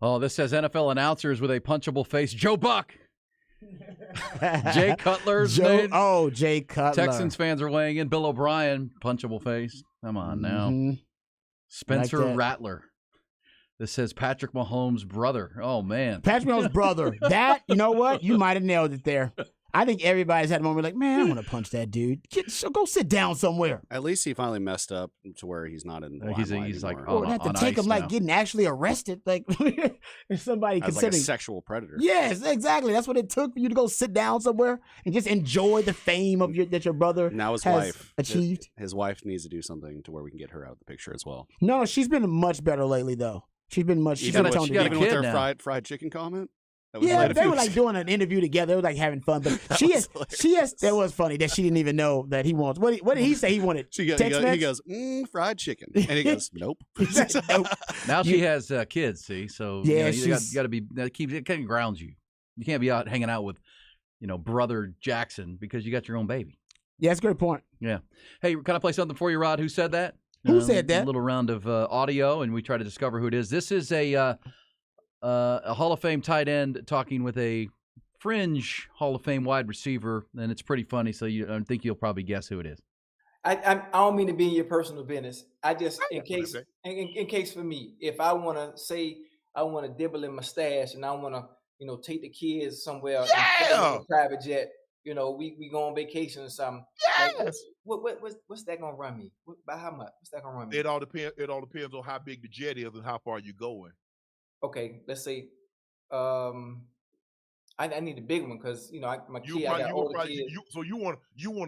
[SPEAKER 1] Oh, this says NFL announcers with a punchable face. Joe Buck. Jay Cutler's name.
[SPEAKER 2] Oh, Jay Cutler.
[SPEAKER 1] Texans fans are weighing in. Bill O'Brien, punchable face. Come on now. Spencer Rattler. This says Patrick Mahomes' brother. Oh, man.
[SPEAKER 2] Patrick Mahomes' brother. That, you know what? You might have nailed it there. I think everybody's had a moment like, man, I want to punch that dude. Go sit down somewhere.
[SPEAKER 3] At least he finally messed up to where he's not in the limelight
[SPEAKER 1] he's like,
[SPEAKER 3] anymore.
[SPEAKER 2] Or have to take him like getting actually arrested. Like, if somebody
[SPEAKER 3] as
[SPEAKER 2] considering
[SPEAKER 3] like a sexual predator.
[SPEAKER 2] Yes, exactly. That's what it took for you to go sit down somewhere and just enjoy the fame of that your brother
[SPEAKER 3] now his
[SPEAKER 2] has
[SPEAKER 3] wife
[SPEAKER 2] achieved.
[SPEAKER 3] His wife needs to do something to where we can get her out of the picture as well.
[SPEAKER 2] No, she's been much better lately, though. She's been much.
[SPEAKER 3] Even with her
[SPEAKER 1] now.
[SPEAKER 3] fried chicken comment.
[SPEAKER 2] Yeah, they were like doing an interview together. They were like having fun. But she has. That was funny that she didn't even know that he wants. What did he say he wanted?
[SPEAKER 3] He goes, fried chicken, and he goes, nope.
[SPEAKER 2] Nope.
[SPEAKER 1] Now she has kids. See, so
[SPEAKER 2] yeah,
[SPEAKER 1] you got to be. It kind of grounds you. You can't be out hanging out with, brother Jackson because you got your own baby.
[SPEAKER 2] Yeah, that's a great point.
[SPEAKER 1] Yeah. Hey, can I play something for you, Rod? Who said that?
[SPEAKER 2] Who said that?
[SPEAKER 1] A little round of audio, and we try to discover who it is. This is a Hall of Fame tight end talking with a fringe Hall of Fame wide receiver, and it's pretty funny. So I think you'll probably guess who it is.
[SPEAKER 9] I don't mean to be in your personal business. I just in case for me, if I want to say I want to dibble in my stash and I want to take the kids somewhere and put them in a private jet. We go on vacation or something.
[SPEAKER 6] Yes.
[SPEAKER 9] Like, what's that gonna run me? By how much? What's that gonna run me?
[SPEAKER 6] It all depends on how big the jet is and how far you're going.
[SPEAKER 9] Okay, let's say, I need a big one because my kid. I got older kids.
[SPEAKER 6] So you want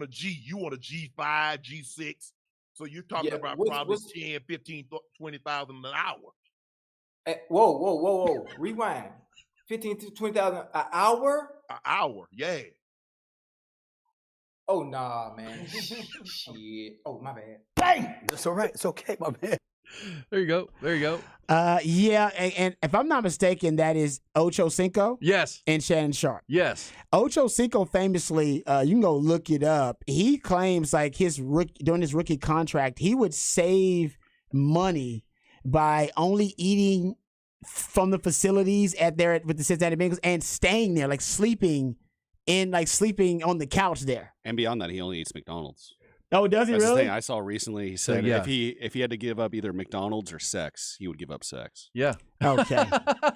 [SPEAKER 6] a G5, G6. So you're talking about probably 10, 15, 20,000 an hour.
[SPEAKER 9] Whoa! Rewind. 15 to 20,000 an hour.
[SPEAKER 6] An hour, yeah.
[SPEAKER 9] Oh nah, man. Shit. Oh my bad.
[SPEAKER 2] Bang.
[SPEAKER 10] It's all right. It's okay, my man.
[SPEAKER 1] There you go.
[SPEAKER 2] Yeah, and if I'm not mistaken, that is Ocho Cinco.
[SPEAKER 1] Yes.
[SPEAKER 2] And Shannon Sharpe.
[SPEAKER 1] Yes.
[SPEAKER 2] Ocho Cinco famously, you can go look it up. He claims like during his rookie contract, he would save money by only eating from the facilities with the Cincinnati Bengals and staying there, like sleeping on the couch there.
[SPEAKER 3] And beyond that, he only eats McDonald's.
[SPEAKER 2] Oh, does he
[SPEAKER 3] That's
[SPEAKER 2] really?
[SPEAKER 3] the thing I saw recently. He said if he had to give up either McDonald's or sex, he would give up sex.
[SPEAKER 1] Yeah.
[SPEAKER 2] Okay.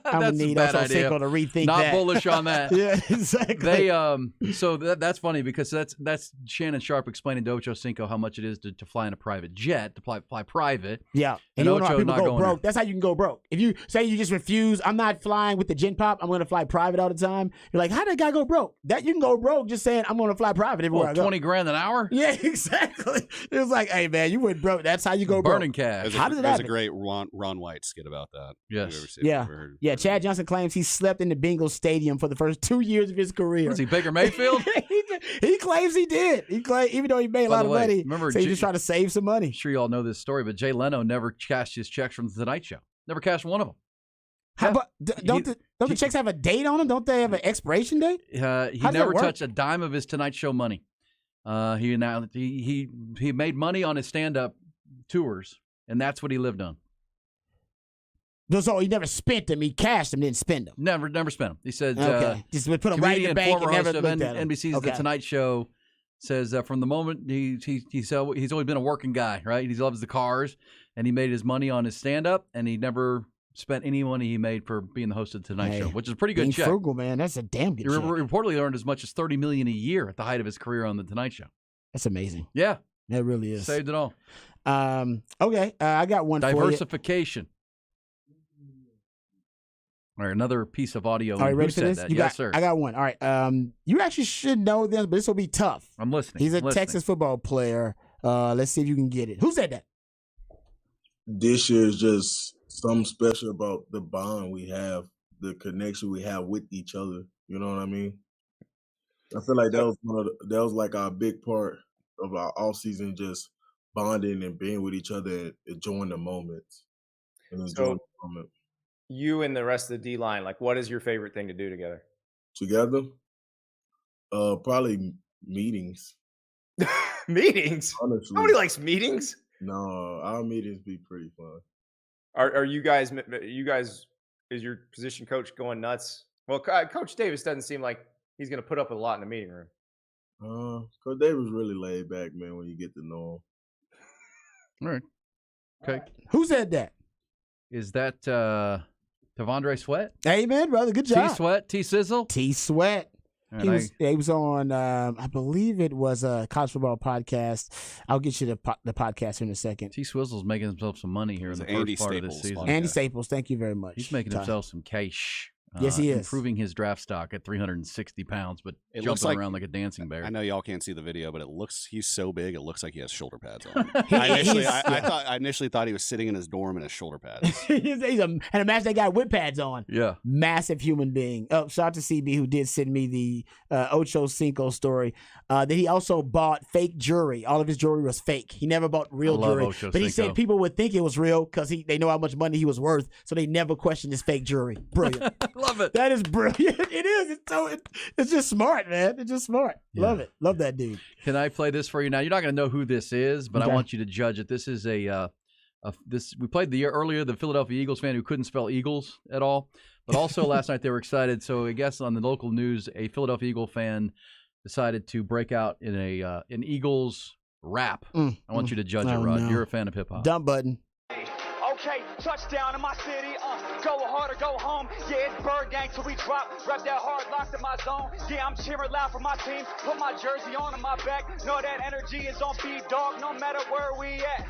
[SPEAKER 2] I'm gonna need Ocho Cinco to rethink
[SPEAKER 1] Not
[SPEAKER 2] that.
[SPEAKER 1] Not bullish on that.
[SPEAKER 2] Yeah, exactly.
[SPEAKER 1] They so that's funny because that's Shannon Sharpe explaining to Ocho Cinco how much it is to fly in a private jet, to fly private.
[SPEAKER 2] Yeah.
[SPEAKER 1] And
[SPEAKER 2] you know how
[SPEAKER 1] Ocho
[SPEAKER 2] people
[SPEAKER 1] not
[SPEAKER 2] go
[SPEAKER 1] going
[SPEAKER 2] broke.
[SPEAKER 1] there.
[SPEAKER 2] That's how you can go broke. If you say you just refuse, I'm not flying with the Gen Pop, I'm gonna fly private all the time. You're like, how did that guy go broke? That you can go broke just saying I'm gonna fly private everywhere I go.
[SPEAKER 1] $20,000 an hour?
[SPEAKER 2] Yeah, exactly. It was like, hey man, you went broke. That's how you go
[SPEAKER 1] burning
[SPEAKER 2] broke.
[SPEAKER 1] cash.
[SPEAKER 2] How did it
[SPEAKER 3] There's
[SPEAKER 2] happen?
[SPEAKER 3] a great Ron White skit about that.
[SPEAKER 1] Yes.
[SPEAKER 2] Yeah. Chad Johnson claims he slept in the Bengals stadium for the first 2 years of his career.
[SPEAKER 1] Was he Baker Mayfield?
[SPEAKER 2] He claims he did. Even though he made a lot of money,
[SPEAKER 1] remember,
[SPEAKER 2] so he just tried to save some money.
[SPEAKER 1] I'm sure you all know this story, but Jay Leno never cashed his checks from the Tonight Show. Never cashed one of them.
[SPEAKER 2] But don't the checks have a date on them? Don't they have an expiration date?
[SPEAKER 1] He never touched a dime of his Tonight Show money. He made money on his stand-up tours, and that's what he lived on.
[SPEAKER 2] So he never spent them. He cashed them, didn't spend them.
[SPEAKER 1] Never spent them. He said,
[SPEAKER 2] just put them right in the bank and never looked at them.
[SPEAKER 1] NBC's The Tonight Show says from the moment he's always been a working guy, right? He loves the cars, and he made his money on his stand-up, and he never spent any money he made for being the host of The Tonight Show, which is a pretty good check.
[SPEAKER 2] Frugal, man. That's a damn good check.
[SPEAKER 1] He reportedly earned as much as $30 million a year at the height of his career on The Tonight Show.
[SPEAKER 2] That's amazing.
[SPEAKER 1] Yeah.
[SPEAKER 2] That really is.
[SPEAKER 1] Saved it all.
[SPEAKER 2] Okay, I got one for you.
[SPEAKER 1] Diversification. All right, another piece of audio.
[SPEAKER 2] All right, ready for this?
[SPEAKER 1] Yes, sir.
[SPEAKER 2] I got one. All right. You actually should know this, but this will be tough.
[SPEAKER 1] I'm listening.
[SPEAKER 2] He's a Texas football player. Let's see if you can get it. Who said that?
[SPEAKER 11] This year is just something special about the bond we have, the connection we have with each other. You know what I mean? I feel like that was like our big part of our off season, just bonding and being with each other and enjoying the moments.
[SPEAKER 12] You and the rest of the D line, like, what is your favorite thing to do together?
[SPEAKER 11] Together? Probably meetings.
[SPEAKER 12] Meetings?
[SPEAKER 11] Honestly.
[SPEAKER 12] Nobody likes meetings.
[SPEAKER 11] No, our meetings be pretty fun.
[SPEAKER 12] Are you guys Is your position coach going nuts? Well, Coach Davis doesn't seem like he's going to put up with a lot in the meeting room.
[SPEAKER 11] Coach Davis really laid back, man, when you get to know
[SPEAKER 1] him. All right. Okay.
[SPEAKER 2] Who said that?
[SPEAKER 1] Is that T'Vondre Sweat?
[SPEAKER 2] Hey, man, brother. Good job.
[SPEAKER 1] T-Sweat? T-Sizzle?
[SPEAKER 2] T-Sweat. He was on, I believe it was a college football podcast. I'll get you the podcast in a second.
[SPEAKER 1] T-Swizzle's making himself some money here in the first part of this season.
[SPEAKER 2] Andy Staples, thank you very much.
[SPEAKER 1] He's making himself some cash.
[SPEAKER 2] Yes, he is.
[SPEAKER 1] Improving his draft stock at 360 pounds, but jumping around like a dancing bear.
[SPEAKER 3] I know y'all can't see the video, but he's so big, it looks like he has shoulder pads on. I initially thought he was sitting in his dorm in his shoulder pads.
[SPEAKER 2] And imagine that guy with pads on.
[SPEAKER 1] Yeah.
[SPEAKER 2] Massive human being. Oh, shout out to CB who did send me the Ocho Cinco story. That he also bought fake jewelry. All of his jewelry was fake. He never bought real jewelry.
[SPEAKER 1] Ocho
[SPEAKER 2] but he
[SPEAKER 1] Cinco.
[SPEAKER 2] said people would think it was real because they know how much money he was worth, so they never questioned his fake jewelry. Brilliant.
[SPEAKER 1] Love it.
[SPEAKER 2] That is brilliant. It is. It's just smart, man. It's just smart. Yeah. Love it. Love that dude.
[SPEAKER 1] Can I play this for you now? You're not going to know who this is, but
[SPEAKER 2] Okay.
[SPEAKER 1] I want you to judge it. This is we played the year earlier, the Philadelphia Eagles fan who couldn't spell Eagles at all. But also last night they were excited. So I guess on the local news, a Philadelphia Eagle fan decided to break out in an Eagles rap. I want you to judge it, Rod.
[SPEAKER 2] No.
[SPEAKER 1] You're a fan of hip hop.
[SPEAKER 2] Dumb button.
[SPEAKER 13] Okay, touchdown in my city, go hard or go home. Yeah, it's Bird Gang till we drop. Rep that hard, locked in my zone. Yeah, I'm cheering loud for my team. Put my jersey on my back. Know that energy is on beat, dog, no matter where we at.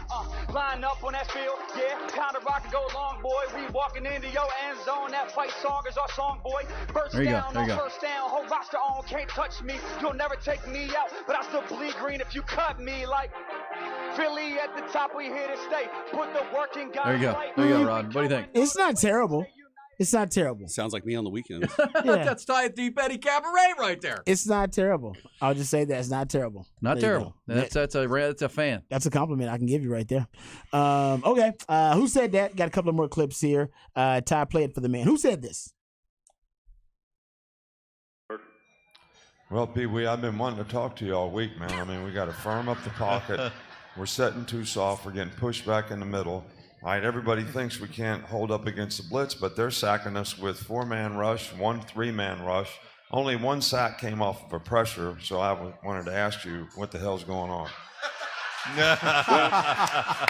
[SPEAKER 13] Line up on that field, yeah, pound of rock and go long, boy. We walking into your end zone. That fight song is our song, boy. First down on first down, whole roster on, can't touch me. You'll never take me out, but I still bleed green if you cut me like Philly at the top, we here to stay. Put the work in, guys.
[SPEAKER 1] There you go. There you go, Rod. What do you think?
[SPEAKER 2] It's not terrible. It's not terrible.
[SPEAKER 3] Sounds like me on the weekends.
[SPEAKER 2] Yeah.
[SPEAKER 1] That's Ty Deep Eddie Cabaret right there.
[SPEAKER 2] It's not terrible. I'll just say that it's not terrible.
[SPEAKER 1] Not
[SPEAKER 2] There you
[SPEAKER 1] terrible.
[SPEAKER 2] go.
[SPEAKER 1] That's a fan.
[SPEAKER 2] That's a compliment I can give you right there. Okay. Who said that? Got a couple of more clips here. Ty, play it for the man. Who said this?
[SPEAKER 14] Well, Pee Wee, I've been wanting to talk to you all week, man. I mean, we got to firm up the pocket. We're setting too soft. We're getting pushed back in the middle. All right, everybody thinks we can't hold up against the blitz, but they're sacking us with 4-man rush, 1 3-man rush. Only 1 sack came off of a pressure, so I wanted to ask you what the hell's going on.
[SPEAKER 2] That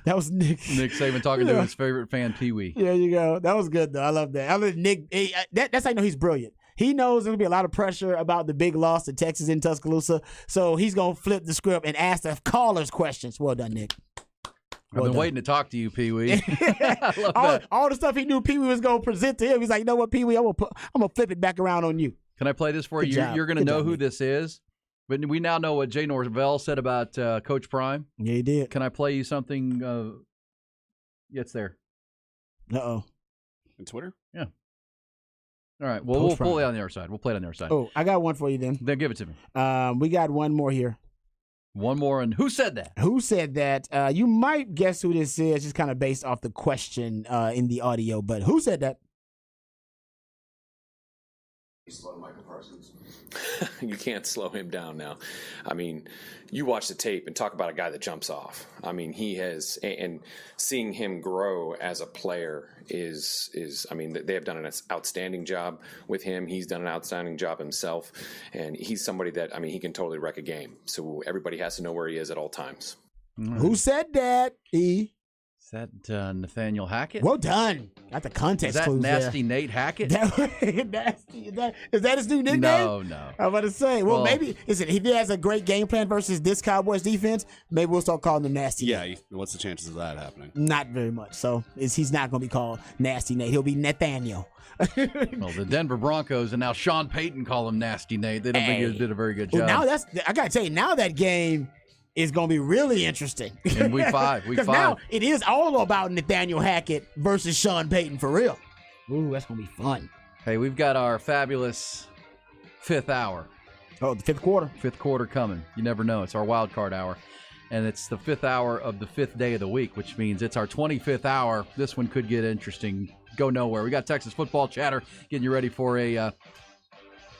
[SPEAKER 2] was Nick.
[SPEAKER 1] Nick Saban talking to his favorite fan, Pee Wee.
[SPEAKER 2] There you go. That was good, though. I love that. I love Nick. That's how I know he's brilliant. He knows there's going to be a lot of pressure about the big loss to Texas in Tuscaloosa, so he's going to flip the script and ask the callers questions. Well done, Nick.
[SPEAKER 1] I've been waiting to talk to you, Pee Wee. I love that.
[SPEAKER 2] All the stuff he knew Pee Wee was going to present to him, he's like, you know what, Pee Wee, I'm going to flip it back around on you.
[SPEAKER 1] Can I play this for you? You're going to know who this is. But we now know what Jay Norvell said about Coach Prime.
[SPEAKER 2] Yeah, he did.
[SPEAKER 1] Can I play you something? Yeah, it's there.
[SPEAKER 2] Uh-oh.
[SPEAKER 3] On Twitter?
[SPEAKER 1] Yeah. All right. Well, we'll play it on the other side. We'll play it on the other side.
[SPEAKER 2] Oh, I got one for you then.
[SPEAKER 1] Then give it to me.
[SPEAKER 2] We got one more here.
[SPEAKER 1] One more. And who said that?
[SPEAKER 2] Who said that? You might guess who this is, just kind of based off the question in the audio. But who said that?
[SPEAKER 15] Michael Parsons. You can't slow him down now. I mean, you watch the tape and talk about a guy that jumps off. I mean, he has, and seeing him grow as a player is. I mean, they have done an outstanding job with him. He's done an outstanding job himself, and he's somebody that, I mean, he can totally wreck a game. So everybody has to know where he is at all times.
[SPEAKER 2] Who said that?
[SPEAKER 1] Is that Nathaniel Hackett?
[SPEAKER 2] Well done. Got the context
[SPEAKER 1] Is that
[SPEAKER 2] clues
[SPEAKER 1] Nasty
[SPEAKER 2] there.
[SPEAKER 1] Nate Hackett?
[SPEAKER 2] Nasty. Is that his new nickname?
[SPEAKER 1] No.
[SPEAKER 2] I'm about to say. Well, maybe if he has a great game plan versus this Cowboys defense, maybe we'll start calling him Nasty.
[SPEAKER 3] Yeah.
[SPEAKER 2] Nate.
[SPEAKER 3] What's the chances of that happening?
[SPEAKER 2] Not very much. So he's not going to be called Nasty Nate. He'll be Nathaniel.
[SPEAKER 1] Well, the Denver Broncos and now Sean Payton call him Nasty Nate. They don't think he did a very good job.
[SPEAKER 2] Well, now I got to tell you, now that game is going to be really interesting.
[SPEAKER 1] In week 5.
[SPEAKER 2] Because now it is all about Nathaniel Hackett versus Sean Payton for real. Ooh, that's going to be fun.
[SPEAKER 1] Hey, we've got our fabulous 5th hour.
[SPEAKER 2] Oh, the 5th quarter.
[SPEAKER 1] 5th quarter coming. You never know. It's our wild card hour. And it's the 5th hour of the 5th day of the week, which means it's our 25th hour. This one could get interesting. Go nowhere. We got Texas football chatter getting you ready for a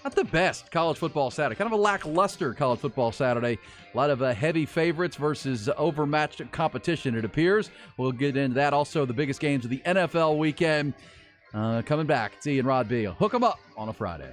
[SPEAKER 1] not the best college football Saturday. Kind of a lackluster college football Saturday. A lot of heavy favorites versus overmatched competition, it appears. We'll get into that. Also, the biggest games of the NFL weekend. coming back. See you and Rod Beal. Hook 'em up on a Friday.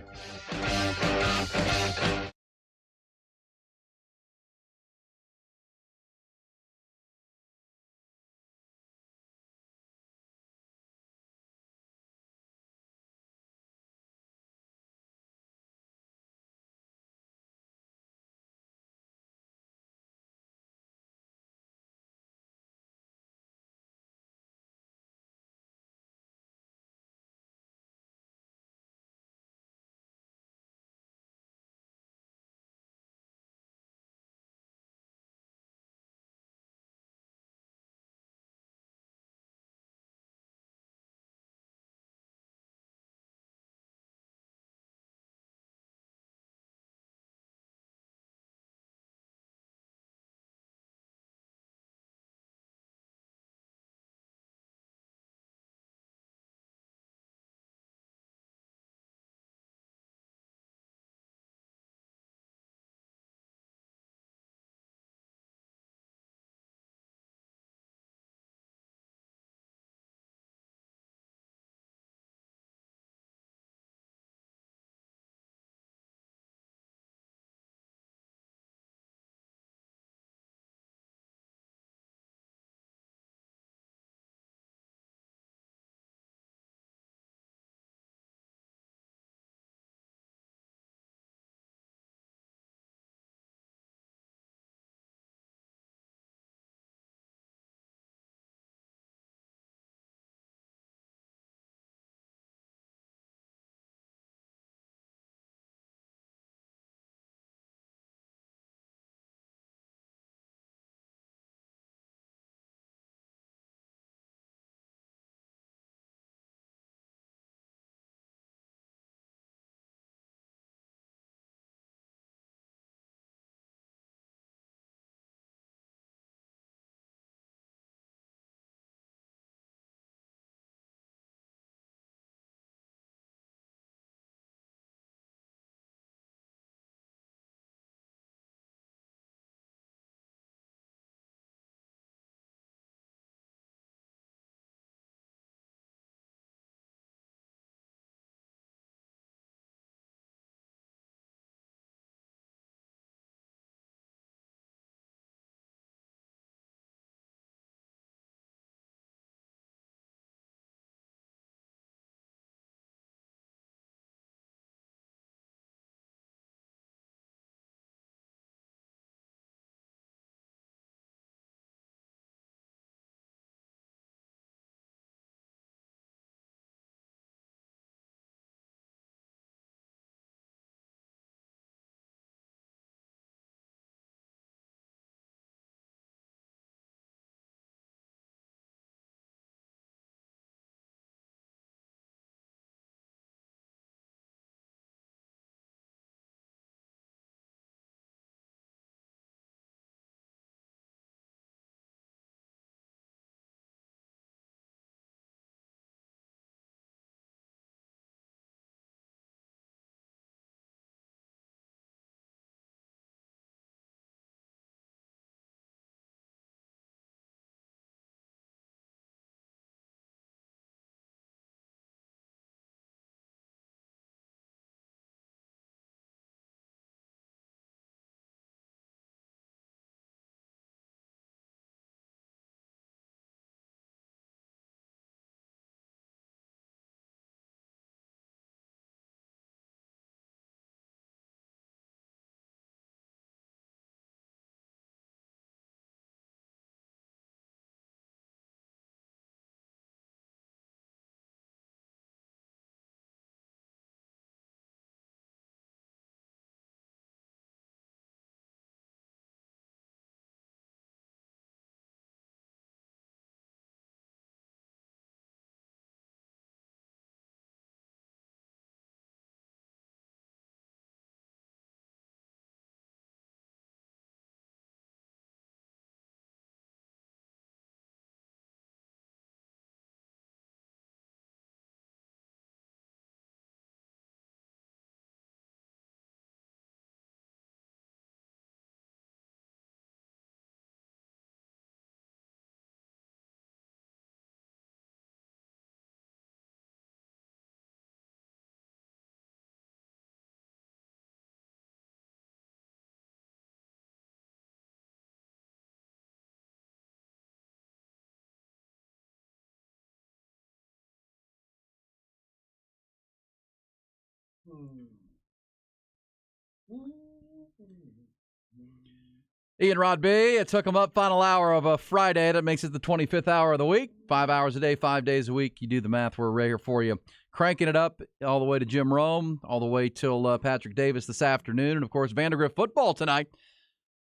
[SPEAKER 1] Ian Rod B. It took him up. Final hour of a Friday. That makes it the 25th hour of the week. 5 hours a day, 5 days a week. You do the math. We're right here for you. Cranking it up all the way to Jim Rome, all the way till Patrick Davis this afternoon. And, of course, Vandergrift football tonight.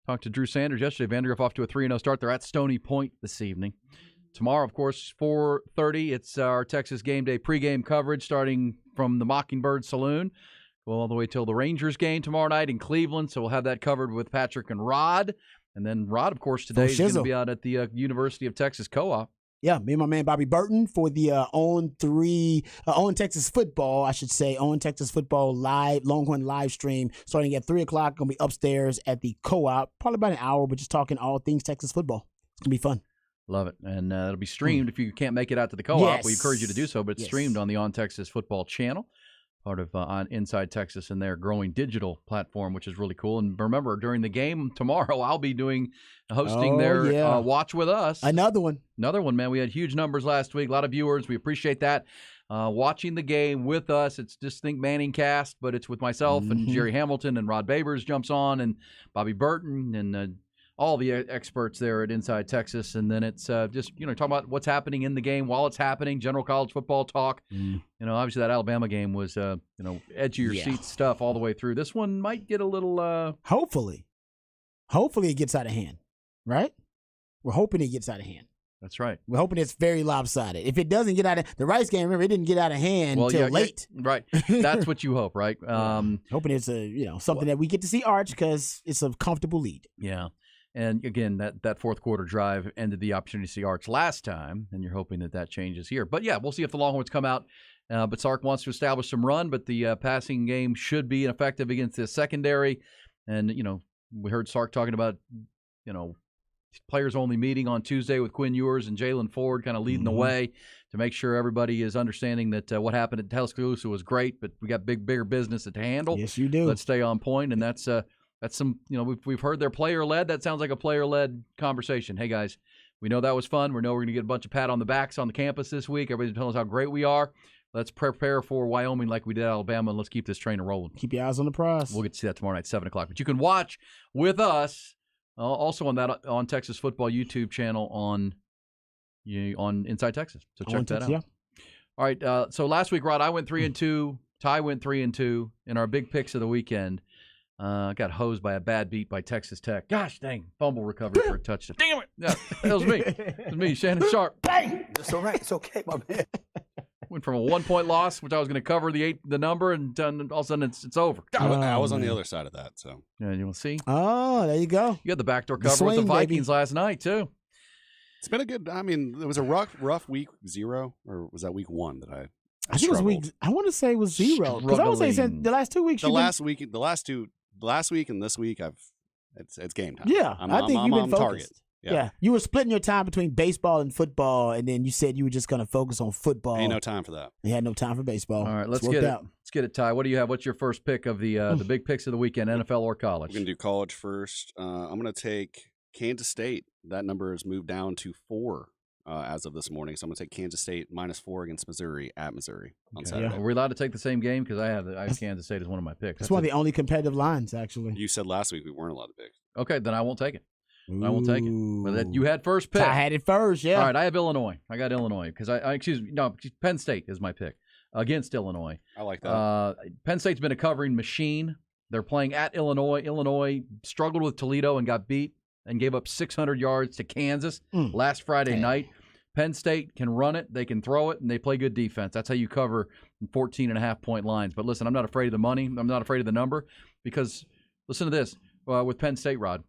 [SPEAKER 1] Talked to Drew Sanders yesterday. Vandergrift off to a 3-0 start. They're at Stony Point this evening. Tomorrow, of course, 4:30. It's our Texas Game Day pregame coverage starting from the Mockingbird Saloon. Go all the way till the Rangers game tomorrow night in Cleveland. So we'll have that covered with Patrick and Rod. And then Rod, of course, today is going to be out at the University of Texas Co-op.
[SPEAKER 2] Yeah, me and my man Bobby Burton for the On Texas Football, On Texas Football live, Longhorn live stream starting at 3 o'clock. Going to be upstairs at the Co-op, probably about an hour, but just talking all things Texas football. It's going to be fun.
[SPEAKER 1] Love it. And it'll be streamed. If you can't make it out to the Co-op, we encourage you to do so, but it's streamed on the On Texas Football channel, part of on Inside Texas and their growing digital platform, which is really cool. And remember, during the game tomorrow, I'll be hosting their Watch With Us.
[SPEAKER 2] Another one,
[SPEAKER 1] man. We had huge numbers last week, a lot of viewers. We appreciate that. Watching the game with us, it's just think Manning cast, but it's with myself and Jerry Hamilton, and Rod Babers jumps on, and Bobby Burton, and all the experts there at Inside Texas. And then it's just, talking about what's happening in the game while it's happening, general college football talk. Obviously that Alabama game was, edge of your seat stuff all the way through. This one might get a little... Hopefully
[SPEAKER 2] it gets out of hand, right? We're hoping it gets out of hand.
[SPEAKER 1] That's right.
[SPEAKER 2] We're hoping it's very lopsided. If it doesn't get out of the Rice game, remember, it didn't get out of hand until late.
[SPEAKER 1] Right. That's what you hope, right?
[SPEAKER 2] Hoping it's something that we get to see Arch because it's a comfortable lead.
[SPEAKER 1] Yeah. And again, that fourth quarter drive ended the opportunity to see Arch last time, and you're hoping that changes here. But yeah, we'll see if the Longhorns come out. But Sark wants to establish some run, but the passing game should be effective against the secondary. And we heard Sark talking about players only meeting on Tuesday with Quinn Ewers and Jalen Ford kind of leading the way to make sure everybody is understanding that what happened at Tuscaloosa was great, but we got bigger business to handle.
[SPEAKER 2] Yes, you do.
[SPEAKER 1] Let's stay on point, and that's some, we've heard they're player-led. That sounds like a player-led conversation. Hey, guys, we know that was fun. We know we're going to get a bunch of pat on the backs on the campus this week. Everybody's telling us how great we are. Let's prepare for Wyoming like we did Alabama, and let's keep this train rolling.
[SPEAKER 2] Keep your eyes on the prize.
[SPEAKER 1] We'll get to see that tomorrow night, 7 o'clock. But you can watch with us also on Texas Football YouTube channel on Inside Texas. So check that out.
[SPEAKER 2] Yeah.
[SPEAKER 1] All right, so last week, Rod, I went 3-2. Ty went 3-2 in our big picks of the weekend. Got hosed by a bad beat by Texas Tech. Gosh dang, fumble recovery for a touchdown. Damn it! Yeah, that was me. It was me, Shannon Sharp.
[SPEAKER 10] Bang! It's all right. It's okay, my man.
[SPEAKER 1] Went from a 1-point loss, which I was going to cover the number, and all of a sudden it's over.
[SPEAKER 3] I was on the other side of that, so
[SPEAKER 1] yeah, you will see.
[SPEAKER 2] Oh, there you go.
[SPEAKER 1] You had the backdoor cover with the Vikings last night too.
[SPEAKER 3] It's been a good. I mean, it was a rough week 0, or was that week 1 that I
[SPEAKER 2] think it was week. I want to say it was 0 because I was saying the last 2 weeks.
[SPEAKER 3] The last week and this week, it's game time.
[SPEAKER 2] Yeah,
[SPEAKER 3] I
[SPEAKER 2] think you've been focused.
[SPEAKER 3] Target.
[SPEAKER 2] Yeah, you were splitting your time between baseball and football, and then you said you were just going to focus on football.
[SPEAKER 3] Ain't no time for that.
[SPEAKER 2] You had no time for baseball.
[SPEAKER 1] All right, let's get it. Let's get it, Ty. What do you have? What's your first pick of the big picks of the weekend, NFL or college?
[SPEAKER 3] We're going to do college first. I'm going to take Kansas State. That number has moved down to 4 as of this morning. So I'm going to take Kansas State -4 against Missouri at Missouri on Saturday.
[SPEAKER 1] Yeah. Are we allowed to take the same game? Because I have Kansas State as one of my picks.
[SPEAKER 2] That's one of the only competitive lines, actually.
[SPEAKER 3] You said last week we weren't allowed to pick.
[SPEAKER 1] Okay, then I won't take it. I won't take it. But you had first pick.
[SPEAKER 2] I had it first, yeah.
[SPEAKER 1] All right, I have Illinois. I got Illinois because Penn State is my pick against Illinois.
[SPEAKER 3] I like that.
[SPEAKER 1] Penn State's been a covering machine. They're playing at Illinois. Illinois struggled with Toledo and got beat and gave up 600 yards to Kansas last Friday night. Penn State can run it, they can throw it, and they play good defense. That's how you cover 14.5-point lines. But listen, I'm not afraid of the money. I'm not afraid of the number because listen to this with Penn State, Rod.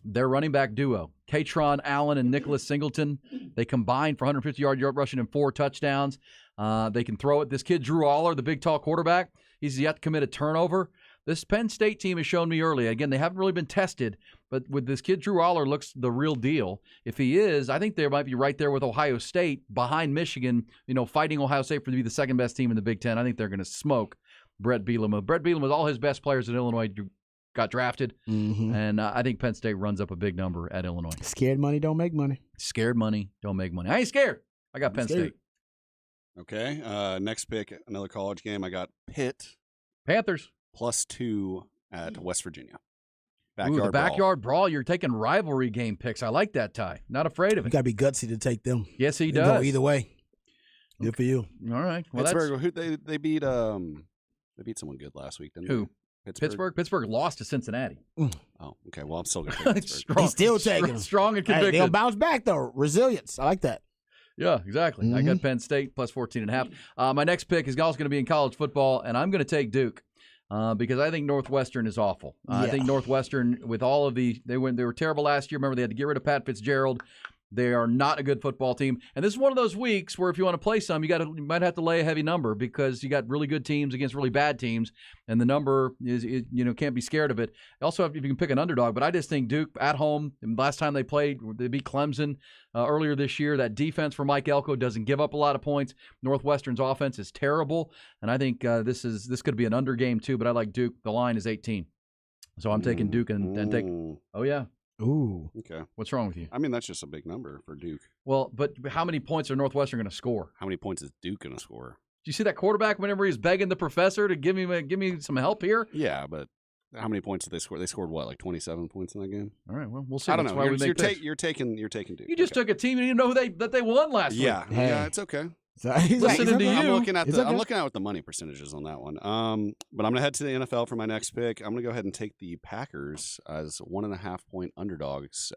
[SPEAKER 1] Their running back duo, Katron Allen and Nicholas Singleton, they combined for 150-yard rushing and 4 touchdowns. They can throw it. This kid, Drew Aller, the big, tall quarterback, he's yet to commit a turnover. This Penn State team has shown me early. Again, they haven't really been tested, but with this kid, Drew Aller looks the real deal. If he is, I think they might be right there with Ohio State, behind Michigan, fighting Ohio State for to be the second-best team in the Big Ten. I think they're going to smoke Brett Bielema. Brett Bielema, with all his best players in Illinois, got drafted, and I think Penn State runs up a big number at Illinois.
[SPEAKER 2] Scared money don't make money.
[SPEAKER 1] Scared money don't make money. I ain't scared. I got Penn State.
[SPEAKER 3] Okay. Next pick, another college game. I got Pitt
[SPEAKER 1] Panthers.
[SPEAKER 3] +2 at West Virginia.
[SPEAKER 1] Ooh, the backyard brawl. You're taking rivalry game picks. I like that, Ty. Not afraid of it.
[SPEAKER 2] You got to be gutsy to take them.
[SPEAKER 1] Yes, he
[SPEAKER 2] They
[SPEAKER 1] does.
[SPEAKER 2] go either way. Good for you.
[SPEAKER 1] All right. Well,
[SPEAKER 3] Pittsburgh, who they beat someone good last week, didn't they?
[SPEAKER 1] Who? Pittsburgh lost to Cincinnati.
[SPEAKER 3] Oh, okay. Well, I'm still going to take Pittsburgh.
[SPEAKER 2] He's still taking them.
[SPEAKER 1] Strong and convicted.
[SPEAKER 2] They'll bounce back, though. Resilience. I like that.
[SPEAKER 1] Yeah, exactly. I got Penn State +14.5. My next pick is also going to be in college football, and I'm going to take Duke. Because I think Northwestern is awful. I think Northwestern, with all of they were terrible last year. Remember, they had to get rid of Pat Fitzgerald. They are not a good football team. And this is one of those weeks where if you want to play some, you might have to lay a heavy number because you got really good teams against really bad teams, and the number is can't be scared of it. Also, if you can pick an underdog, but I just think Duke at home. Last time they played, they beat Clemson earlier this year. That defense for Mike Elko doesn't give up a lot of points. Northwestern's offense is terrible, and I think this could be an under game too. But I like Duke. The line is 18, so I'm taking Duke and take. Oh yeah.
[SPEAKER 2] Ooh.
[SPEAKER 3] Okay.
[SPEAKER 1] What's wrong with you?
[SPEAKER 3] I mean, that's just a big number for Duke.
[SPEAKER 1] Well, but how many points are Northwestern going to score?
[SPEAKER 3] How many points is Duke going to score?
[SPEAKER 1] Do you see that quarterback whenever he's begging the professor to give me some help here?
[SPEAKER 3] Yeah, but how many points did they score? They scored what, like 27 points in that game?
[SPEAKER 1] All right, well, we'll see.
[SPEAKER 3] I don't
[SPEAKER 1] That's
[SPEAKER 3] know.
[SPEAKER 1] why
[SPEAKER 3] You're taking Duke.
[SPEAKER 1] You just took a team and you didn't know that they won last week.
[SPEAKER 3] Yeah, it's okay.
[SPEAKER 1] Listening to you.
[SPEAKER 3] I'm looking at the money percentages on that one. But I'm going to head to the NFL for my next pick. I'm going to go ahead and take the Packers as 1.5 point underdogs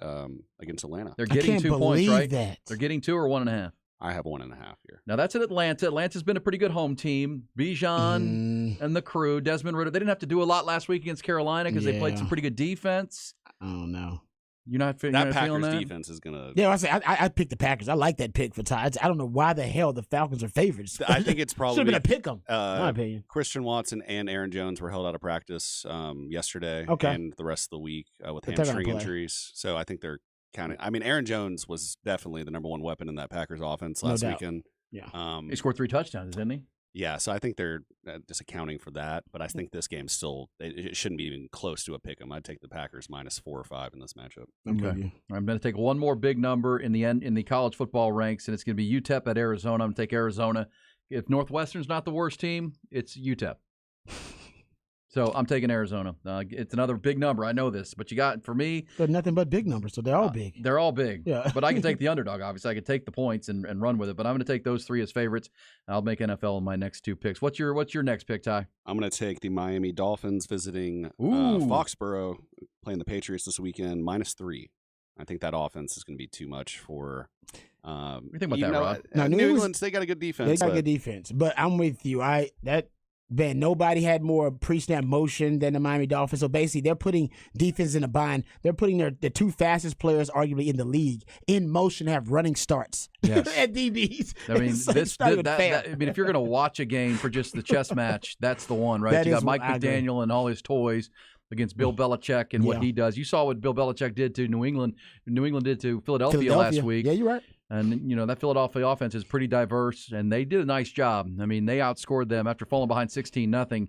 [SPEAKER 3] against Atlanta.
[SPEAKER 1] They're getting 2 points, right?
[SPEAKER 2] That.
[SPEAKER 1] They're getting 2 or 1.5.
[SPEAKER 3] I have 1.5 here.
[SPEAKER 1] Now that's at Atlanta. Atlanta's been a pretty good home team. Bijan and the crew, Desmond Ridder. They didn't have to do a lot last week against Carolina because they played some pretty good defense.
[SPEAKER 2] I don't know.
[SPEAKER 1] You're not feeling that?
[SPEAKER 3] Defense is going to...
[SPEAKER 2] Yeah, I picked the Packers. I like that pick for Ty. I don't know why the hell the Falcons are favorites.
[SPEAKER 3] I think it's probably...
[SPEAKER 2] Should have been a pick 'em, in my opinion.
[SPEAKER 3] Christian Watson and Aaron Jones were held out of practice yesterday and the rest of the week with hamstring injuries. So I think they're counting... I mean, Aaron Jones was definitely the number one weapon in that Packers offense last weekend.
[SPEAKER 2] Yeah.
[SPEAKER 1] He scored 3 touchdowns, didn't he?
[SPEAKER 3] Yeah, so I think they're just accounting for that. But I think this game still, it shouldn't be even close to a pick 'em. I'd take the Packers -4 or 5 in this matchup.
[SPEAKER 1] Okay. I'm going to take one more big number in the college football ranks, and it's going to be UTEP at Arizona. I'm going to take Arizona. If Northwestern's not the worst team, it's UTEP. So I'm taking Arizona. It's another big number. I know this, but you got, for me...
[SPEAKER 2] They're nothing but big numbers, so they're all big.
[SPEAKER 1] They're all big.
[SPEAKER 2] Yeah.
[SPEAKER 1] But I can take the underdog, obviously. I can take the points and run with it, but I'm going to take those 3 as favorites. I'll make NFL in my next 2 picks. What's your next pick, Ty?
[SPEAKER 3] I'm going to take the Miami Dolphins visiting Foxborough, playing the Patriots this weekend, -3. I think that offense is going to be too much for...
[SPEAKER 1] what do you think about that, Rod?
[SPEAKER 3] Now, New England, they got a good defense.
[SPEAKER 2] They got a good defense, but I'm with you. Ben, nobody had more pre-snap motion than the Miami Dolphins. So basically, they're putting defense in a bind. They're putting their 2 fastest players, arguably in the league, in motion, have running starts at DBs.
[SPEAKER 1] I mean, if you're going to watch a game for just the chess match, that's the one, right? You got Mike McDaniel and all his toys against Bill Belichick and what he does. You saw what Bill Belichick did to New England. New England did to Philadelphia last week.
[SPEAKER 2] Yeah, you're right.
[SPEAKER 1] And, that Philadelphia offense is pretty diverse, and they did a nice job. I mean, they outscored them after falling behind 16-0.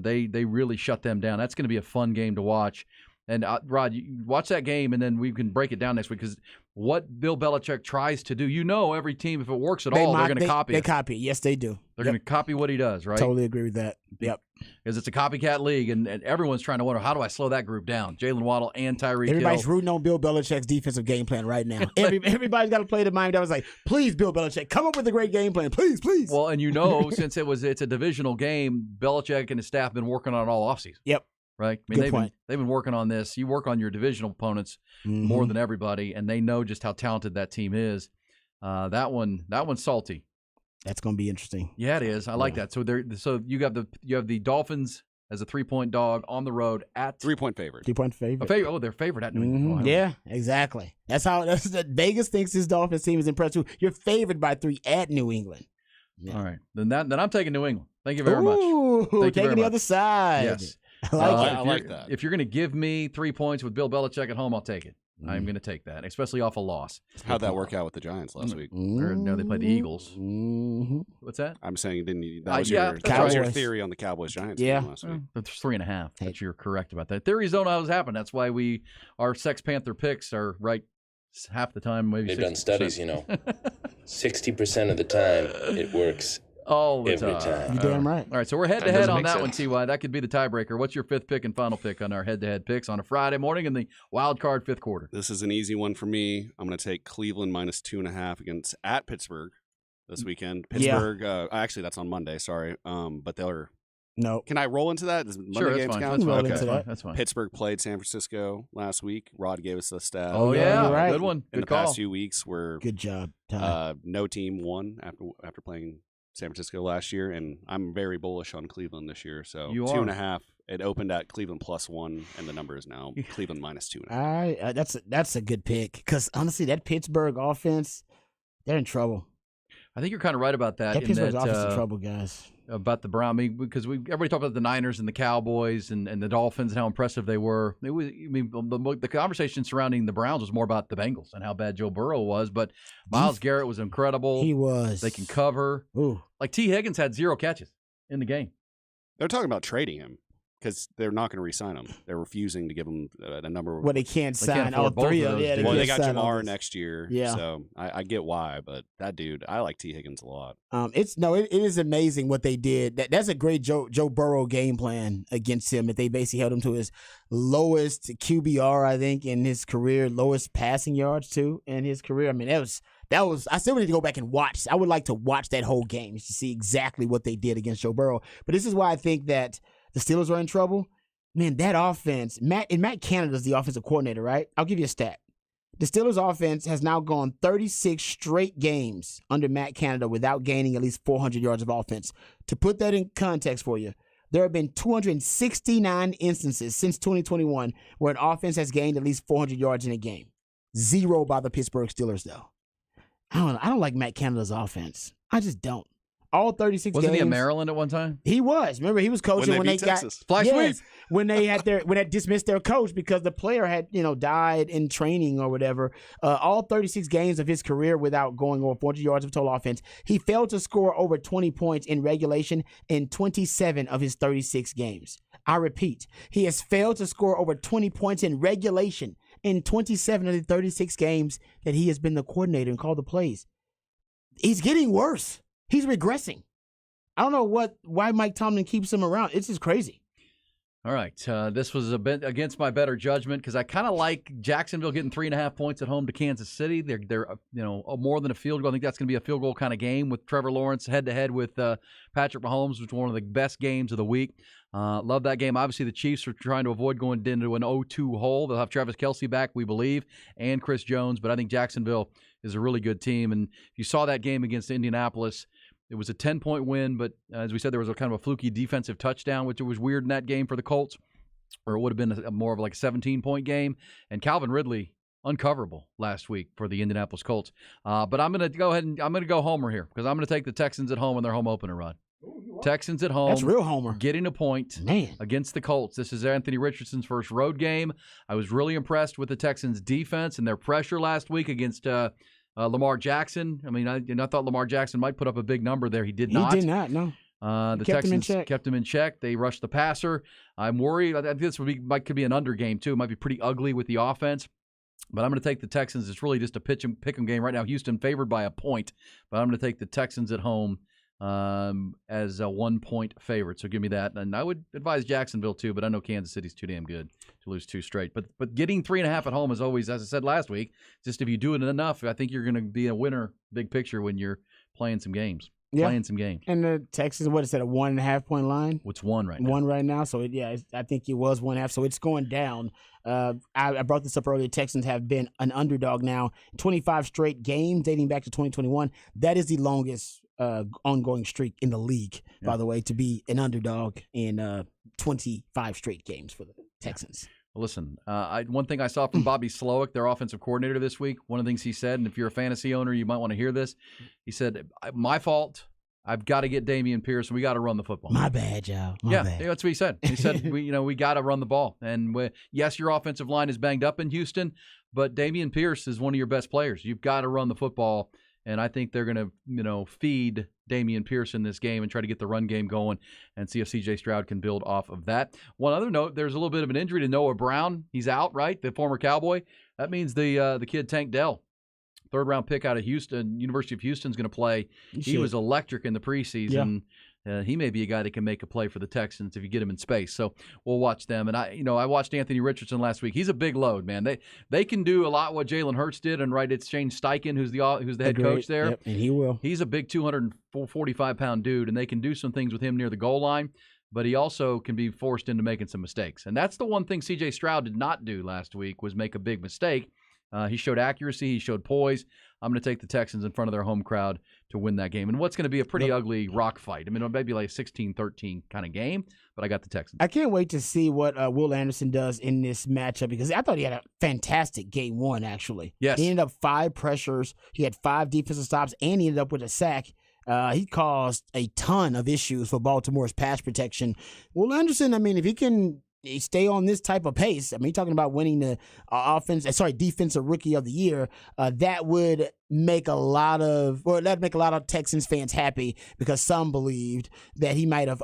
[SPEAKER 1] They really shut them down. That's going to be a fun game to watch. And, Rod, you watch that game, and then we can break it down next week because what Bill Belichick tries to do, every team, if it works at all, they're going to copy it.
[SPEAKER 2] They copy it. Yes, they do.
[SPEAKER 1] They're going to copy what he does, right?
[SPEAKER 2] Totally agree with that. Yep.
[SPEAKER 1] Because it's a copycat league, and everyone's trying to wonder, how do I slow that group down? Jalen Waddle and Tyreek Hill.
[SPEAKER 2] Everybody's rooting on Bill Belichick's defensive game plan right now. Everybody's got to play the Miami Dolphins like, please, Bill Belichick, come up with a great game plan. Please, please.
[SPEAKER 1] Well, and since it's a divisional game, Belichick and his staff have been working on it all offseason.
[SPEAKER 2] Yep.
[SPEAKER 1] Right? I mean, they've been working on this. You work on your divisional opponents more than everybody, and they know just how talented that team is. That one's salty.
[SPEAKER 2] That's going to be interesting.
[SPEAKER 1] Yeah, it is. I like that. So you have the Dolphins as a 3-point dog on the road at
[SPEAKER 3] 3-point favorite.
[SPEAKER 2] 3-point favorite.
[SPEAKER 1] Oh, they're favored at New England.
[SPEAKER 2] Yeah, exactly. That's Vegas thinks this Dolphins team is impressive. You're favored by 3 at New England.
[SPEAKER 1] Yeah. All right, then I'm taking New England. Thank you very much.
[SPEAKER 2] Taking the other side.
[SPEAKER 1] Yes.
[SPEAKER 3] I like that.
[SPEAKER 1] If you're going to give me 3 points with Bill Belichick at home, I'll take it. I'm going to take that, especially off a loss.
[SPEAKER 3] How'd that work out with the Giants last week?
[SPEAKER 1] No, they played the Eagles. What's that?
[SPEAKER 3] I'm saying, that was your theory on the Cowboys-Giants game last week.
[SPEAKER 1] That's 3.5. But you're correct about that. Theories don't always happen. That's why our Sex Panther picks are right half the time. Maybe
[SPEAKER 16] they've done studies. 60% of the time it works
[SPEAKER 1] All the
[SPEAKER 16] Every
[SPEAKER 1] time.
[SPEAKER 16] time.
[SPEAKER 2] You damn right.
[SPEAKER 1] All right, so we're head-to-head on that one, Ty. That could be the tiebreaker. What's your fifth pick and final pick on our head-to-head picks on a Friday morning in the wild card fifth quarter?
[SPEAKER 3] This is an easy one for me. I'm going to take Cleveland minus 2.5 at Pittsburgh this weekend. Pittsburgh, actually, that's on Monday, sorry. But they're...
[SPEAKER 2] No.
[SPEAKER 3] Can I roll into that? Does Monday
[SPEAKER 1] Sure, that's
[SPEAKER 3] games
[SPEAKER 1] fine.
[SPEAKER 3] count?
[SPEAKER 1] That's fine.
[SPEAKER 3] Okay.
[SPEAKER 1] That's fine.
[SPEAKER 3] Pittsburgh played San Francisco last week. Rod gave us the stat.
[SPEAKER 1] Oh, yeah.
[SPEAKER 2] Right.
[SPEAKER 1] Good one.
[SPEAKER 3] In
[SPEAKER 1] Good
[SPEAKER 3] the
[SPEAKER 1] call.
[SPEAKER 3] past few weeks, where
[SPEAKER 2] Good job, Ty.
[SPEAKER 3] no team won after playing San Francisco last year, and I'm very bullish on Cleveland this year. So
[SPEAKER 1] You
[SPEAKER 3] 2.5. It opened at Cleveland +1, and the number is now Cleveland minus 2.5.
[SPEAKER 2] All right, that's a good pick because honestly, that Pittsburgh offense, they're in trouble.
[SPEAKER 1] I think you're kind of right about that.
[SPEAKER 2] That Pittsburgh's offense is in trouble, guys.
[SPEAKER 1] About the Brown, because everybody talked about the Niners and the Cowboys and the Dolphins and how impressive they were. It was, the conversation surrounding the Browns was more about the Bengals and how bad Joe Burrow was, but Myles Garrett was incredible.
[SPEAKER 2] He was.
[SPEAKER 1] They can cover.
[SPEAKER 2] Ooh.
[SPEAKER 1] Like T. Higgins had 0 catches in the game.
[SPEAKER 3] They're talking about trading him because they're not going to re-sign him. They're refusing to give him a number.
[SPEAKER 2] Well, they can't sign all three of them. Yeah,
[SPEAKER 3] well, they got Jamar next year.
[SPEAKER 2] Yeah.
[SPEAKER 3] So I get why, but that dude, I like T. Higgins a lot.
[SPEAKER 2] It is amazing what they did. That's a great Joe Burrow game plan against him. That they basically held him to his lowest QBR, I think, in his career, lowest passing yards too in his career. I mean, that was. I still need to go back and watch. I would like to watch that whole game to see exactly what they did against Joe Burrow. But this is why I think that the Steelers are in trouble. Man, that offense, Matt Canada's the offensive coordinator, right? I'll give you a stat. The Steelers offense has now gone 36 straight games under Matt Canada without gaining at least 400 yards of offense. To put that in context for you, there have been 269 instances since 2021 where an offense has gained at least 400 yards in a game. 0 by the Pittsburgh Steelers, though. I don't like Matt Canada's offense. I just don't. All 36 games.
[SPEAKER 1] Wasn't he at Maryland at one time?
[SPEAKER 2] He was. Remember, he was coaching when they got
[SPEAKER 1] Flash sweep.
[SPEAKER 2] when they dismissed their coach because the player had died in training or whatever. All 36 games of his career without going over 400 yards of total offense. He failed to score over 20 points in regulation in 27 of his 36 games. I repeat, he has failed to score over 20 points in regulation in 27 of the 36 games that he has been the coordinator and called the plays. He's getting worse. He's regressing. I don't know why Mike Tomlin keeps him around. It's just crazy.
[SPEAKER 1] All right. This was a bit against my better judgment because I kind of like Jacksonville getting 3.5 points at home to Kansas City. They're more than a field goal. I think that's going to be a field goal kind of game with Trevor Lawrence head-to-head with Patrick Mahomes, which was one of the best games of the week. Love that game. Obviously, the Chiefs are trying to avoid going into an 0-2 hole. They'll have Travis Kelce back, we believe, and Chris Jones. But I think Jacksonville is a really good team. And if you saw that game against Indianapolis, it was a 10-point win, but as we said, there was a kind of a fluky defensive touchdown, which was weird in that game for the Colts, or it would have been more of like a 17-point game. And Calvin Ridley, uncoverable last week for the Indianapolis Colts. But I'm going to go ahead and I'm going to go homer here because I'm going to take the Texans at home in their home opener, Rod. Texans at home.
[SPEAKER 2] That's real homer.
[SPEAKER 1] Getting a point against the Colts. This is Anthony Richardson's first road game. I was really impressed with the Texans' defense and their pressure last week against Lamar Jackson. I mean, I thought Lamar Jackson might put up a big number there. He did not.
[SPEAKER 2] He did not, no.
[SPEAKER 1] The Texans kept him in check. They rushed the passer. I'm worried. I think this could be an under game, too. It might be pretty ugly with the offense. But I'm going to take the Texans. It's really just a pick 'em game right now. Houston favored by a point. But I'm going to take the Texans at home as a 1-point favorite. So give me that. And I would advise Jacksonville, too. But I know Kansas City's too damn good to lose 2 straight. But getting 3.5 at home is always, as I said last week, just if you do it enough, I think you're going to be a winner big picture when you're playing some games.
[SPEAKER 2] Yeah.
[SPEAKER 1] Playing some games.
[SPEAKER 2] And the Texans, what is that, a 1.5-point line?
[SPEAKER 1] What's 1 right now?
[SPEAKER 2] 1 right now. So, I think it was 1.5. So it's going down. I brought this up earlier. Texans have been an underdog now. 25 straight games dating back to 2021. That is the longest ongoing streak in the league, by the way, to be an underdog in 25 straight games for the Texans.
[SPEAKER 1] Well, listen, one thing I saw from Bobby Slowick, their offensive coordinator this week, one of the things he said, and if you're a fantasy owner, you might want to hear this. He said, my fault. I've got to get Dameon Pierce. We got to run the football.
[SPEAKER 2] My bad, y'all. My bad.
[SPEAKER 1] That's what he said. He said, we got to run the ball. And yes, your offensive line is banged up in Houston, but Dameon Pierce is one of your best players. You've got to run the football. And I think they're going to, feed Dameon Pierce in this game and try to get the run game going and see if C.J. Stroud can build off of that. One other note, there's a little bit of an injury to Noah Brown. He's out, right? The former Cowboy. That means the kid Tank Dell third-round pick out of Houston. University of Houston's going to play. He was electric in the preseason. He may be a guy that can make a play for the Texans if you get him in space. So we'll watch them. And I watched Anthony Richardson last week. He's a big load, man. They can do a lot what Jalen Hurts did. And it's Shane Steichen who's the head coach there.
[SPEAKER 2] Yep, and he will.
[SPEAKER 1] He's a big 245-pound dude, and they can do some things with him near the goal line. But he also can be forced into making some mistakes. And that's the one thing C.J. Stroud did not do last week was make a big mistake. He showed accuracy. He showed poise. I'm going to take the Texans in front of their home crowd to win that game. And what's going to be a pretty ugly rock fight. I mean, it may be like a 16-13 kind of game, but I got the Texans.
[SPEAKER 2] I can't wait to see what Will Anderson does in this matchup because I thought he had a fantastic game one, actually.
[SPEAKER 1] Yes.
[SPEAKER 2] He ended up 5 pressures. He had 5 defensive stops, and he ended up with a sack. He caused a ton of issues for Baltimore's pass protection. Will Anderson, I mean, if he can stay on this type of pace, I mean, talking about winning the defensive rookie of the year, that would make a lot of Texans fans happy because some believed that he might have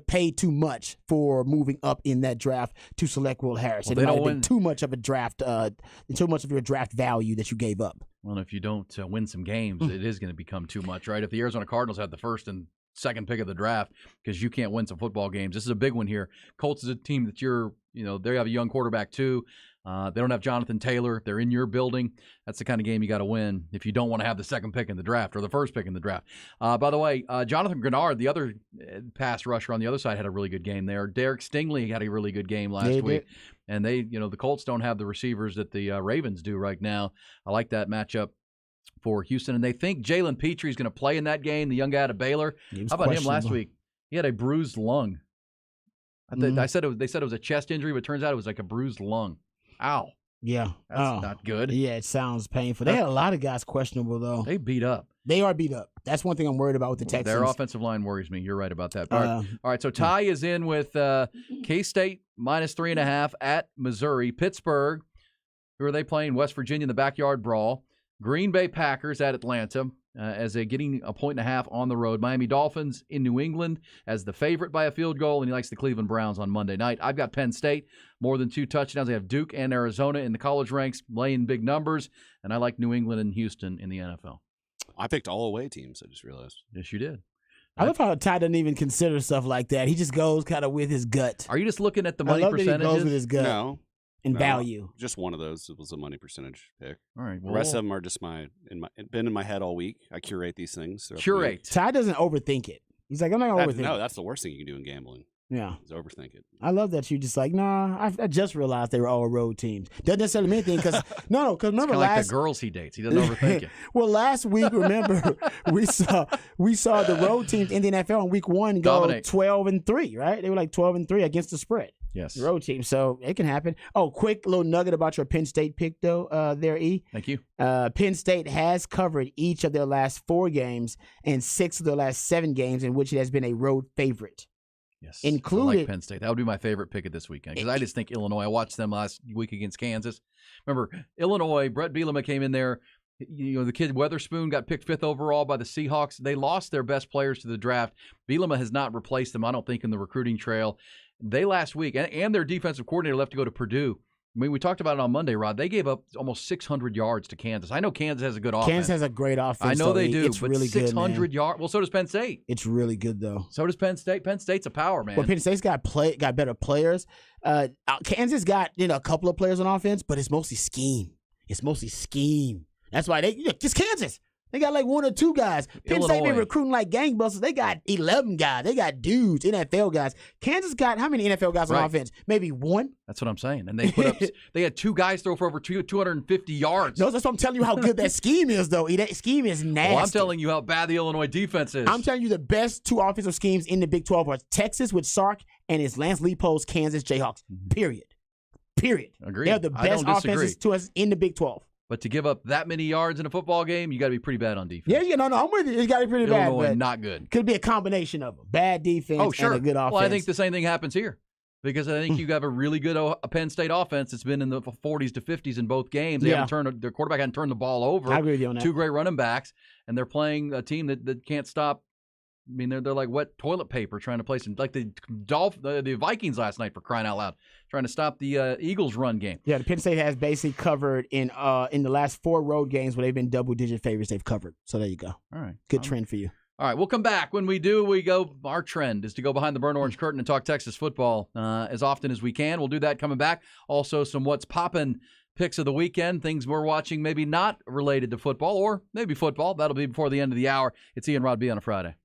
[SPEAKER 2] paid too much for moving up in that draft to select Will Harris. It might have been too much of your draft value that you gave up.
[SPEAKER 1] Well, if you don't win some games, it is going to become too much, right? If the Arizona Cardinals had the first and second pick of the draft because you can't win some football games. This is a big one here. Colts is a team that they have a young quarterback too. They don't have Jonathan Taylor. They're in your building. That's the kind of game you got to win if you don't want to have the second pick in the draft or the first pick in the draft. By the way, Jonathan Grenard, the other pass rusher on the other side, had a really good game there. Derek Stingley had a really good game last week. And the Colts don't have the receivers that the Ravens do right now. I like that matchup for Houston, and they think Jalen Petrie is going to play in that game, the young guy out of Baylor. How about him last week? He had a bruised lung. They said it was a chest injury, but it turns out it was like a bruised lung. Ow.
[SPEAKER 2] Yeah.
[SPEAKER 1] That's not good.
[SPEAKER 2] Yeah, it sounds painful. They had a lot of guys questionable, though.
[SPEAKER 1] They beat up.
[SPEAKER 2] They are beat up. That's one thing I'm worried about with the Texans.
[SPEAKER 1] Their offensive line worries me. You're right about that. All right, so Ty is in with K-State -3.5 at Missouri. Pittsburgh, who are they playing? West Virginia in the backyard brawl. Green Bay Packers at Atlanta as they're getting 1.5 on the road. Miami Dolphins in New England as the favorite by a field goal, and he likes the Cleveland Browns on Monday night. I've got Penn State, more than 2 touchdowns. They have Duke and Arizona in the college ranks, laying big numbers, and I like New England and Houston in the NFL.
[SPEAKER 3] I picked all away teams, I just realized.
[SPEAKER 1] Yes, you did.
[SPEAKER 2] I love how Ty doesn't even consider stuff like that. He just goes kind of with his gut.
[SPEAKER 1] Are you just looking at the money percentages?
[SPEAKER 2] That he goes with his gut.
[SPEAKER 3] No.
[SPEAKER 2] And value.
[SPEAKER 3] Just one of those was a money percentage pick.
[SPEAKER 1] All right.
[SPEAKER 3] Well, the rest of them are just been in my head all week. I curate these things.
[SPEAKER 2] Ty doesn't overthink it. He's like, I'm not going to overthink it.
[SPEAKER 3] No, that's the worst thing you can do in gambling.
[SPEAKER 2] Yeah.
[SPEAKER 3] Is overthink it.
[SPEAKER 2] I love that you just like, nah, I just realized they were all road teams. Doesn't necessarily mean anything because, because remember
[SPEAKER 1] like the girls he dates. He doesn't overthink it.
[SPEAKER 2] Well, last week, remember, we saw the road teams in the NFL in week 1 go 12-3, right? They were like 12-3 against the spread.
[SPEAKER 1] Yes.
[SPEAKER 2] Road team. So it can happen. Oh, quick little nugget about your Penn State pick, though, there, E.
[SPEAKER 1] Thank you.
[SPEAKER 2] Penn State has covered each of their last 4 games and 6 of their last 7 games in which it has been a road favorite.
[SPEAKER 1] Yes.
[SPEAKER 2] Included.
[SPEAKER 1] I like Penn State. That would be my favorite pick of this weekend because I just think Illinois. I watched them last week against Kansas. Remember, Illinois, Brett Bielema came in there. The kid Weatherspoon got picked 5th overall by the Seahawks. They lost their best players to the draft. Bielema has not replaced them, I don't think, in the recruiting trail. They last week, and their defensive coordinator left to go to Purdue. I mean, we talked about it on Monday, Rod. They gave up almost 600 yards to Kansas. I know Kansas has a good offense.
[SPEAKER 2] Kansas has a great offense.
[SPEAKER 1] I know they do,
[SPEAKER 2] it's
[SPEAKER 1] but
[SPEAKER 2] really
[SPEAKER 1] 600 yards. Well, so does Penn State.
[SPEAKER 2] It's really good, though.
[SPEAKER 1] So does Penn State. Penn State's a power, man.
[SPEAKER 2] Well, Penn State's got better players. Kansas got a couple of players on offense, but it's mostly scheme. That's why it's Kansas. They got like 1 or 2 guys. Penn State been recruiting like gangbusters. They got 11 guys. They got dudes, NFL guys. Kansas got how many NFL guys on offense? Maybe 1?
[SPEAKER 1] That's what I'm saying. And they put up. They had 2 guys throw for over 250 yards.
[SPEAKER 2] No, that's what I'm telling you how good that scheme is, though. That scheme is nasty.
[SPEAKER 1] Well, I'm telling you how bad the Illinois defense is.
[SPEAKER 2] I'm telling you the best 2 offensive schemes in the Big 12 are Texas with Sark and it's Lance Leipold's Kansas Jayhawks. Period.
[SPEAKER 1] Agreed.
[SPEAKER 2] They're the best offenses to us in the Big 12.
[SPEAKER 1] But to give up that many yards in a football game, you got to be pretty bad on defense.
[SPEAKER 2] Yeah, no, I'm with you. It's got to be pretty
[SPEAKER 1] Illinois,
[SPEAKER 2] bad. But
[SPEAKER 1] not good.
[SPEAKER 2] Could be a combination of them. Bad defense and a good offense.
[SPEAKER 1] Well, I think the same thing happens here because I think you have a really good Penn State offense that's been in the 40s to 50s in both games. They haven't their quarterback hasn't turned the ball over.
[SPEAKER 2] I agree with you on that.
[SPEAKER 1] 2 great running backs, and they're playing a team that can't stop I mean, they're like wet toilet paper trying to play some, like the Vikings last night, for crying out loud, trying to stop the Eagles' run game.
[SPEAKER 2] Yeah, the Penn State has basically covered in the last 4 road games where they've been double-digit favorites. They've covered. So there you go.
[SPEAKER 1] All right,
[SPEAKER 2] good trend for you.
[SPEAKER 1] All right, we'll come back. When we do, our trend is to go behind the burnt orange curtain and talk Texas football as often as we can. We'll do that coming back. Also, some what's poppin' picks of the weekend, things we're watching maybe not related to football, or maybe football. That'll be before the end of the hour. It's Ian Rod B on a Friday.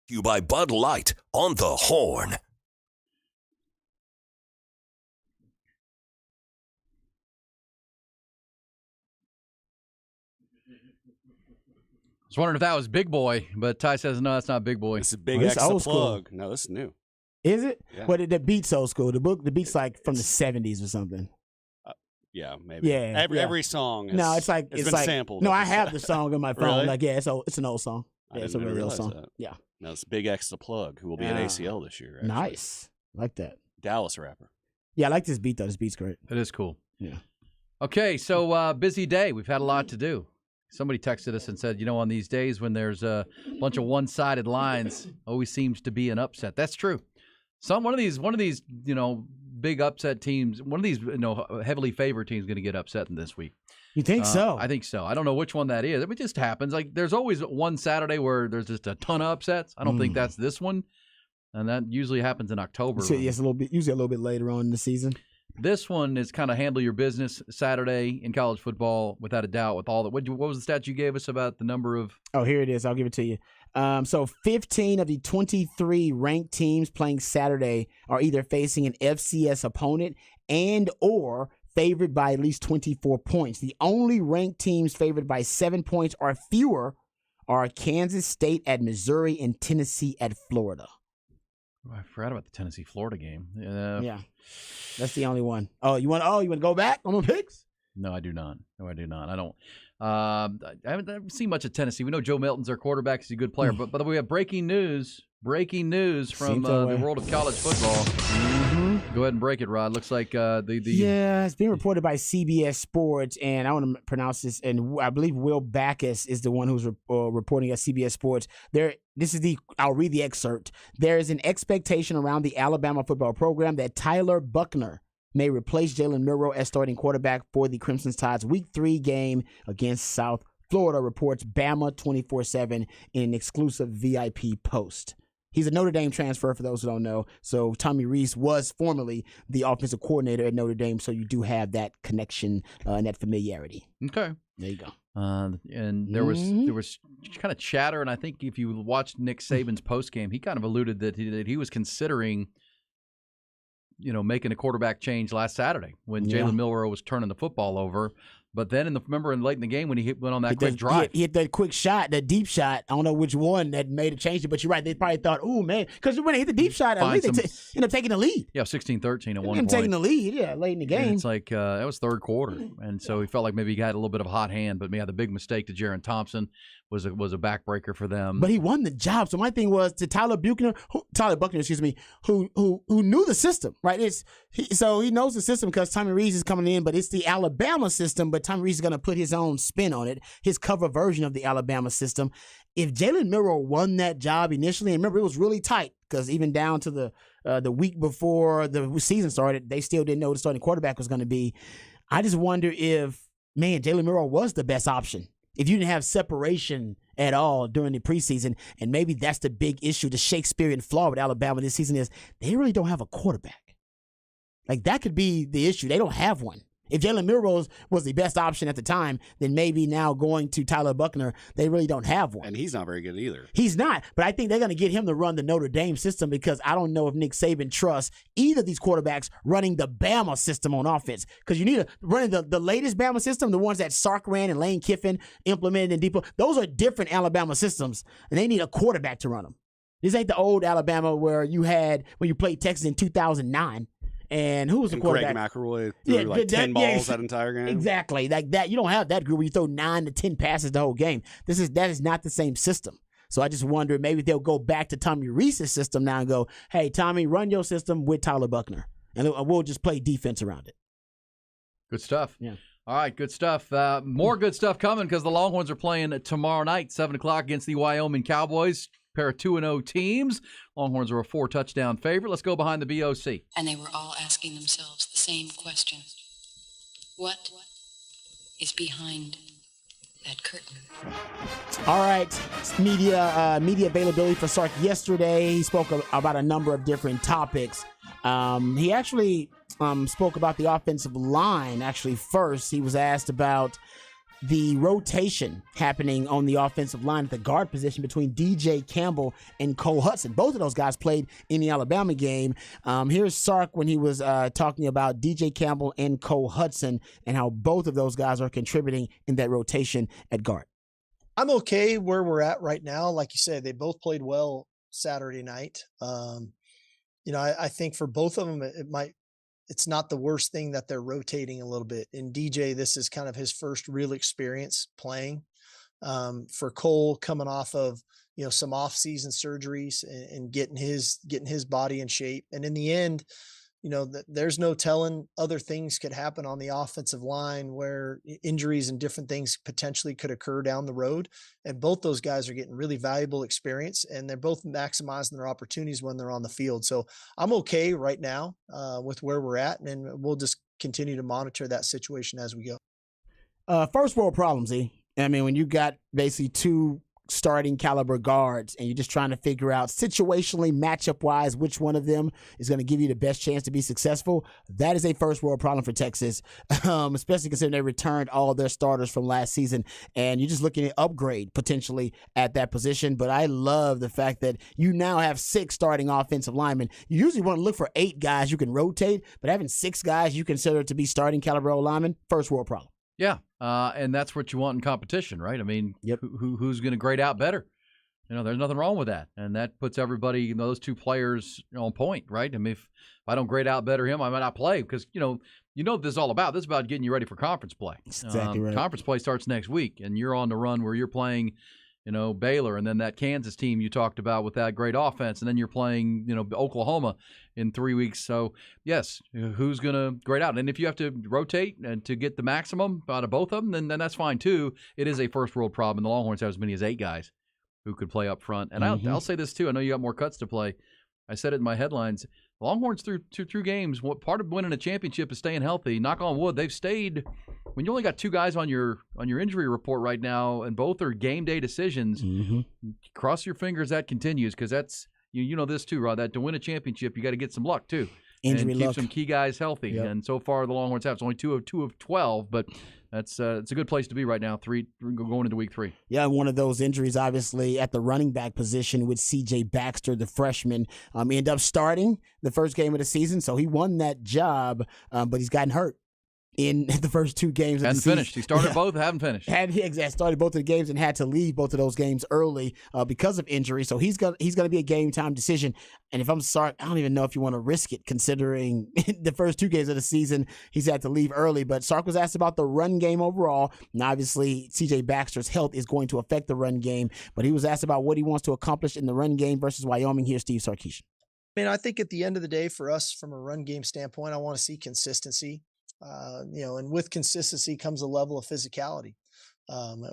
[SPEAKER 8] You by Bud Light on the Horn.
[SPEAKER 1] I was wondering if that was Big Boy, but Ty says no, that's not Big Boy.
[SPEAKER 3] It's a Big X the Plug. No, this is new.
[SPEAKER 2] Is it?
[SPEAKER 3] Yeah.
[SPEAKER 2] Well, the beat's old school. The beat's like from the 70s or something.
[SPEAKER 3] Yeah, maybe.
[SPEAKER 2] Yeah,
[SPEAKER 3] Every song.
[SPEAKER 2] No, it's been
[SPEAKER 3] like sampled.
[SPEAKER 2] No, I have the song on my phone.
[SPEAKER 3] Really?
[SPEAKER 2] Like, yeah, it's an old song. Yeah, it's a really old song.
[SPEAKER 3] That.
[SPEAKER 2] Yeah.
[SPEAKER 3] No, it's Big X the Plug, who will be at ACL this year. Actually.
[SPEAKER 2] Nice. Like that.
[SPEAKER 3] Dallas rapper.
[SPEAKER 2] Yeah, I like this beat though. This beat's great.
[SPEAKER 1] It is cool.
[SPEAKER 2] Yeah.
[SPEAKER 1] Okay, so busy day. We've had a lot to do. Somebody texted us and said, on these days when there's a bunch of one-sided lines, always seems to be an upset. That's true. One of these, big upset teams, one of these, heavily favored teams, going to get upset in this week.
[SPEAKER 2] You think so?
[SPEAKER 1] I think so. I don't know which one that is. It just happens. Like there's always one Saturday where there's just a ton of upsets. I don't think that's this one, and that usually happens in October.
[SPEAKER 2] So, yes, usually a little bit later on in the season.
[SPEAKER 1] This one is kind of handle your business Saturday in college football, without a doubt. With all that, what was the stat you gave us about the number of?
[SPEAKER 2] Oh, here it is. I'll give it to you. So 15 of the 23 ranked teams playing Saturday are either facing an FCS opponent and or favored by at least 24 points. The only ranked teams favored by 7 points or fewer are Kansas State at Missouri and Tennessee at Florida.
[SPEAKER 1] Oh, I forgot about the Tennessee-Florida game.
[SPEAKER 2] Yeah, that's the only one. Oh, you want to go back on the picks?
[SPEAKER 1] No, I do not. I don't. I haven't seen much of Tennessee. We know Joe Milton's their quarterback. He's a good player. But by the way, we have breaking news from the world of college football. Mm-hmm. Go ahead and break it, Rod. Looks like
[SPEAKER 2] Yeah, it's being reported by CBS Sports, and I want to pronounce this, and I believe Will Backus is the one who's reporting at CBS Sports. I'll read the excerpt. There is an expectation around the Alabama football program that Tyler Buchner may replace Jalen Milroe as starting quarterback for the Crimson Tide's Week 3 game against South Florida, reports Bama 24/7 in an exclusive VIP post. He's a Notre Dame transfer, for those who don't know. So Tommy Rees was formerly the offensive coordinator at Notre Dame, so you do have that connection and that familiarity.
[SPEAKER 1] Okay.
[SPEAKER 2] There you go.
[SPEAKER 1] And there was kind of chatter, and I think if you watched Nick Saban's postgame, he kind of alluded that he was considering making a quarterback change last Saturday when Jalen Milroe was turning the football over. But then, late in the game when he went on that quick drive.
[SPEAKER 2] He hit that quick shot, that deep shot. I don't know which one that made a change, but you're right. They probably thought, oh, man. Because when they hit the deep shot, I think they end up taking the lead.
[SPEAKER 1] Yeah, 16-13 at one point.
[SPEAKER 2] Taking the lead, late in the game.
[SPEAKER 1] And it's like that was third quarter. And so he felt like maybe he had a little bit of a hot hand, but the big mistake to Jaron Thompson was a backbreaker for them.
[SPEAKER 2] But he won the job. So my thing was to Tyler Buchner, who knew the system, right? So he knows the system because Tommy Rees is coming in, but it's the Alabama system, but Tommy Rees is going to put his own spin on it, his cover version of the Alabama system. If Jalen Milroe won that job initially, and remember, it was really tight because even down to the week before the season started, they still didn't know what the starting quarterback was going to be. I just wonder if, Jalen Milroe was the best option. If you didn't have separation at all during the preseason, and maybe that's the big issue, the Shakespearean flaw with Alabama this season is they really don't have a quarterback. Like, that could be the issue. They don't have one. If Jalen Milroe was the best option at the time, then maybe now going to Tyler Buchner, they really don't have one.
[SPEAKER 3] And he's not very good either.
[SPEAKER 2] He's not, but I think they're going to get him to run the Notre Dame system because I don't know if Nick Saban trusts either of these quarterbacks running the Bama system on offense. Because you need running the latest Bama system, the ones that Sark ran and Lane Kiffin implemented in Depot. Those are different Alabama systems, and they need a quarterback to run them. This ain't the old Alabama where you had when you played Texas in 2009. And who was the quarterback?
[SPEAKER 3] Greg McElroy threw 10 balls that entire game.
[SPEAKER 2] Exactly. Like that. You don't have that group where you throw 9 to 10 passes the whole game. That is not the same system. So I just wonder maybe they'll go back to Tommy Rees's system now and go, hey, Tommy, run your system with Tyler Buchner. And we'll just play defense around it.
[SPEAKER 1] Good stuff.
[SPEAKER 2] Yeah.
[SPEAKER 1] All right, good stuff. More good stuff coming because the Longhorns are playing tomorrow night, 7 o'clock against the Wyoming Cowboys. Pair of 2-0 teams. Longhorns are a 4-touchdown favorite. Let's go behind the BOC.
[SPEAKER 16] And they were all asking themselves the same question. What is behind that curtain?
[SPEAKER 2] All right. Media availability for Sark yesterday. He spoke about a number of different topics. He actually spoke about the offensive line. Actually, first, he was asked about the rotation happening on the offensive line at the guard position between DJ Campbell and Cole Hudson. Both of those guys played in the Alabama game. Here's Sark when he was talking about DJ Campbell and Cole Hudson and how both of those guys are contributing in that rotation at guard.
[SPEAKER 4] I'm okay where we're at right now. Like you said, they both played well Saturday night. I think for both of them, it's not the worst thing that they're rotating a little bit. In DJ, this is kind of his first real experience playing. For Cole, coming off of some off-season surgeries and getting his body in shape, and in the end, there's no telling, other things could happen on the offensive line where injuries and different things potentially could occur down the road. And both those guys are getting really valuable experience, and they're both maximizing their opportunities when they're on the field. So I'm okay right now with where we're at, and we'll just continue to monitor that situation as we go.
[SPEAKER 2] First world problems, E. I mean, when you got basically two starting caliber guards and you're just trying to figure out situationally, matchup wise, which one of them is going to give you the best chance to be successful, that is a first world problem for Texas, especially considering they returned all their starters from last season, and you're just looking at upgrade potentially at that position. But I love the fact that you now have 6 starting offensive linemen. You usually want to look for 8 guys you can rotate, but having 6 guys you consider to be starting caliber linemen, first world problem.
[SPEAKER 1] Yeah, and that's what you want in competition, right? I mean, who's going to grade out better? There's nothing wrong with that, and that puts everybody, those 2 players, on point, right? I mean, if I don't grade out better him, I might not play because you know what this is all about. This is about getting you ready for conference play.
[SPEAKER 2] Exactly right.
[SPEAKER 1] Conference play starts next week, and you're on the run where you're playing, Baylor, and then that Kansas team you talked about with that great offense, and then you're playing, Oklahoma in 3 weeks. So, yes, who's going to grade out? And if you have to rotate and to get the maximum out of both of them, then that's fine too. It is a first world problem. The Longhorns have as many as 8 guys who could play up front. And I'll say this too. I know you got more cuts to play. I said it in my headlines. The Longhorns through games. What part of winning a championship is staying healthy. Knock on wood, they've stayed. When you only got 2 guys on your injury report right now, and both are game day decisions, cross your fingers that continues, because that's you know this too, Rod. That to win a championship, you got to get some luck too,
[SPEAKER 2] injury
[SPEAKER 1] and keep
[SPEAKER 2] luck.
[SPEAKER 1] some key guys healthy.
[SPEAKER 2] Yep.
[SPEAKER 1] And so far, the Longhorns have. It's only 2 of 12, but it's a good place to be right now. 3 going into week 3.
[SPEAKER 2] Yeah, one of those injuries, obviously, at the running back position with C.J. Baxter, the freshman. He ended up starting the first game of the season, so he won that job, but he's gotten hurt in the first 2 games of the season.
[SPEAKER 1] Finished. He started both, haven't finished.
[SPEAKER 2] Started both of the games and had to leave both of those games early because of injury. So he's going to be a game time decision. And if I'm sorry, I don't even know if you want to risk it, considering the first 2 games of the season he's had to leave early. But Sark was asked about the run game overall, and obviously C.J. Baxter's health is going to affect the run game. But he was asked about what he wants to accomplish in the run game versus Wyoming. Here's Steve Sarkisian.
[SPEAKER 4] I think at the end of the day, for us, from a run game standpoint, I want to see consistency. And with consistency comes a level of physicality.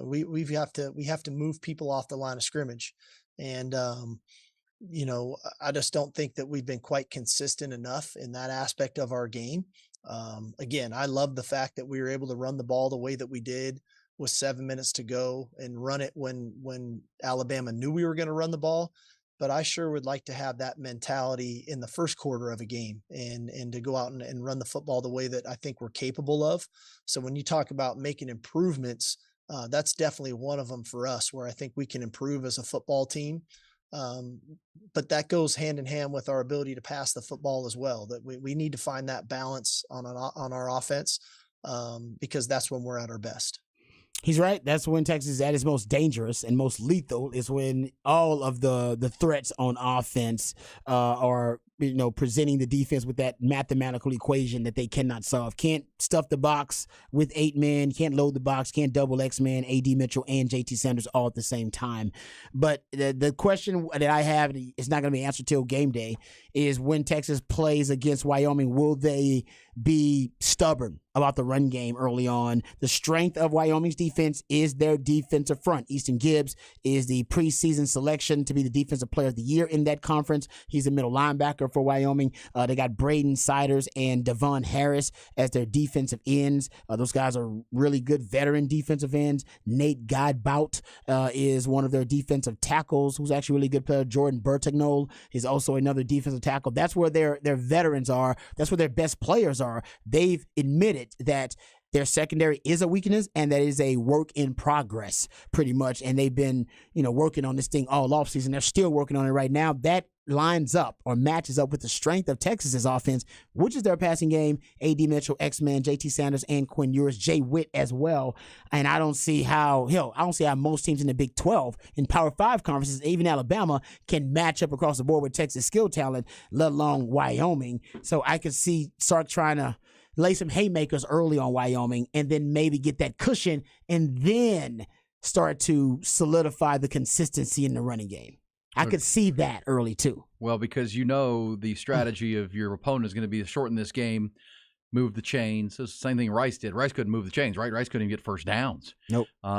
[SPEAKER 4] We have to move people off the line of scrimmage, and I just don't think that we've been quite consistent enough in that aspect of our game. Again, I love the fact that we were able to run the ball the way that we did with 7 minutes to go and run it when Alabama knew we were going to run the ball. But I sure would like to have that mentality in the first quarter of a game and to go out and run the football the way that I think we're capable of. So when you talk about making improvements, that's definitely one of them for us, where I think we can improve as a football team. But that goes hand in hand with our ability to pass the football as well, that we need to find that balance on our offense, because that's when we're at our best.
[SPEAKER 2] He's right. That's when Texas is at its most dangerous and most lethal, is when all of the threats on offense are presenting the defense with that mathematical equation that they cannot solve. Can't stuff the box with 8 men, can't load the box, can't double X-Man, A.D. Mitchell, and J.T. Sanders all at the same time. But the question that I have, it's not going to be answered till game day, is when Texas plays against Wyoming, will they be stubborn about the run game early on? The strength of Wyoming's defense is their defensive front. Easton Gibbs is the preseason selection to be the defensive player of the year in that conference. He's a middle linebacker for Wyoming. They got Braden Siders and Devon Harris as their defensive ends. Those guys are really good veteran defensive ends. Nate Godbout is one of their defensive tackles, who's actually a really good player. Jordan Bertignol is also another defensive tackle. That's where their veterans are. That's where their best players are. They've admitted that their secondary is a weakness, and that is a work in progress pretty much. And they've been, working on this thing all offseason. They're still working on it right now. That lines up or matches up with the strength of Texas's offense, which is their passing game. A.D. Mitchell, X-Man, J.T. Sanders, and Quinn Ewers, Jay Witt as well. And I don't see how most teams in the Big 12 in Power 5 conferences, even Alabama, can match up across the board with Texas skill talent, let alone Wyoming. So I could see Sark trying to lay some haymakers early on Wyoming and then maybe get that cushion and then start to solidify the consistency in the running game. I could see that early too.
[SPEAKER 1] Well, because the strategy of your opponent is going to be to shorten this game, move the chains. It's the same thing Rice did. Rice couldn't move the chains, right? Rice couldn't even get first downs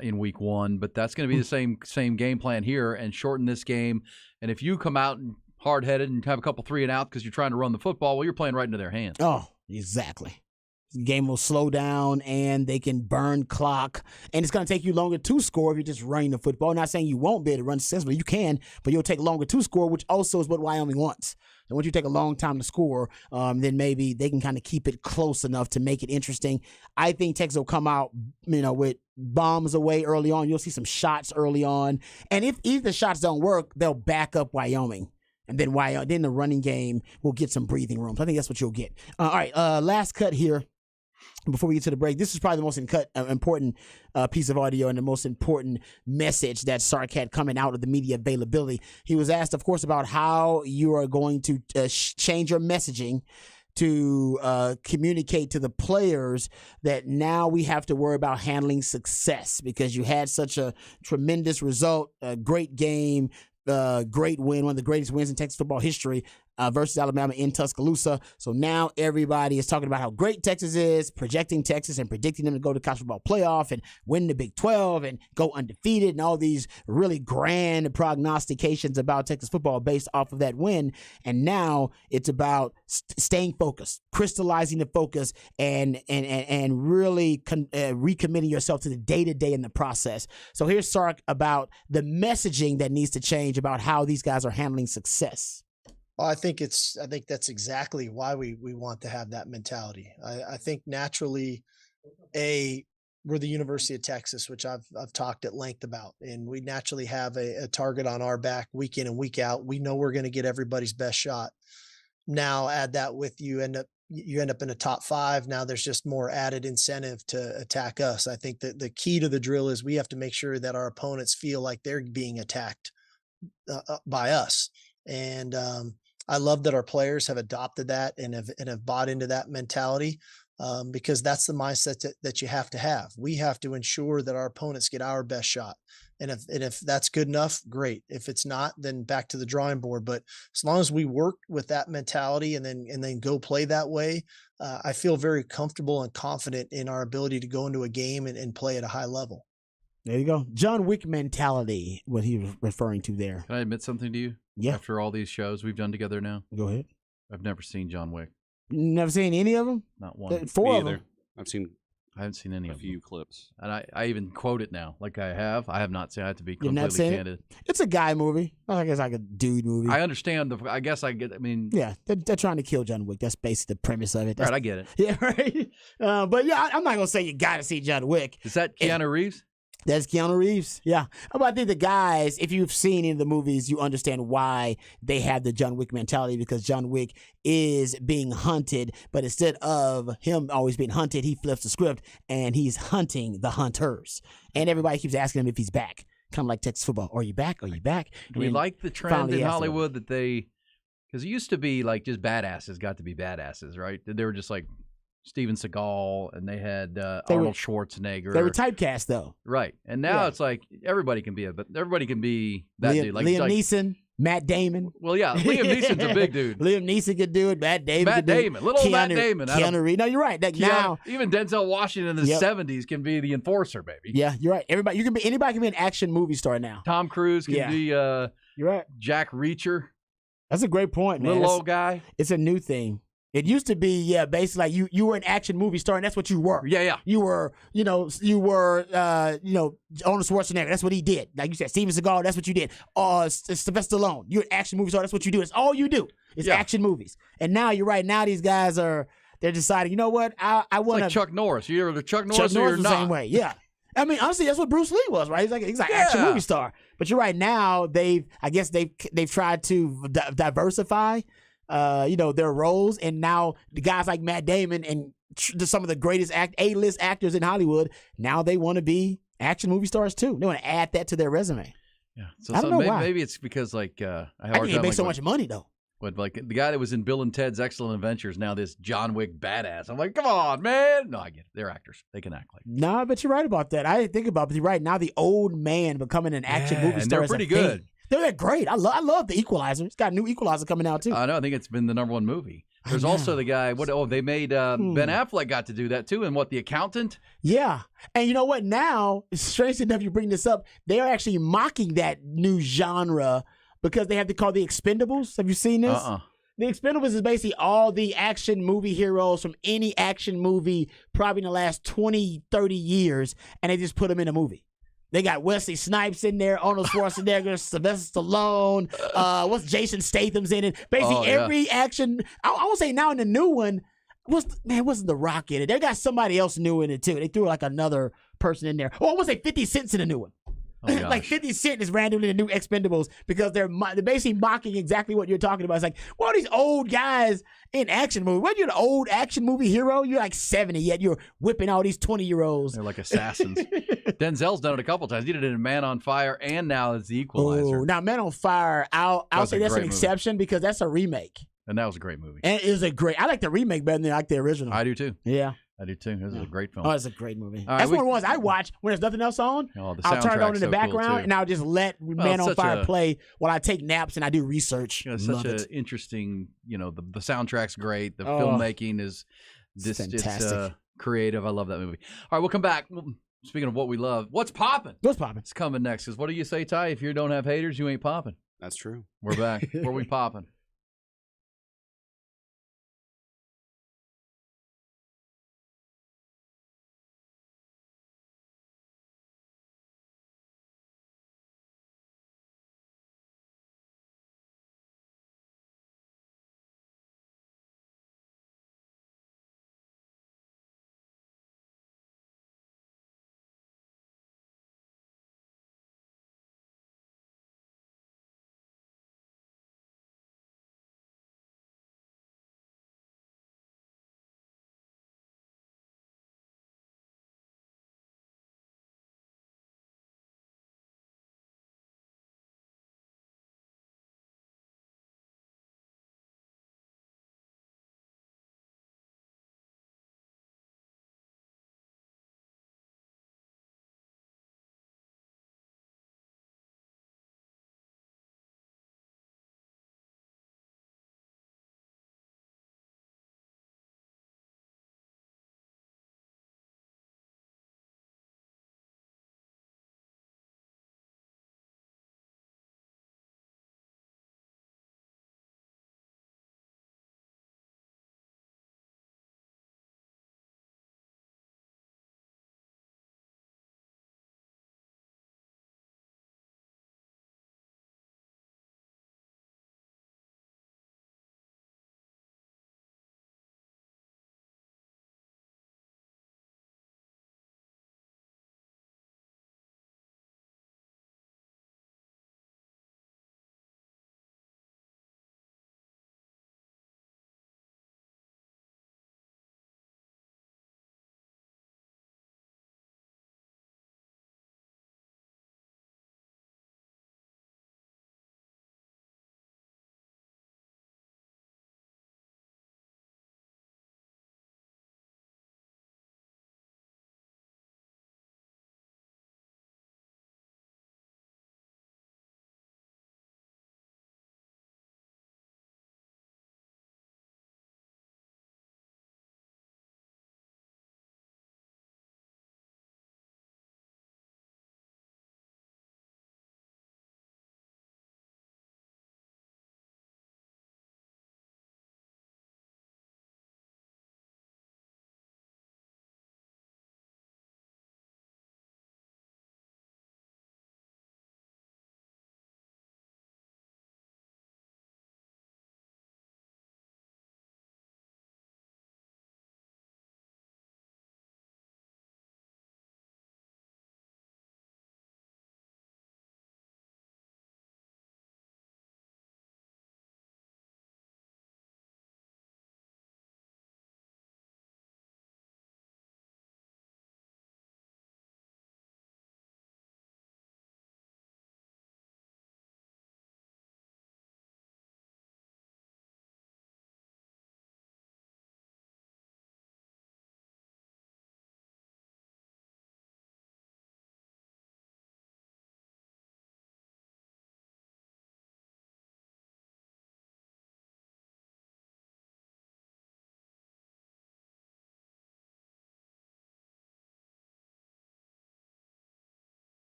[SPEAKER 1] in week 1. But that's going to be the same game plan here and shorten this game. And if you come out and hard-headed and have a couple 3 and out because you're trying to run the football, well, you're playing right into their hands.
[SPEAKER 2] Oh, exactly. The game will slow down and they can burn clock. And it's going to take you longer to score if you're just running the football. I'm not saying you won't be able to run successfully. You can, but you'll take longer to score, which also is what Wyoming wants. And once you take a long time to score, then maybe they can kind of keep it close enough to make it interesting. I think Texas will come out, with bombs away early on. You'll see some shots early on. And if the shots don't work, they'll back up Wyoming. And then the running game will get some breathing room. So I think that's what you'll get. All right, last cut here. Before we get to the break, this is probably the most important piece of audio and the most important message that Sark had coming out of the media availability. He was asked, of course, about how you are going to change your messaging to communicate to the players that now we have to worry about handling success because you had such a tremendous result, a great game, great win, one of the greatest wins in Texas football history versus Alabama in Tuscaloosa. So now everybody is talking about how great Texas is, projecting Texas and predicting them to go to college football playoff and win the Big 12 and go undefeated and all these really grand prognostications about Texas football based off of that win. And now it's about staying focused, crystallizing the focus and really recommitting yourself to the day-to-day in the process. So here's Sark about the messaging that needs to change about how these guys are handling success.
[SPEAKER 4] Well, I think that's exactly why we want to have that mentality. I think naturally, we're the University of Texas, which I've talked at length about, and we naturally have a target on our back week in and week out. We know we're going to get everybody's best shot. Now add that with you end up in a top 5. Now there's just more added incentive to attack us. I think that the key to the drill is we have to make sure that our opponents feel like they're being attacked by us. And I love that our players have adopted that and have bought into that mentality because that's the mindset that you have to have. We have to ensure that our opponents get our best shot. And if that's good enough, great. If it's not, then back to the drawing board. But as long as we work with that mentality and then go play that way, I feel very comfortable and confident in our ability to go into a game and play at a high level.
[SPEAKER 2] There you go. John Wick mentality, what he was referring to there.
[SPEAKER 1] Can I admit something to you?
[SPEAKER 2] Yeah.
[SPEAKER 1] After all these shows we've done together now?
[SPEAKER 2] Go ahead.
[SPEAKER 1] I've never seen John Wick.
[SPEAKER 2] Never seen any of them?
[SPEAKER 1] Not one.
[SPEAKER 2] 4 of them.
[SPEAKER 3] I
[SPEAKER 1] haven't seen any of them.
[SPEAKER 3] A few clips.
[SPEAKER 1] And I even quote it now. Like I have not seen it. I have to be completely candid.
[SPEAKER 2] It's a guy movie. I guess like a dude movie.
[SPEAKER 1] I understand.
[SPEAKER 2] Yeah, they're trying to kill John Wick. That's basically the premise of it.
[SPEAKER 1] Right, I get it.
[SPEAKER 2] Yeah, right. But yeah, I'm not going to say you got to see John Wick.
[SPEAKER 1] Is that Keanu Reeves?
[SPEAKER 2] That's Keanu Reeves, yeah. But I think the guys, if you've seen any of the movies, you understand why they have the John Wick mentality because John Wick is being hunted, but instead of him always being hunted, he flips the script and he's hunting the hunters. And everybody keeps asking him if he's back. Kind of like Texas football. Are you back? Are you back?
[SPEAKER 1] Do we like the trend in Hollywood that because it used to be like just badasses got to be badasses, right? They were just like Steven Seagal, and they had Arnold Schwarzenegger.
[SPEAKER 2] They were typecast, though.
[SPEAKER 1] Right. And now it's like everybody can be that dude. Like
[SPEAKER 2] Liam Neeson, Matt Damon.
[SPEAKER 1] Well, yeah, Liam Neeson's a big dude.
[SPEAKER 2] Liam Neeson could do it. Matt Damon could do it.
[SPEAKER 1] Little Keanu, Matt Damon.
[SPEAKER 2] Keanu Reeves. No, you're right. Now,
[SPEAKER 1] even Denzel Washington in the 70s can be the enforcer, baby.
[SPEAKER 2] Yeah, you're right. Anybody can be an action movie star now.
[SPEAKER 1] Tom Cruise can be
[SPEAKER 2] you're right.
[SPEAKER 1] Jack Reacher.
[SPEAKER 2] That's a great point, man.
[SPEAKER 1] Little old guy.
[SPEAKER 2] It's a new thing. It used to be, basically like you were an action movie star, and that's what you were.
[SPEAKER 1] Yeah.
[SPEAKER 2] You were Arnold Schwarzenegger. That's what he did. Like you said, Steven Seagal, that's what you did. Sylvester Stallone, you're an action movie star. That's what you do. It's all you do. It's action movies. And now you're right. Now these guys they're deciding, you know what, I want to.
[SPEAKER 1] Like Chuck Norris. You're either Chuck Norris,
[SPEAKER 2] Chuck
[SPEAKER 1] or
[SPEAKER 2] Norris
[SPEAKER 1] you're
[SPEAKER 2] the
[SPEAKER 1] not.
[SPEAKER 2] same way. Yeah. I mean, honestly, that's what Bruce Lee was, right? He's like action movie star. But you're right. Now they've tried to diversify, their roles, and now the guys like Matt Damon and some of the greatest A-list actors in Hollywood, now they want to be action movie stars too. They want to add that to their resume.
[SPEAKER 1] Yeah. So
[SPEAKER 2] I don't know why.
[SPEAKER 1] Maybe it's because I
[SPEAKER 2] think they make so much money though.
[SPEAKER 1] But like the guy that was in Bill and Ted's Excellent Adventures, now this John Wick badass. I'm like, come on, man. No, I get it. They're actors. They can act like.
[SPEAKER 2] No, but you're right about that. I didn't think about it. But you're right. Now the old man becoming an action movie
[SPEAKER 1] and
[SPEAKER 2] star
[SPEAKER 1] they're
[SPEAKER 2] is a
[SPEAKER 1] pretty
[SPEAKER 2] thing.
[SPEAKER 1] good.
[SPEAKER 2] They're great. I love the Equalizer. It's got a new Equalizer coming out too.
[SPEAKER 1] I know. I think it's been the #1 movie. There's also the guy. They made Ben Affleck got to do that too, and The Accountant.
[SPEAKER 2] Yeah, and you know what? Now, strange enough, you bring this up. They are actually mocking that new genre because they have to call The Expendables. Have you seen this? The Expendables is basically all the action movie heroes from any action movie probably in the last 20, 30 years, and they just put them in a movie. They got Wesley Snipes in there, Arnold Schwarzenegger, Sylvester Stallone, what's Jason Statham's in it. Basically every action, I won't say now in the new one, wasn't The Rock in it. They got somebody else new in it too. They threw like another person in there. Oh, I want to say 50 Cent's in the new one.
[SPEAKER 1] Oh,
[SPEAKER 2] like 50 Cent is randomly the new Expendables because they're basically mocking exactly what you're talking about. It's like, well, these old guys in action movies. When you're the old action movie hero, you're like 70, yet you're whipping all these 20-year-olds.
[SPEAKER 1] They're like assassins. Denzel's done it a couple times. He did it in Man on Fire, and now it's The Equalizer.
[SPEAKER 2] Oh, now Man on Fire, I'll say that's an exception because that's a remake.
[SPEAKER 1] And that was a great movie.
[SPEAKER 2] And it was I like the remake better than I like the original.
[SPEAKER 1] I do too.
[SPEAKER 2] Yeah.
[SPEAKER 1] I do too. This is a great film.
[SPEAKER 2] Oh, it's a great movie.
[SPEAKER 1] All
[SPEAKER 2] that's
[SPEAKER 1] right,
[SPEAKER 2] one of the ones I watch when there's nothing else on.
[SPEAKER 1] Oh, the
[SPEAKER 2] I'll turn it on in the
[SPEAKER 1] soundtrack's so
[SPEAKER 2] background
[SPEAKER 1] cool, too.
[SPEAKER 2] and I'll just let Man on Fire play while I take naps and I do research.
[SPEAKER 1] It's
[SPEAKER 2] Love
[SPEAKER 1] such an
[SPEAKER 2] it.
[SPEAKER 1] interesting, the soundtrack's great. The
[SPEAKER 2] Oh,
[SPEAKER 1] filmmaking is just
[SPEAKER 2] fantastic.
[SPEAKER 1] creative. I love that movie. All right, we'll come back. Speaking of what we love, what's popping?
[SPEAKER 2] What's popping?
[SPEAKER 1] It's coming next. Because what do you say, Ty? If you don't have haters, you ain't popping.
[SPEAKER 3] That's true.
[SPEAKER 1] We're back. Where we popping?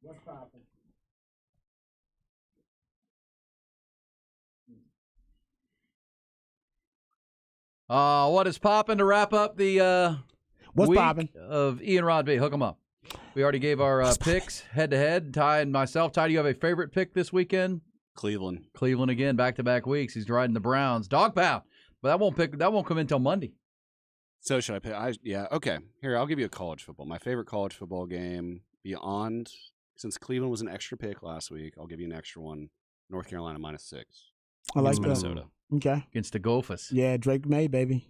[SPEAKER 2] What's poppin'?
[SPEAKER 1] What is popping to wrap up the
[SPEAKER 2] What's
[SPEAKER 1] week
[SPEAKER 2] poppin'?
[SPEAKER 1] of Ian Rod B? Hook 'em up. We already gave our picks head-to-head. Ty and myself. Ty, do you have a favorite pick this weekend?
[SPEAKER 3] Cleveland.
[SPEAKER 1] Cleveland again, back-to-back weeks. He's riding the Browns. Dog pound. But that won't come in until Monday.
[SPEAKER 3] So should I pick? Yeah, okay. Here, I'll give you a college football. My favorite college football game beyond, since Cleveland was an extra pick last week, I'll give you an extra one. North Carolina -6.
[SPEAKER 2] I like
[SPEAKER 3] Minnesota.
[SPEAKER 2] Okay.
[SPEAKER 1] Against the Gophers.
[SPEAKER 2] Yeah, Drake May, baby.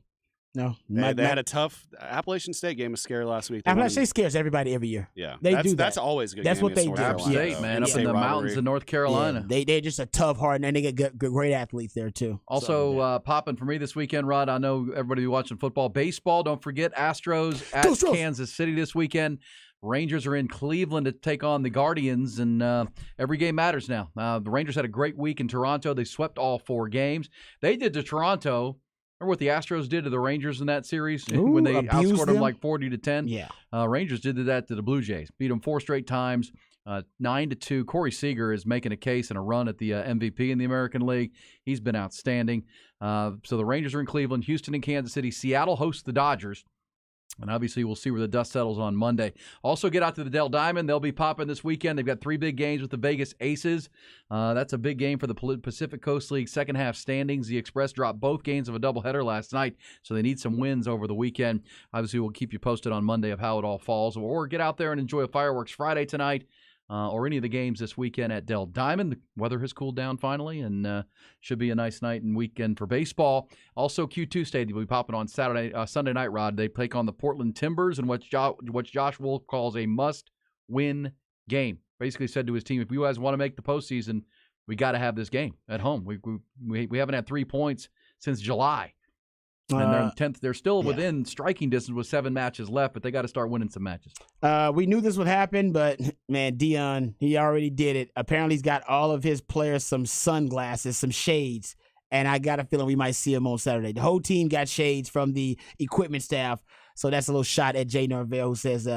[SPEAKER 2] No.
[SPEAKER 3] They had a tough Appalachian State game was scary last week.
[SPEAKER 2] Appalachian State scares everybody every year.
[SPEAKER 3] Yeah.
[SPEAKER 2] They do that.
[SPEAKER 3] That's always a good
[SPEAKER 2] That's
[SPEAKER 3] game
[SPEAKER 2] what they
[SPEAKER 3] against
[SPEAKER 2] do.
[SPEAKER 3] North
[SPEAKER 1] App
[SPEAKER 3] Carolina,
[SPEAKER 1] State,
[SPEAKER 3] though.
[SPEAKER 1] man, up in
[SPEAKER 3] State
[SPEAKER 1] the
[SPEAKER 3] rivalry.
[SPEAKER 1] mountains of North Carolina.
[SPEAKER 2] Yeah, they're just a tough heart, and they get great athletes there, too.
[SPEAKER 1] Also, popping for me this weekend, Rod, I know everybody watching football. Baseball, don't forget Astros at Kansas City this weekend. Rangers are in Cleveland to take on the Guardians, and every game matters now. The Rangers had a great week in Toronto. They swept all 4 games. They did to Toronto. Remember what the Astros did to the Rangers in that series when they outscored them like 40-10?
[SPEAKER 2] Yeah.
[SPEAKER 1] Rangers did that to the Blue Jays. Beat them 4 straight times, 9-2. Corey Seager is making a case and a run at the MVP in the American League. He's been outstanding. So the Rangers are in Cleveland, Houston and Kansas City. Seattle hosts the Dodgers. And obviously, we'll see where the dust settles on Monday. Also, get out to the Dell Diamond. They'll be popping this weekend. They've got 3 big games with the Vegas Aces. That's a big game for the Pacific Coast League second half standings. The Express dropped both games of a doubleheader last night, so they need some wins over the weekend. Obviously, we'll keep you posted on Monday of how it all falls. Or get out there and enjoy a Fireworks Friday tonight. Or any of the games this weekend at Dell Diamond. The weather has cooled down finally, and should be a nice night and weekend for baseball. Also, Q2 Stadium will be popping on Sunday night, Rod. They take on the Portland Timbers in what Josh Wolf calls a must-win game. Basically said to his team, if you guys want to make the postseason, we got to have this game at home. We haven't had 3 points since July. And they're in 10th. They're still within striking distance with 7 matches left, but they got to start winning some matches.
[SPEAKER 2] We knew this would happen, but, man, Deion, he already did it. Apparently, he's got all of his players some sunglasses, some shades, and I got a feeling we might see him on Saturday. The whole team got shades from the equipment staff, so that's a little shot at Jay Norvell, who says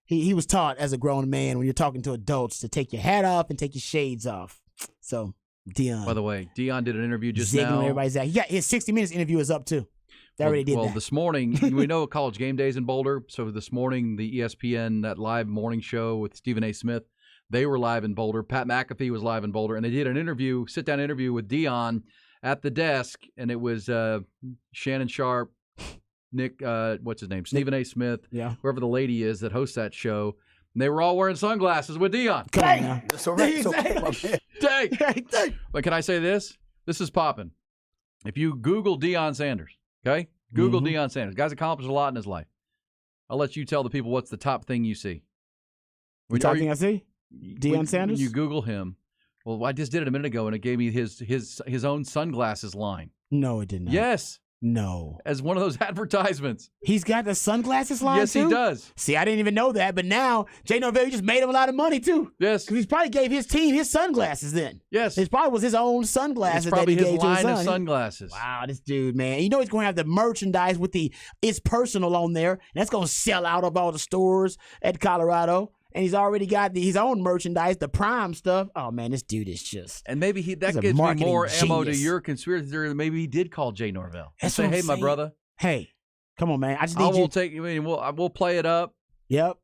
[SPEAKER 2] he was taught as a grown man when you're talking to adults to take your hat off and take your shades off. So, Deion.
[SPEAKER 1] By the way, Deion did an interview just
[SPEAKER 2] zigging
[SPEAKER 1] now.
[SPEAKER 2] Everybody's out. He got his 60 Minutes interview is up, too. They already did that.
[SPEAKER 1] This morning, we know College Game Day is in Boulder. So this morning, the ESPN, that live morning show with Stephen A. Smith, they were live in Boulder. Pat McAfee was live in Boulder. And they did an sit-down interview with Deion at the desk. And it was Shannon Sharp, Nick, what's his name? Stephen A. Smith, whoever the lady is that hosts that show. And they were all wearing sunglasses with Deion.
[SPEAKER 2] Come on now.
[SPEAKER 10] That's all right. It's okay, my man.
[SPEAKER 1] Dang. But can I say this? This is popping. If you Google Deion Sanders, okay? Google Deion Sanders. Guy's accomplished a lot in his life. I'll let you tell the people what's the top thing you see.
[SPEAKER 2] The top thing I see? Deion Sanders?
[SPEAKER 1] When you Google him. Well, I just did it a minute ago, and it gave me his own sunglasses line.
[SPEAKER 2] No, it did not.
[SPEAKER 1] Yes.
[SPEAKER 2] No.
[SPEAKER 1] As one of those advertisements.
[SPEAKER 2] He's got the sunglasses line,
[SPEAKER 1] yes,
[SPEAKER 2] too?
[SPEAKER 1] He does.
[SPEAKER 2] See, I didn't even know that, but now Jay Norvell just made him a lot of money, too.
[SPEAKER 1] Yes.
[SPEAKER 2] Because he probably gave his team his sunglasses then.
[SPEAKER 1] Yes.
[SPEAKER 2] It probably was his own sunglasses
[SPEAKER 1] it's probably
[SPEAKER 2] that he
[SPEAKER 1] his
[SPEAKER 2] gave to his
[SPEAKER 1] line
[SPEAKER 2] son.
[SPEAKER 1] of sunglasses.
[SPEAKER 2] Wow, this dude, man. You know he's going to have the merchandise with the It's Personal on there, and that's going to sell out of all the stores at Colorado. And he's already got his own merchandise, the Prime stuff. Oh, man, this dude is just...
[SPEAKER 1] And maybe that gives me more ammo to your conspiracy theory. Maybe he did call Jay Norvell and say, hey, my brother.
[SPEAKER 2] Hey, come on, man. I just need you...
[SPEAKER 1] We'll play it up.
[SPEAKER 2] Yep.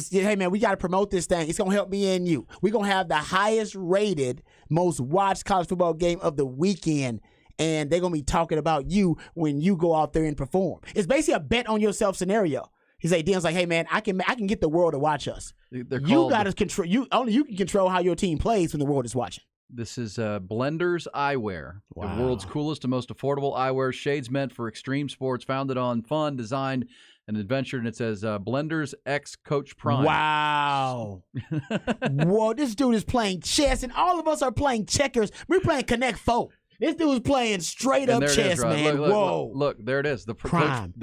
[SPEAKER 2] Hey, man, we got to promote this thing. It's going to help me and you. We're going to have the highest rated, most watched college football game of the weekend. And they're going to be talking about you when you go out there and perform. It's basically a bet on yourself scenario. He's like, Dion's like, hey, man, I can get the world to watch us. You got to control. Only you can control how your team plays when the world is watching.
[SPEAKER 1] This is Blenders Eyewear, the world's coolest and most affordable eyewear. Shades meant for extreme sports, founded on fun, designed, and adventure. And it says Blenders X Coach Prime.
[SPEAKER 2] Wow. Whoa, this dude is playing chess, and all of us are playing checkers. We're playing Connect 4. This dude's playing straight up chess, man. Whoa.
[SPEAKER 1] Look, there it is. The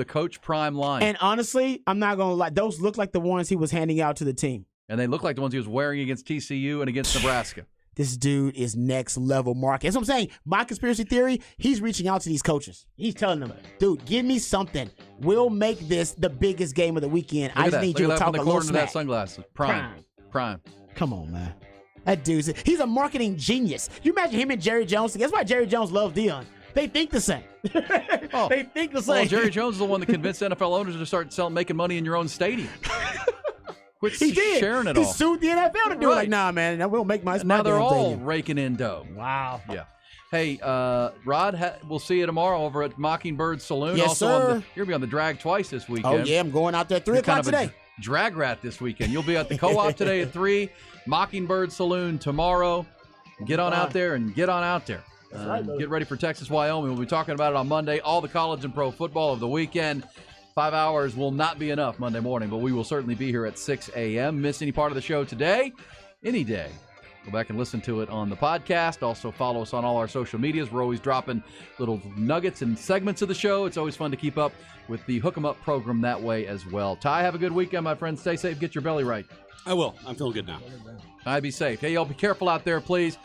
[SPEAKER 1] Coach Prime line.
[SPEAKER 2] And honestly, I'm not going to lie. Those look like the ones he was handing out to the team.
[SPEAKER 1] And they look like the ones he was wearing against TCU and against Nebraska.
[SPEAKER 2] This dude is next level market. That's what I'm saying. My conspiracy theory, he's reaching out to these coaches. He's telling them, dude, give me something. We'll make this the biggest game of the weekend. I just need you to talk a little smack.
[SPEAKER 1] That sunglasses. Prime.
[SPEAKER 2] Come on, man. That dude's he's a marketing genius. You imagine him and Jerry Jones. That's why Jerry Jones loves Deion. They think the same. They think the same.
[SPEAKER 1] Well, Jerry Jones is the one that convinced NFL owners to start making money in your own stadium. Quit sharing it all.
[SPEAKER 2] He sued the NFL to do it. Like, nah, man, that will make my
[SPEAKER 1] Now they're all
[SPEAKER 2] stadium.
[SPEAKER 1] raking in dough.
[SPEAKER 2] Wow.
[SPEAKER 1] Yeah. Hey, Rod, we'll see you tomorrow over at Mockingbird Saloon.
[SPEAKER 2] Yes,
[SPEAKER 1] also
[SPEAKER 2] sir.
[SPEAKER 1] You're going to be on the drag twice this weekend.
[SPEAKER 2] Oh, yeah, I'm going out there at 3 o'clock today.
[SPEAKER 1] Drag rat this weekend. You'll be at the Co-op today at 3, Mockingbird Saloon tomorrow. Get on out there and get on out there.
[SPEAKER 2] That's right,
[SPEAKER 1] get ready for Texas, Wyoming. We'll be talking about it on Monday. All the college and pro football of the weekend. 5 hours will not be enough Monday morning, but we will certainly be here at 6 a.m. Miss any part of the show today? Any day. Go back and listen to it on the podcast. Also follow us on all our social medias. We're always dropping little nuggets and segments of the show. It's always fun to keep up with the Hook 'em Up program that way as well. Ty, have a good weekend, my friend. Stay safe. Get your belly right.
[SPEAKER 17] I will. I'm feeling good now.
[SPEAKER 1] Ty, be safe. Hey, y'all, be careful out there, please.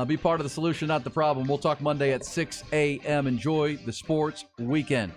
[SPEAKER 1] Be part of the solution, not the problem. We'll talk Monday at 6 a.m. Enjoy the sports weekend.